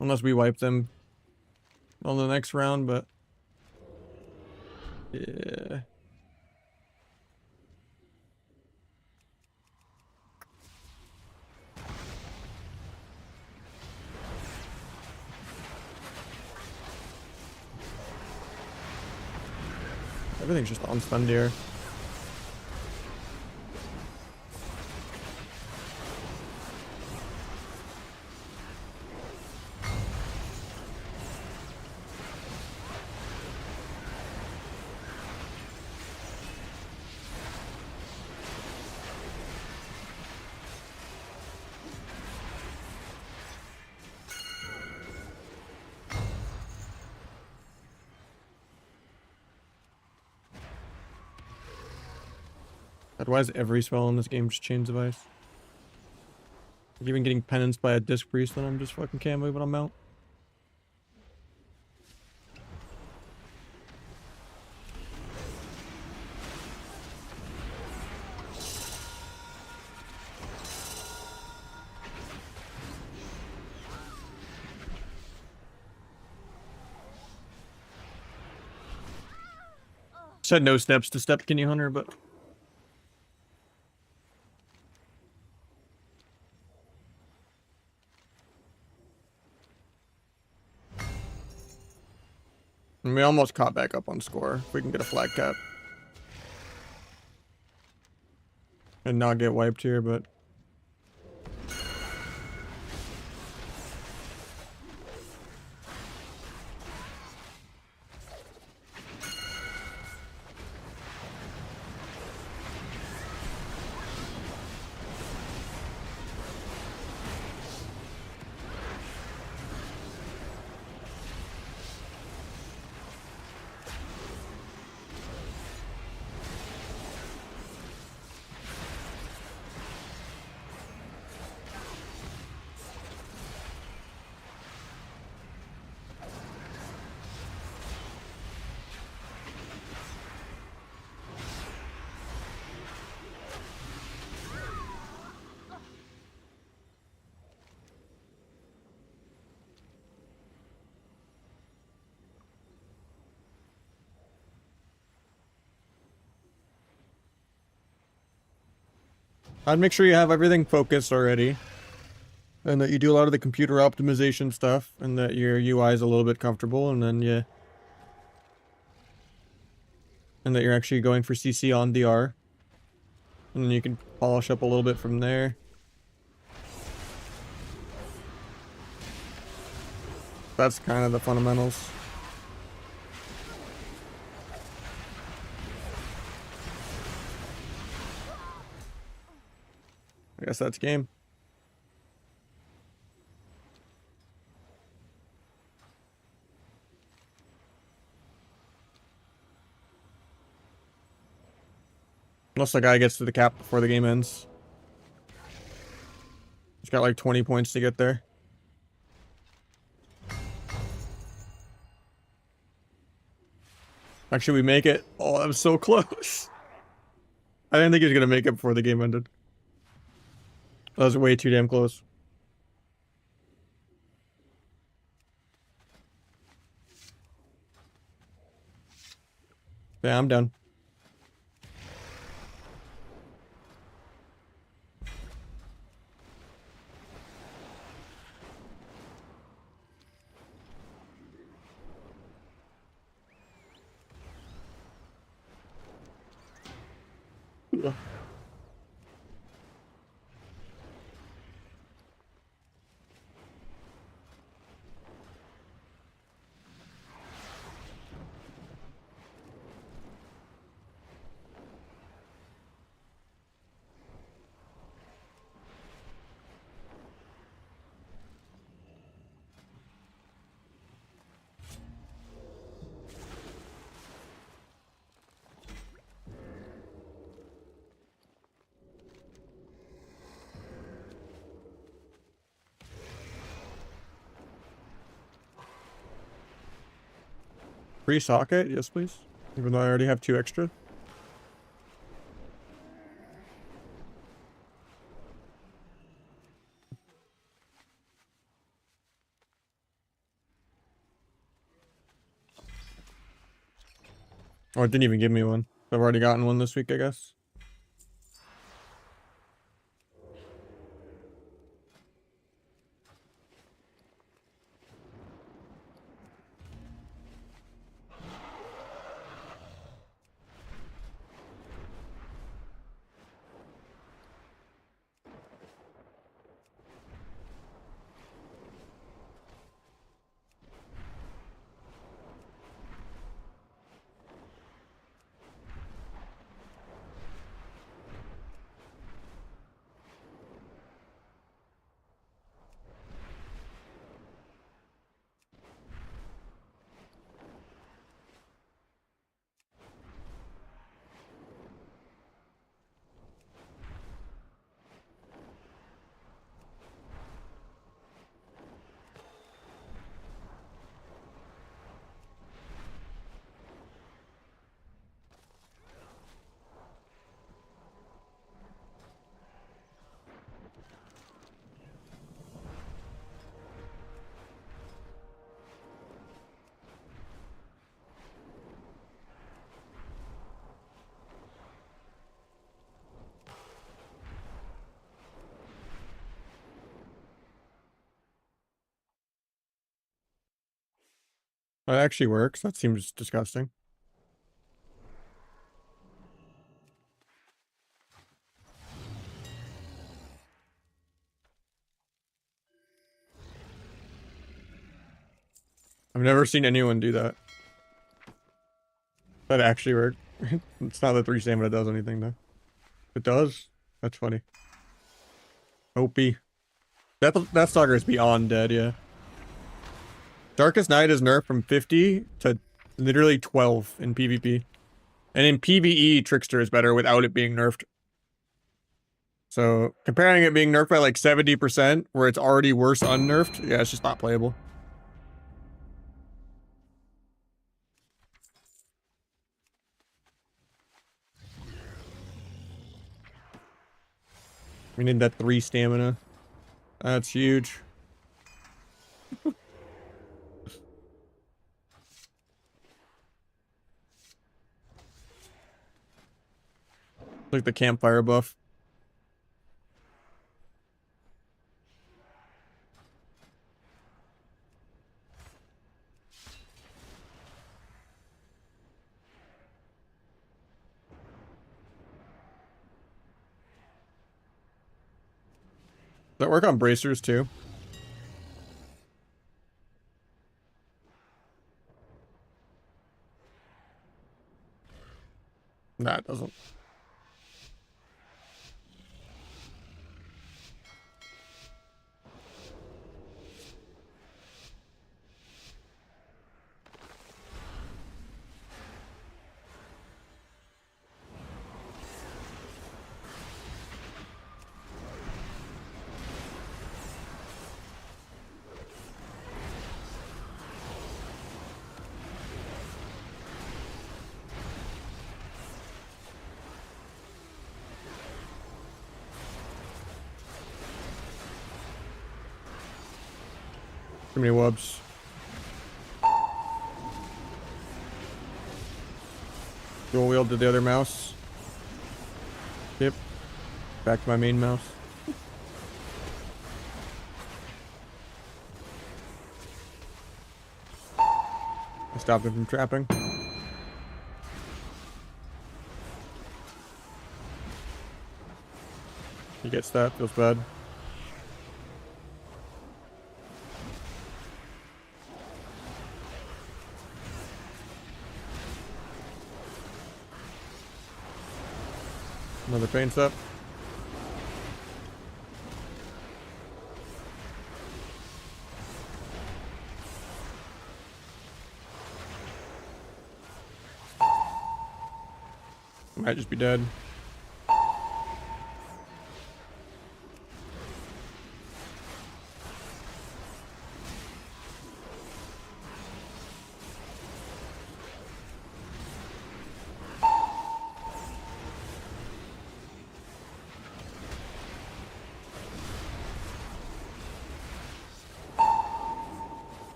Unless we wipe them. on the next round, but yeah. Everything's just on stun deer. God, why is every spell in this game just Chains of Ice? Like even getting penanced by a Disc Priest when I'm just fucking can't move when I'm out. Said no steps to step Guinea Hunter, but and we almost caught back up on score. If we can get a flag cap and not get wiped here, but I'd make sure you have everything focused already. And that you do a lot of the computer optimization stuff, and that your UI is a little bit comfortable, and then yeah. And that you're actually going for CC on DR. And then you can polish up a little bit from there. That's kind of the fundamentals. I guess that's game. Unless the guy gets to the cap before the game ends. He's got like 20 points to get there. Actually, we make it. Oh, that was so close. I didn't think he was going to make it before the game ended. That was way too damn close. Yeah, I'm done. Yeah. Free socket? Yes, please. Even though I already have 2 extra. Or it didn't even give me one. I've already gotten one this week, I guess. That actually works. That seems disgusting. I've never seen anyone do that. That actually worked. It's not the 3 stamina does anything though. It does? That's funny. OP. That stalker is beyond dead, yeah. Darkest Night is nerfed from 50 to literally 12 in PvP. And in PvE, Trickster is better without it being nerfed. So, comparing it being nerfed by like 70%, where it's already worse unnerfed, yeah, it's just not playable. We need that 3 stamina. That's huge. Like the campfire buff. Does that work on bracers too? Nah, it doesn't. Too many wubs. Dual wield to the other mouse. Yep. Back to my main mouse. I stopped him from trapping. He gets that, feels bad. Another paint up. Might just be dead.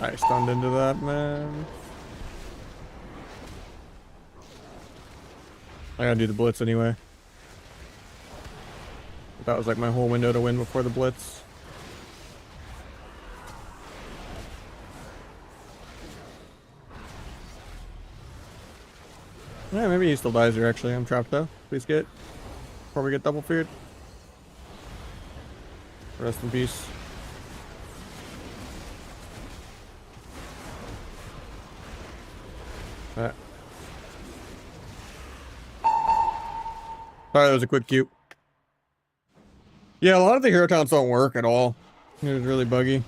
I stunned into that, man. I gotta do the blitz anyway. That was like my whole window to win before the blitz. Yeah, maybe he still dies here actually. I'm trapped though. Please get. Before we get double feared. Rest in peace. Alright. Sorry, that was a quick cube. Yeah, a lot of the hero taunts don't work at all. It was really buggy.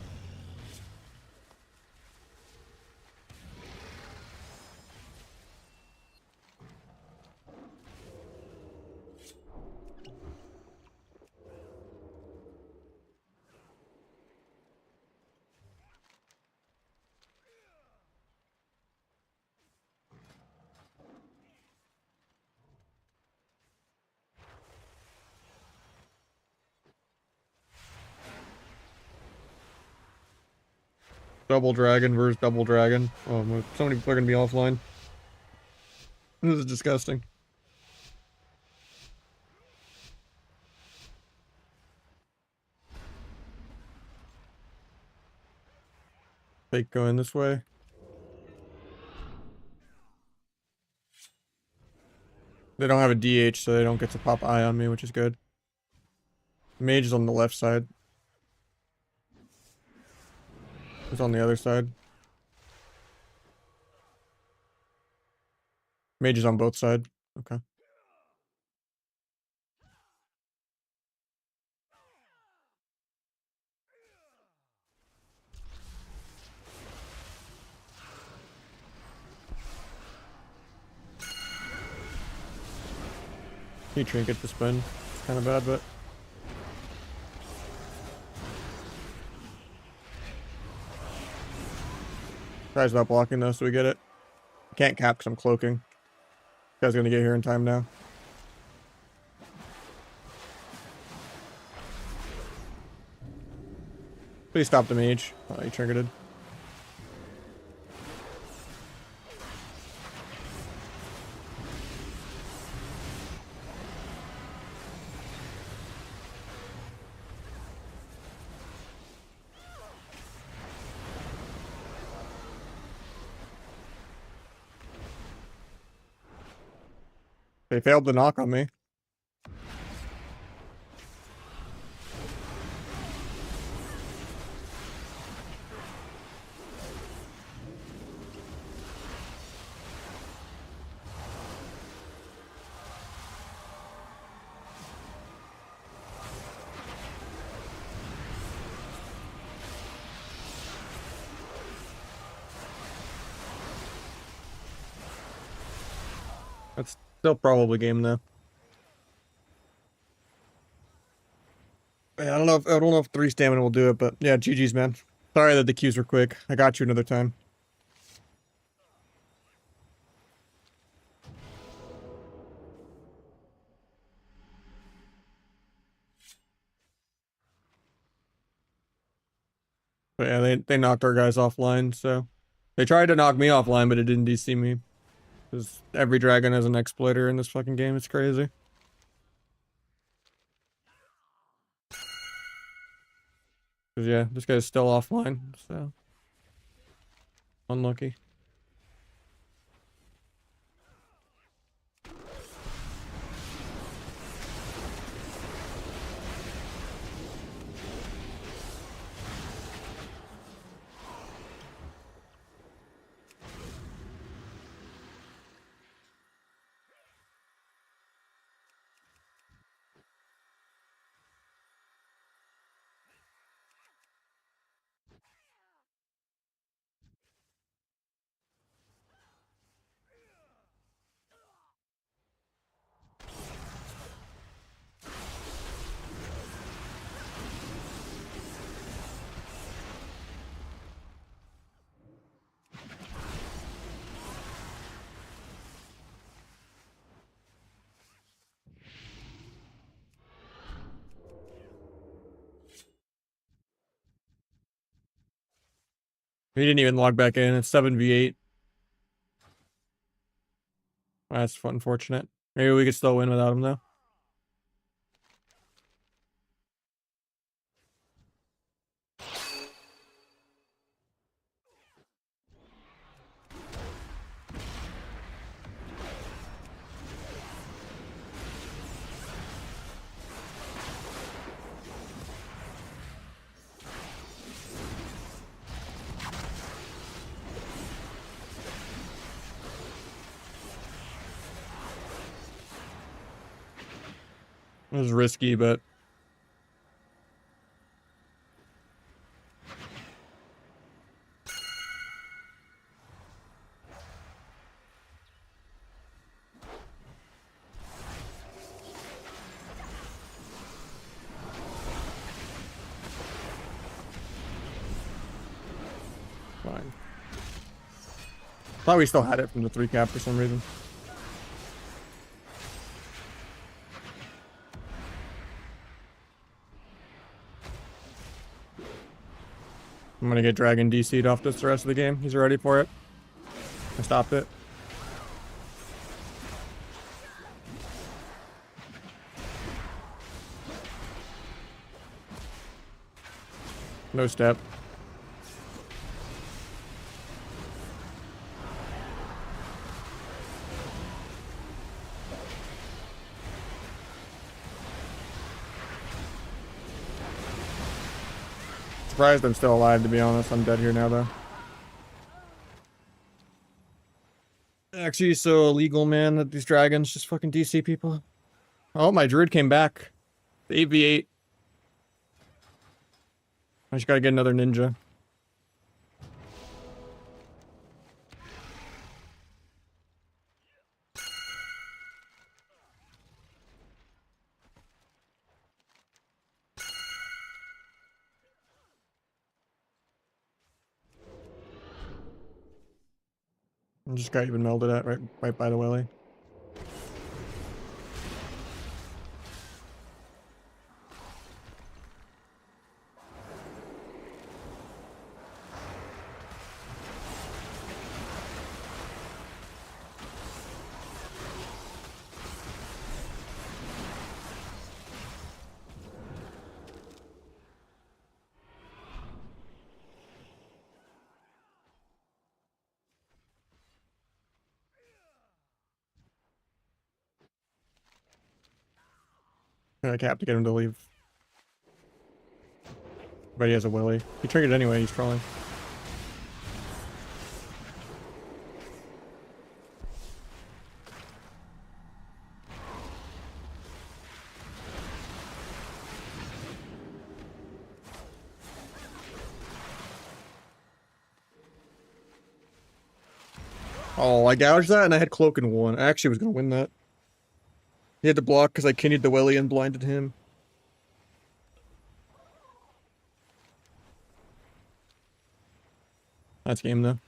Double dragon versus double dragon. Oh, so many people are gonna be offline. This is disgusting. Fake going this way. They don't have a DH, so they don't get to pop eye on me, which is good. Mage is on the left side. Who's on the other side? Mage is on both sides. Okay. He trinket to spin. It's kind of bad, but guy's not blocking though, so we get it. Can't cap because I'm cloaking. Guy's gonna get here in time now. Please stop the mage. Oh, he trinketed. They failed to knock on me. That's still probably game though. Yeah, I don't know if 3 stamina will do it, but yeah, GG's, man. Sorry that the queues were quick. I got you another time. But yeah, they knocked our guys offline, so they tried to knock me offline, but it didn't DC me. Because every dragon has an exploiter in this fucking game. It's crazy. Because yeah, this guy's still offline, so unlucky. He didn't even log back in. It's 7v8. That's unfortunate. Maybe we could still win without him, though. It was risky, but fine. Thought we still had it from the 3 cap for some reason. I'm gonna get Dragon DC'd off this the rest of the game. He's ready for it. I stopped it. No step. Surprised I'm still alive, to be honest. I'm dead here now, though. Actually, so illegal, man, that these dragons just fucking DC people. Oh, my druid came back. The 8v8. I just gotta get another ninja. I just got even melded at right by the willy. I have to get him to leave. But he has a willy. He triggered anyway, he's trolling. Oh, I gouged that and I had cloak in 1. I actually was gonna win that. He had to block because I kinnied the willy and blinded him. That's game though.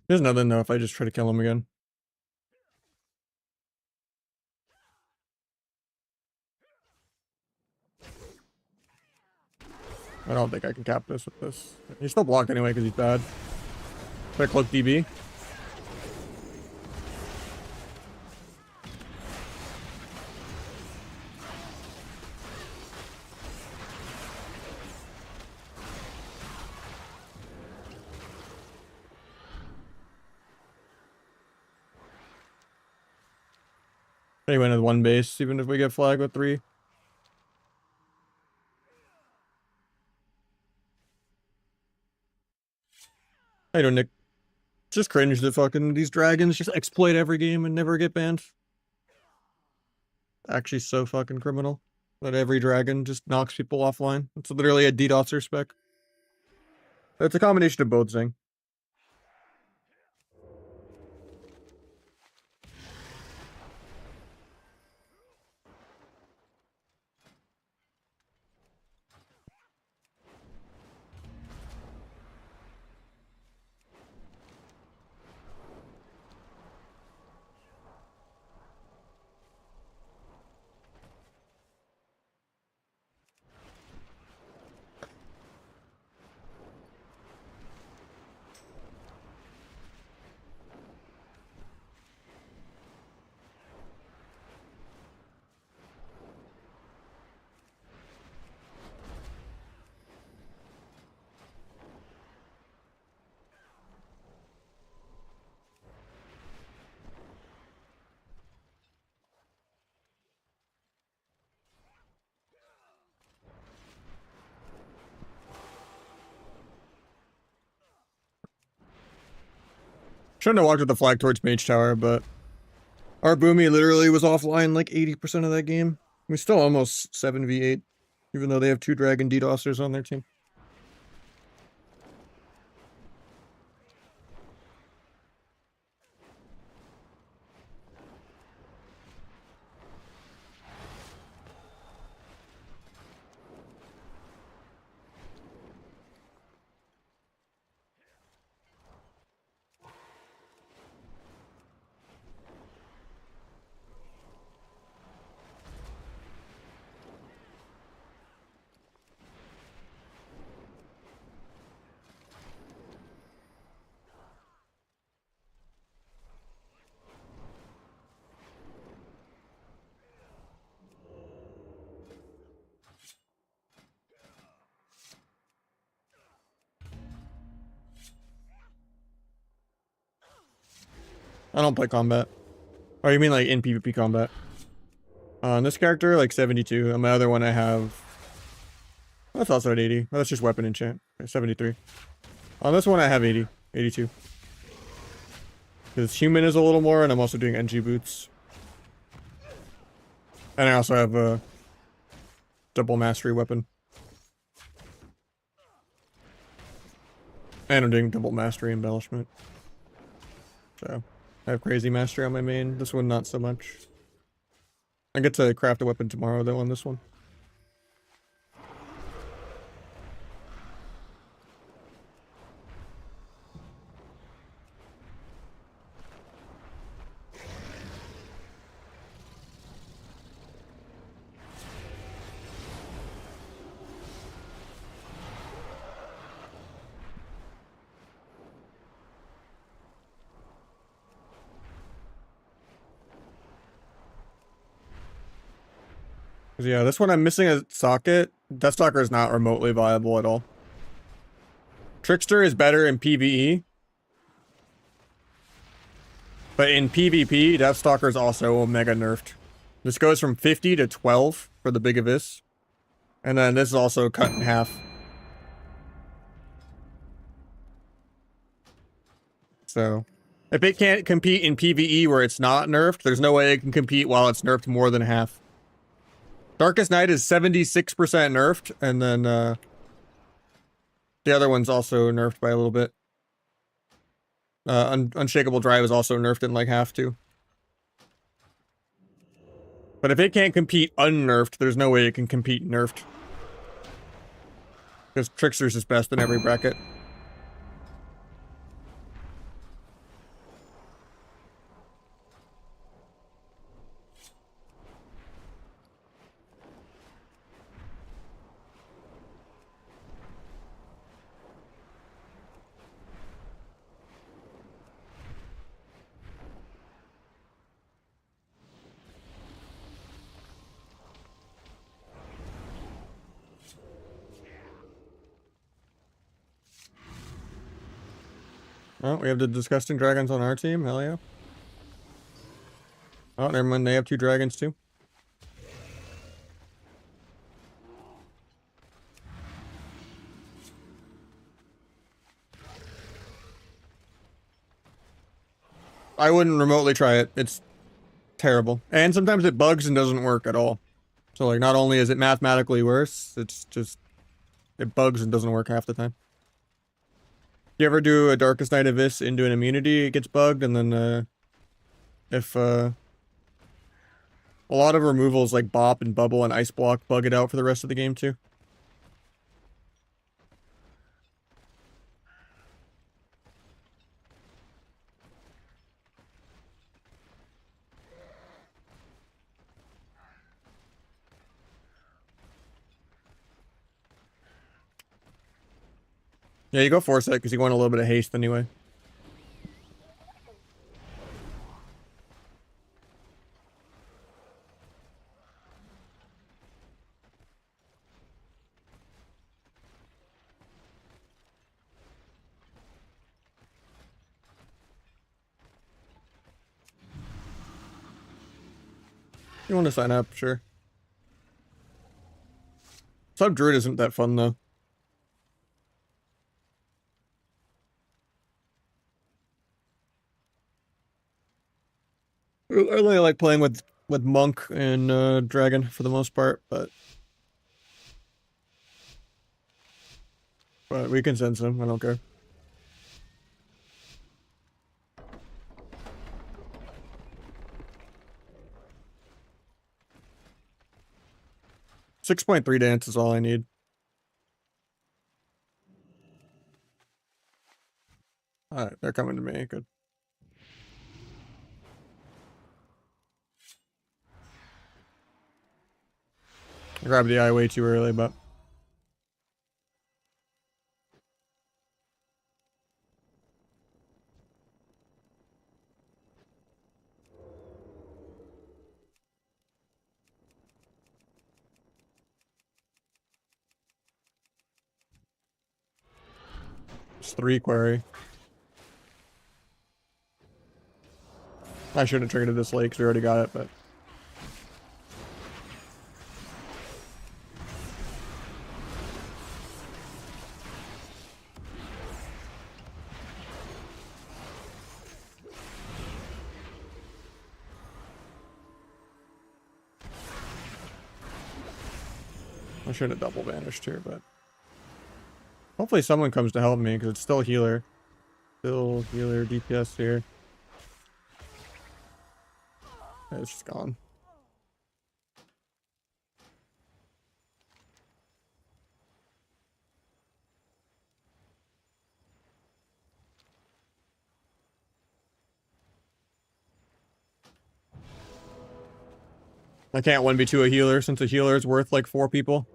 There's nothing though if I just try to kill him again. I don't think I can cap this with this. He's still blocked anyway because he's bad. Quick cloak DB. They win with 1 base, even if we get flag with 3. I don't, Nick. Just cringe that fucking these dragons just exploit every game and never get banned. Actually so fucking criminal that every dragon just knocks people offline. It's literally a DDoSer spec. It's a combination of both, Zing. Shouldn't have walked with the flag towards Mage Tower, but our Boomy literally was offline like 80% of that game. We still almost 7v8, even though they have 2 Dragon DDoSers on their team. I don't play combat. Oh, you mean like in PvP combat? On this character, like 72. On my other one, I have... That's also at 80. Oh, that's just weapon enchant. Okay, 73. On this one, I have 80. 82. Because human is a little more, and I'm also doing NG boots. And I also have a double mastery weapon. And I'm doing double mastery embellishment. So, I have crazy mastery on my main. This one, not so much. I get to craft a weapon tomorrow, though, on this one. Yeah, this one I'm missing a socket. Deathstalker is not remotely viable at all. Trickster is better in PvE. But in PvP, Deathstalker is also mega nerfed. This goes from 50 to 12 for the Big Abyss. And then this is also cut in half. So, if it can't compete in PvE where it's not nerfed, there's no way it can compete while it's nerfed more than half. Darkest Night is 76% nerfed, and then the other one's also nerfed by a little bit. Unshakable Drive is also nerfed in like half too. But if it can't compete unnerfed, there's no way it can compete nerfed. Because Trickster's is best in every bracket. Oh, we have the disgusting dragons on our team. Hell yeah. Oh, never mind. They have 2 dragons too. I wouldn't remotely try it. It's terrible. And sometimes it bugs and doesn't work at all. So, like, not only is it mathematically worse, it's just... It bugs and doesn't work half the time. You ever do a Darkest Night Abyss into an immunity, it gets bugged, and then, if, a lot of removals like Bop and Bubble and Ice Block bug it out for the rest of the game, too. Yeah, you go force it, because you want a little bit of haste anyway. You want to sign up, sure. Sub Druid isn't that fun, though. I really like playing with monk and dragon for the most part, but we can sense him. I don't care. .3 dance is all I need. Alright, they're coming to me. Good. I grabbed the eye way too early, but it's 3 query. I shouldn't have triggered this late because we already got it, but I should have double vanished here, but hopefully someone comes to help me because it's still healer. Still healer DPS here. It's just gone. I can't 1v2 a healer since a healer is worth like 4 people.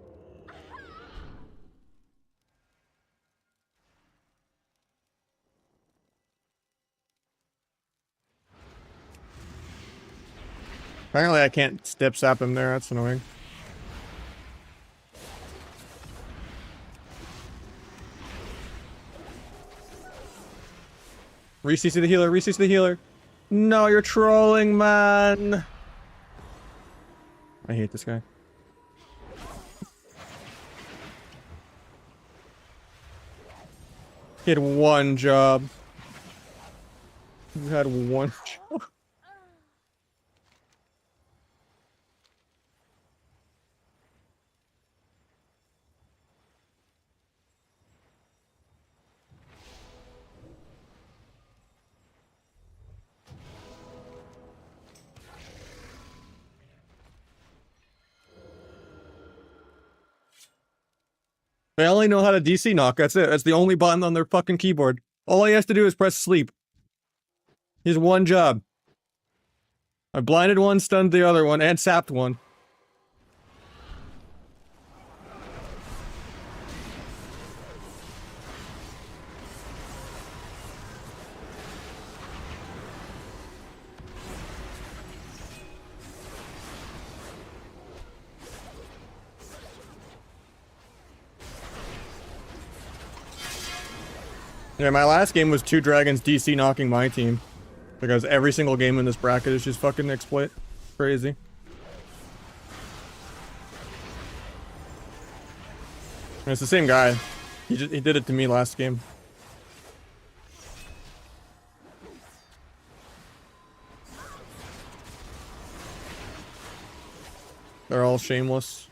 Apparently I can't step sap him there, that's annoying. Re-CC the healer, re-CC the healer. No, you're trolling, man. I hate this guy. He had one job. You had one job. They only know how to DC knock, that's it. That's the only button on their fucking keyboard. All he has to do is press sleep. He has one job. I blinded one, stunned the other one, and sapped one. Yeah, my last game was 2 dragons DC knocking my team. Because every single game in this bracket is just fucking exploit. Crazy. And it's the same guy. He did it to me last game. They're all shameless.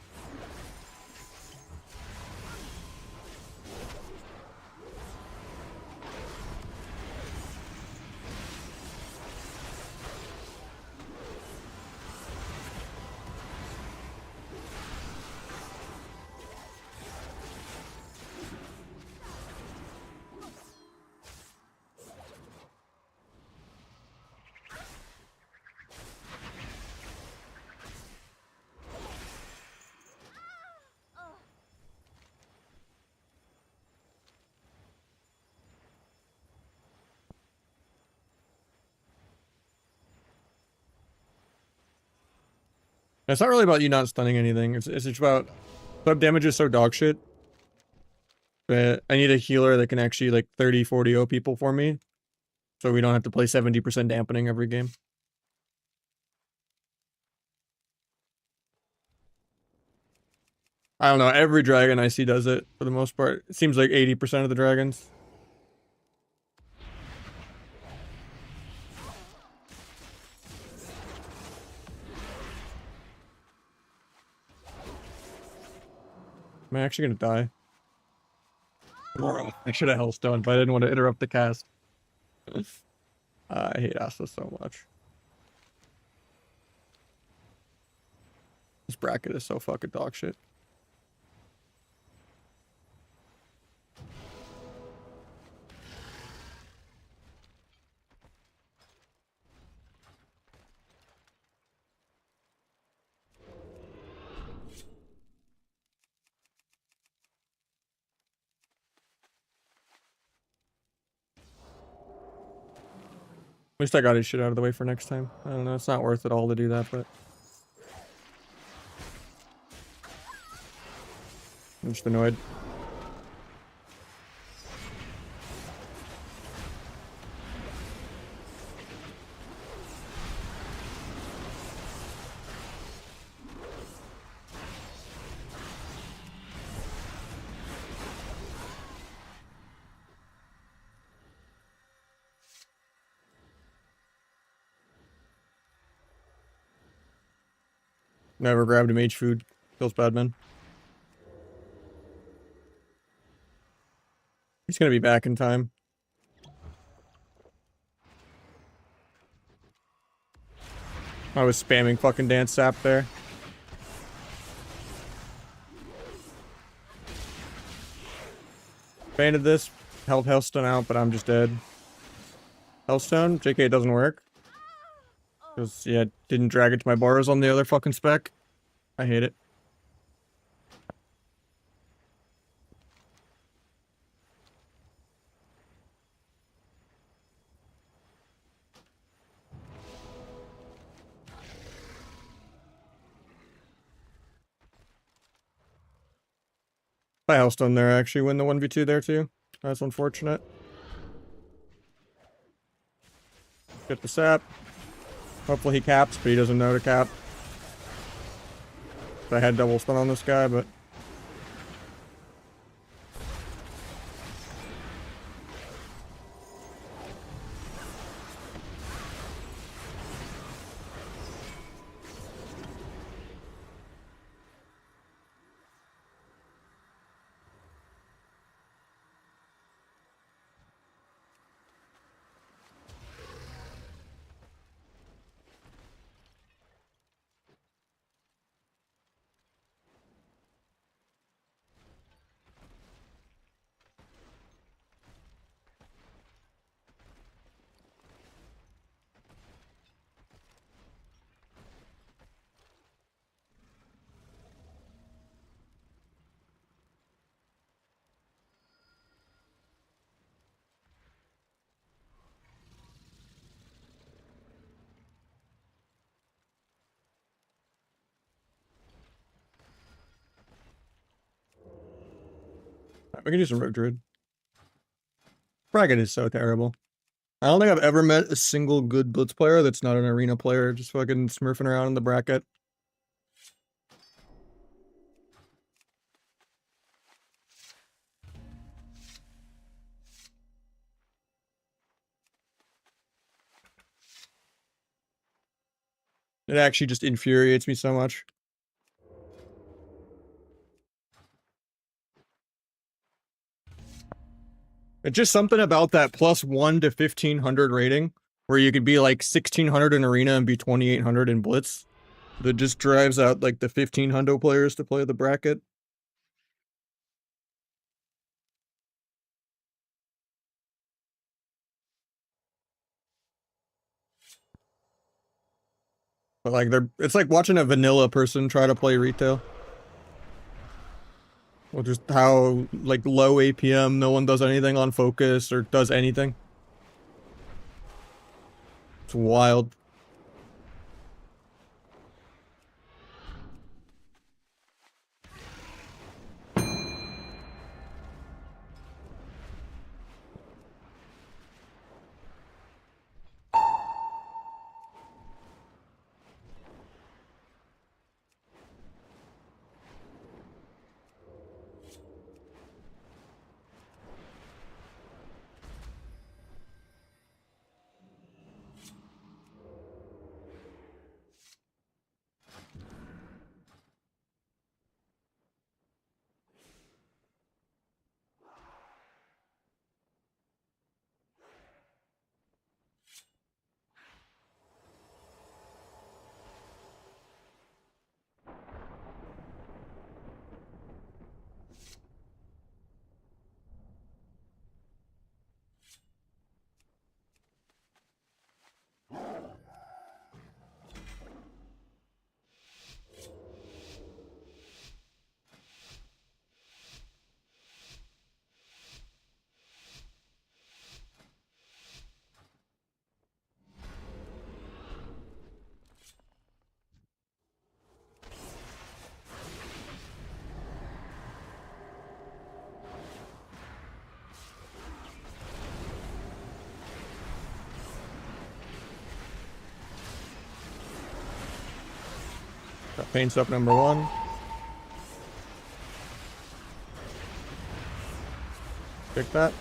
It's not really about you not stunning anything. It's just about sub damage is so dog shit. But I need a healer that can actually like 30-40 O people for me. So we don't have to play 70% dampening every game. I don't know, every dragon I see does it for the most part. It seems like 80% of the dragons. Am I actually gonna die? I should have Hellstone, but I didn't want to interrupt the cast. I hate Asta so much. This bracket is so fucking dog shit. At least I got his shit out of the way for next time. I don't know, it's not worth it all to do that, but... I'm just annoyed. Never grabbed a mage food. Feels bad, man. He's gonna be back in time. I was spamming fucking dance sap there. Fainted this, held Hellstone out, but I'm just dead. Hellstone? JK, it doesn't work. Because, yeah, didn't drag it to my bars on the other fucking spec. I hate it. By Hellstone there, I actually win the 1v2 there too. That's unfortunate. Get the sap. Hopefully he caps, but he doesn't know to cap. I had double stun on this guy, but... We can do some Rogue Druid. Bracket is so terrible. I don't think I've ever met a single good Blitz player that's not an arena player, just fucking smurfing around in the bracket. It actually just infuriates me so much. It's just something about that +1 to 1500 rating, where you could be like 1600 in arena and be 2800 in Blitz, that just drives out like the 1500 players to play the bracket. But like it's like watching a vanilla person try to play retail. Well, just how like low APM, no one does anything on focus or does anything. It's wild. Got paints up number 1. Pick that.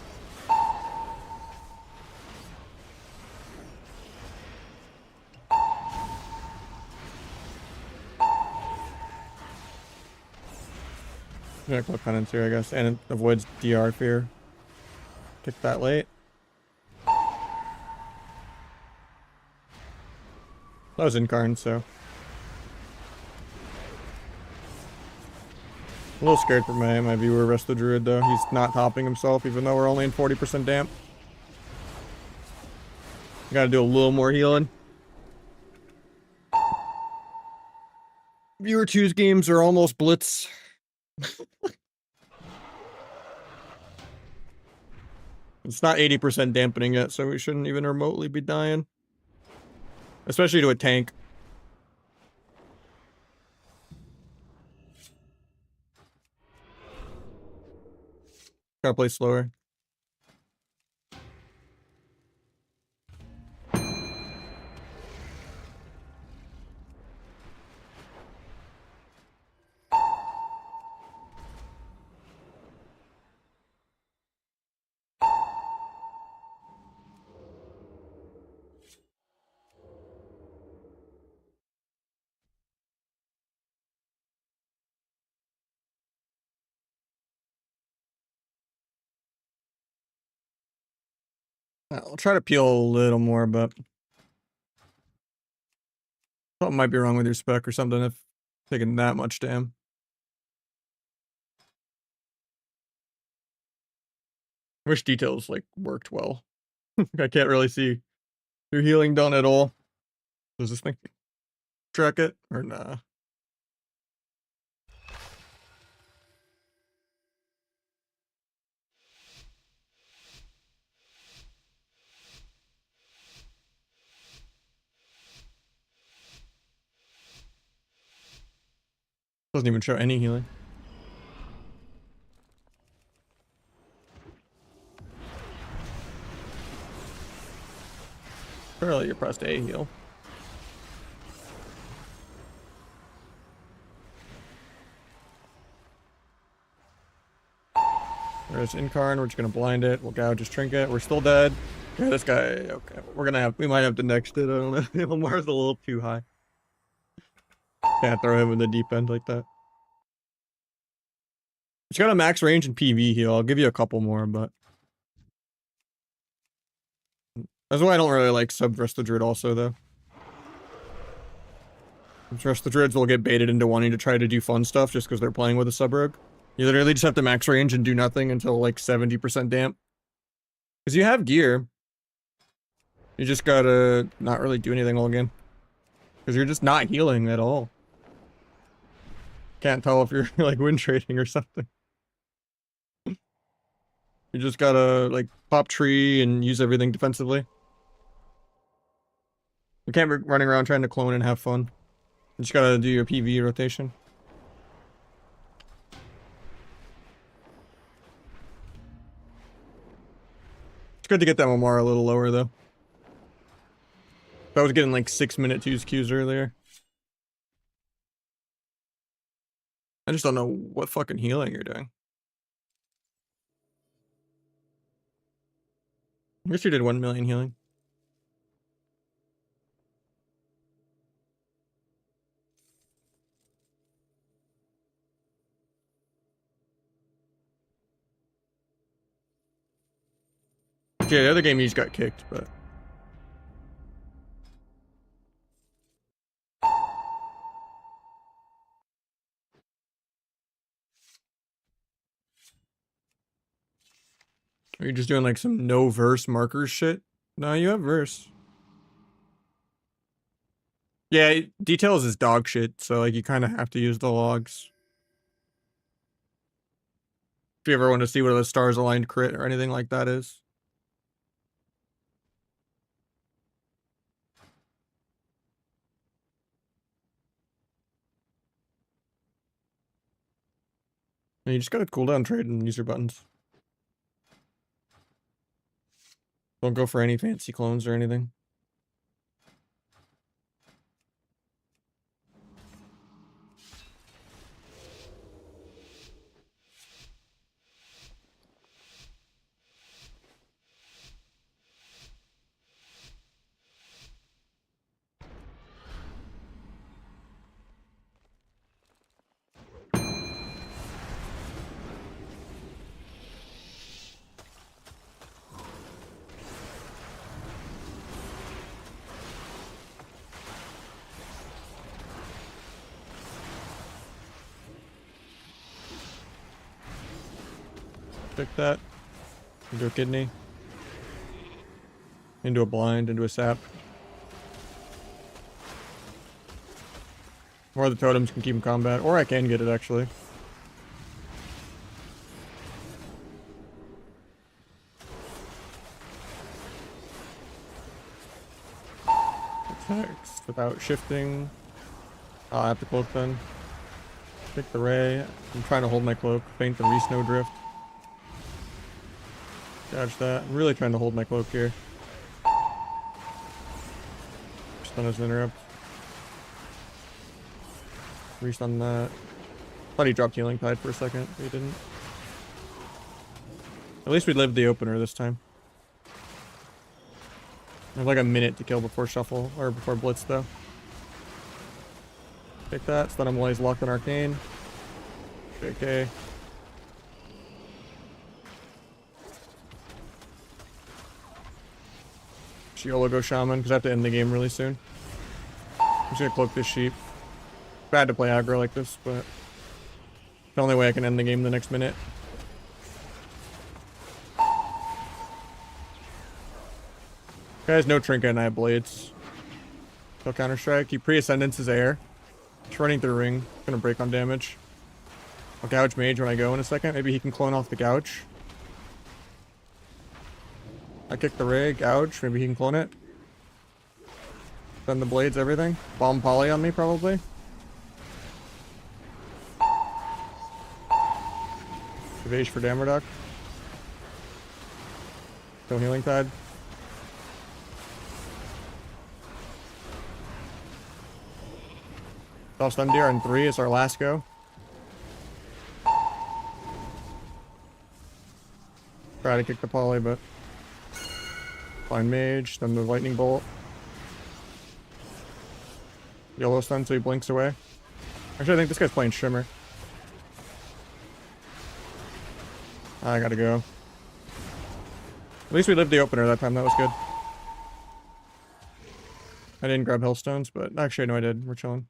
Gonna click penance here, I guess, and it avoids DR fear. Pick that late. That was Incarn, so. A little scared for my viewer, Rest the Druid, though. He's not topping himself, even though we're only in 40% damp. Gotta do a little more healing. Viewer 2's games are almost blitz. It's not 80% dampening yet, so we shouldn't even remotely be dying. Especially to a tank. Gotta play slower. I'll try to peel a little more, but something might be wrong with your spec or something if taking that much damn. Wish details like worked well. I can't really see your healing done at all. Does this thing track it or nah? Doesn't even show any healing. Apparently you pressed A heal. There's Incarn, we're just gonna blind it. We'll gouge his trinket. We're still dead. Yeah, this guy, okay. We might have to next it. I don't know. Lamar's a little too high. Can't throw him in the deep end like that. He's got a max range in PV heal. I'll give you a couple more, but that's why I don't really like sub Rest the Druid also, though. Rest the Druids will get baited into wanting to try to do fun stuff just because they're playing with a sub rogue. You literally just have to max range and do nothing until like 70% damp. Because you have gear. You just gotta not really do anything all game. Because you're just not healing at all. Can't tell if you're like win trading or something. You just gotta like pop tree and use everything defensively. You can't be running around trying to clone and have fun. You just gotta do your PV rotation. It's good to get that Momar a little lower though. I was getting like 6-minute 2's Qs earlier. I just don't know what fucking healing you're doing. I guess you did 1 million healing. Yeah, the other game you just got kicked, but are you just doing like some no verse markers shit? No, you have verse. Yeah, details is dog shit, so like you kind of have to use the logs. If you ever want to see what a stars aligned crit or anything like that is. And you just gotta cooldown trade and use your buttons. Don't go for any fancy clones or anything. Pick that. Into a kidney. Into a blind, into a sap. Or the totems can keep in combat. Or I can get it, actually. Attacks without shifting. I'll have to cloak then. Pick the ray. I'm trying to hold my cloak. Feint the re-snow drift. Dodge that. I'm really trying to hold my cloak here. Stun as an interrupt. Restun that. Thought he dropped Healing Tide for a second, but he didn't. At least we lived the opener this time. I have like a minute to kill before shuffle, or before blitz though. Take that, stun him while he's locked on Arcane. JK. Shiolo go Shaman, because I have to end the game really soon. I'm just gonna cloak this sheep. Bad to play aggro like this, but the only way I can end the game the next minute. Guys, no trinket and I have blades. Kill counter strike. He pre-ascendance his air. Just running through ring. Gonna break on damage. I'll gouge mage when I go in a second. Maybe he can clone off the gouge. I kick the ray, gouge. Maybe he can clone it. Then the blades, everything. Bomb poly on me, probably. Evage for Damerdoc. No Healing Tide. Self stun deer on 3 is our last go. Try to kick the poly, but find mage, then the lightning bolt. Yellow stun so he blinks away. Actually, I think this guy's playing Shimmer. I gotta go. At least we lived the opener that time, that was good. I didn't grab Hellstones, but actually no I did. We're chilling.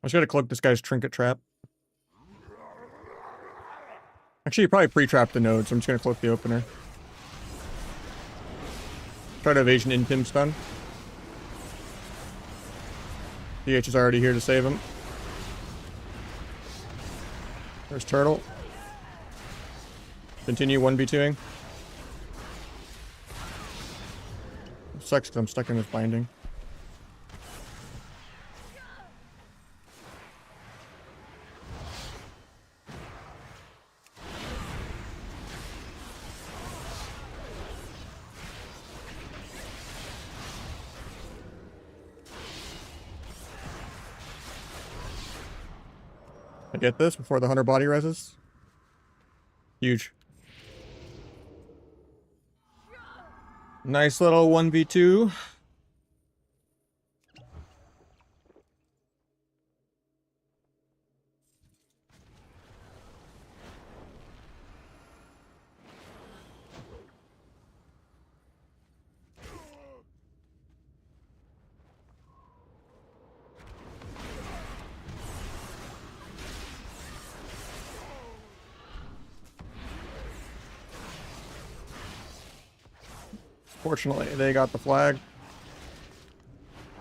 I just gotta cloak this guy's trinket trap. Actually, you probably pre-trapped the node, so I'm just gonna cloak the opener. Try to evasion in Tim stun. DH is already here to save him. There's Turtle. Continue 1v2ing. Sucks because I'm stuck in this binding. I get this before the 100 body reses. Huge. Nice little 1v2. Fortunately, they got the flag.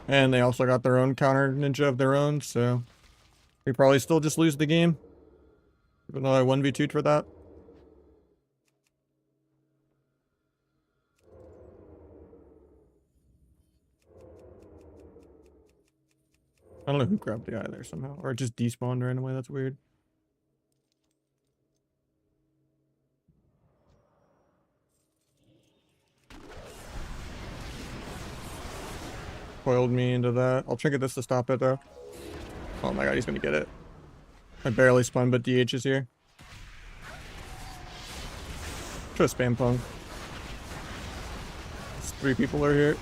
And they also got their own counter ninja of their own, so we probably still just lose the game. Even though I 1v2'd for that. I don't know who grabbed the eye there somehow. Or it just despawned randomly, that's weird. Coiled me into that. I'll trinket this to stop it though. Oh my god, he's gonna get it. I barely spun, but DH is here. Try to spam pong. 3 people are here.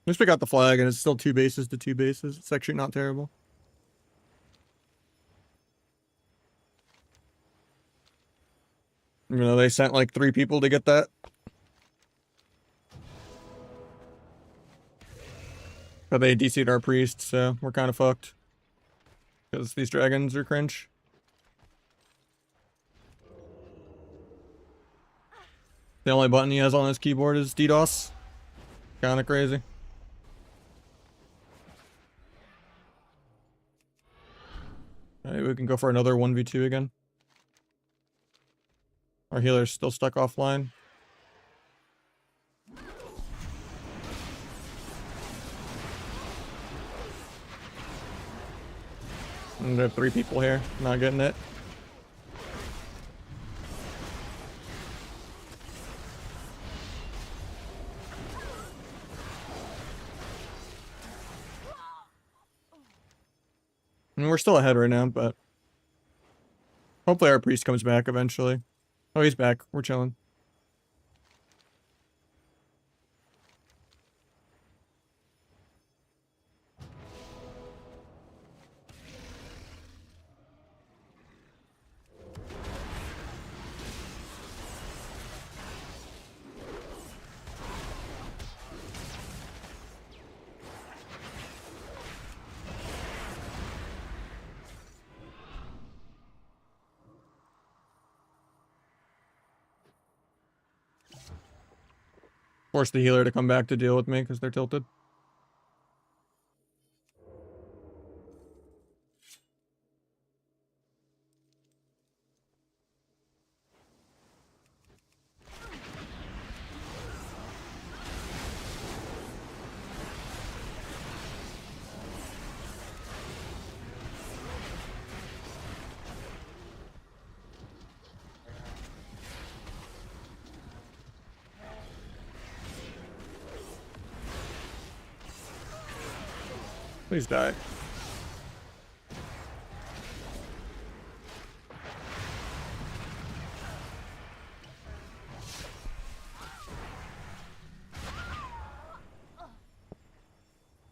Just pick out the flag and it's still 2 bases to 2 bases. It's actually not terrible. You know, they sent like 3 people to get that. But they DC'd our priest, so we're kind of fucked. Because these dragons are cringe. The only button he has on his keyboard is DDoS. Kinda crazy. Alright, we can go for another 1v2 again. Our healer's still stuck offline. And there are 3 people here, not getting it. I mean, we're still ahead right now, but hopefully our priest comes back eventually. Oh, he's back. We're chilling. Force the healer to come back to deal with me because they're tilted. Please die. At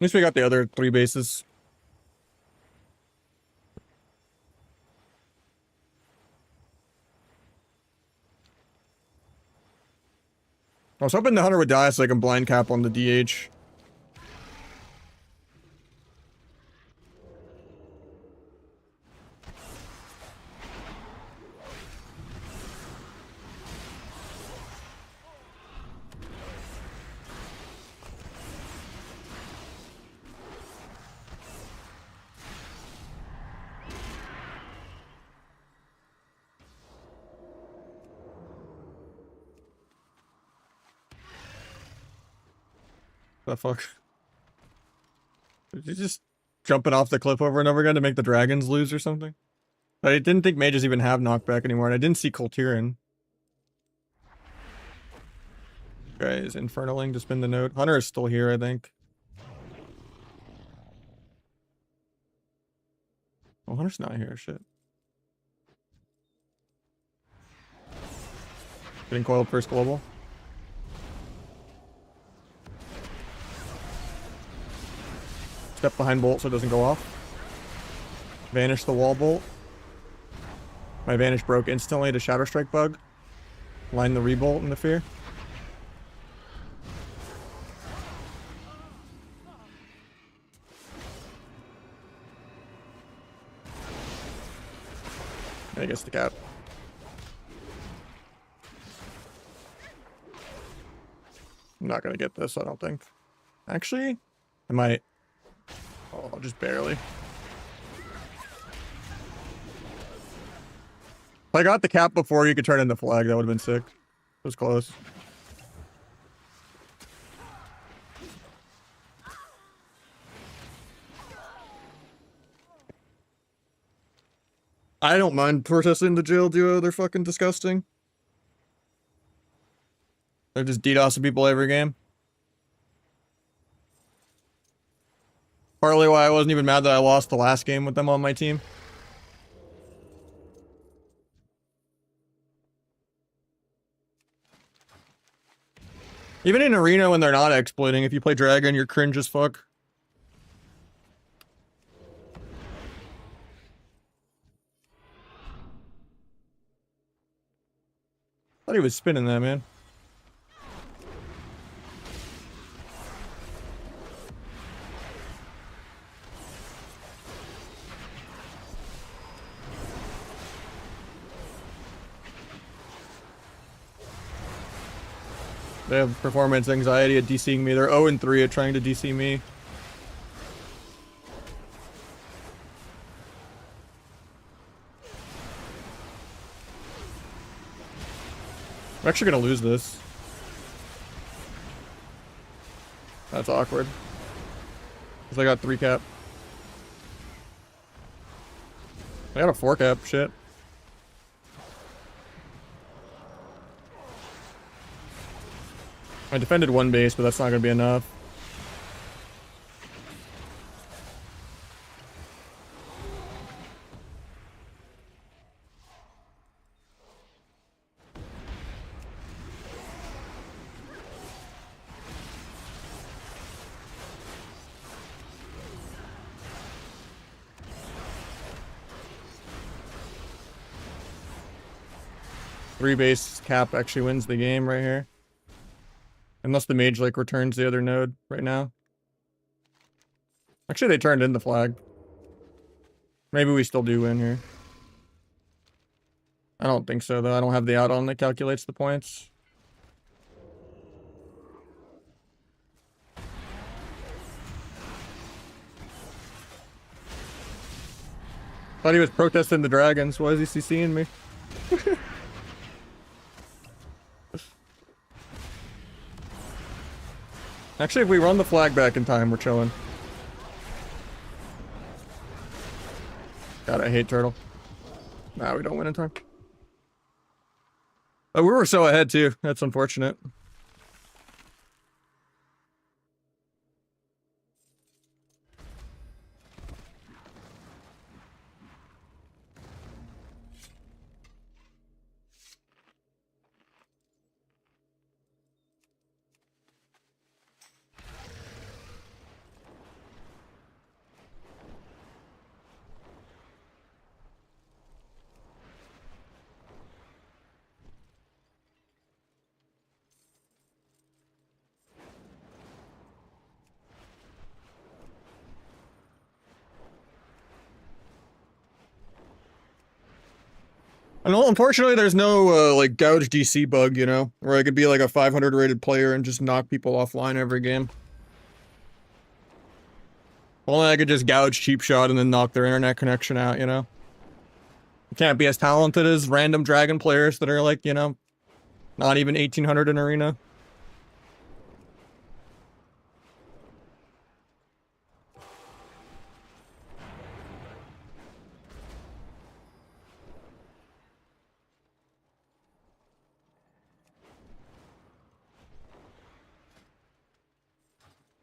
least we got the other 3 bases. I was hoping the hunter would die so I can blind cap on the DH. The fuck? Did you just jumping off the cliff over and over again to make the dragons lose or something? I didn't think mages even have knockback anymore, and I didn't see Coltiran. Okay, is Infernaling to spin the note? Hunter is still here, I think. Oh, Hunter's not here, shit. Getting coiled first global. Step behind bolt so it doesn't go off. Vanish the wall bolt. My vanish broke instantly to Shadow Strike bug. Line the rebolt in the fear. I guess the cap. I'm not gonna get this, I don't think. Actually, I might. Oh, just barely. If I got the cap before you could turn in the flag, that would have been sick. It was close. I don't mind protesting the jail duo. They're fucking disgusting. They're just DDoSing people every game. Partly why I wasn't even mad that I lost the last game with them on my team. Even in arena when they're not exploiting, if you play dragon, you're cringe as fuck. Thought he was spinning that, man. They have performance anxiety at DCing me. They're 0-3 at trying to DC me. I'm actually gonna lose this. That's awkward. Because I got 3 cap. I got a 4 cap, shit. I defended 1 base, but that's not gonna be enough. Three base cap actually wins the game right here. Unless the mage like returns the other node right now. Actually, they turned in the flag. Maybe we still do win here. I don't think so though. I don't have the add-on that calculates the points. Thought he was protesting the dragons. Why is he CCing me? Actually, if we run the flag back in time, we're chilling. God, I hate turtle. Nah, we don't win in time. Oh, we were so ahead too. That's unfortunate. And unfortunately, there's no like gouge DC bug, you know, where I could be like a 500 rated player and just knock people offline every game. Only I could just gouge cheap shot and then knock their internet connection out, you know. You can't be as talented as random dragon players that are like, you know, not even 1800 in arena.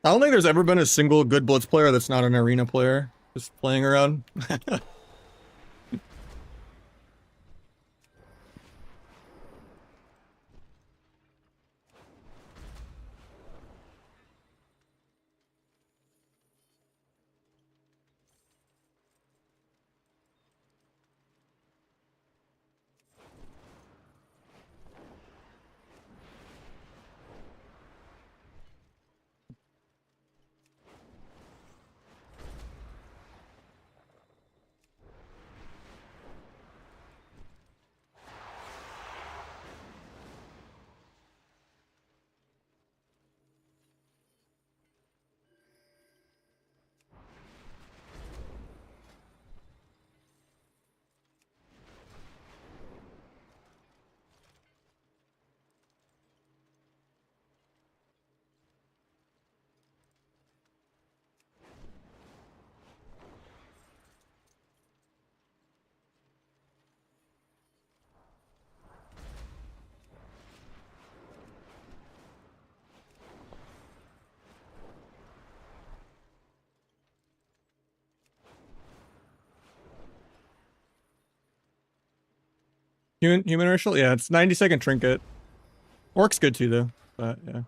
I don't think there's ever been a single good Blitz player that's not an arena player, just playing around. Human racial? Yeah, it's 90-second trinket. Orc's good too, though. But yeah.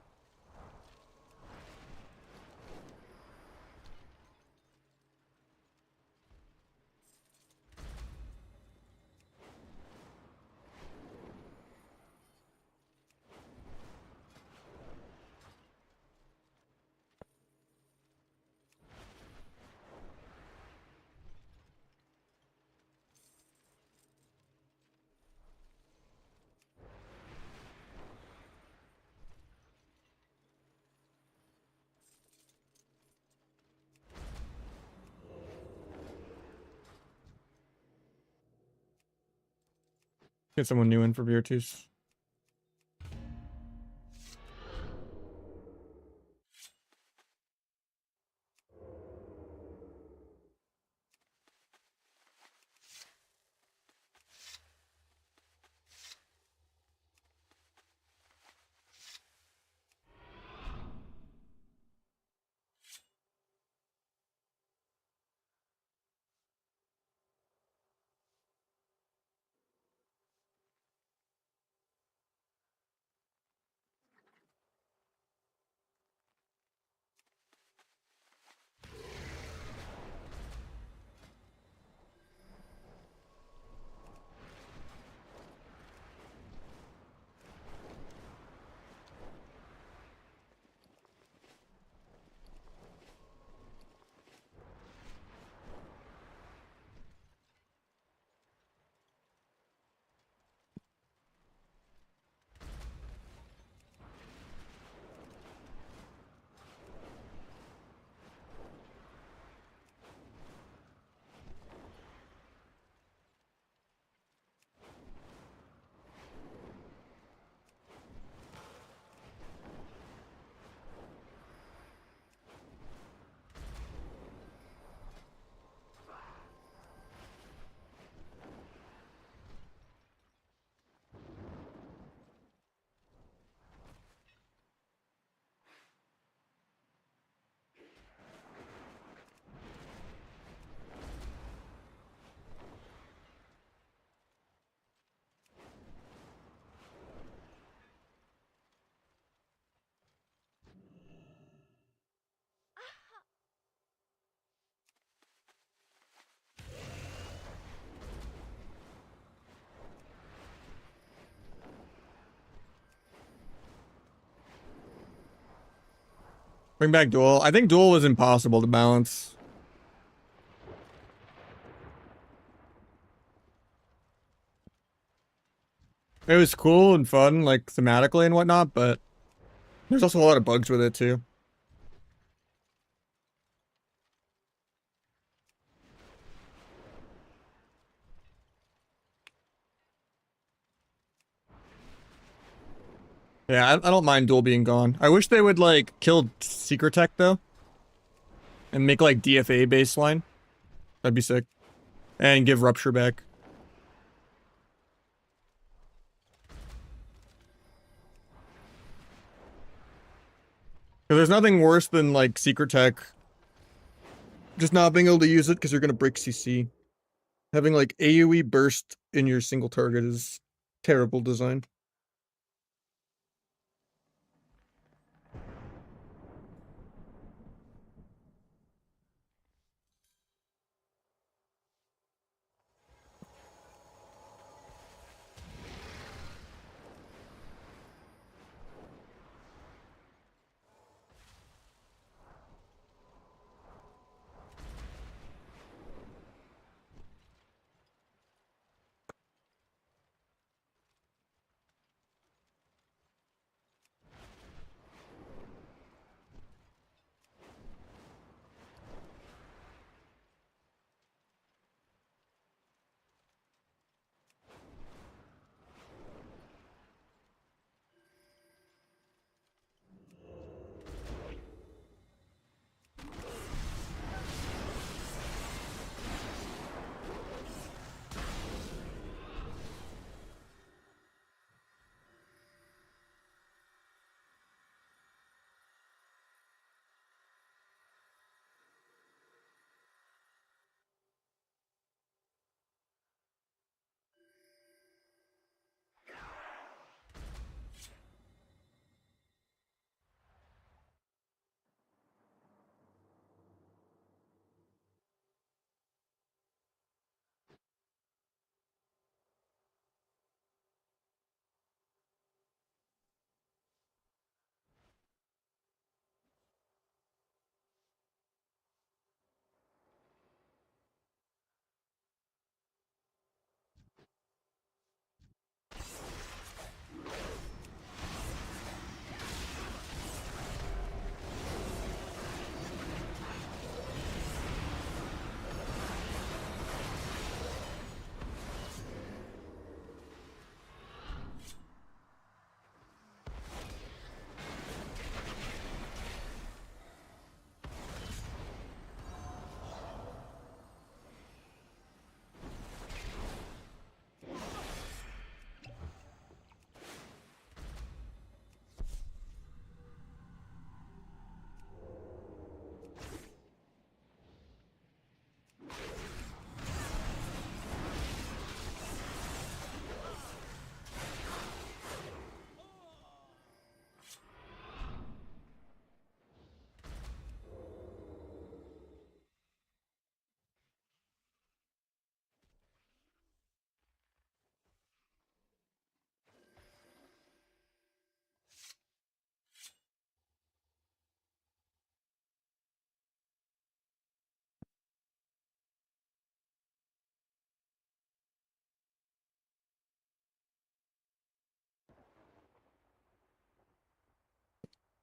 Get someone new in for Virtus. Bring back duel. I think duel was impossible to balance. It was cool and fun, like thematically and whatnot, but there's also a lot of bugs with it too. Yeah, I don't mind duel being gone. I wish they would like kill secret tech though, and make like DFA baseline. That'd be sick. And give rupture back. Because there's nothing worse than like secret tech just not being able to use it because you're gonna break CC. Having like AoE burst in your single target is terrible design.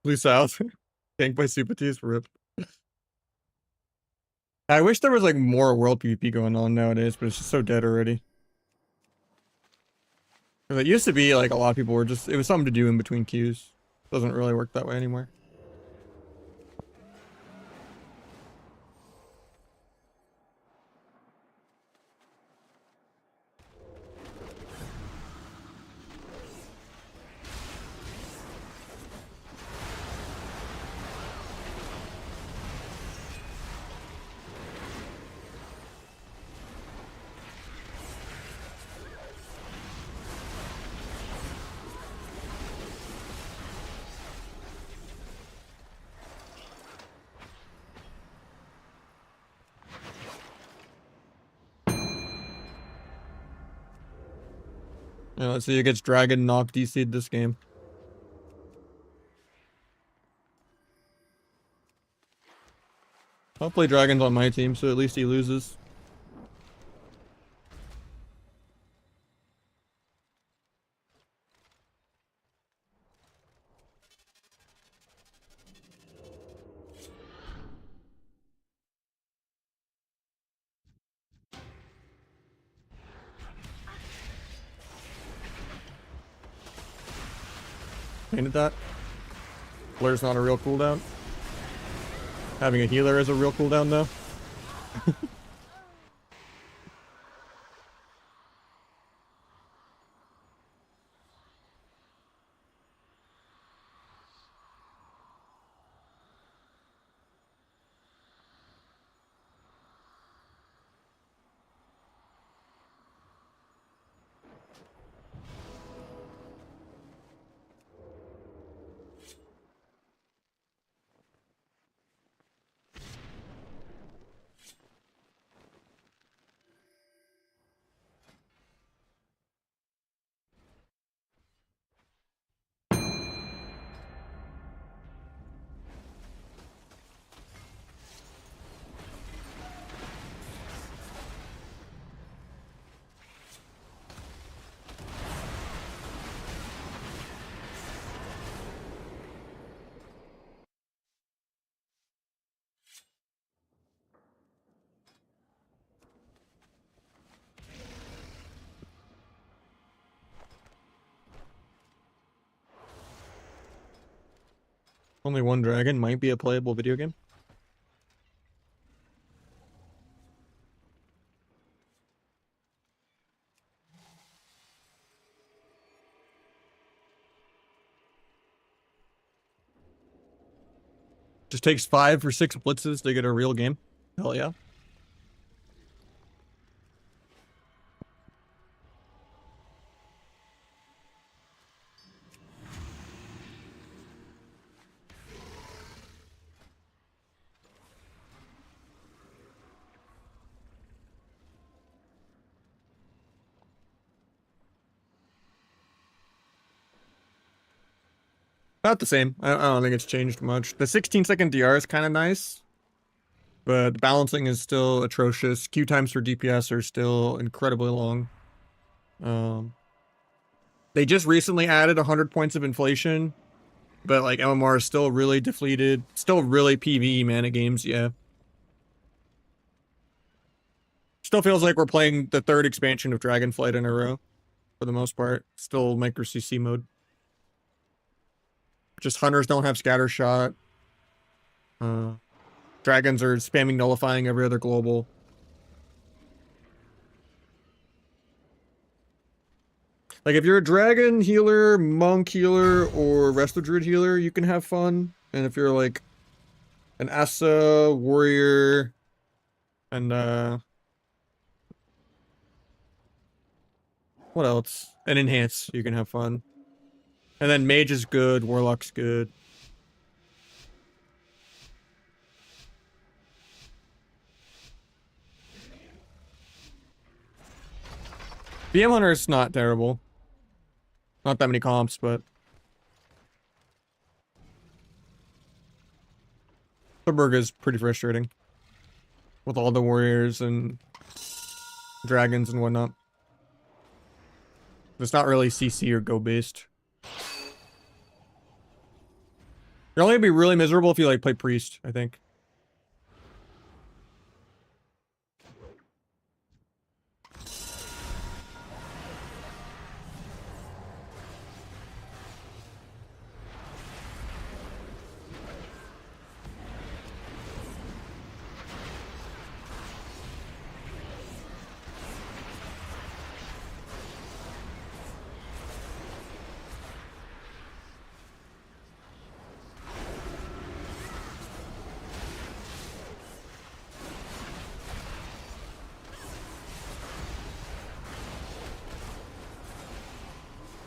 Blue South. Tanked by Supatis. Rip. I wish there was like more world PvP going on nowadays, but it's just so dead already. 'Cause it used to be like a lot of people were just, it was something to do in between queues. Doesn't really work that way anymore. Yeah, let's see who gets Dragon knocked DC'd this game. Hopefully Dragon's on my team, so at least he loses. Painted that. Blur's not a real cooldown. Having a healer is a real cooldown though. Only one dragon might be a playable video game. Just takes 5 or 6 blitzes to get a real game. Hell yeah. About the same. I don't think it's changed much. The 16-second DR is kind of nice, but the balancing is still atrocious. Queue times for DPS are still incredibly long. They just recently added 100 points of inflation, but like MMR is still really depleted. Still really PvE mana games, yeah. Still feels like we're playing the 3rd expansion of Dragonflight in a row, for the most part. Still micro CC mode. Just hunters don't have scatter shot. Dragons are spamming nullifying every other global. Like if you're a dragon healer, monk healer, or resto druid healer, you can have fun. And if you're like an Asa warrior and what else? And enhance, you can have fun. And then mage is good, warlock's good. BM Hunter is not terrible. Not that many comps, but Thurberg is pretty frustrating. With all the warriors and dragons and whatnot. It's not really CC or go based. You're only gonna be really miserable if you like play priest, I think.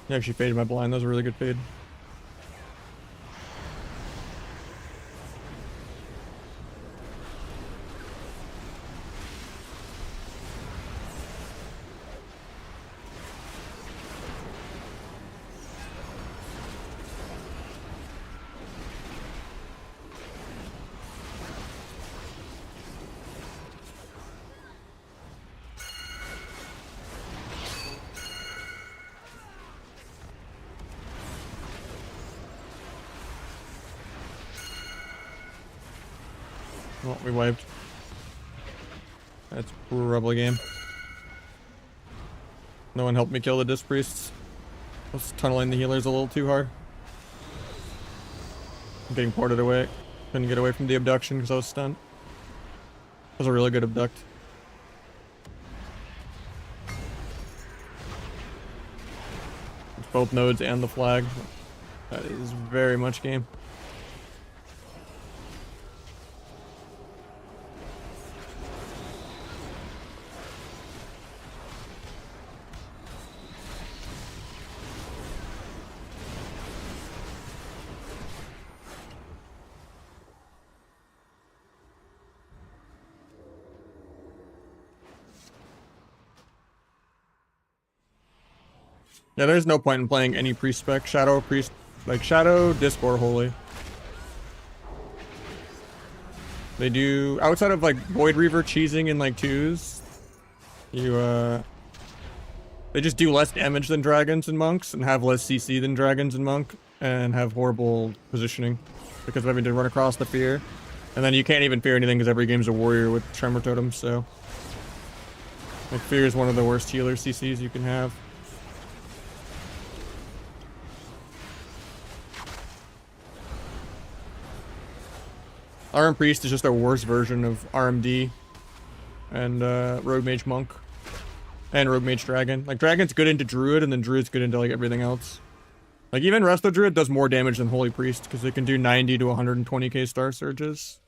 You actually faded my blind. That was a really good fade. Well, we wiped. That's probably game. No one helped me kill the disc priests. I was tunneling the healers a little too hard. I'm getting ported away. Couldn't get away from the abduction because I was stunned. That was a really good abduct. It's both nodes and the flag. That is very much game. Yeah, there's no point in playing any priest spec. Shadow, priest, like Shadow, Disc, or Holy. They do, outside of like Void Reaver cheesing in like 2s, they just do less damage than dragons and monks and have less CC than dragons and monk and have horrible positioning because of having to run across the fear. And then you can't even fear anything because every game's a warrior with Tremor Totems, so. Like fear is one of the worst healer CCs you can have. RM Priest is just a worse version of RMD and Rogue Mage Monk and Rogue Mage Dragon. Like Dragon's good into Druid and then Druid's good into like everything else. Like even Resto Druid does more damage than Holy Priest because it can do 90 to 120k star surges.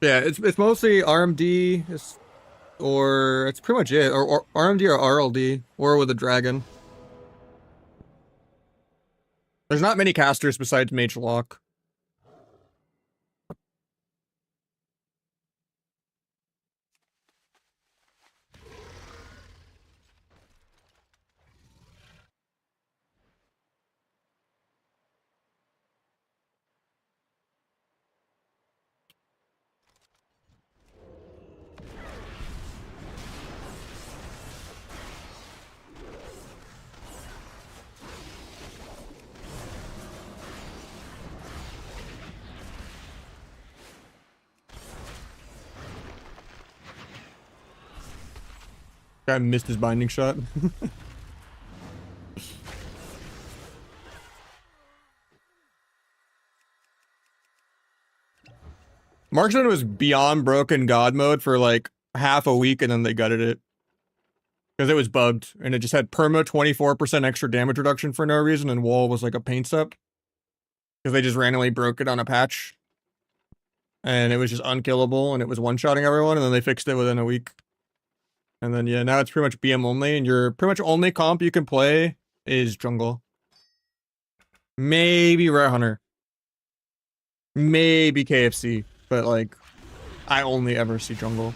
Yeah, it's mostly RMD, or it's pretty much it, or RMD or RLD, or with a dragon. There's not many casters besides Mage Lock. Guy missed his binding shot. Marksman was beyond broken god mode for like half a week and then they gutted it. Because it was bugged and it just had perma 24% extra damage reduction for no reason and wall was like a paint step. Because they just randomly broke it on a patch. And it was just unkillable and it was one-shotting everyone and then they fixed it within a week. And then yeah, now it's pretty much BM only and your pretty much only comp you can play is jungle. Maybe Rare Hunter. Maybe KFC. But like, I only ever see jungle.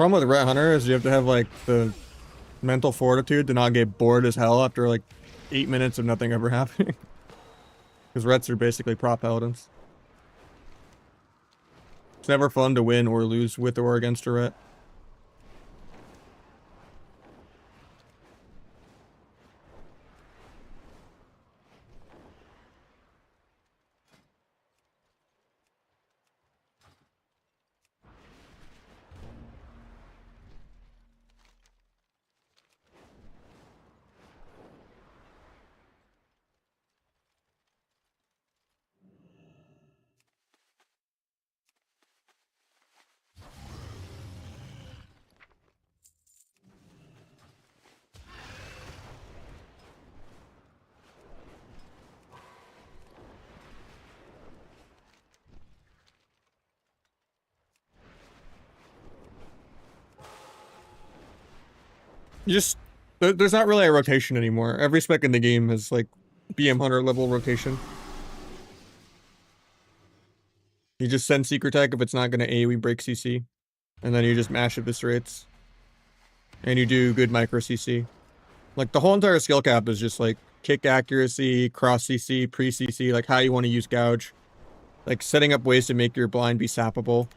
Problem with Ret Hunter is you have to have like the mental fortitude to not get bored as hell after like 8 minutes of nothing ever happening. Because Rets are basically prop paladins. It's never fun to win or lose with or against a Ret. You just there's not really a rotation anymore. Every spec in the game has like BM Hunter level rotation. You just send Secret Tech if it's not gonna AoE break CC. And then you just mash eviscerates. And you do good micro CC. Like the whole entire skill cap is just like kick accuracy, cross CC, pre CC, like how you want to use gouge. Like setting up ways to make your blind be sappable.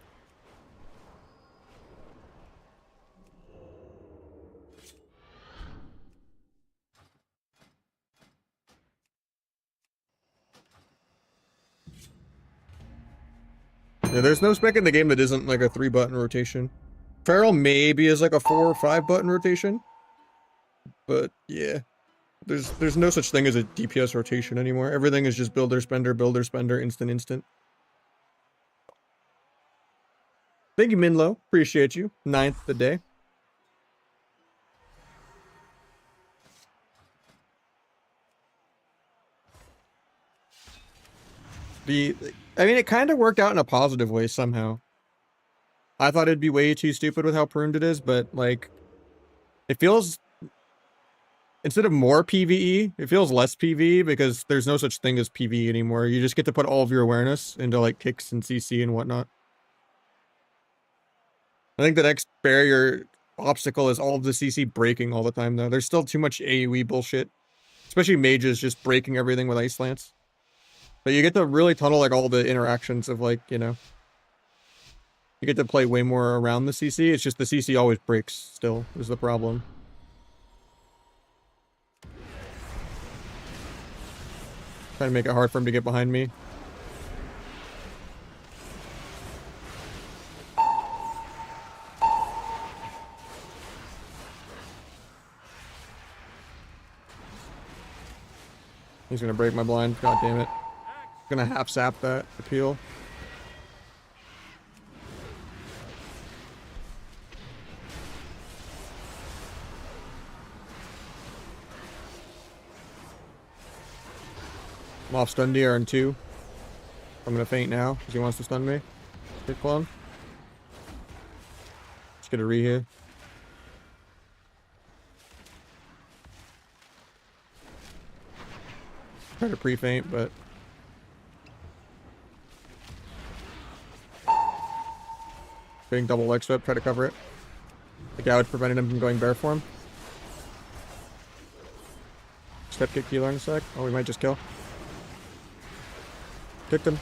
Yeah, there's no spec in the game that isn't like a 3-button rotation. Feral maybe is like a 4 or 5-button rotation. But yeah. There's no such thing as a DPS rotation anymore. Everything is just builder, spender, instant, instant. Thank you, Minlo. Appreciate you. 9th the day. I mean, it kind of worked out in a positive way somehow. I thought it'd be way too stupid with how pruned it is, but like, it feels, instead of more PvE, it feels less PvE because there's no such thing as PvE anymore. You just get to put all of your awareness into like kicks and CC and whatnot. I think the next barrier obstacle is all of the CC breaking all the time though. There's still too much AoE bullshit. Especially mages just breaking everything with Ice Lance. But you get to really tunnel like all the interactions of like, you know. You get to play way more around the CC. It's just the CC always breaks still, is the problem. Trying to make it hard for him to get behind me. He's gonna break my blind. God damn it. Gonna half sap that appeal. I'm off stun DR in 2. I'm gonna faint now because he wants to stun me. Hit clone. Let's get a re here. Try to pre-faint, but big double leg sweep, try to cover it. The gouge prevented him from going bear form. Step kick healer in a sec. Oh, we might just kill. Kicked him.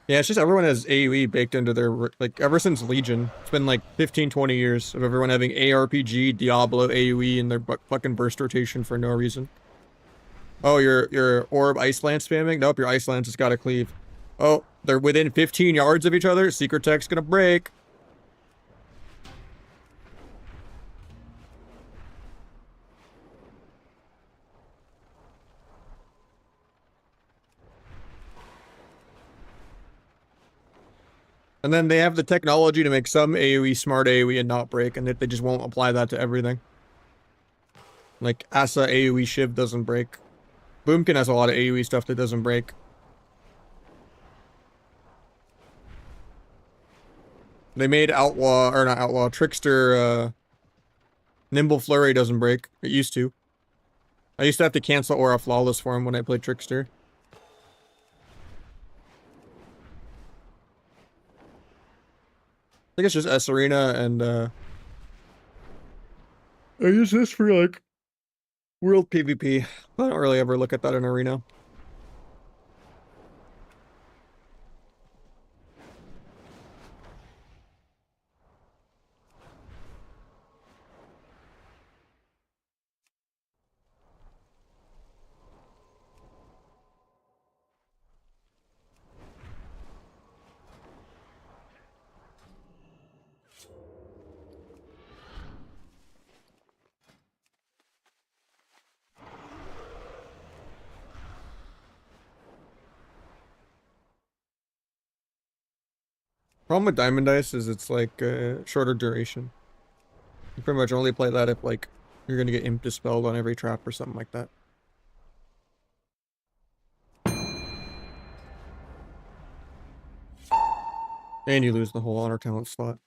Yeah, it's just everyone has AoE baked into their, like, ever since Legion. It's been like 15, 20 years of everyone having ARPG, Diablo, AoE in their fucking burst rotation for no reason. Oh, your orb Ice Lance spamming? Nope, your Ice Lance has got to cleave. Oh, they're within 15 yards of each other. Secret Tech's gonna break. And then they have the technology to make some AoE smart AoE and not break, and they just won't apply that to everything. Like, Asa AoE Shiv doesn't break. Boomkin has a lot of AoE stuff that doesn't break. They made Outlaw, or not Outlaw, Trickster, Nimble Flurry doesn't break. It used to. I used to have to cancel Aura Flawless for him when I played Trickster. I think it's just S Arena and, I use this for, like, World PvP. I don't really ever look at that in Arena. Problem with Diamond Dice is it's like shorter duration. You pretty much only play that if like you're gonna get Imp Dispelled on every trap or something like that. And you lose the whole Honor Talent slot.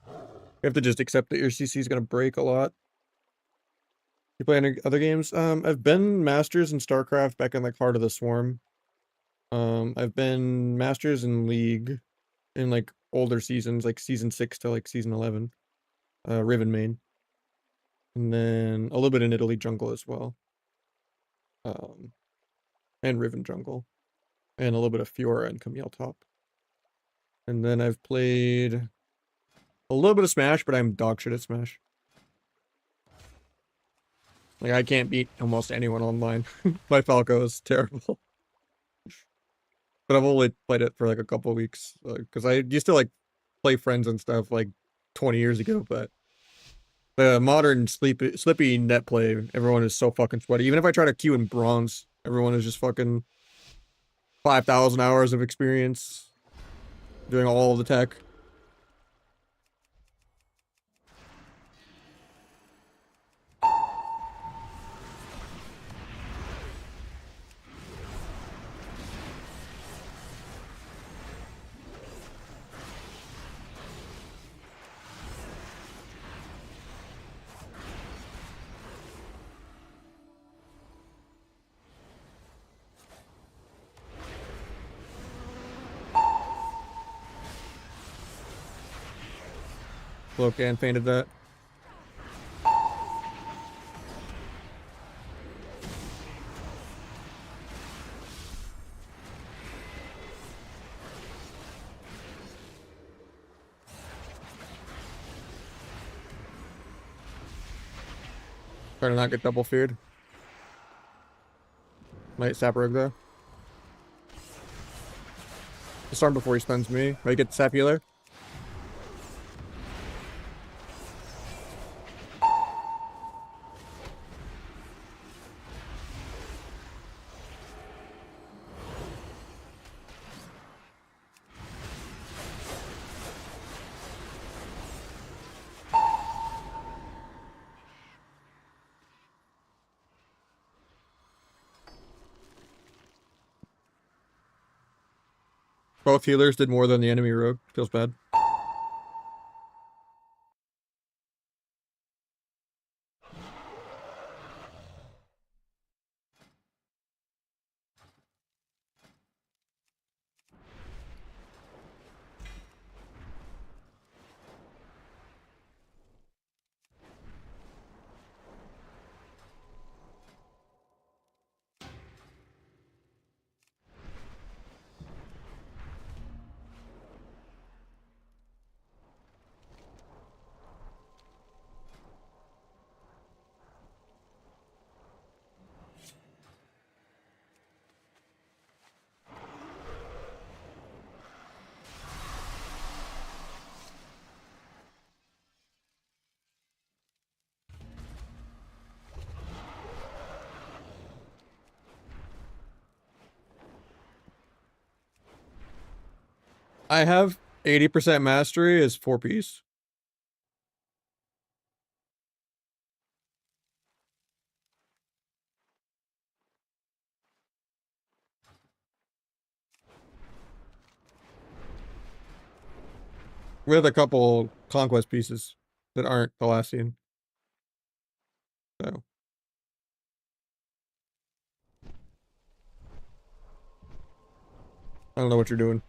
You have to just accept that your CC is gonna break a lot. You play any other games? I've been Masters in StarCraft back in like Heart of the Swarm. I've been Masters in League in like older seasons, like season 6 to like season 11. Riven main. And then a little bit in Italy jungle as well. And Riven jungle. And a little bit of Fiora and Camille top. And then I've played a little bit of Smash, but I'm dog shit at Smash. Like, I can't beat almost anyone online. My Falco is terrible. But I've only played it for like a couple weeks. Because I used to like play friends and stuff like 20 years ago, but the modern slippy net play, everyone is so fucking sweaty. Even if I try to queue in bronze, everyone is just fucking 5,000 hours of experience doing all of the tech. Locan painted that. Try to not get double feared. Might sap rogue though. Storm before he stuns me. Might get sap healer. Both healers did more than the enemy rogue. Feels bad. I have 80% mastery is 4-piece. with a couple conquest pieces that aren't Thalassian. So I don't know what you're doing.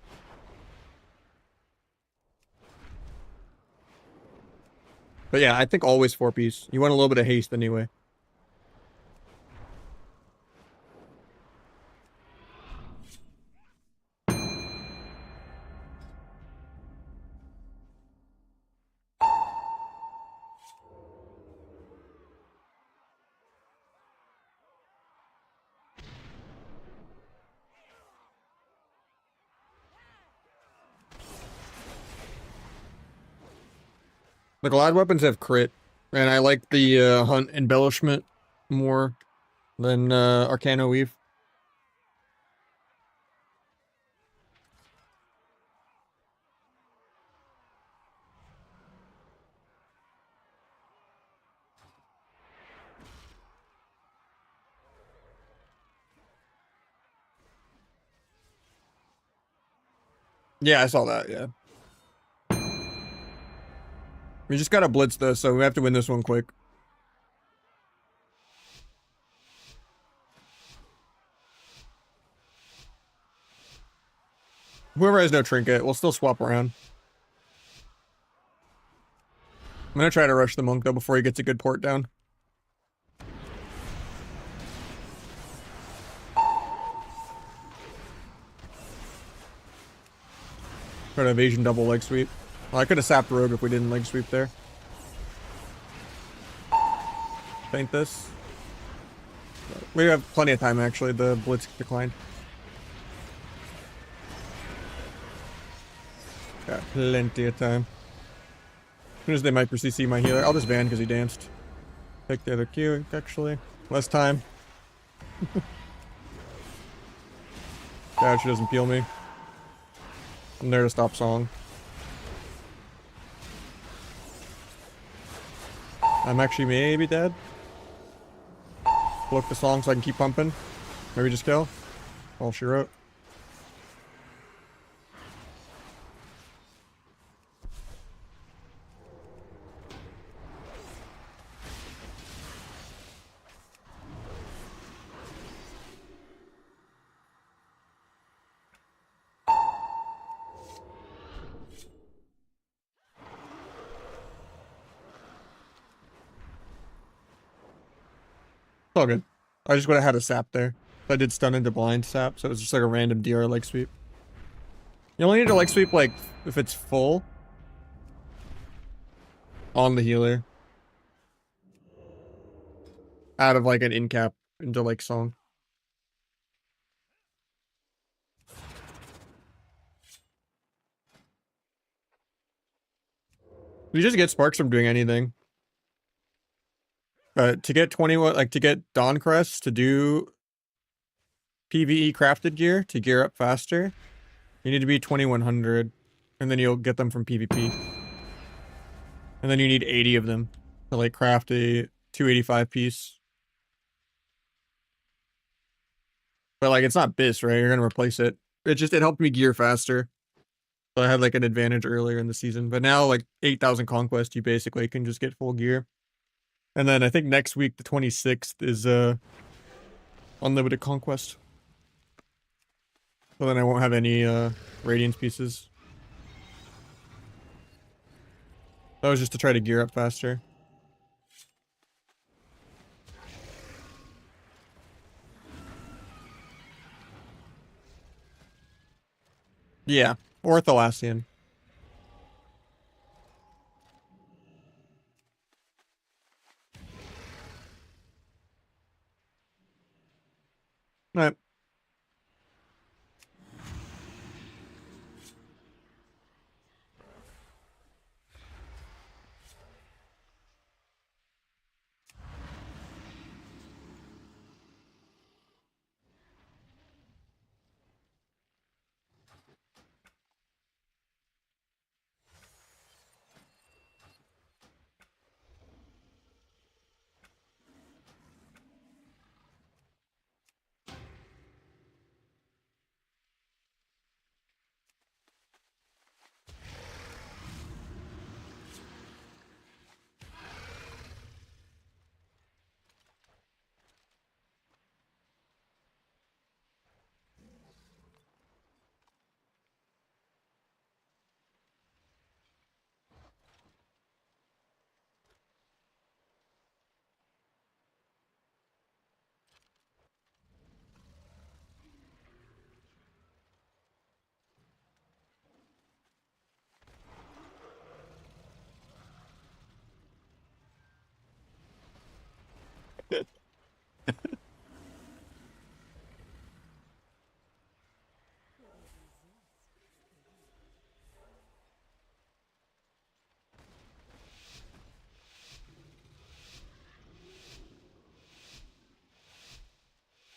But yeah, I think always 4-piece. You want a little bit of haste anyway. The glide weapons have crit, and I like the hunt embellishment more than Arcano Weave. Yeah, I saw that, yeah. We just gotta blitz this, so we have to win this one quick. Whoever has no trinket, we'll still swap around. I'm gonna try to rush the monk, though, before he gets a good port down. Try to evasion double leg sweep. Well, I could have sapped rogue if we didn't leg sweep there. Faint this. We have plenty of time, actually. The blitz declined. Got plenty of time. As soon as they micro CC my healer, I'll just ban because he danced. Take the other Q, actually. Less time. God, she doesn't peel me. I'm there to stop song. I'm actually maybe dead. Look the song so I can keep pumping. Maybe just kill. All she wrote. It's all good. I just would have had a sap there. I did stun into blind sap, so it was just like a random DR leg sweep. You only need to leg sweep like if it's full on the healer. Out of like an in cap into like song. You just get sparks from doing anything. To get 21, like to get Dawn Crest to do PvE crafted gear to gear up faster, you need to be 2100, and then you'll get them from PvP. And then you need 80 of them to like craft a 285 piece. But like it's not BIS, right? You're gonna replace it. It helped me gear faster. So I had like an advantage earlier in the season. But now like 8,000 conquest, you basically can just get full gear. And then I think next week, the 26th, is unlimited conquest. So then I won't have any radiance pieces. That was just to try to gear up faster. Yeah, or Thalassian. Alright.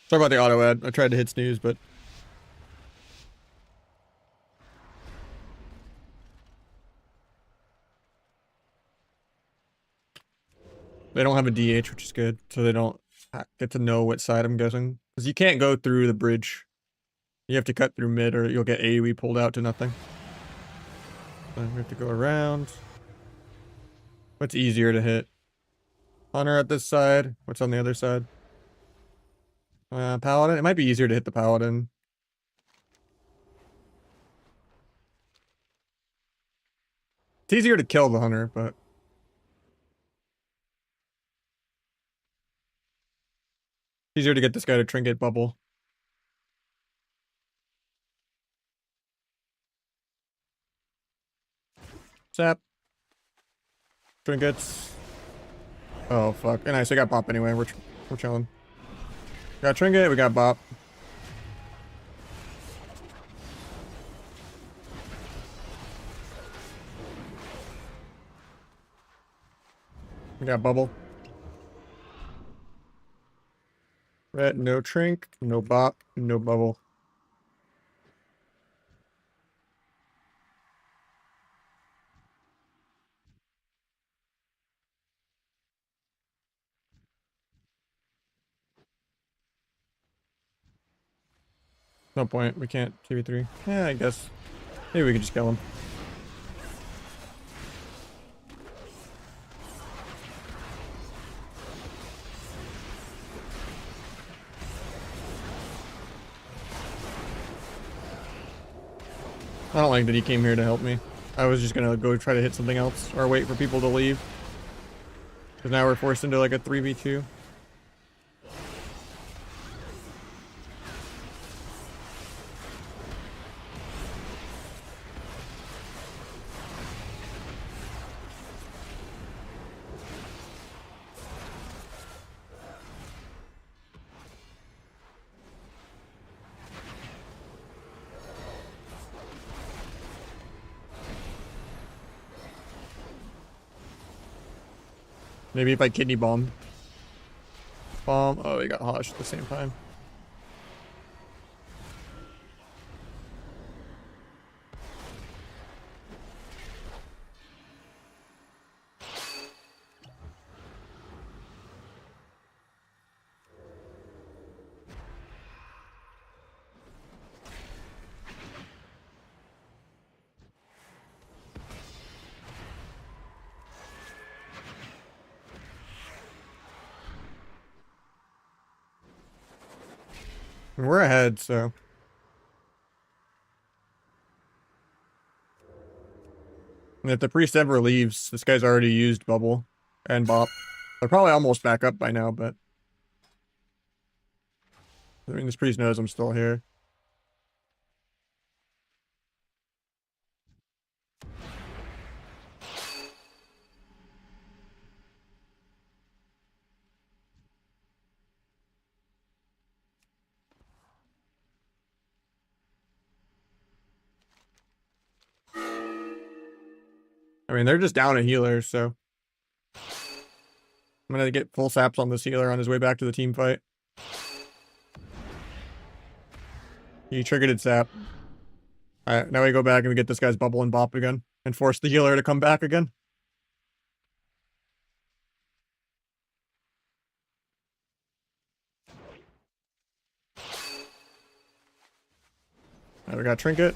Sorry about the auto ad. I tried to hit snooze, but they don't have a DH, which is good. So they don't get to know what side I'm guessing. Because you can't go through the bridge. You have to cut through mid or you'll get AoE pulled out to nothing. So we have to go around. What's easier to hit? Hunter at this side. What's on the other side? Paladin. It might be easier to hit the Paladin. It's easier to kill the Hunter, but it's easier to get this guy to trinket bubble. Zap. Trinkets. Oh, fuck. Nice, I got bop anyway. We're chilling. Got trinket, we got bop. We got bubble. Red, no trink, no bop, no bubble. No point. We can't 2v3. Yeah, I guess. Maybe we could just kill him. I don't like that he came here to help me. I was just gonna go try to hit something else or wait for people to leave. Because now we're forced into like a 3v2. Maybe if I kidney bomb. Oh, we got Hosh at the same time. We're ahead, so. And if the priest ever leaves, this guy's already used bubble and bop. They're probably almost back up by now, but I mean, this priest knows I'm still here. I mean, they're just down a healer, so I'm gonna get full saps on this healer on his way back to the team fight. He triggered it sap. Alright, now we go back and we get this guy's bubble and bop again and force the healer to come back again. Alright, we got trinket.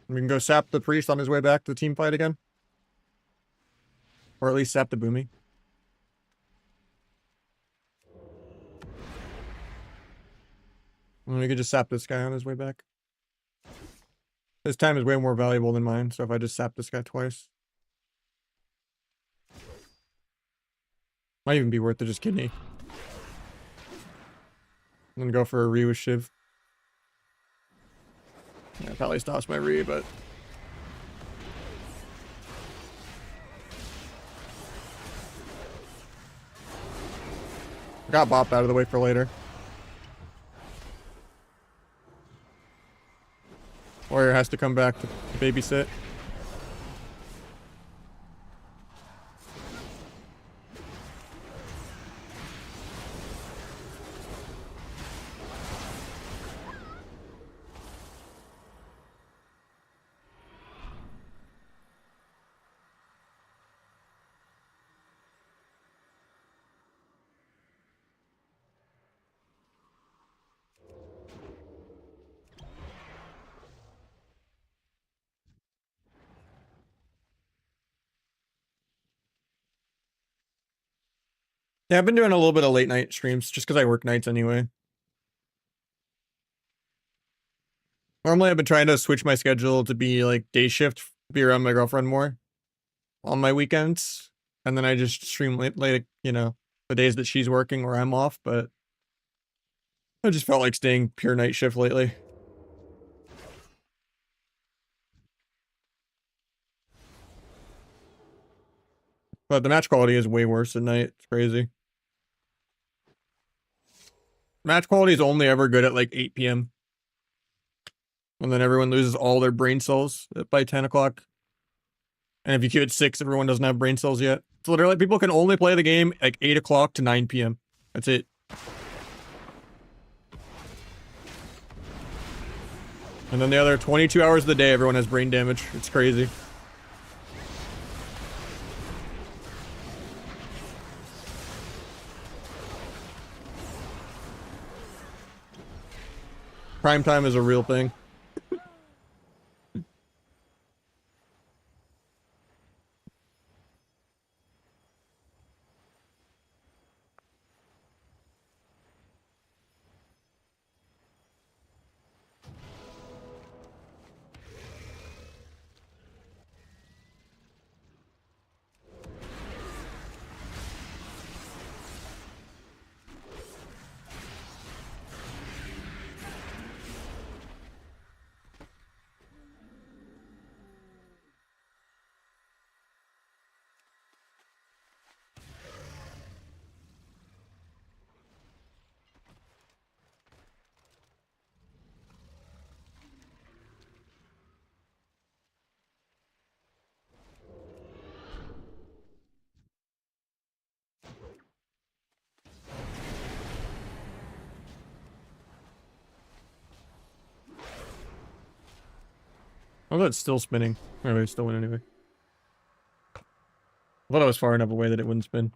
We can go sap the priest on his way back to the team fight again. Or at least sap the boomy. And we could just sap this guy on his way back. His time is way more valuable than mine, so if I just sap this guy twice. Might even be worth it just kidney. I'm gonna go for a re with Shiv. Yeah, probably stops my re, but Got bopped out of the way for later. Warrior has to come back to babysit. Yeah, I've been doing a little bit of late night streams just because I work nights anyway. Normally, I've been trying to switch my schedule to be like day shift, be around my girlfriend more on my weekends, and then I just stream late, you know, the days that she's working or I'm off. But I just felt like staying pure night shift lately. But the match quality is way worse at night. It's crazy. Match quality is only ever good at like 8 p.m. And then everyone loses all their brain cells by 10 o'clock. And if you queue at 6, everyone doesn't have brain cells yet. It's literally people can only play the game like 8 o'clock to 9 p.m. That's it. And then the other 22 hours of the day, everyone has brain damage. It's crazy. Prime time is a real thing. Oh, it's still spinning. Anyway, it's still win anyway. I thought I was far enough away that it wouldn't spin.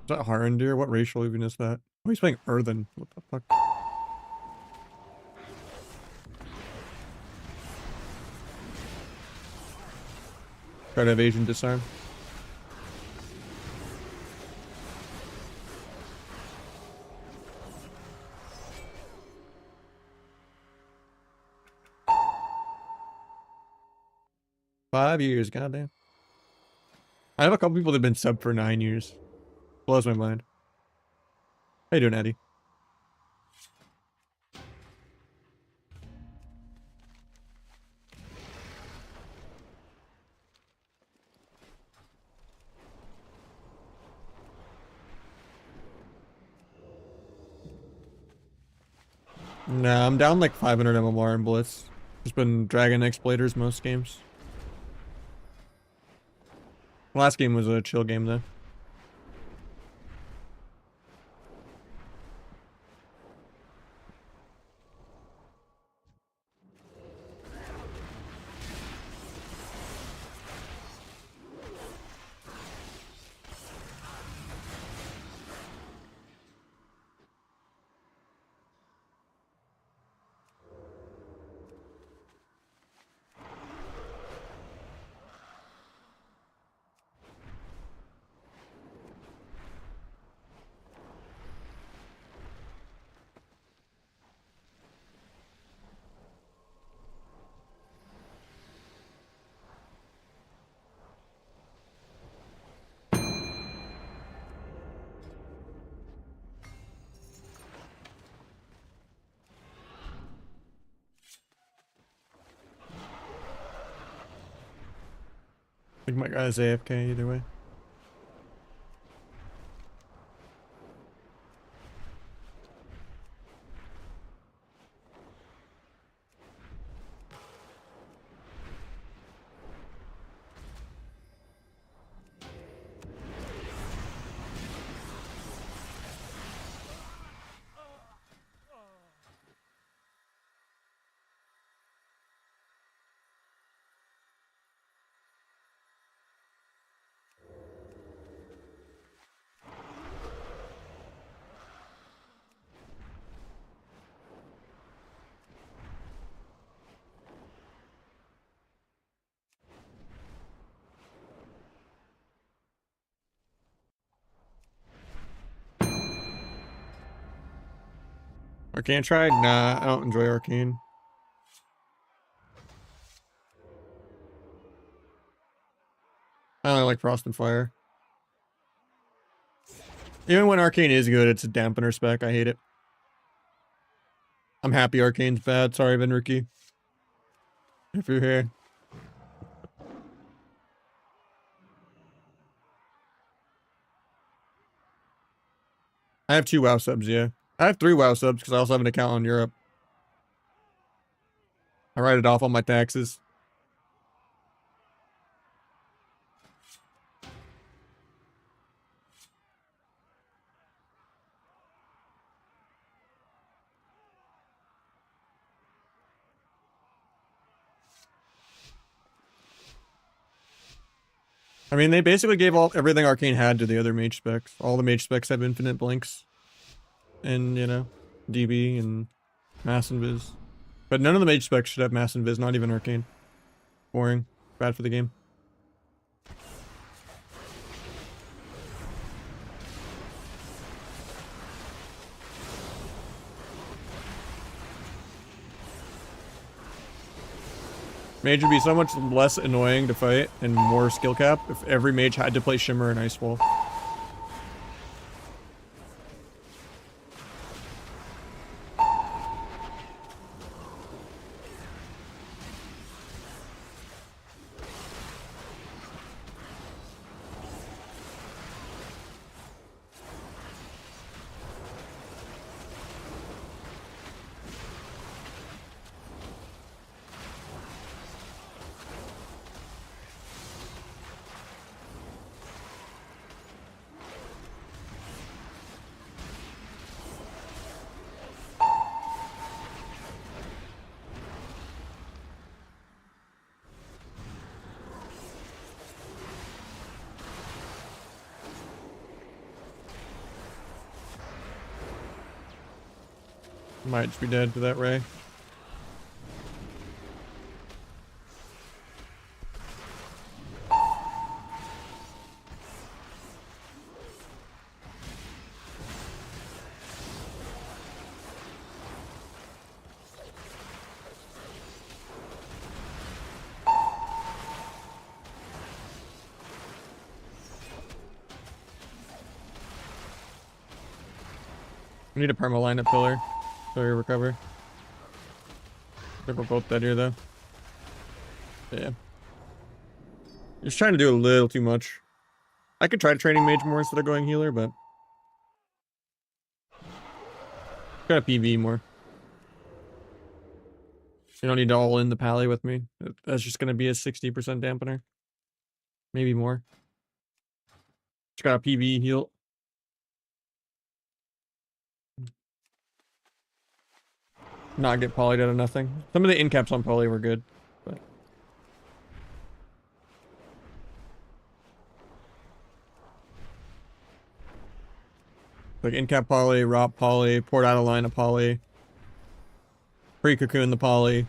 Is that Harendir? What racial even is that? Oh, he's playing Earthen. What the fuck? Try to have Asian disarm. Five years, goddamn. I have a couple people that have been sub for 9 years. Blows my mind. How you doing, Eddie? Nah, I'm down like 500 MMR in Blitz. Just been Dragon Exploiters most games. Last game was a chill game though. I think my guy's AFK either way. Arcane tried? Nah, I don't enjoy Arcane. I only like Frost and Fire. Even when Arcane is good, it's a dampener spec. I hate it. I'm happy Arcane's bad. Sorry, Venricky. If you're here. I have 2 WoW subs, yeah. I have 3 WoW subs because I also have an account on Europe. I write it off on my taxes. I mean, they basically gave everything Arcane had to the other mage specs. All the mage specs have infinite blinks. And, you know, DB and Mass Invis. But none of the mage specs should have Mass Invis, not even Arcane. Boring. Bad for the game. Mage would be so much less annoying to fight and more skill cap if every mage had to play Shimmer and Ice Wall. Might just be dead to that Ray. We need a perma line at pillar so we recover. I think we're both dead here though. Yeah. Just trying to do a little too much. I could try training mage more instead of going healer, but gotta PV more. You don't need to all in the pally with me. That's just gonna be a 60% dampener. Maybe more. Just got a PV heal. Not get polyed out of nothing. Some of the in caps on poly were good, but like in cap poly, ROP poly, poured out a line of poly, pre cocoon the poly.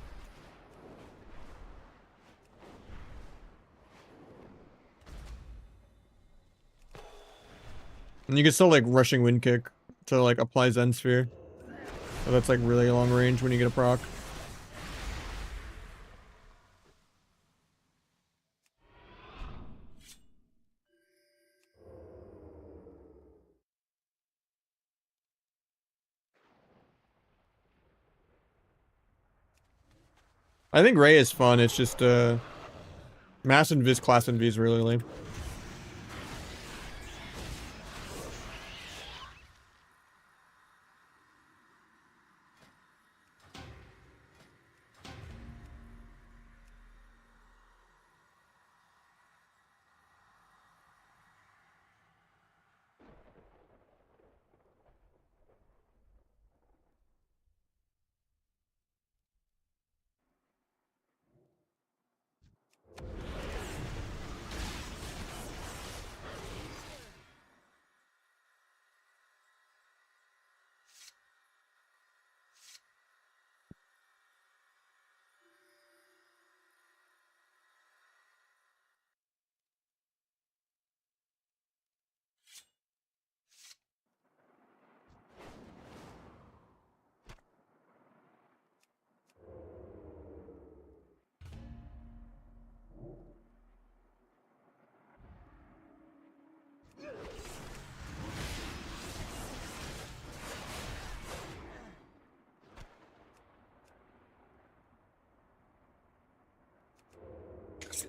And you can still like rushing wind kick to like apply Zen Sphere. So that's like really long range when you get a proc. I think Ray is fun, it's just mass invis, class invis is really lame.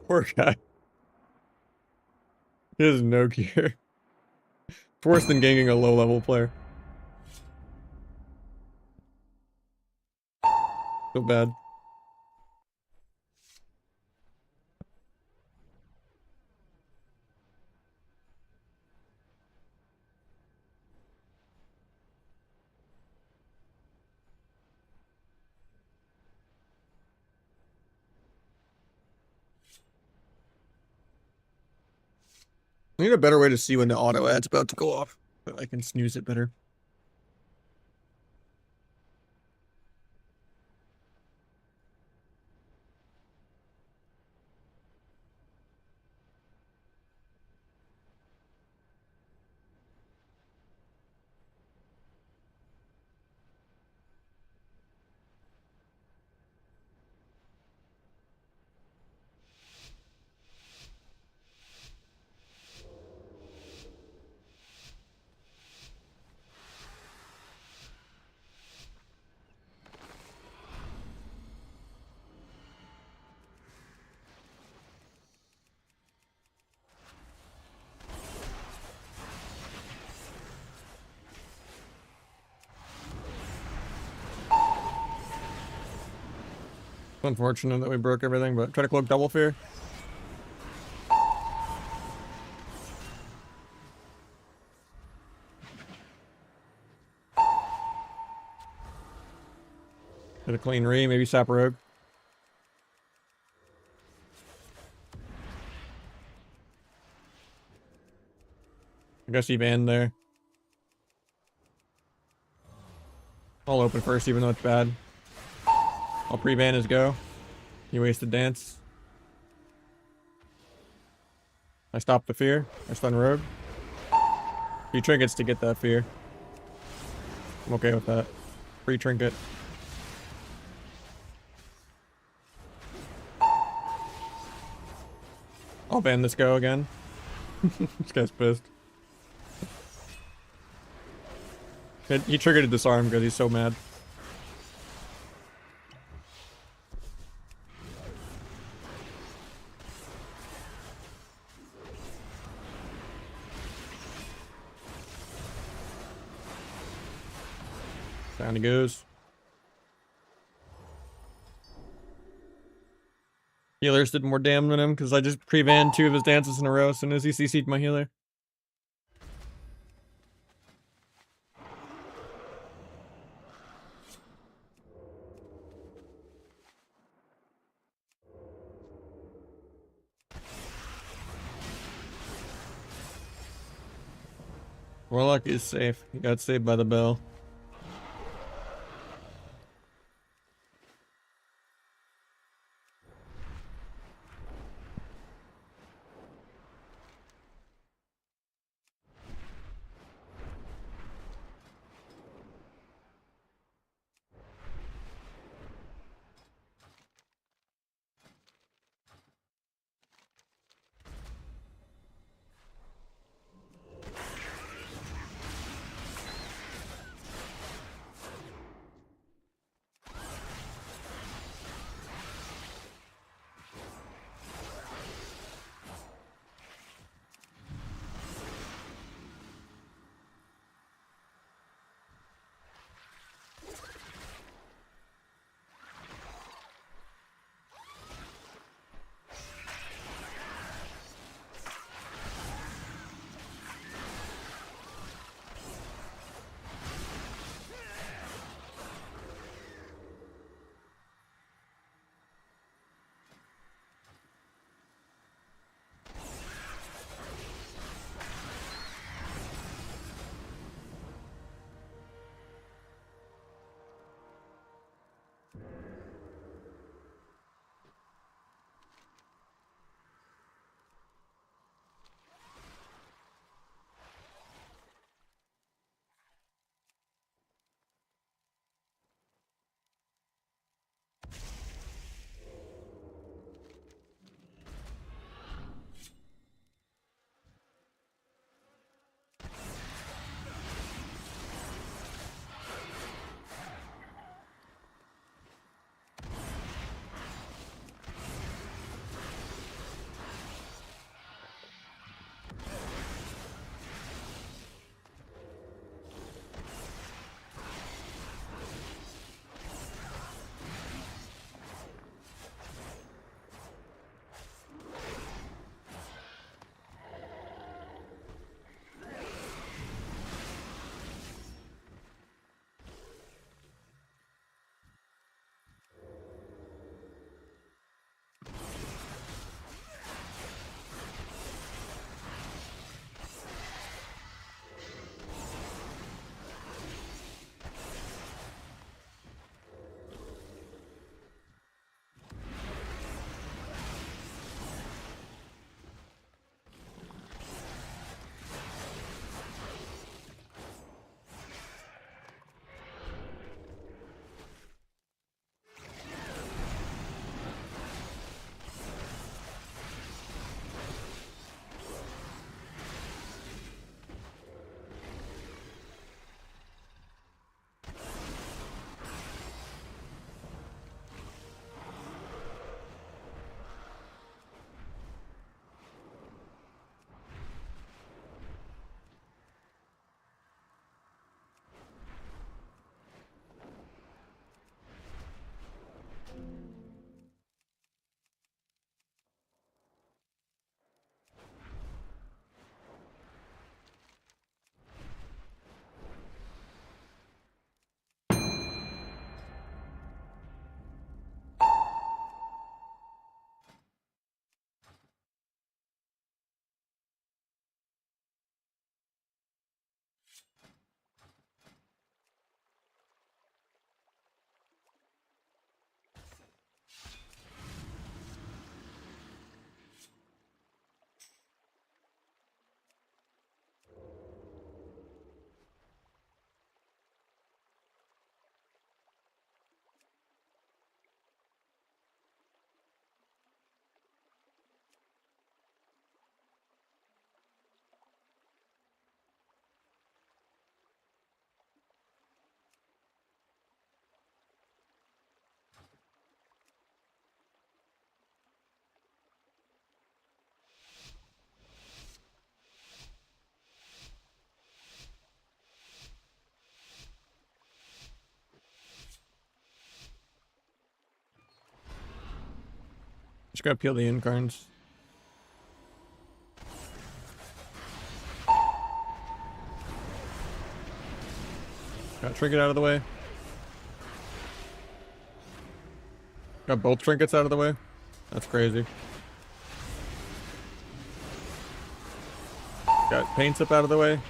Poor guy. He has no gear. It's worse than ganking a low level player. So bad. I need a better way to see when the auto ad's about to go off. But I can snooze it better. It's unfortunate that we broke everything, but try to cloak double fear. Get a clean re, maybe sap rogue. I guess he banned there. I'll open first, even though it's bad. I'll pre-ban his go. He wasted dance. I stopped the fear. I stun rogue. He trinkets to get that fear. I'm okay with that. Free trinket. I'll ban this go again. This guy's pissed. He triggered a disarm because he's so mad. Down he goes. Healers did more damage than him because I just pre-banned 2 of his dances in a row as soon as he CC'd my healer. Warlock is safe. He got saved by the bell. Just gotta peel the incarns. Got trinket out of the way. Got both trinkets out of the way. That's crazy. Got paint sip out of the way.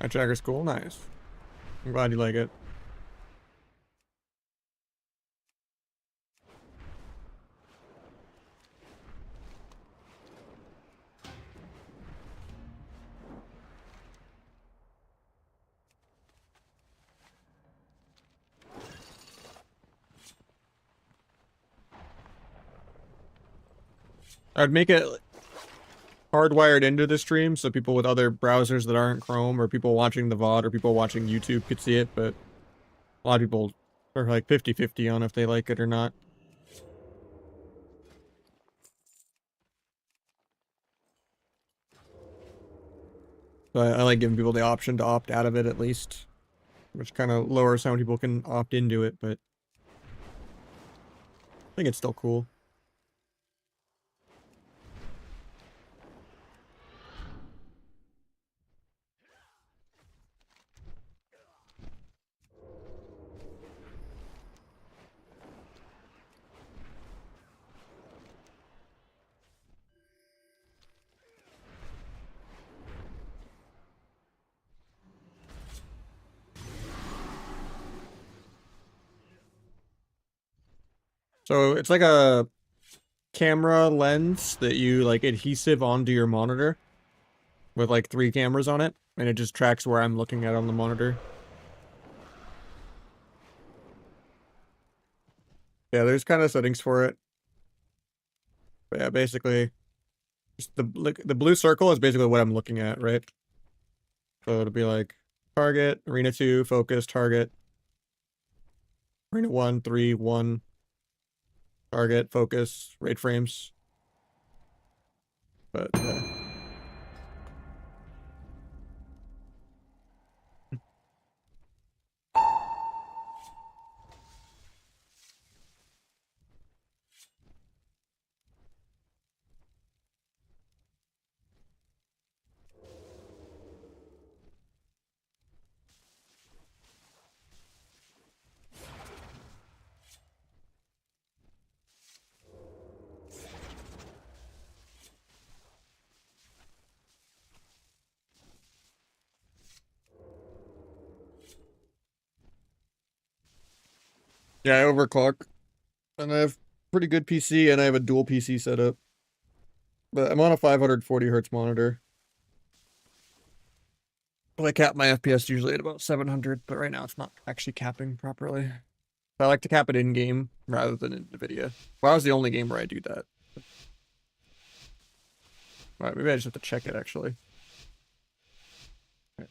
That tracker's cool. Nice. I'm glad you like it. I'd make it hardwired into the stream so people with other browsers that aren't Chrome or people watching the VOD or people watching YouTube could see it, but a lot of people are like 50-50 on if they like it or not. But I like giving people the option to opt out of it at least, which kind of lowers how many people can opt into it, but I think it's still cool. So it's like a camera lens that you like adhesive onto your monitor with like 3 cameras on it, and it just tracks where I'm looking at on the monitor. Yeah, there's kind of settings for it. But yeah, basically, just the blue circle is basically what I'm looking at, right? So it'll be like target, arena 2, focus, target, arena 1, 3, 1, target, focus, rate frames. But yeah, I overclock, and I have pretty good PC, and I have a dual PC setup. But I'm on a 540 hertz monitor. But I cap my FPS usually at about 700, but right now it's not actually capping properly. So I like to cap it in game rather than in NVIDIA. Well, was the only game where I do that. Alright, maybe I just have to check it actually. Right.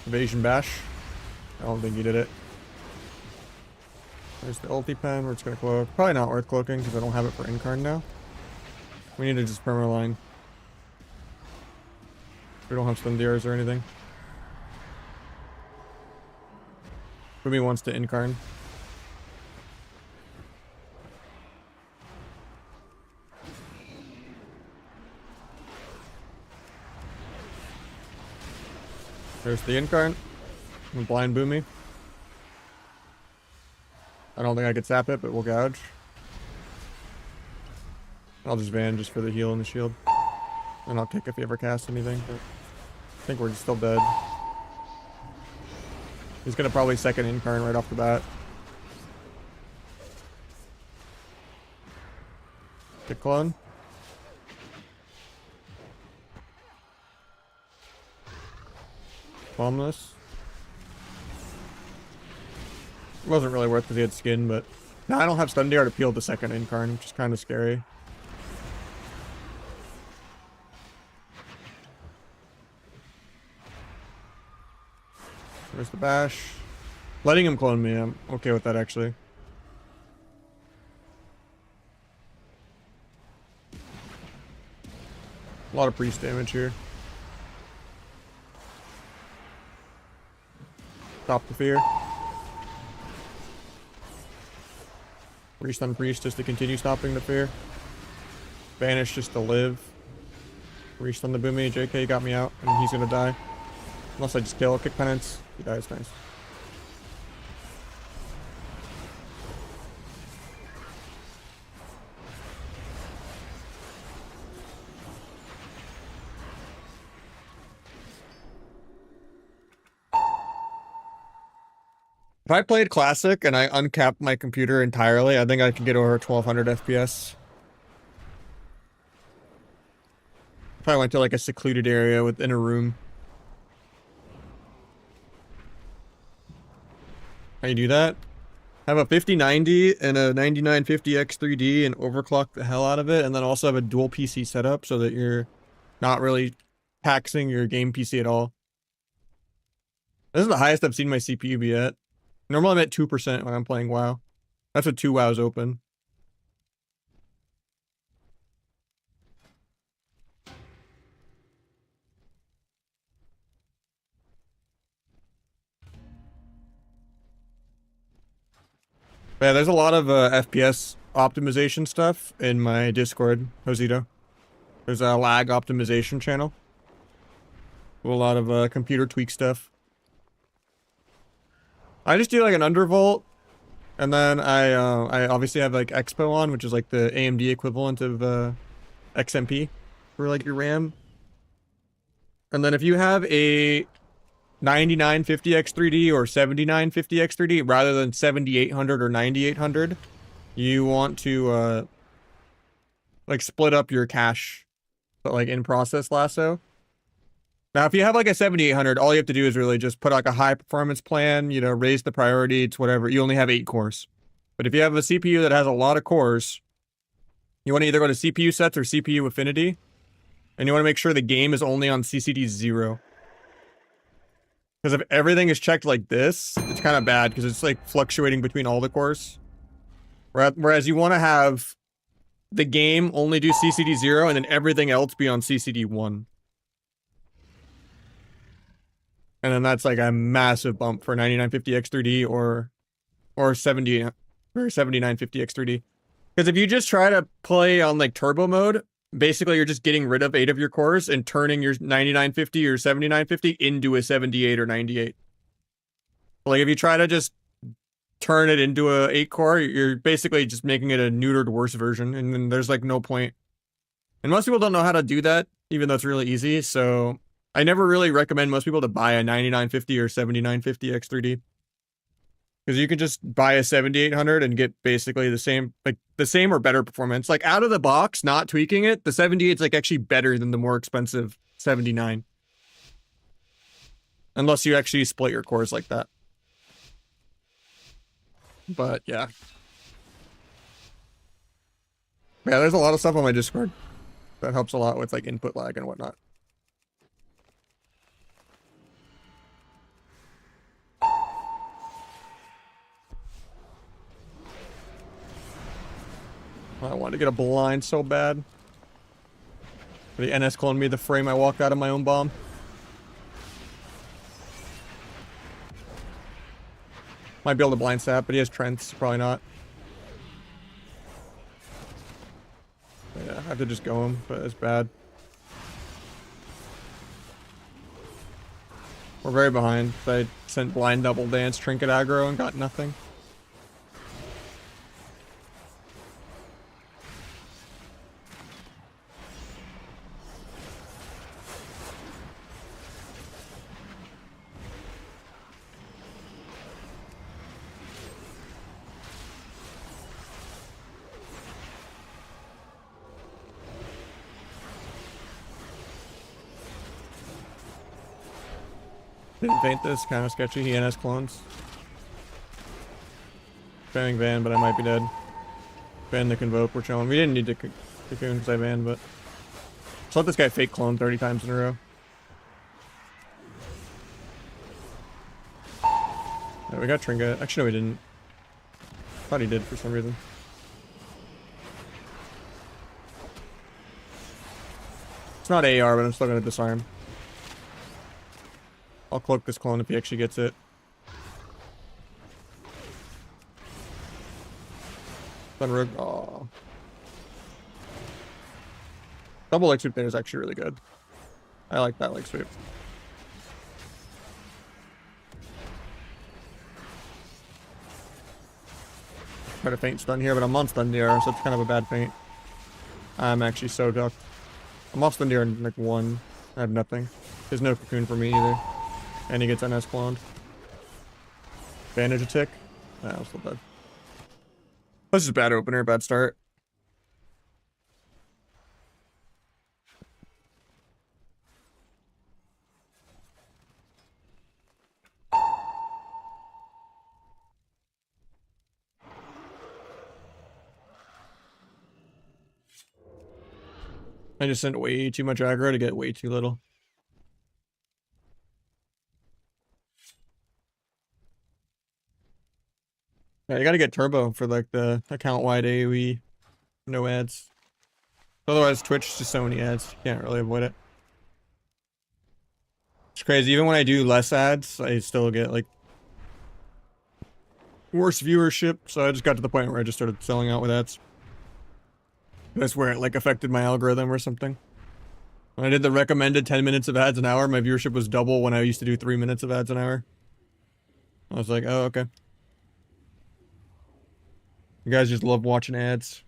Invasion bash. I don't think you did it. There's the ulti pen where it's gonna cloak. Probably not worth cloaking because I don't have it for incarn now. We need to just permaline. We don't have stun DRs or anything. Ruby wants to incarn. There's the incarn. Blind boomy. I don't think I could sap it, but we'll gouge. I'll just van just for the heal and the shield. And I'll kick if he ever casts anything, but I think we're still dead. He's gonna probably second incarn right off the bat. Kick clone. Bomb this. It wasn't really worth because he had skin, but now I don't have stun DR to peel the second incarn, which is kind of scary. There's the bash. Letting him clone me, I'm okay with that actually. A lot of priest damage here. Stop the fear. Restun priest just to continue stopping the fear. Banish just to live. Restun the boomy. JK got me out, and he's gonna die. Unless I just kill, kick penance. He dies, nice. If I played Classic and I uncapped my computer entirely, I think I could get over 1200 FPS. If I went to like a secluded area within a room. How you do that? Have a 5090 and a 9950X3D and overclock the hell out of it, and then also have a dual PC setup so that you're not really taxing your game PC at all. This is the highest I've seen my CPU be at. Normally I'm at 2% when I'm playing WoW. That's with 2 WoWs open. But yeah, there's a lot of FPS optimization stuff in my Discord, Josito. There's a lag optimization channel. A lot of computer tweak stuff. I just do like an undervolt, and then I obviously have like Expo on, which is like the AMD equivalent of XMP for like your RAM. And then if you have a 9950X3D or 7950X3D rather than 7800 or 9800, you want to like split up your cache, but like in process lasso. Now, if you have like a 7800, all you have to do is really just put like a high performance plan, you know, raise the priority to whatever. You only have 8 cores. But if you have a CPU that has a lot of cores, you want to either go to CPU sets or CPU affinity. And you want to make sure the game is only on CCD 0. Because if everything is checked like this, it's kind of bad because it's like fluctuating between all the cores. Whereas you want to have the game only do CCD 0 and then everything else be on CCD 1. And then that's like a massive bump for 9950X3D or 70 or 7950X3D. Because if you just try to play on like turbo mode, basically you're just getting rid of 8 of your cores and turning your 9950 or 7950 into a 78 or 98. Like if you try to just turn it into a 8 core, you're basically just making it a neutered worse version, and then there's like no point. And most people don't know how to do that, even though it's really easy, so I never really recommend most people to buy a 9950 or 7950X3D. Because you can just buy a 7800 and get basically the same, like the same or better performance. Like out of the box, not tweaking it, the 78 is like actually better than the more expensive 79. Unless you actually split your cores like that. But yeah. Yeah, there's a lot of stuff on my Discord that helps a lot with like input lag and whatnot. I wanted to get a blind so bad. But the NS cloned me the frame I walked out of my own bomb. Might be able to blind stat, but he has Trents. Probably not. Yeah, I have to just go him, but it's bad. We're very behind. I sent blind double dance, trinket aggro, and got nothing. Didn't faint this, kind of sketchy. He NS clones. Spamming Van, but I might be dead. Van the Convoke, we're chilling. We didn't need to cocoon because I Van, but... Just let this guy fake clone 30 times in a row. Yeah, we got Trinket. Actually, no, we didn't. Thought he did for some reason. It's not AR, but I'm still gonna disarm. I'll cloak this clone if he actually gets it. Sunrogue. Aww. Double leg sweep there is actually really good. I like that leg sweep. Try to feint stun here, but I'm on stun DR, so it's kind of a bad feint. I'm actually so ducked. I'm off stun DR in like 1. I have nothing. There's no cocoon for me either. And he gets NS cloned. Bandage a tick. Nah, I'm still dead. That's just a bad opener, bad start. I just sent way too much aggro to get way too little. Yeah, you gotta get turbo for like the account-wide AoE, no ads. Otherwise, Twitch is just so many ads, you can't really avoid it. It's crazy, even when I do less ads, I still get like worse viewership, so I just got to the point where I just started selling out with ads. That's where it like affected my algorithm or something. When I did the recommended 10 minutes of ads an hour, my viewership was double when I used to do 3 minutes of ads an hour. I was like, oh, okay. You guys just love watching ads.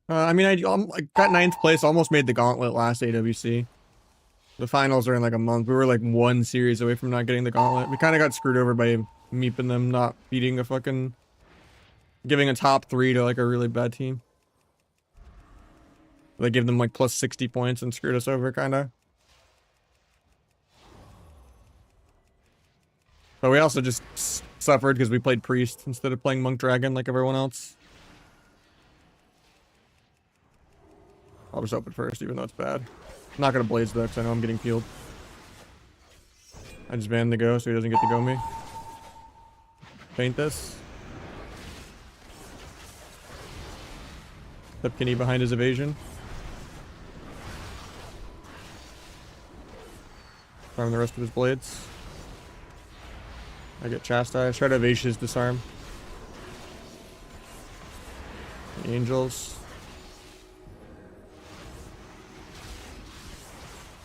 I mean, I got 9th place, almost made the gauntlet last AWC. The finals are in like a month. We were like 1 series away from not getting the gauntlet. We kind of got screwed over by meeping them not beating a fucking Giving a top 3 to like a really bad team. They give them like plus 60 points and screwed us over, kind of. But we also just suffered because we played Priest instead of playing Monk Dragon like everyone else. I'll just open first, even though it's bad. I'm not gonna Blaze though, because I know I'm getting peeled. I just banned the go so he doesn't get to go me. Paint this. Step Kenny behind his evasion. Farm the rest of his blades. I get chastised. Try to evade his disarm. The angels.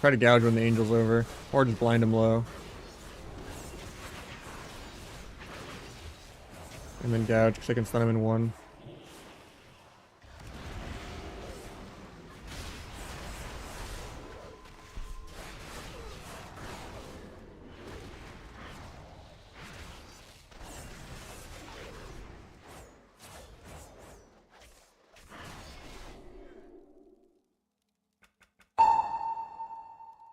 Try to gouge when the angel's over. Or just blind him low. And then gouge because I can stun him in 1.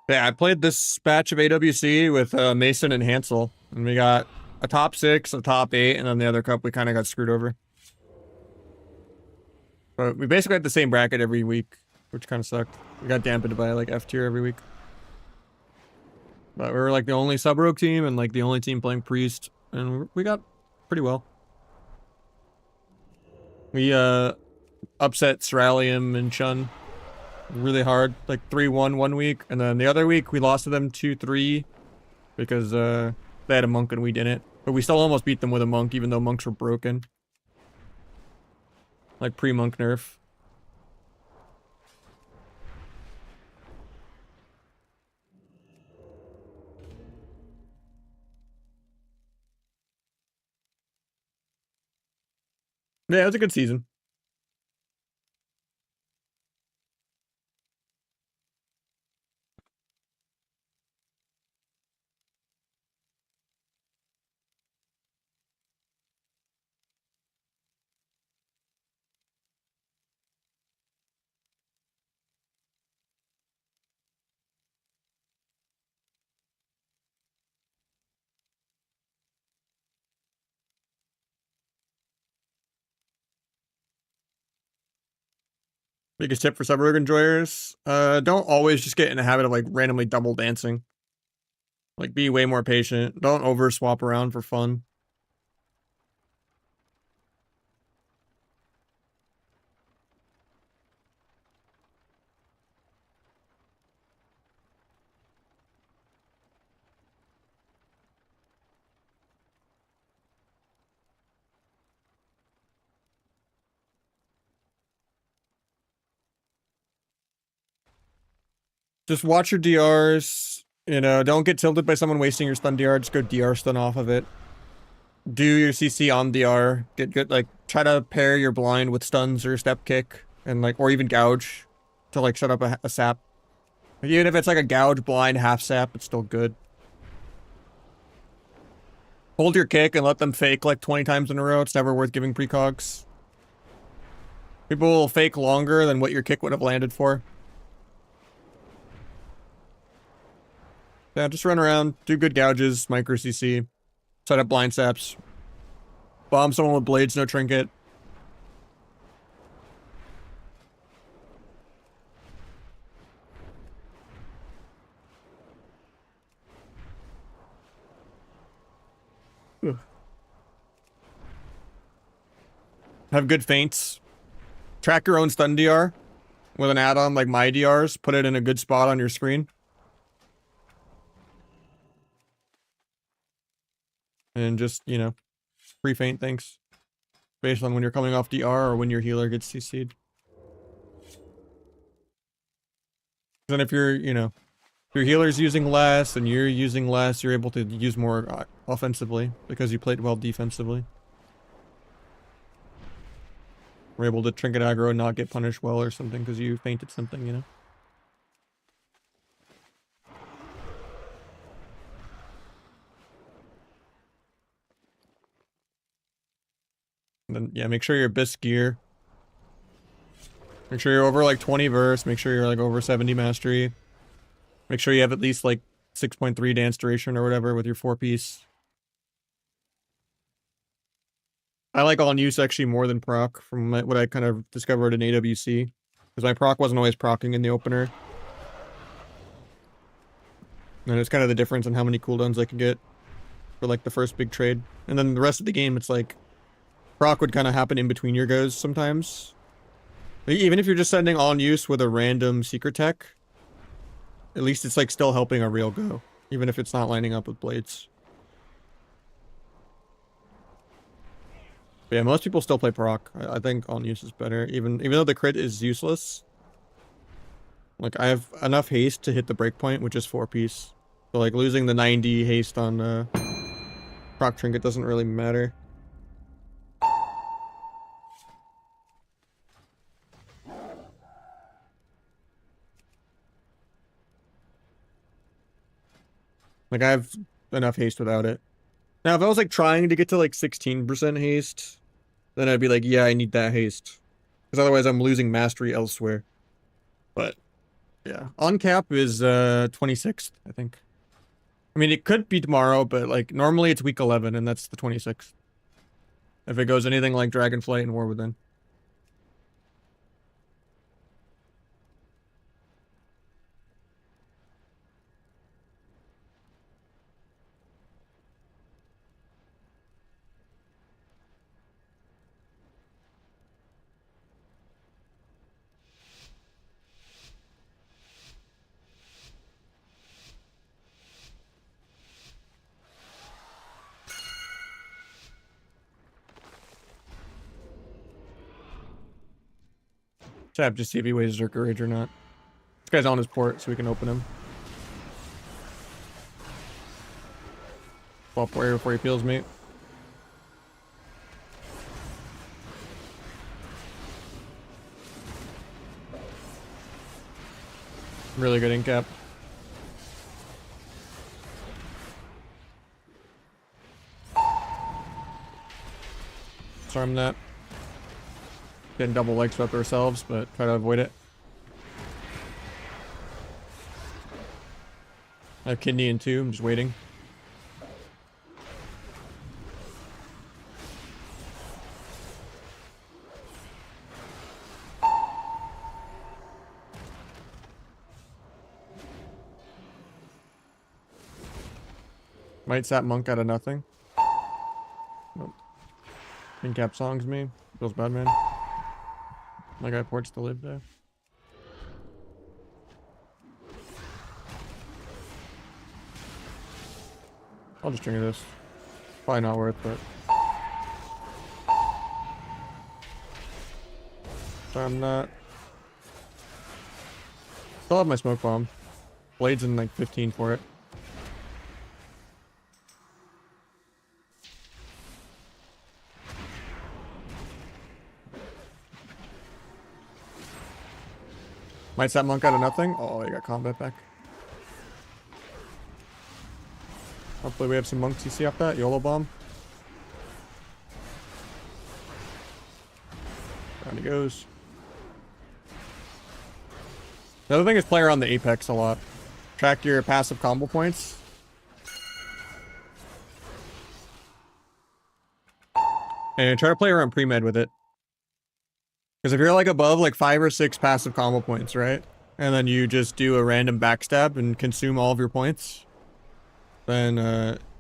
Yeah, I played this batch of AWC with Mason and Hansel, and we got a top 6, a top 8, and then the other cup we kind of got screwed over. But we basically had the same bracket every week, which kind of sucked. We got dampened by like F tier every week. But we were like the only sub-rogue team and like the only team playing Priest, and we got pretty well. We upset Ceralium and Chun really hard, like 3-1 one week, and then the other week we lost to them 2-3 because they had a monk and we didn't. But we still almost beat them with a monk, even though monks were broken. Like pre-monk nerf. Yeah, it was a good season. Biggest tip for sub-rogue enjoyers, don't always just get in the habit of like randomly double dancing. Like be way more patient. Don't over swap around for fun. Just watch your DRs. You know, don't get tilted by someone wasting your stun DR. Just go DR stun off of it. Do your CC on DR. Get good. Like try to pair your blind with stuns or step kick, and like or even gouge to like set up a sap. Like, even if it's like a gouge blind half sap, it's still good. Hold your kick and let them fake like 20 times in a row. It's never worth giving precogs. People will fake longer than what your kick would have landed for. Yeah, just run around, do good gouges, micro CC, set up blind saps, bomb someone with blades, no trinket. Ugh. Have good feints. Track your own stun DR with an add-on like my DRs. Put it in a good spot on your screen. And just, you know, pre-feint things. Based on when you're coming off DR or when your healer gets CC'd. Then if you're, you know, if your healer's using less and you're using less, you're able to use more offensively because you played well defensively. We're able to trinket aggro and not get punished well or something because you feinted something, you know? And then, yeah, make sure your Abyss gear. Make sure you're over like 20 verse. Make sure you're like over 70 mastery. Make sure you have at least like 6.3 dance duration or whatever with your 4-piece. I like on use actually more than proc from what I kind of discovered in AWC. Because my proc wasn't always procking in the opener. And it's kind of the difference in how many cooldowns I can get for like the first big trade. And then the rest of the game, it's like proc would kind of happen in between your goes sometimes. Like, even if you're just sending on use with a random secret tech, at least it's like still helping a real go, even if it's not lining up with blades. But yeah, most people still play proc. I think on use is better, even though the crit is useless. Like I have enough haste to hit the breakpoint, which is 4-piece. So like losing the 90 haste on proc trinket doesn't really matter. Like I have enough haste without it. Now if I was like trying to get to like 16% haste, then I'd be like, yeah, I need that haste. Because otherwise I'm losing mastery elsewhere. But yeah, on cap is 26th, I think. I mean, it could be tomorrow, but like normally it's week 11 and that's the 26th. If it goes anything like Dragonflight and War Within. Tap just see if he weighs Zerker Rage or not. This guy's on his port, so we can open him. Swap warrior before he peels me. Really good in cap. Storm that. Getting double leg swept ourselves, but try to avoid it. I have kidney in 2, I'm just waiting. Might sap monk out of nothing. Nope. In cap songs me. Feels bad, man. My guy ports to live there. I'll just drink this. Probably not worth it. I'm not. Still have my smoke bomb. Blades in like 15 for it. Might sap monk out of nothing. Oh, I got combat back. Hopefully we have some monks CC off that. YOLO bomb. Down he goes. The other thing is play around the apex a lot. Track your passive combo points. And try to play around pre-med with it. Because if you're like above like 5 or 6 passive combo points, right? And then you just do a random backstab and consume all of your points, then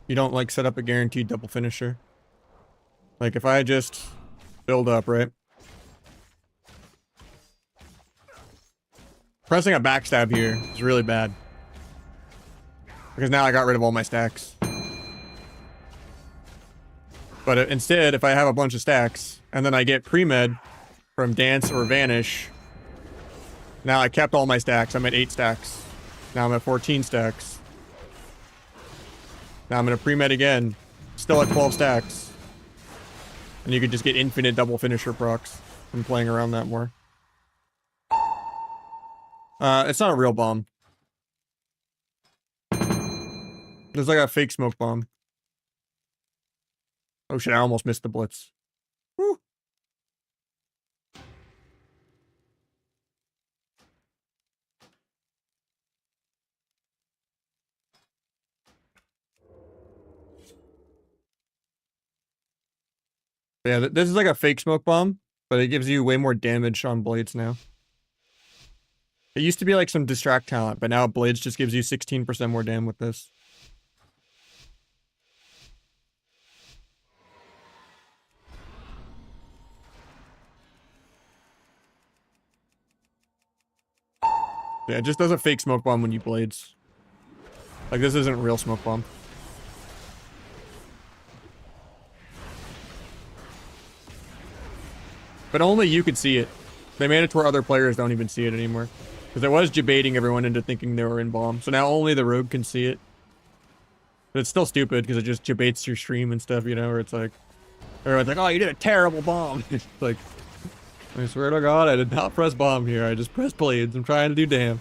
you don't like set up a guaranteed double finisher. Like if I just build up, right? Pressing a backstab here is really bad. Because now I got rid of all my stacks. But instead, if I have a bunch of stacks, and then I get pre-med from Dance or Vanish, now I kept all my stacks. I'm at 8 stacks. Now I'm at 14 stacks. Now I'm gonna pre-med again. Still at 12 stacks. And you could just get infinite double finisher procs from playing around that more. It's not a real bomb. It's like a fake smoke bomb. Oh shit, I almost missed the blitz. Woo. But yeah, this is like a fake smoke bomb, but it gives you way more damage on blades now. It used to be like some distract talent, but now blades just gives you 16% more damage with this. Yeah, it just does a fake smoke bomb when you blades. Like, this isn't real smoke bomb. But only you could see it. They made it to where other players don't even see it anymore. Because it was debating everyone into thinking they were in bomb. So now only the rogue can see it. But it's still stupid because it just debates your stream and stuff, you know, where it's like, everyone's like, oh, you did a terrible bomb. It's like, I swear to God, I did not press bomb here. I just pressed blades. I'm trying to do damn.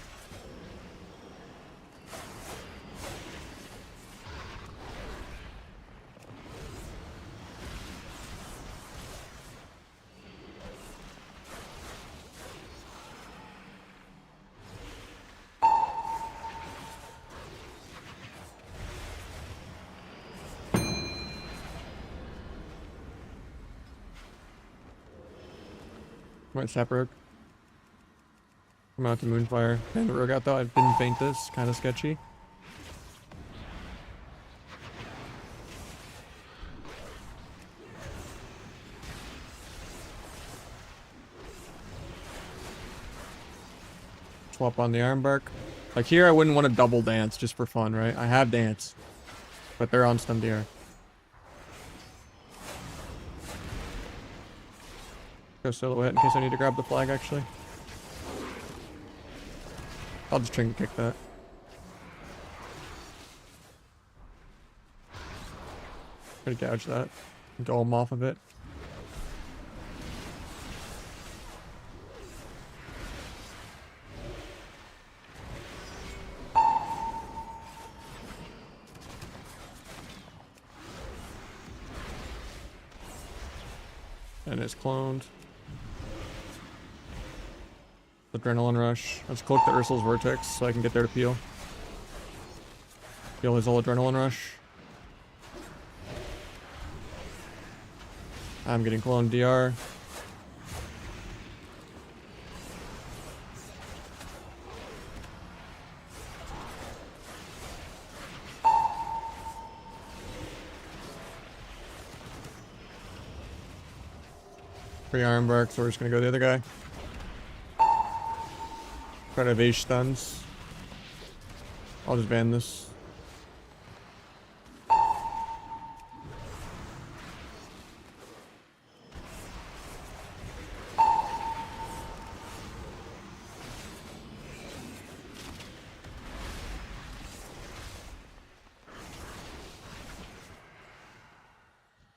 Right, sap rogue. Come out to Moonfire. And the rogue out though. I didn't faint this. Kind of sketchy. Swap on the Ironbark. Like here, I wouldn't want to double dance just for fun, right? I have dance, but they're on stun DR. Go silhouette in case I need to grab the flag, actually. I'll just trinket kick that. Try to gouge that. Golem off of it. And it's cloned. Adrenaline rush. Let's cloak the Ursul's Vortex so I can get there to peel. Peel his whole adrenaline rush. I'm getting cloned DR. Free Ironbark, so we're just gonna go the other guy. Try to evade stuns. I'll just ban this.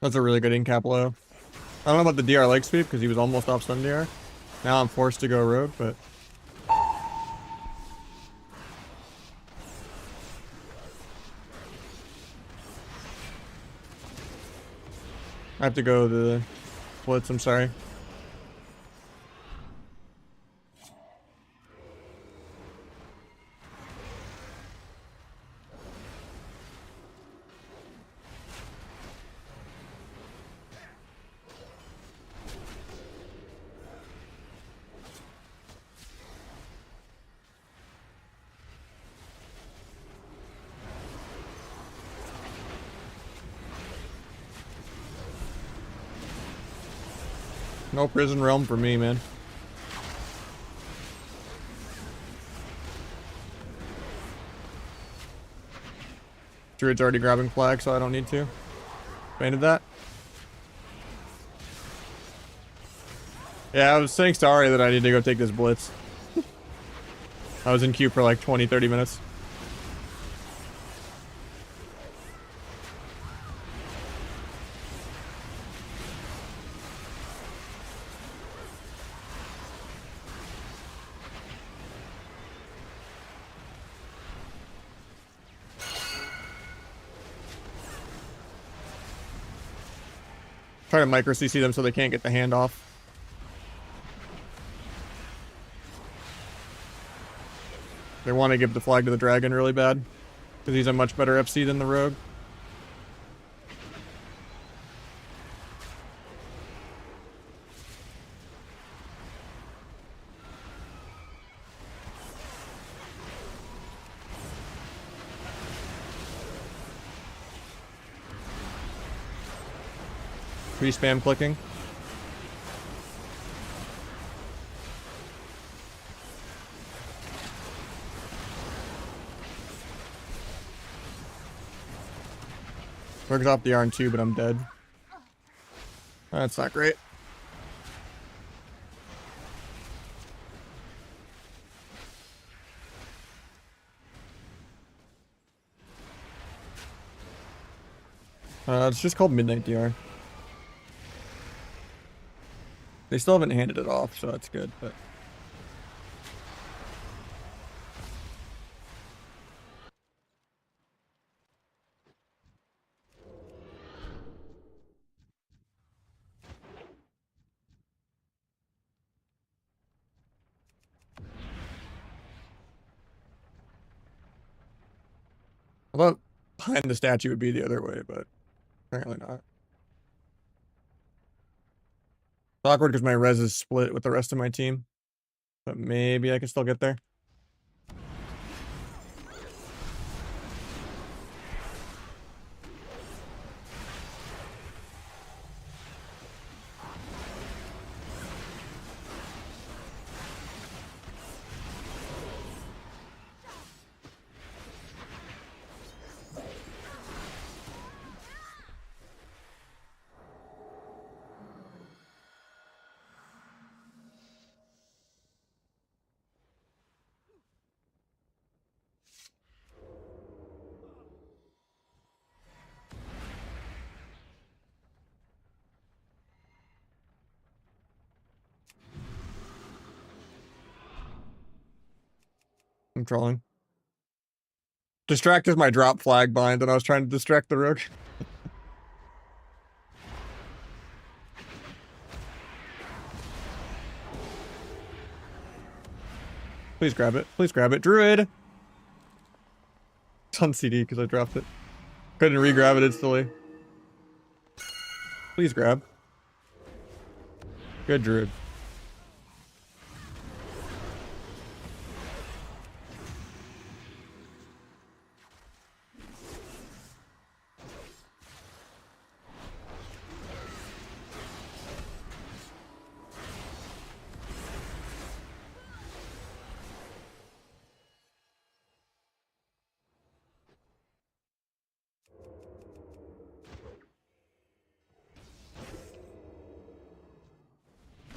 That's a really good in-cap low. I don't know about the DR leg sweep because he was almost off stun DR. Now I'm forced to go rogue, but I have to go the blitz, I'm sorry. No prison realm for me, man. Druid's already grabbing flag, so I don't need to. Painted that. Yeah, I was saying sorry that I need to go take this blitz. I was in queue for like 20-30 minutes. Try to micro CC them so they can't get the handoff. They want to give the flag to the dragon really bad because he's a much better FC than the rogue. Pre-spam clicking. Works off the yarn too, but I'm dead. That's not great. It's just called Midnight DR. They still haven't handed it off, so that's good, but... I thought behind the statue would be the other way, but apparently not. It's awkward because my res is split with the rest of my team, but maybe I can still get there. I'm trolling. Distract is my drop flag bind, and I was trying to distract the rook. Please grab it. Please grab it. Druid! It's on CD because I dropped it. Couldn't re-grab it instantly. Please grab. Good, Druid.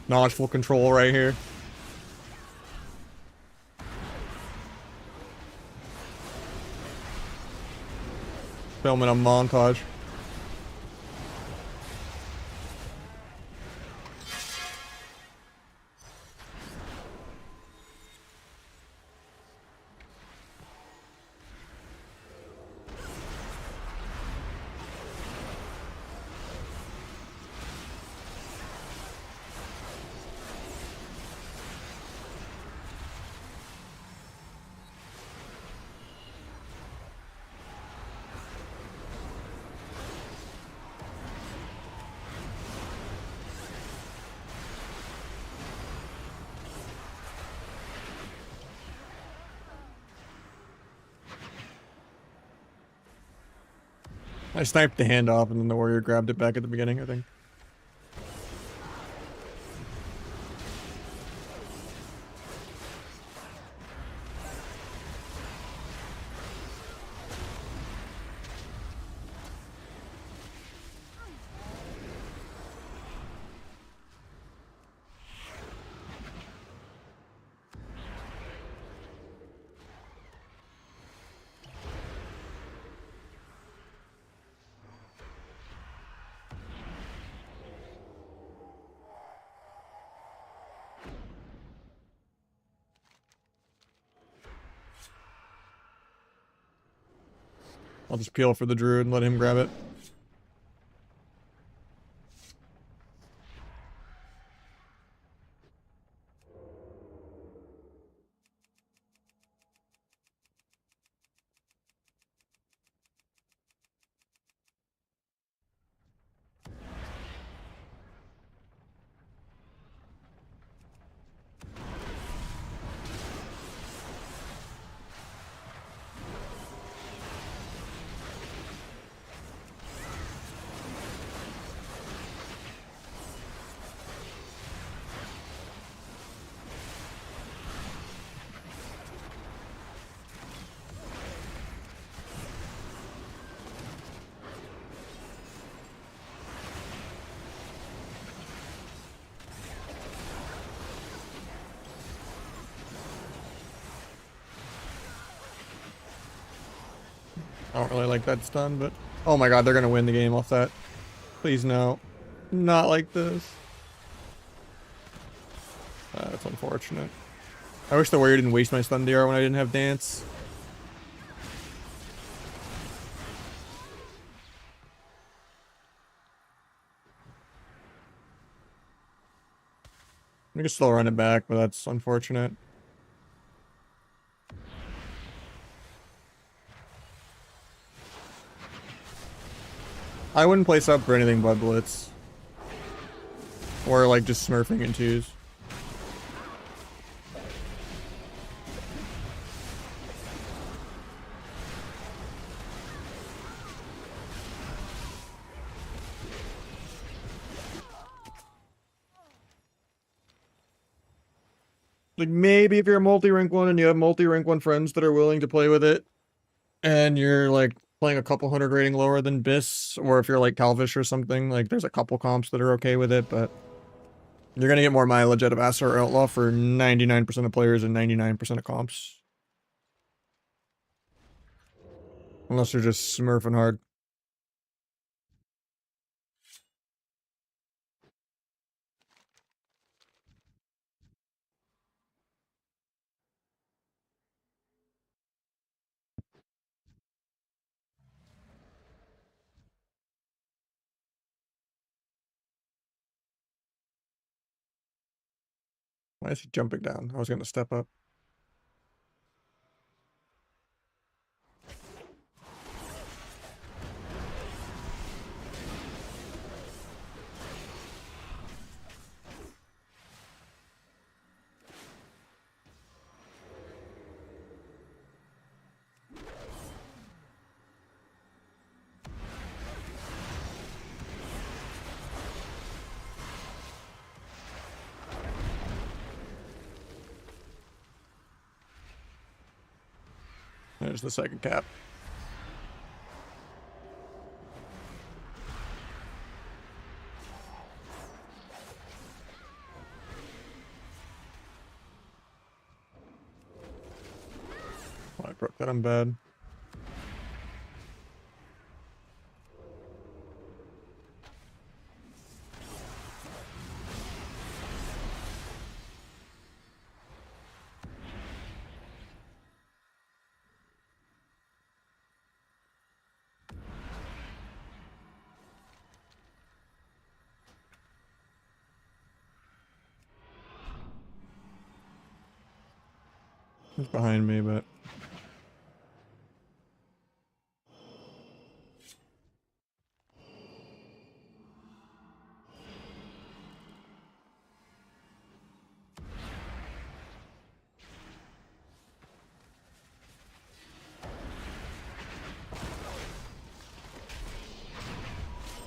Nahj full control right here. Filming a montage. I sniped the handoff and then the warrior grabbed it back at the beginning, I think. I'll just peel for the druid and let him grab it. I don't really like that stun, but oh my god, they're gonna win the game off that. Please no. Not like this. That's unfortunate. I wish the warrior didn't waste my stun DR when I didn't have dance. I can still run it back, but that's unfortunate. I wouldn't place up for anything but Blitz. Or like just smurfing in twos. Like maybe if you're a multi-rank one and you have multi-rank one friends that are willing to play with it, and you're like playing a couple hundred rating lower than Biss, or if you're like Calvish or something, like there's a couple comps that are okay with it, but you're gonna get more mileage out of Astra or Outlaw for 99% of players and 99% of comps. Unless you're just smurfing hard. Why is he jumping down? I was gonna step up. There's the second cap. Oh, I broke that, I'm bad. He's behind me, but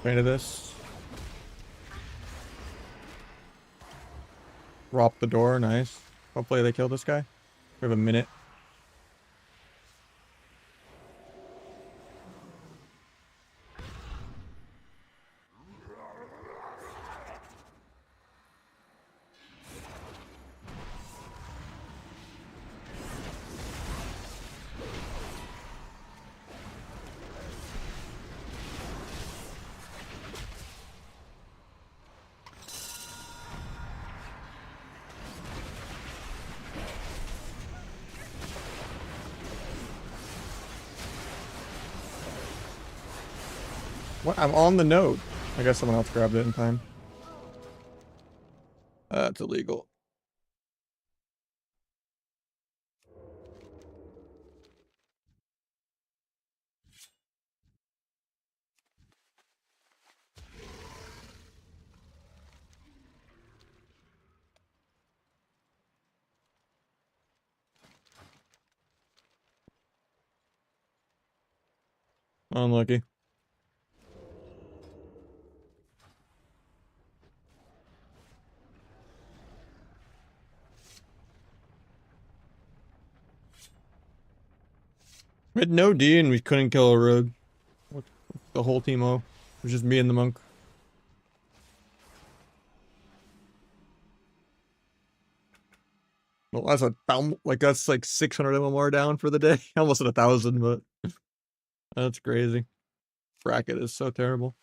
into this. Rop the door, nice. Hopefully they kill this guy. We have a minute. What? I'm on the node. I guess someone else grabbed it in time. That's illegal. Unlucky. We had no D and we couldn't kill a rogue. What, the whole team O. It was just me and the monk. Well, that's like 600 MMR down for the day. Almost at 1,000, but That's crazy. Bracket is so terrible.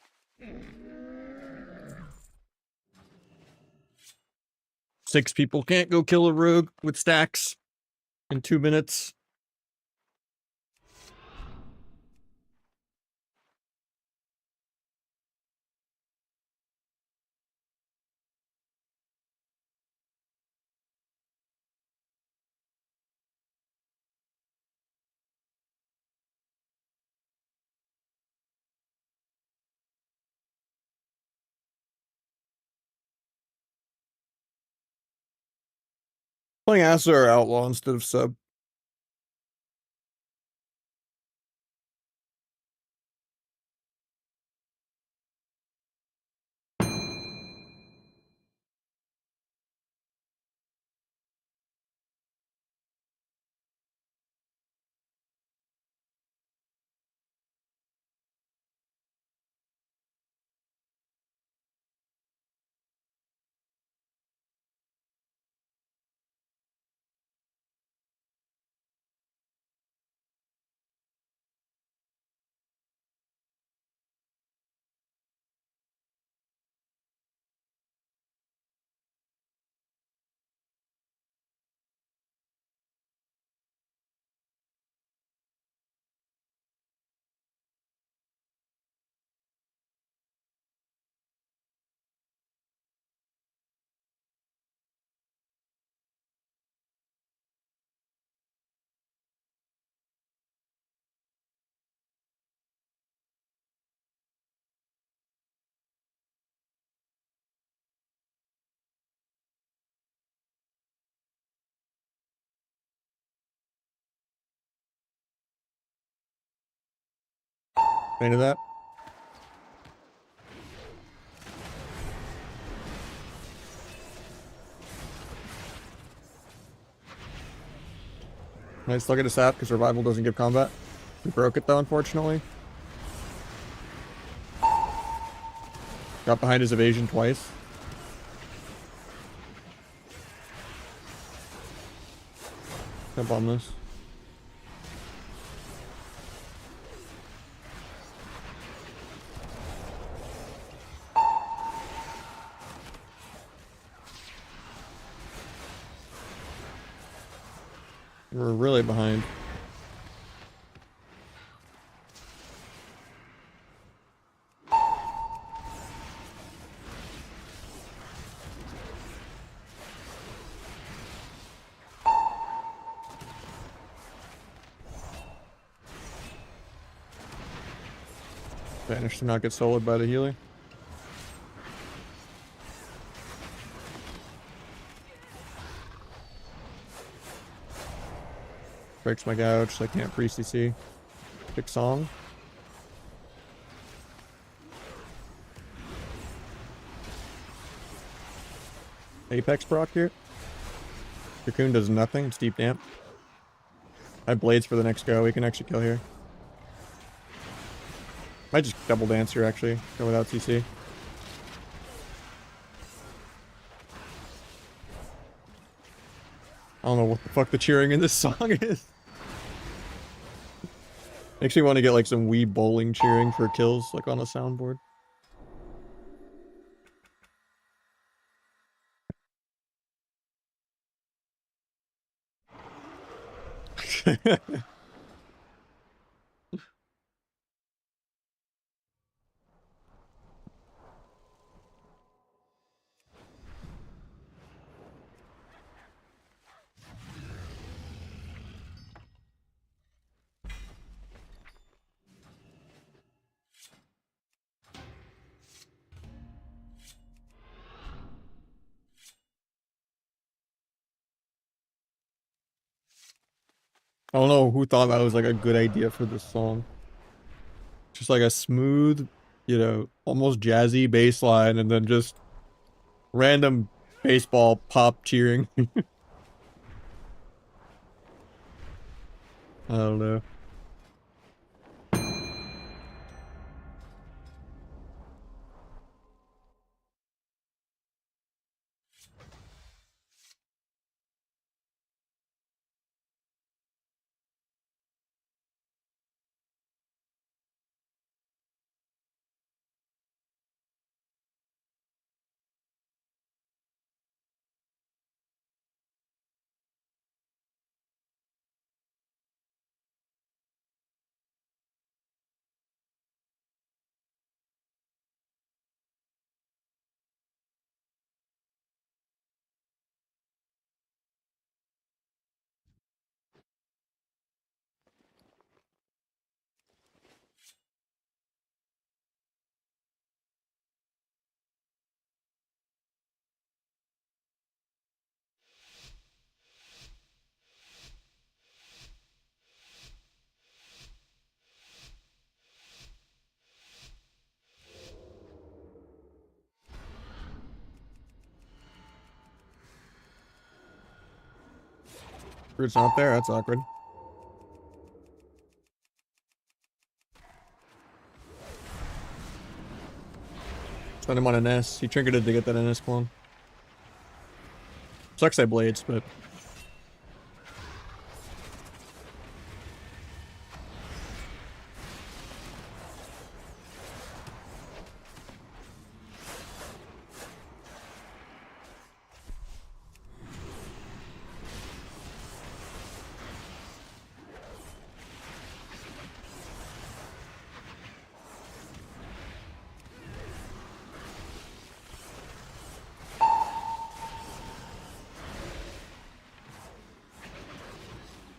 Six people can't go kill a rogue with stacks in 2 minutes. Playing Asa or Outlaw instead of sub. Into that. Nice look at his app because revival doesn't give combat. We broke it though, unfortunately. Got behind his evasion twice. Jump on this. We're really behind. Managed to not get soloed by the healer. Breaks my gouge, so I can't pre-CC. Pick song. Apex proc here. Cocoon does nothing, it's deep damp. I have blades for the next go, we can actually kill here. Might just double dance here actually, go without CC. I don't know what the fuck the cheering in this song is. Makes me want to get like some Wii bowling cheering for kills like on a soundboard. I don't know who thought that was like a good idea for this song. Just like a smooth, you know, almost jazzy bass line and then just random baseball pop cheering. I don't know. Root's not there. That's awkward. Send him on an S. He trinketed to get that NS clone. Sucks I blades, but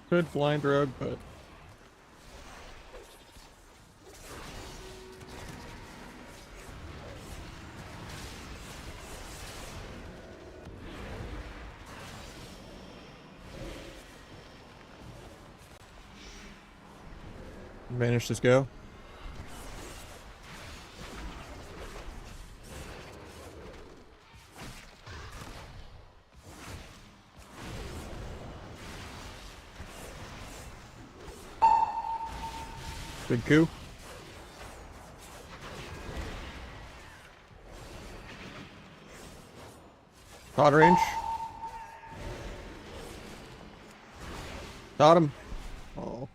could blind rogue, but vanish this go. Big coup. Hot range. Got him. Oh.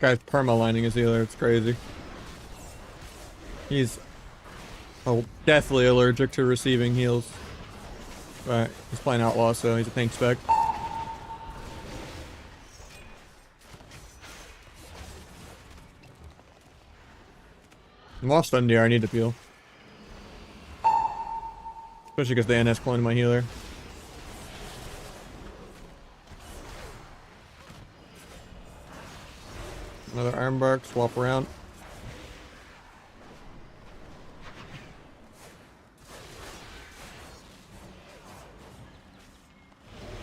Guy's perma-lining his healer. It's crazy. He's deathly allergic to receiving heals. But he's playing outlaw, so he's a tank spec. I'm lost on DR. I need to peel. Especially because the NS cloned my healer. Another Ironbark, swap around.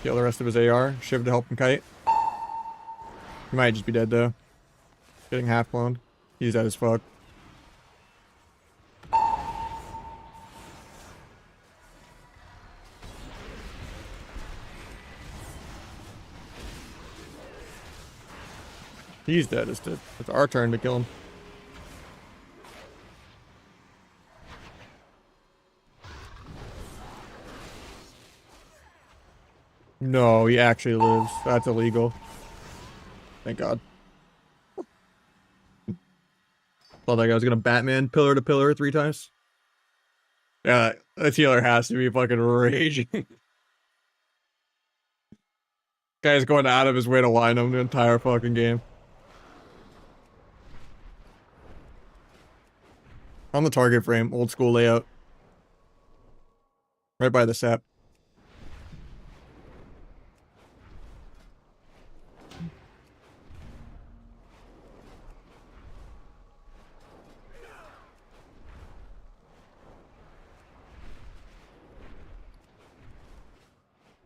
Kill the rest of his AR. Shiv to help him kite. He might just be dead though. Getting half cloned. He's dead as fuck. He's dead. It's our turn to kill him. No, he actually lives. That's illegal. Thank God. Thought that guy was gonna Batman pillar to pillar 3 times. Yeah, that healer has to be fucking raging. Guy's going out of his way to line him the entire fucking game. On the target frame, old school layout. Right by the sap.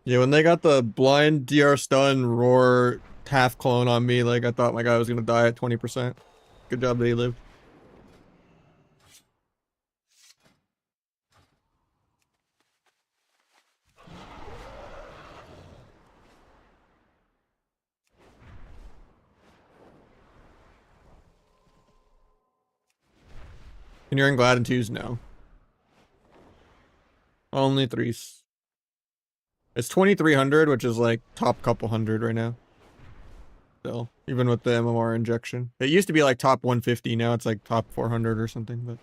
Yeah, when they got the blind DR stun roar half clone on me, like I thought my guy was gonna die at 20%. Good job that he lived. And you're in Glad and 2s now. Only 3s. It's 2300, which is like top couple hundred right now. Still, even with the MMR injection. It used to be like top 150, now it's like top 400 or something, but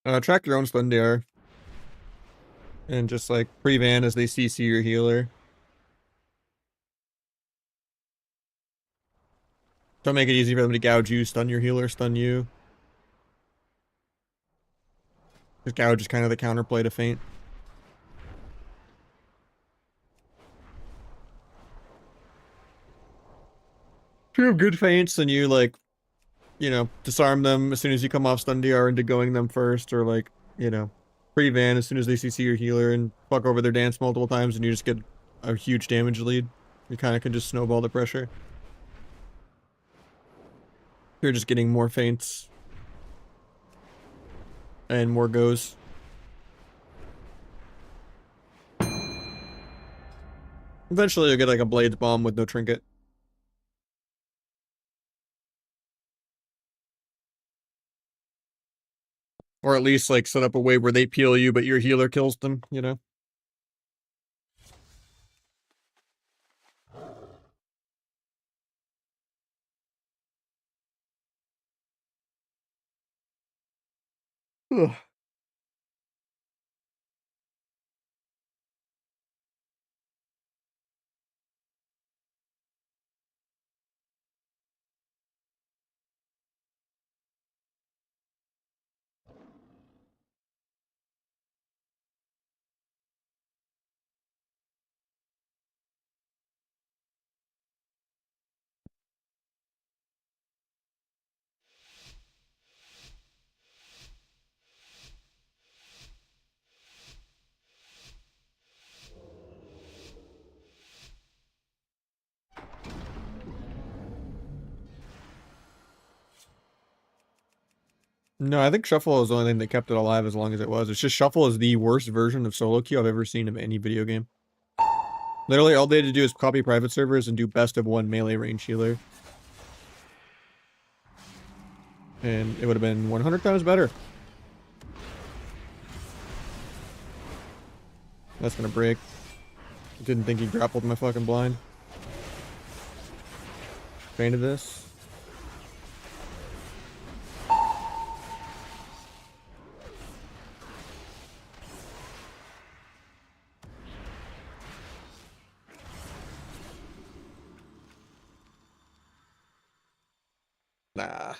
Track your own stun DR. And just like pre-van as they CC your healer. Don't make it easy for them to gouge you, stun your healer, stun you. Because gouge is kind of the counterplay to feint. If you have good feints and you like, you know, disarm them as soon as you come off stun DR into going them first, or like, you know, pre-van as soon as they CC your healer and fuck over their dance multiple times and you just get a huge damage lead. You kind of can just snowball the pressure. You're just getting more feints. And more goes. Eventually you'll get like a blades bomb with no trinket. Or at least like set up a way where they peel you but your healer kills them, you know? Ugh. No, I think Shuffle is the only thing that kept it alive as long as it was. It's just Shuffle is the worst version of solo queue I've ever seen of any video game. Literally, all they had to do is copy private servers and do best of one melee range healer. And it would have been 100 times better. That's gonna break. Didn't think he grappled my fucking blind. Fainted this. Nah.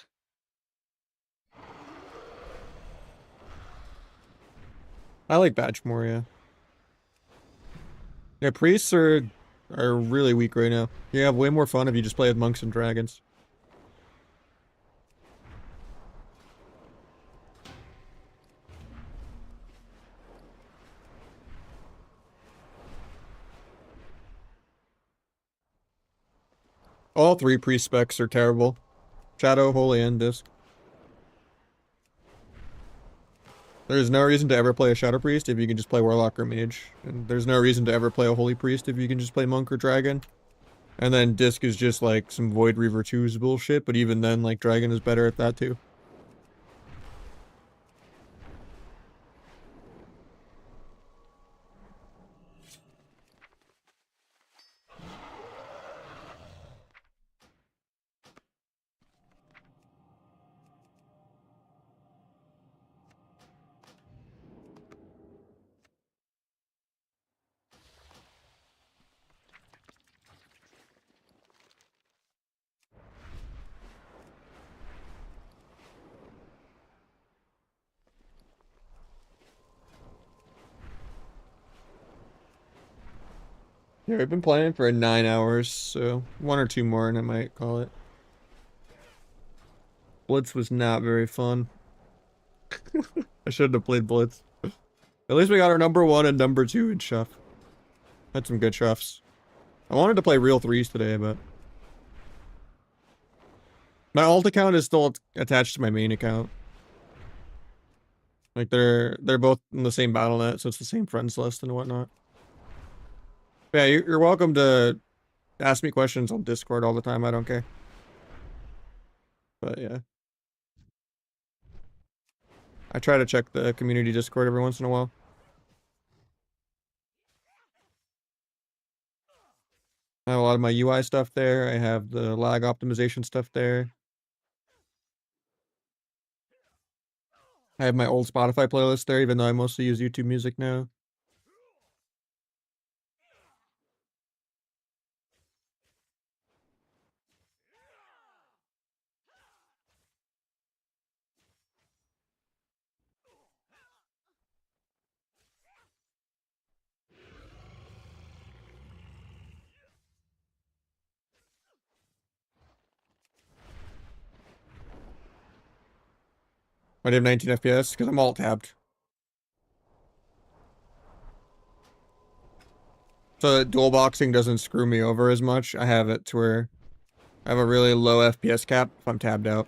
I like Badge more, yeah. Yeah, priests are really weak right now. You have way more fun if you just play with monks and dragons. All three priest specs are terrible. Shadow, Holy, and Disc. There's no reason to ever play a Shadow Priest if you can just play Warlock or Mage. And there's no reason to ever play a Holy Priest if you can just play Monk or Dragon. And then Disc is just like some Void Reaver 2's bullshit, but even then, like, Dragon is better at that too. Yeah, I've been playing for 9 hours, so 1 or 2 more and I might call it. Blitz was not very fun. I shouldn't have played Blitz. At least we got our #1 and #2 in Shuff. Had some good Shuffs. I wanted to play real 3s today, but... My alt account is still attached to my main account. Like, they're both in the same BattleNet, so it's the same friends list and whatnot. Yeah, you're welcome to ask me questions on Discord all the time, I don't care. But yeah. I try to check the community Discord every once in a while. I have a lot of my UI stuff there. I have the lag optimization stuff there. I have my old Spotify playlist there, even though I mostly use YouTube Music now. I have 19 FPS because I'm alt tabbed. So that dual boxing doesn't screw me over as much. I have it to where I have a really low FPS cap if I'm tabbed out.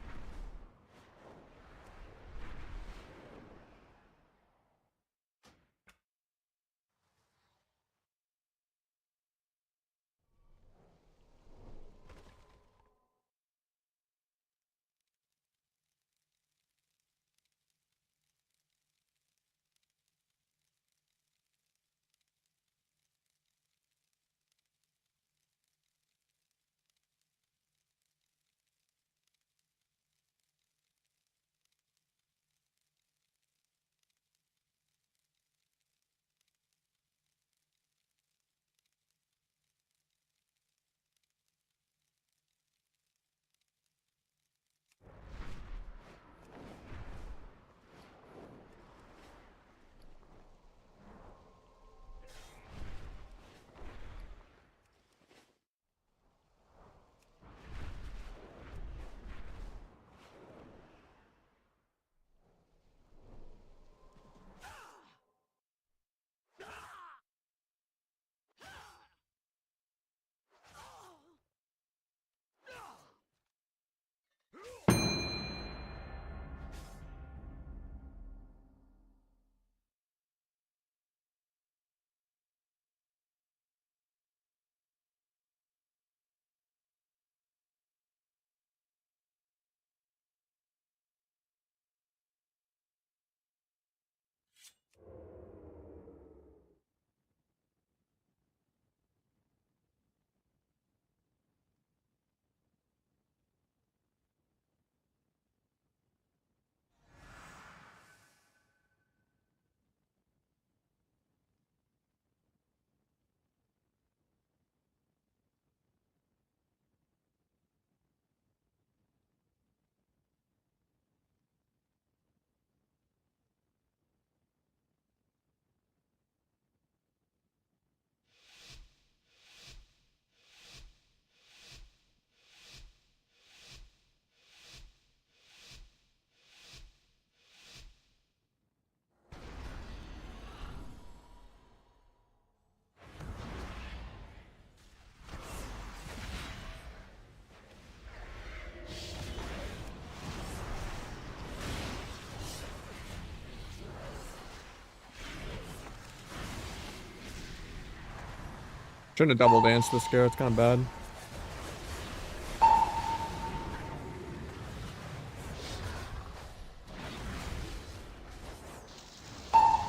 Trying to double dance this guy, it's kind of bad.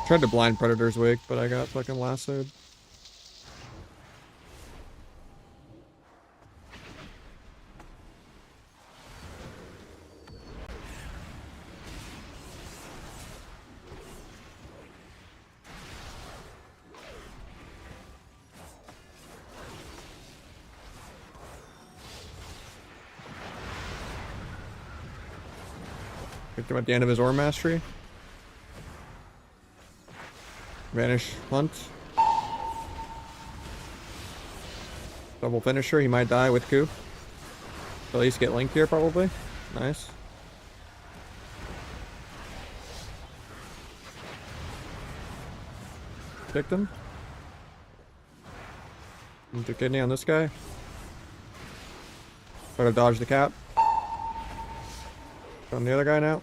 Tried to blind Predator's Wake, but I got fucking lassoed. Picked him at the end of his Ore Mastery. Vanish Hunt. Double finisher, he might die with coup. At least get Link here, probably. Nice. Picked him. Into kidney on this guy. Try to dodge the cap. On the other guy now.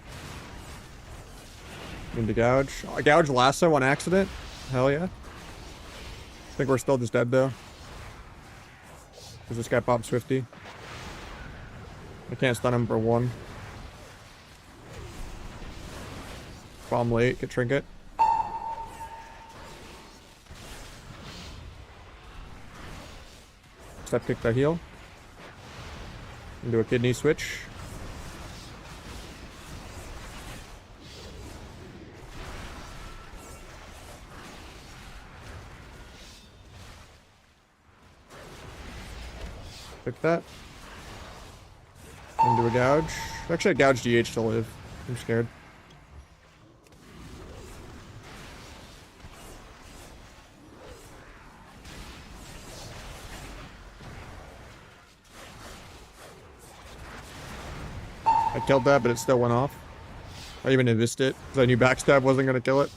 Into gouge. Oh, gouge lasso on accident. Hell yeah. I think we're still just dead though. Because this guy popped Swifty. I can't stun him for one. Bomb late, get trinket. Step kick that heal. Into a kidney switch. Pick that. Into a gouge. Actually, I gouged DH to live. I'm scared. I killed that, but it still went off. I even missed it because I knew backstab wasn't going to kill it.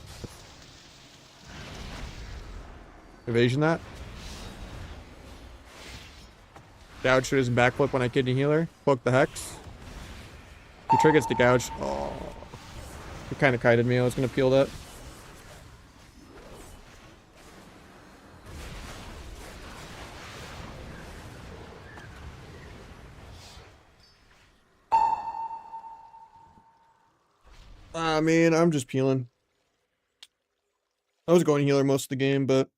Evasion that. Gouge to his backflip when I kidney healer. Cloak the Hex. He triggers the gouge. Oh. He kind of kited me. I was going to peel that. I mean, I'm just peeling. I was going healer most of the game, but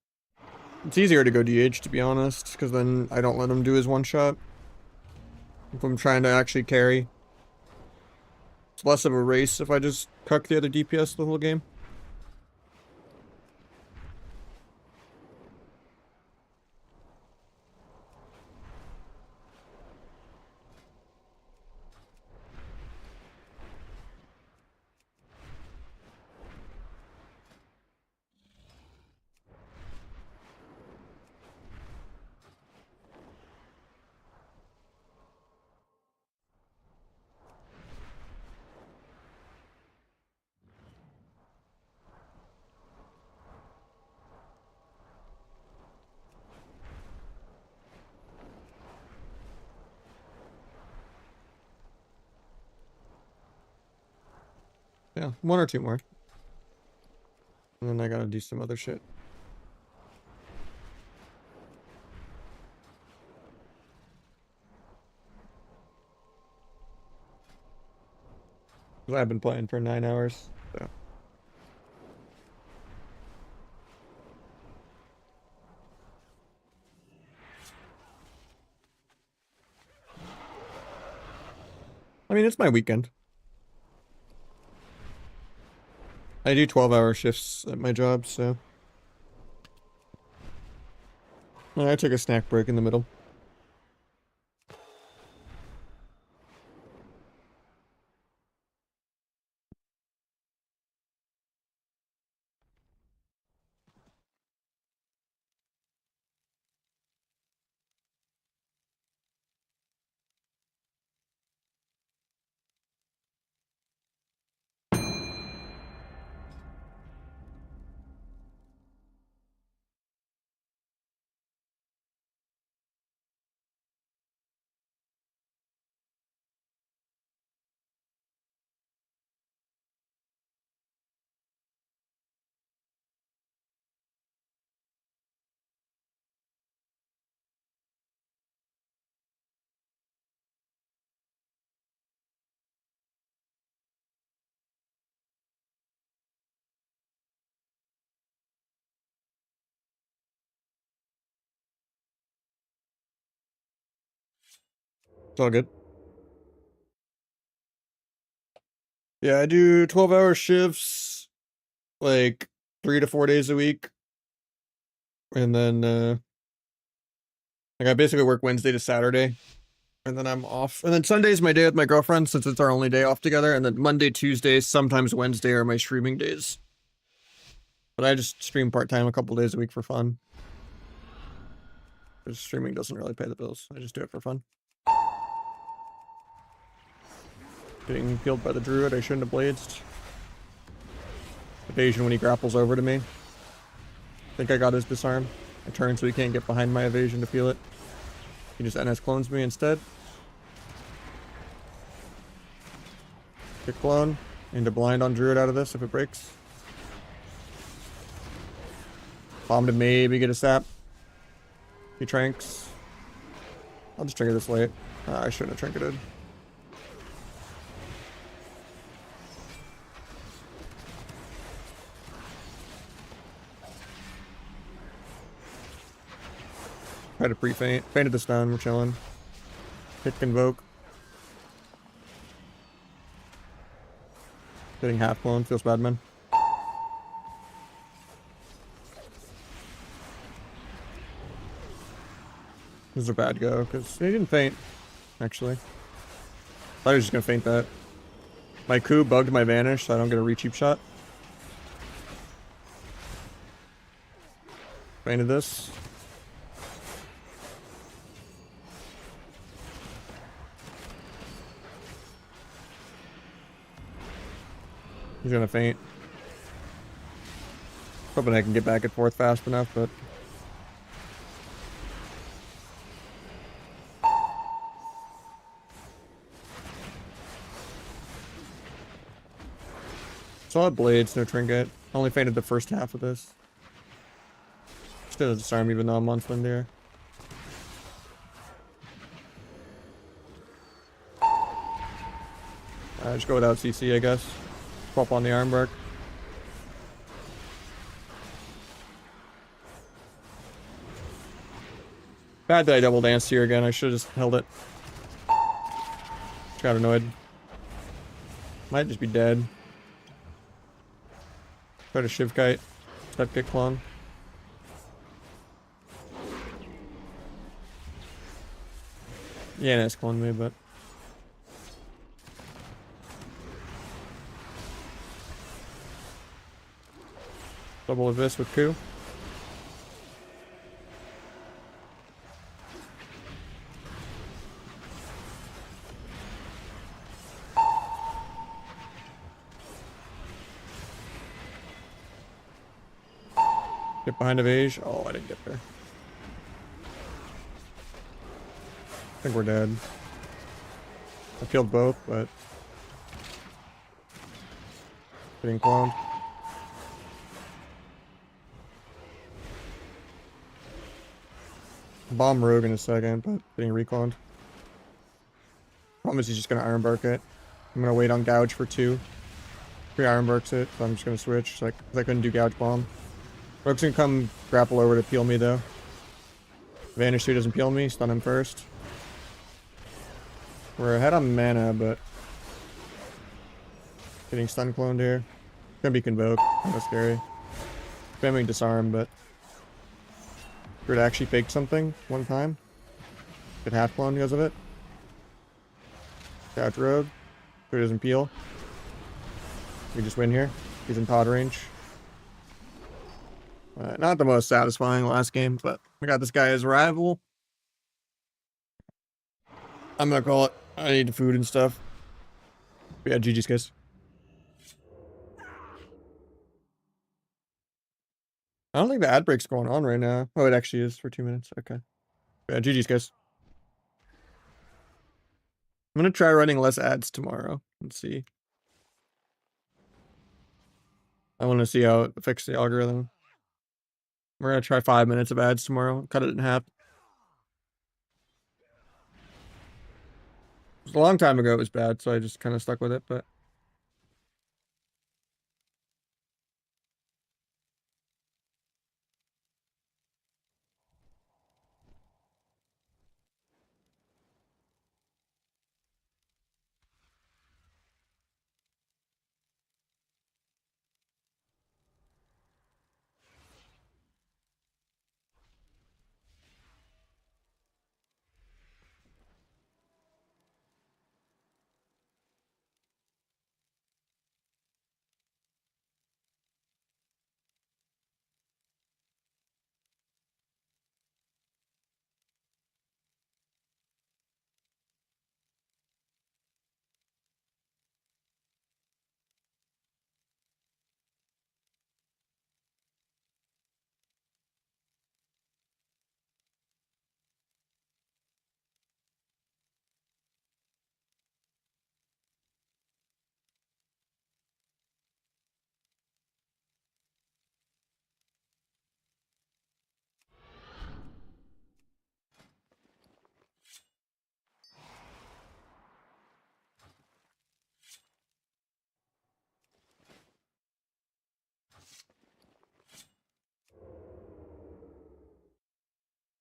it's easier to go DH, to be honest, because then I don't let him do his one shot. If I'm trying to actually carry. It's less of a race if I just cuck the other DPS the whole game. Yeah, one or two more. And then I gotta do some other shit. Because I've been playing for 9 hours, so. I mean, it's my weekend. I do 12-hour shifts at my job, so. I took a snack break in the middle. It's all good. Yeah, I do 12-hour shifts, like 3 to 4 days a week. And then, like I basically work Wednesday to Saturday. And then I'm off. And then Sunday's my day with my girlfriend since it's our only day off together. And then Monday, Tuesday, sometimes Wednesday are my streaming days. But I just stream part-time a couple days a week for fun. Because streaming doesn't really pay the bills. I just do it for fun. Getting peeled by the druid, I shouldn't have blazed. Evasion when he grapples over to me. I think I got his disarm. I turn so he can't get behind my evasion to peel it. He just NS clones me instead. Kick clone. Into blind on druid out of this if it breaks. Bomb to maybe get a sap. He tranks. I'll just trigger this late. I shouldn't have trinketed. Try to pre-faint. Fainted the stun, we're chilling. Hit convoke. Getting half clone, feels bad, man. This is a bad go, because he didn't faint, actually. Thought he was just gonna faint that. My coup bugged my vanish, so I don't get a re-cheap shot. Fainted this. He's gonna faint. Hoping I can get back and forth fast enough, but... Solid blades, no trinket. Only fainted the first half of this. Still disarm even though I'm on Slender. Just go without CC, I guess. Swap on the armbark. Bad that I double danced here again. I should have just held it. Got annoyed. Might just be dead. Try to shiv kite. Step kick clone. Yeah, nice clone me, but... Double of this with coup. Get behind a Vage. Oh, I didn't get there. I think we're dead. I killed both, but... Getting cloned. Bomb Rogue in a second, but getting recloned. Problem is he's just gonna Ironbark it. I'm gonna wait on Gouge for 2. 3 Ironbarks it, so I'm just gonna switch, like, cause I couldn't do Gouge Bomb. Rogue's gonna come grapple over to peel me though. Vanish 2 doesn't peel me, stun him first. We're ahead on mana, but... Getting stun cloned here. Gonna be Convoke, kinda scary. Spamming Disarm, but... Grid actually faked something one time. Get half cloned because of it. Couch Rogue. Grid doesn't peel. We just win here. He's in pod range. Not the most satisfying last game, but I got this guy as rival. I'm gonna call it. I need food and stuff. But yeah, GG's guys. I don't think the ad break's going on right now. Oh, it actually is for 2 minutes. Okay. Yeah, GG's guys. I'm gonna try running less ads tomorrow and see. I want to see how it affects the algorithm. We're gonna try 5 minutes of ads tomorrow. Cut it in half. It was a long time ago it was bad, so I just kind of stuck with it, but...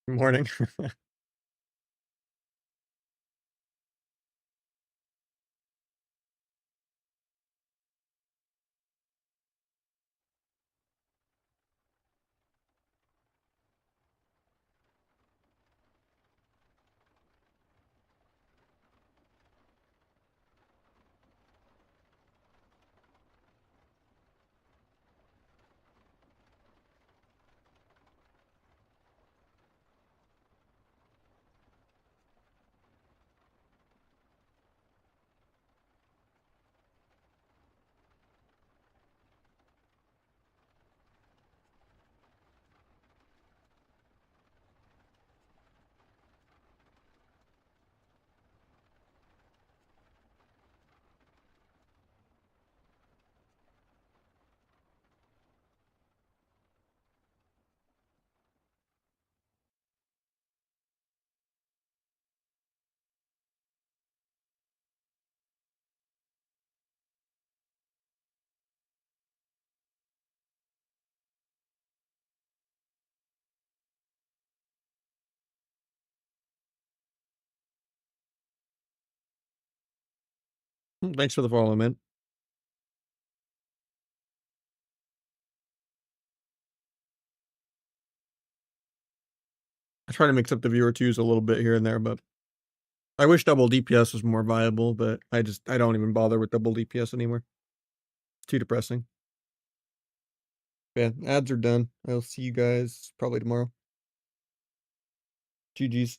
Morning. Thanks for the follow, man. I try to mix up the viewer twos a little bit here and there, but I wish double DPS was more viable, but I don't even bother with double DPS anymore. It's too depressing. Yeah, ads are done. I'll see you guys probably tomorrow. GG's.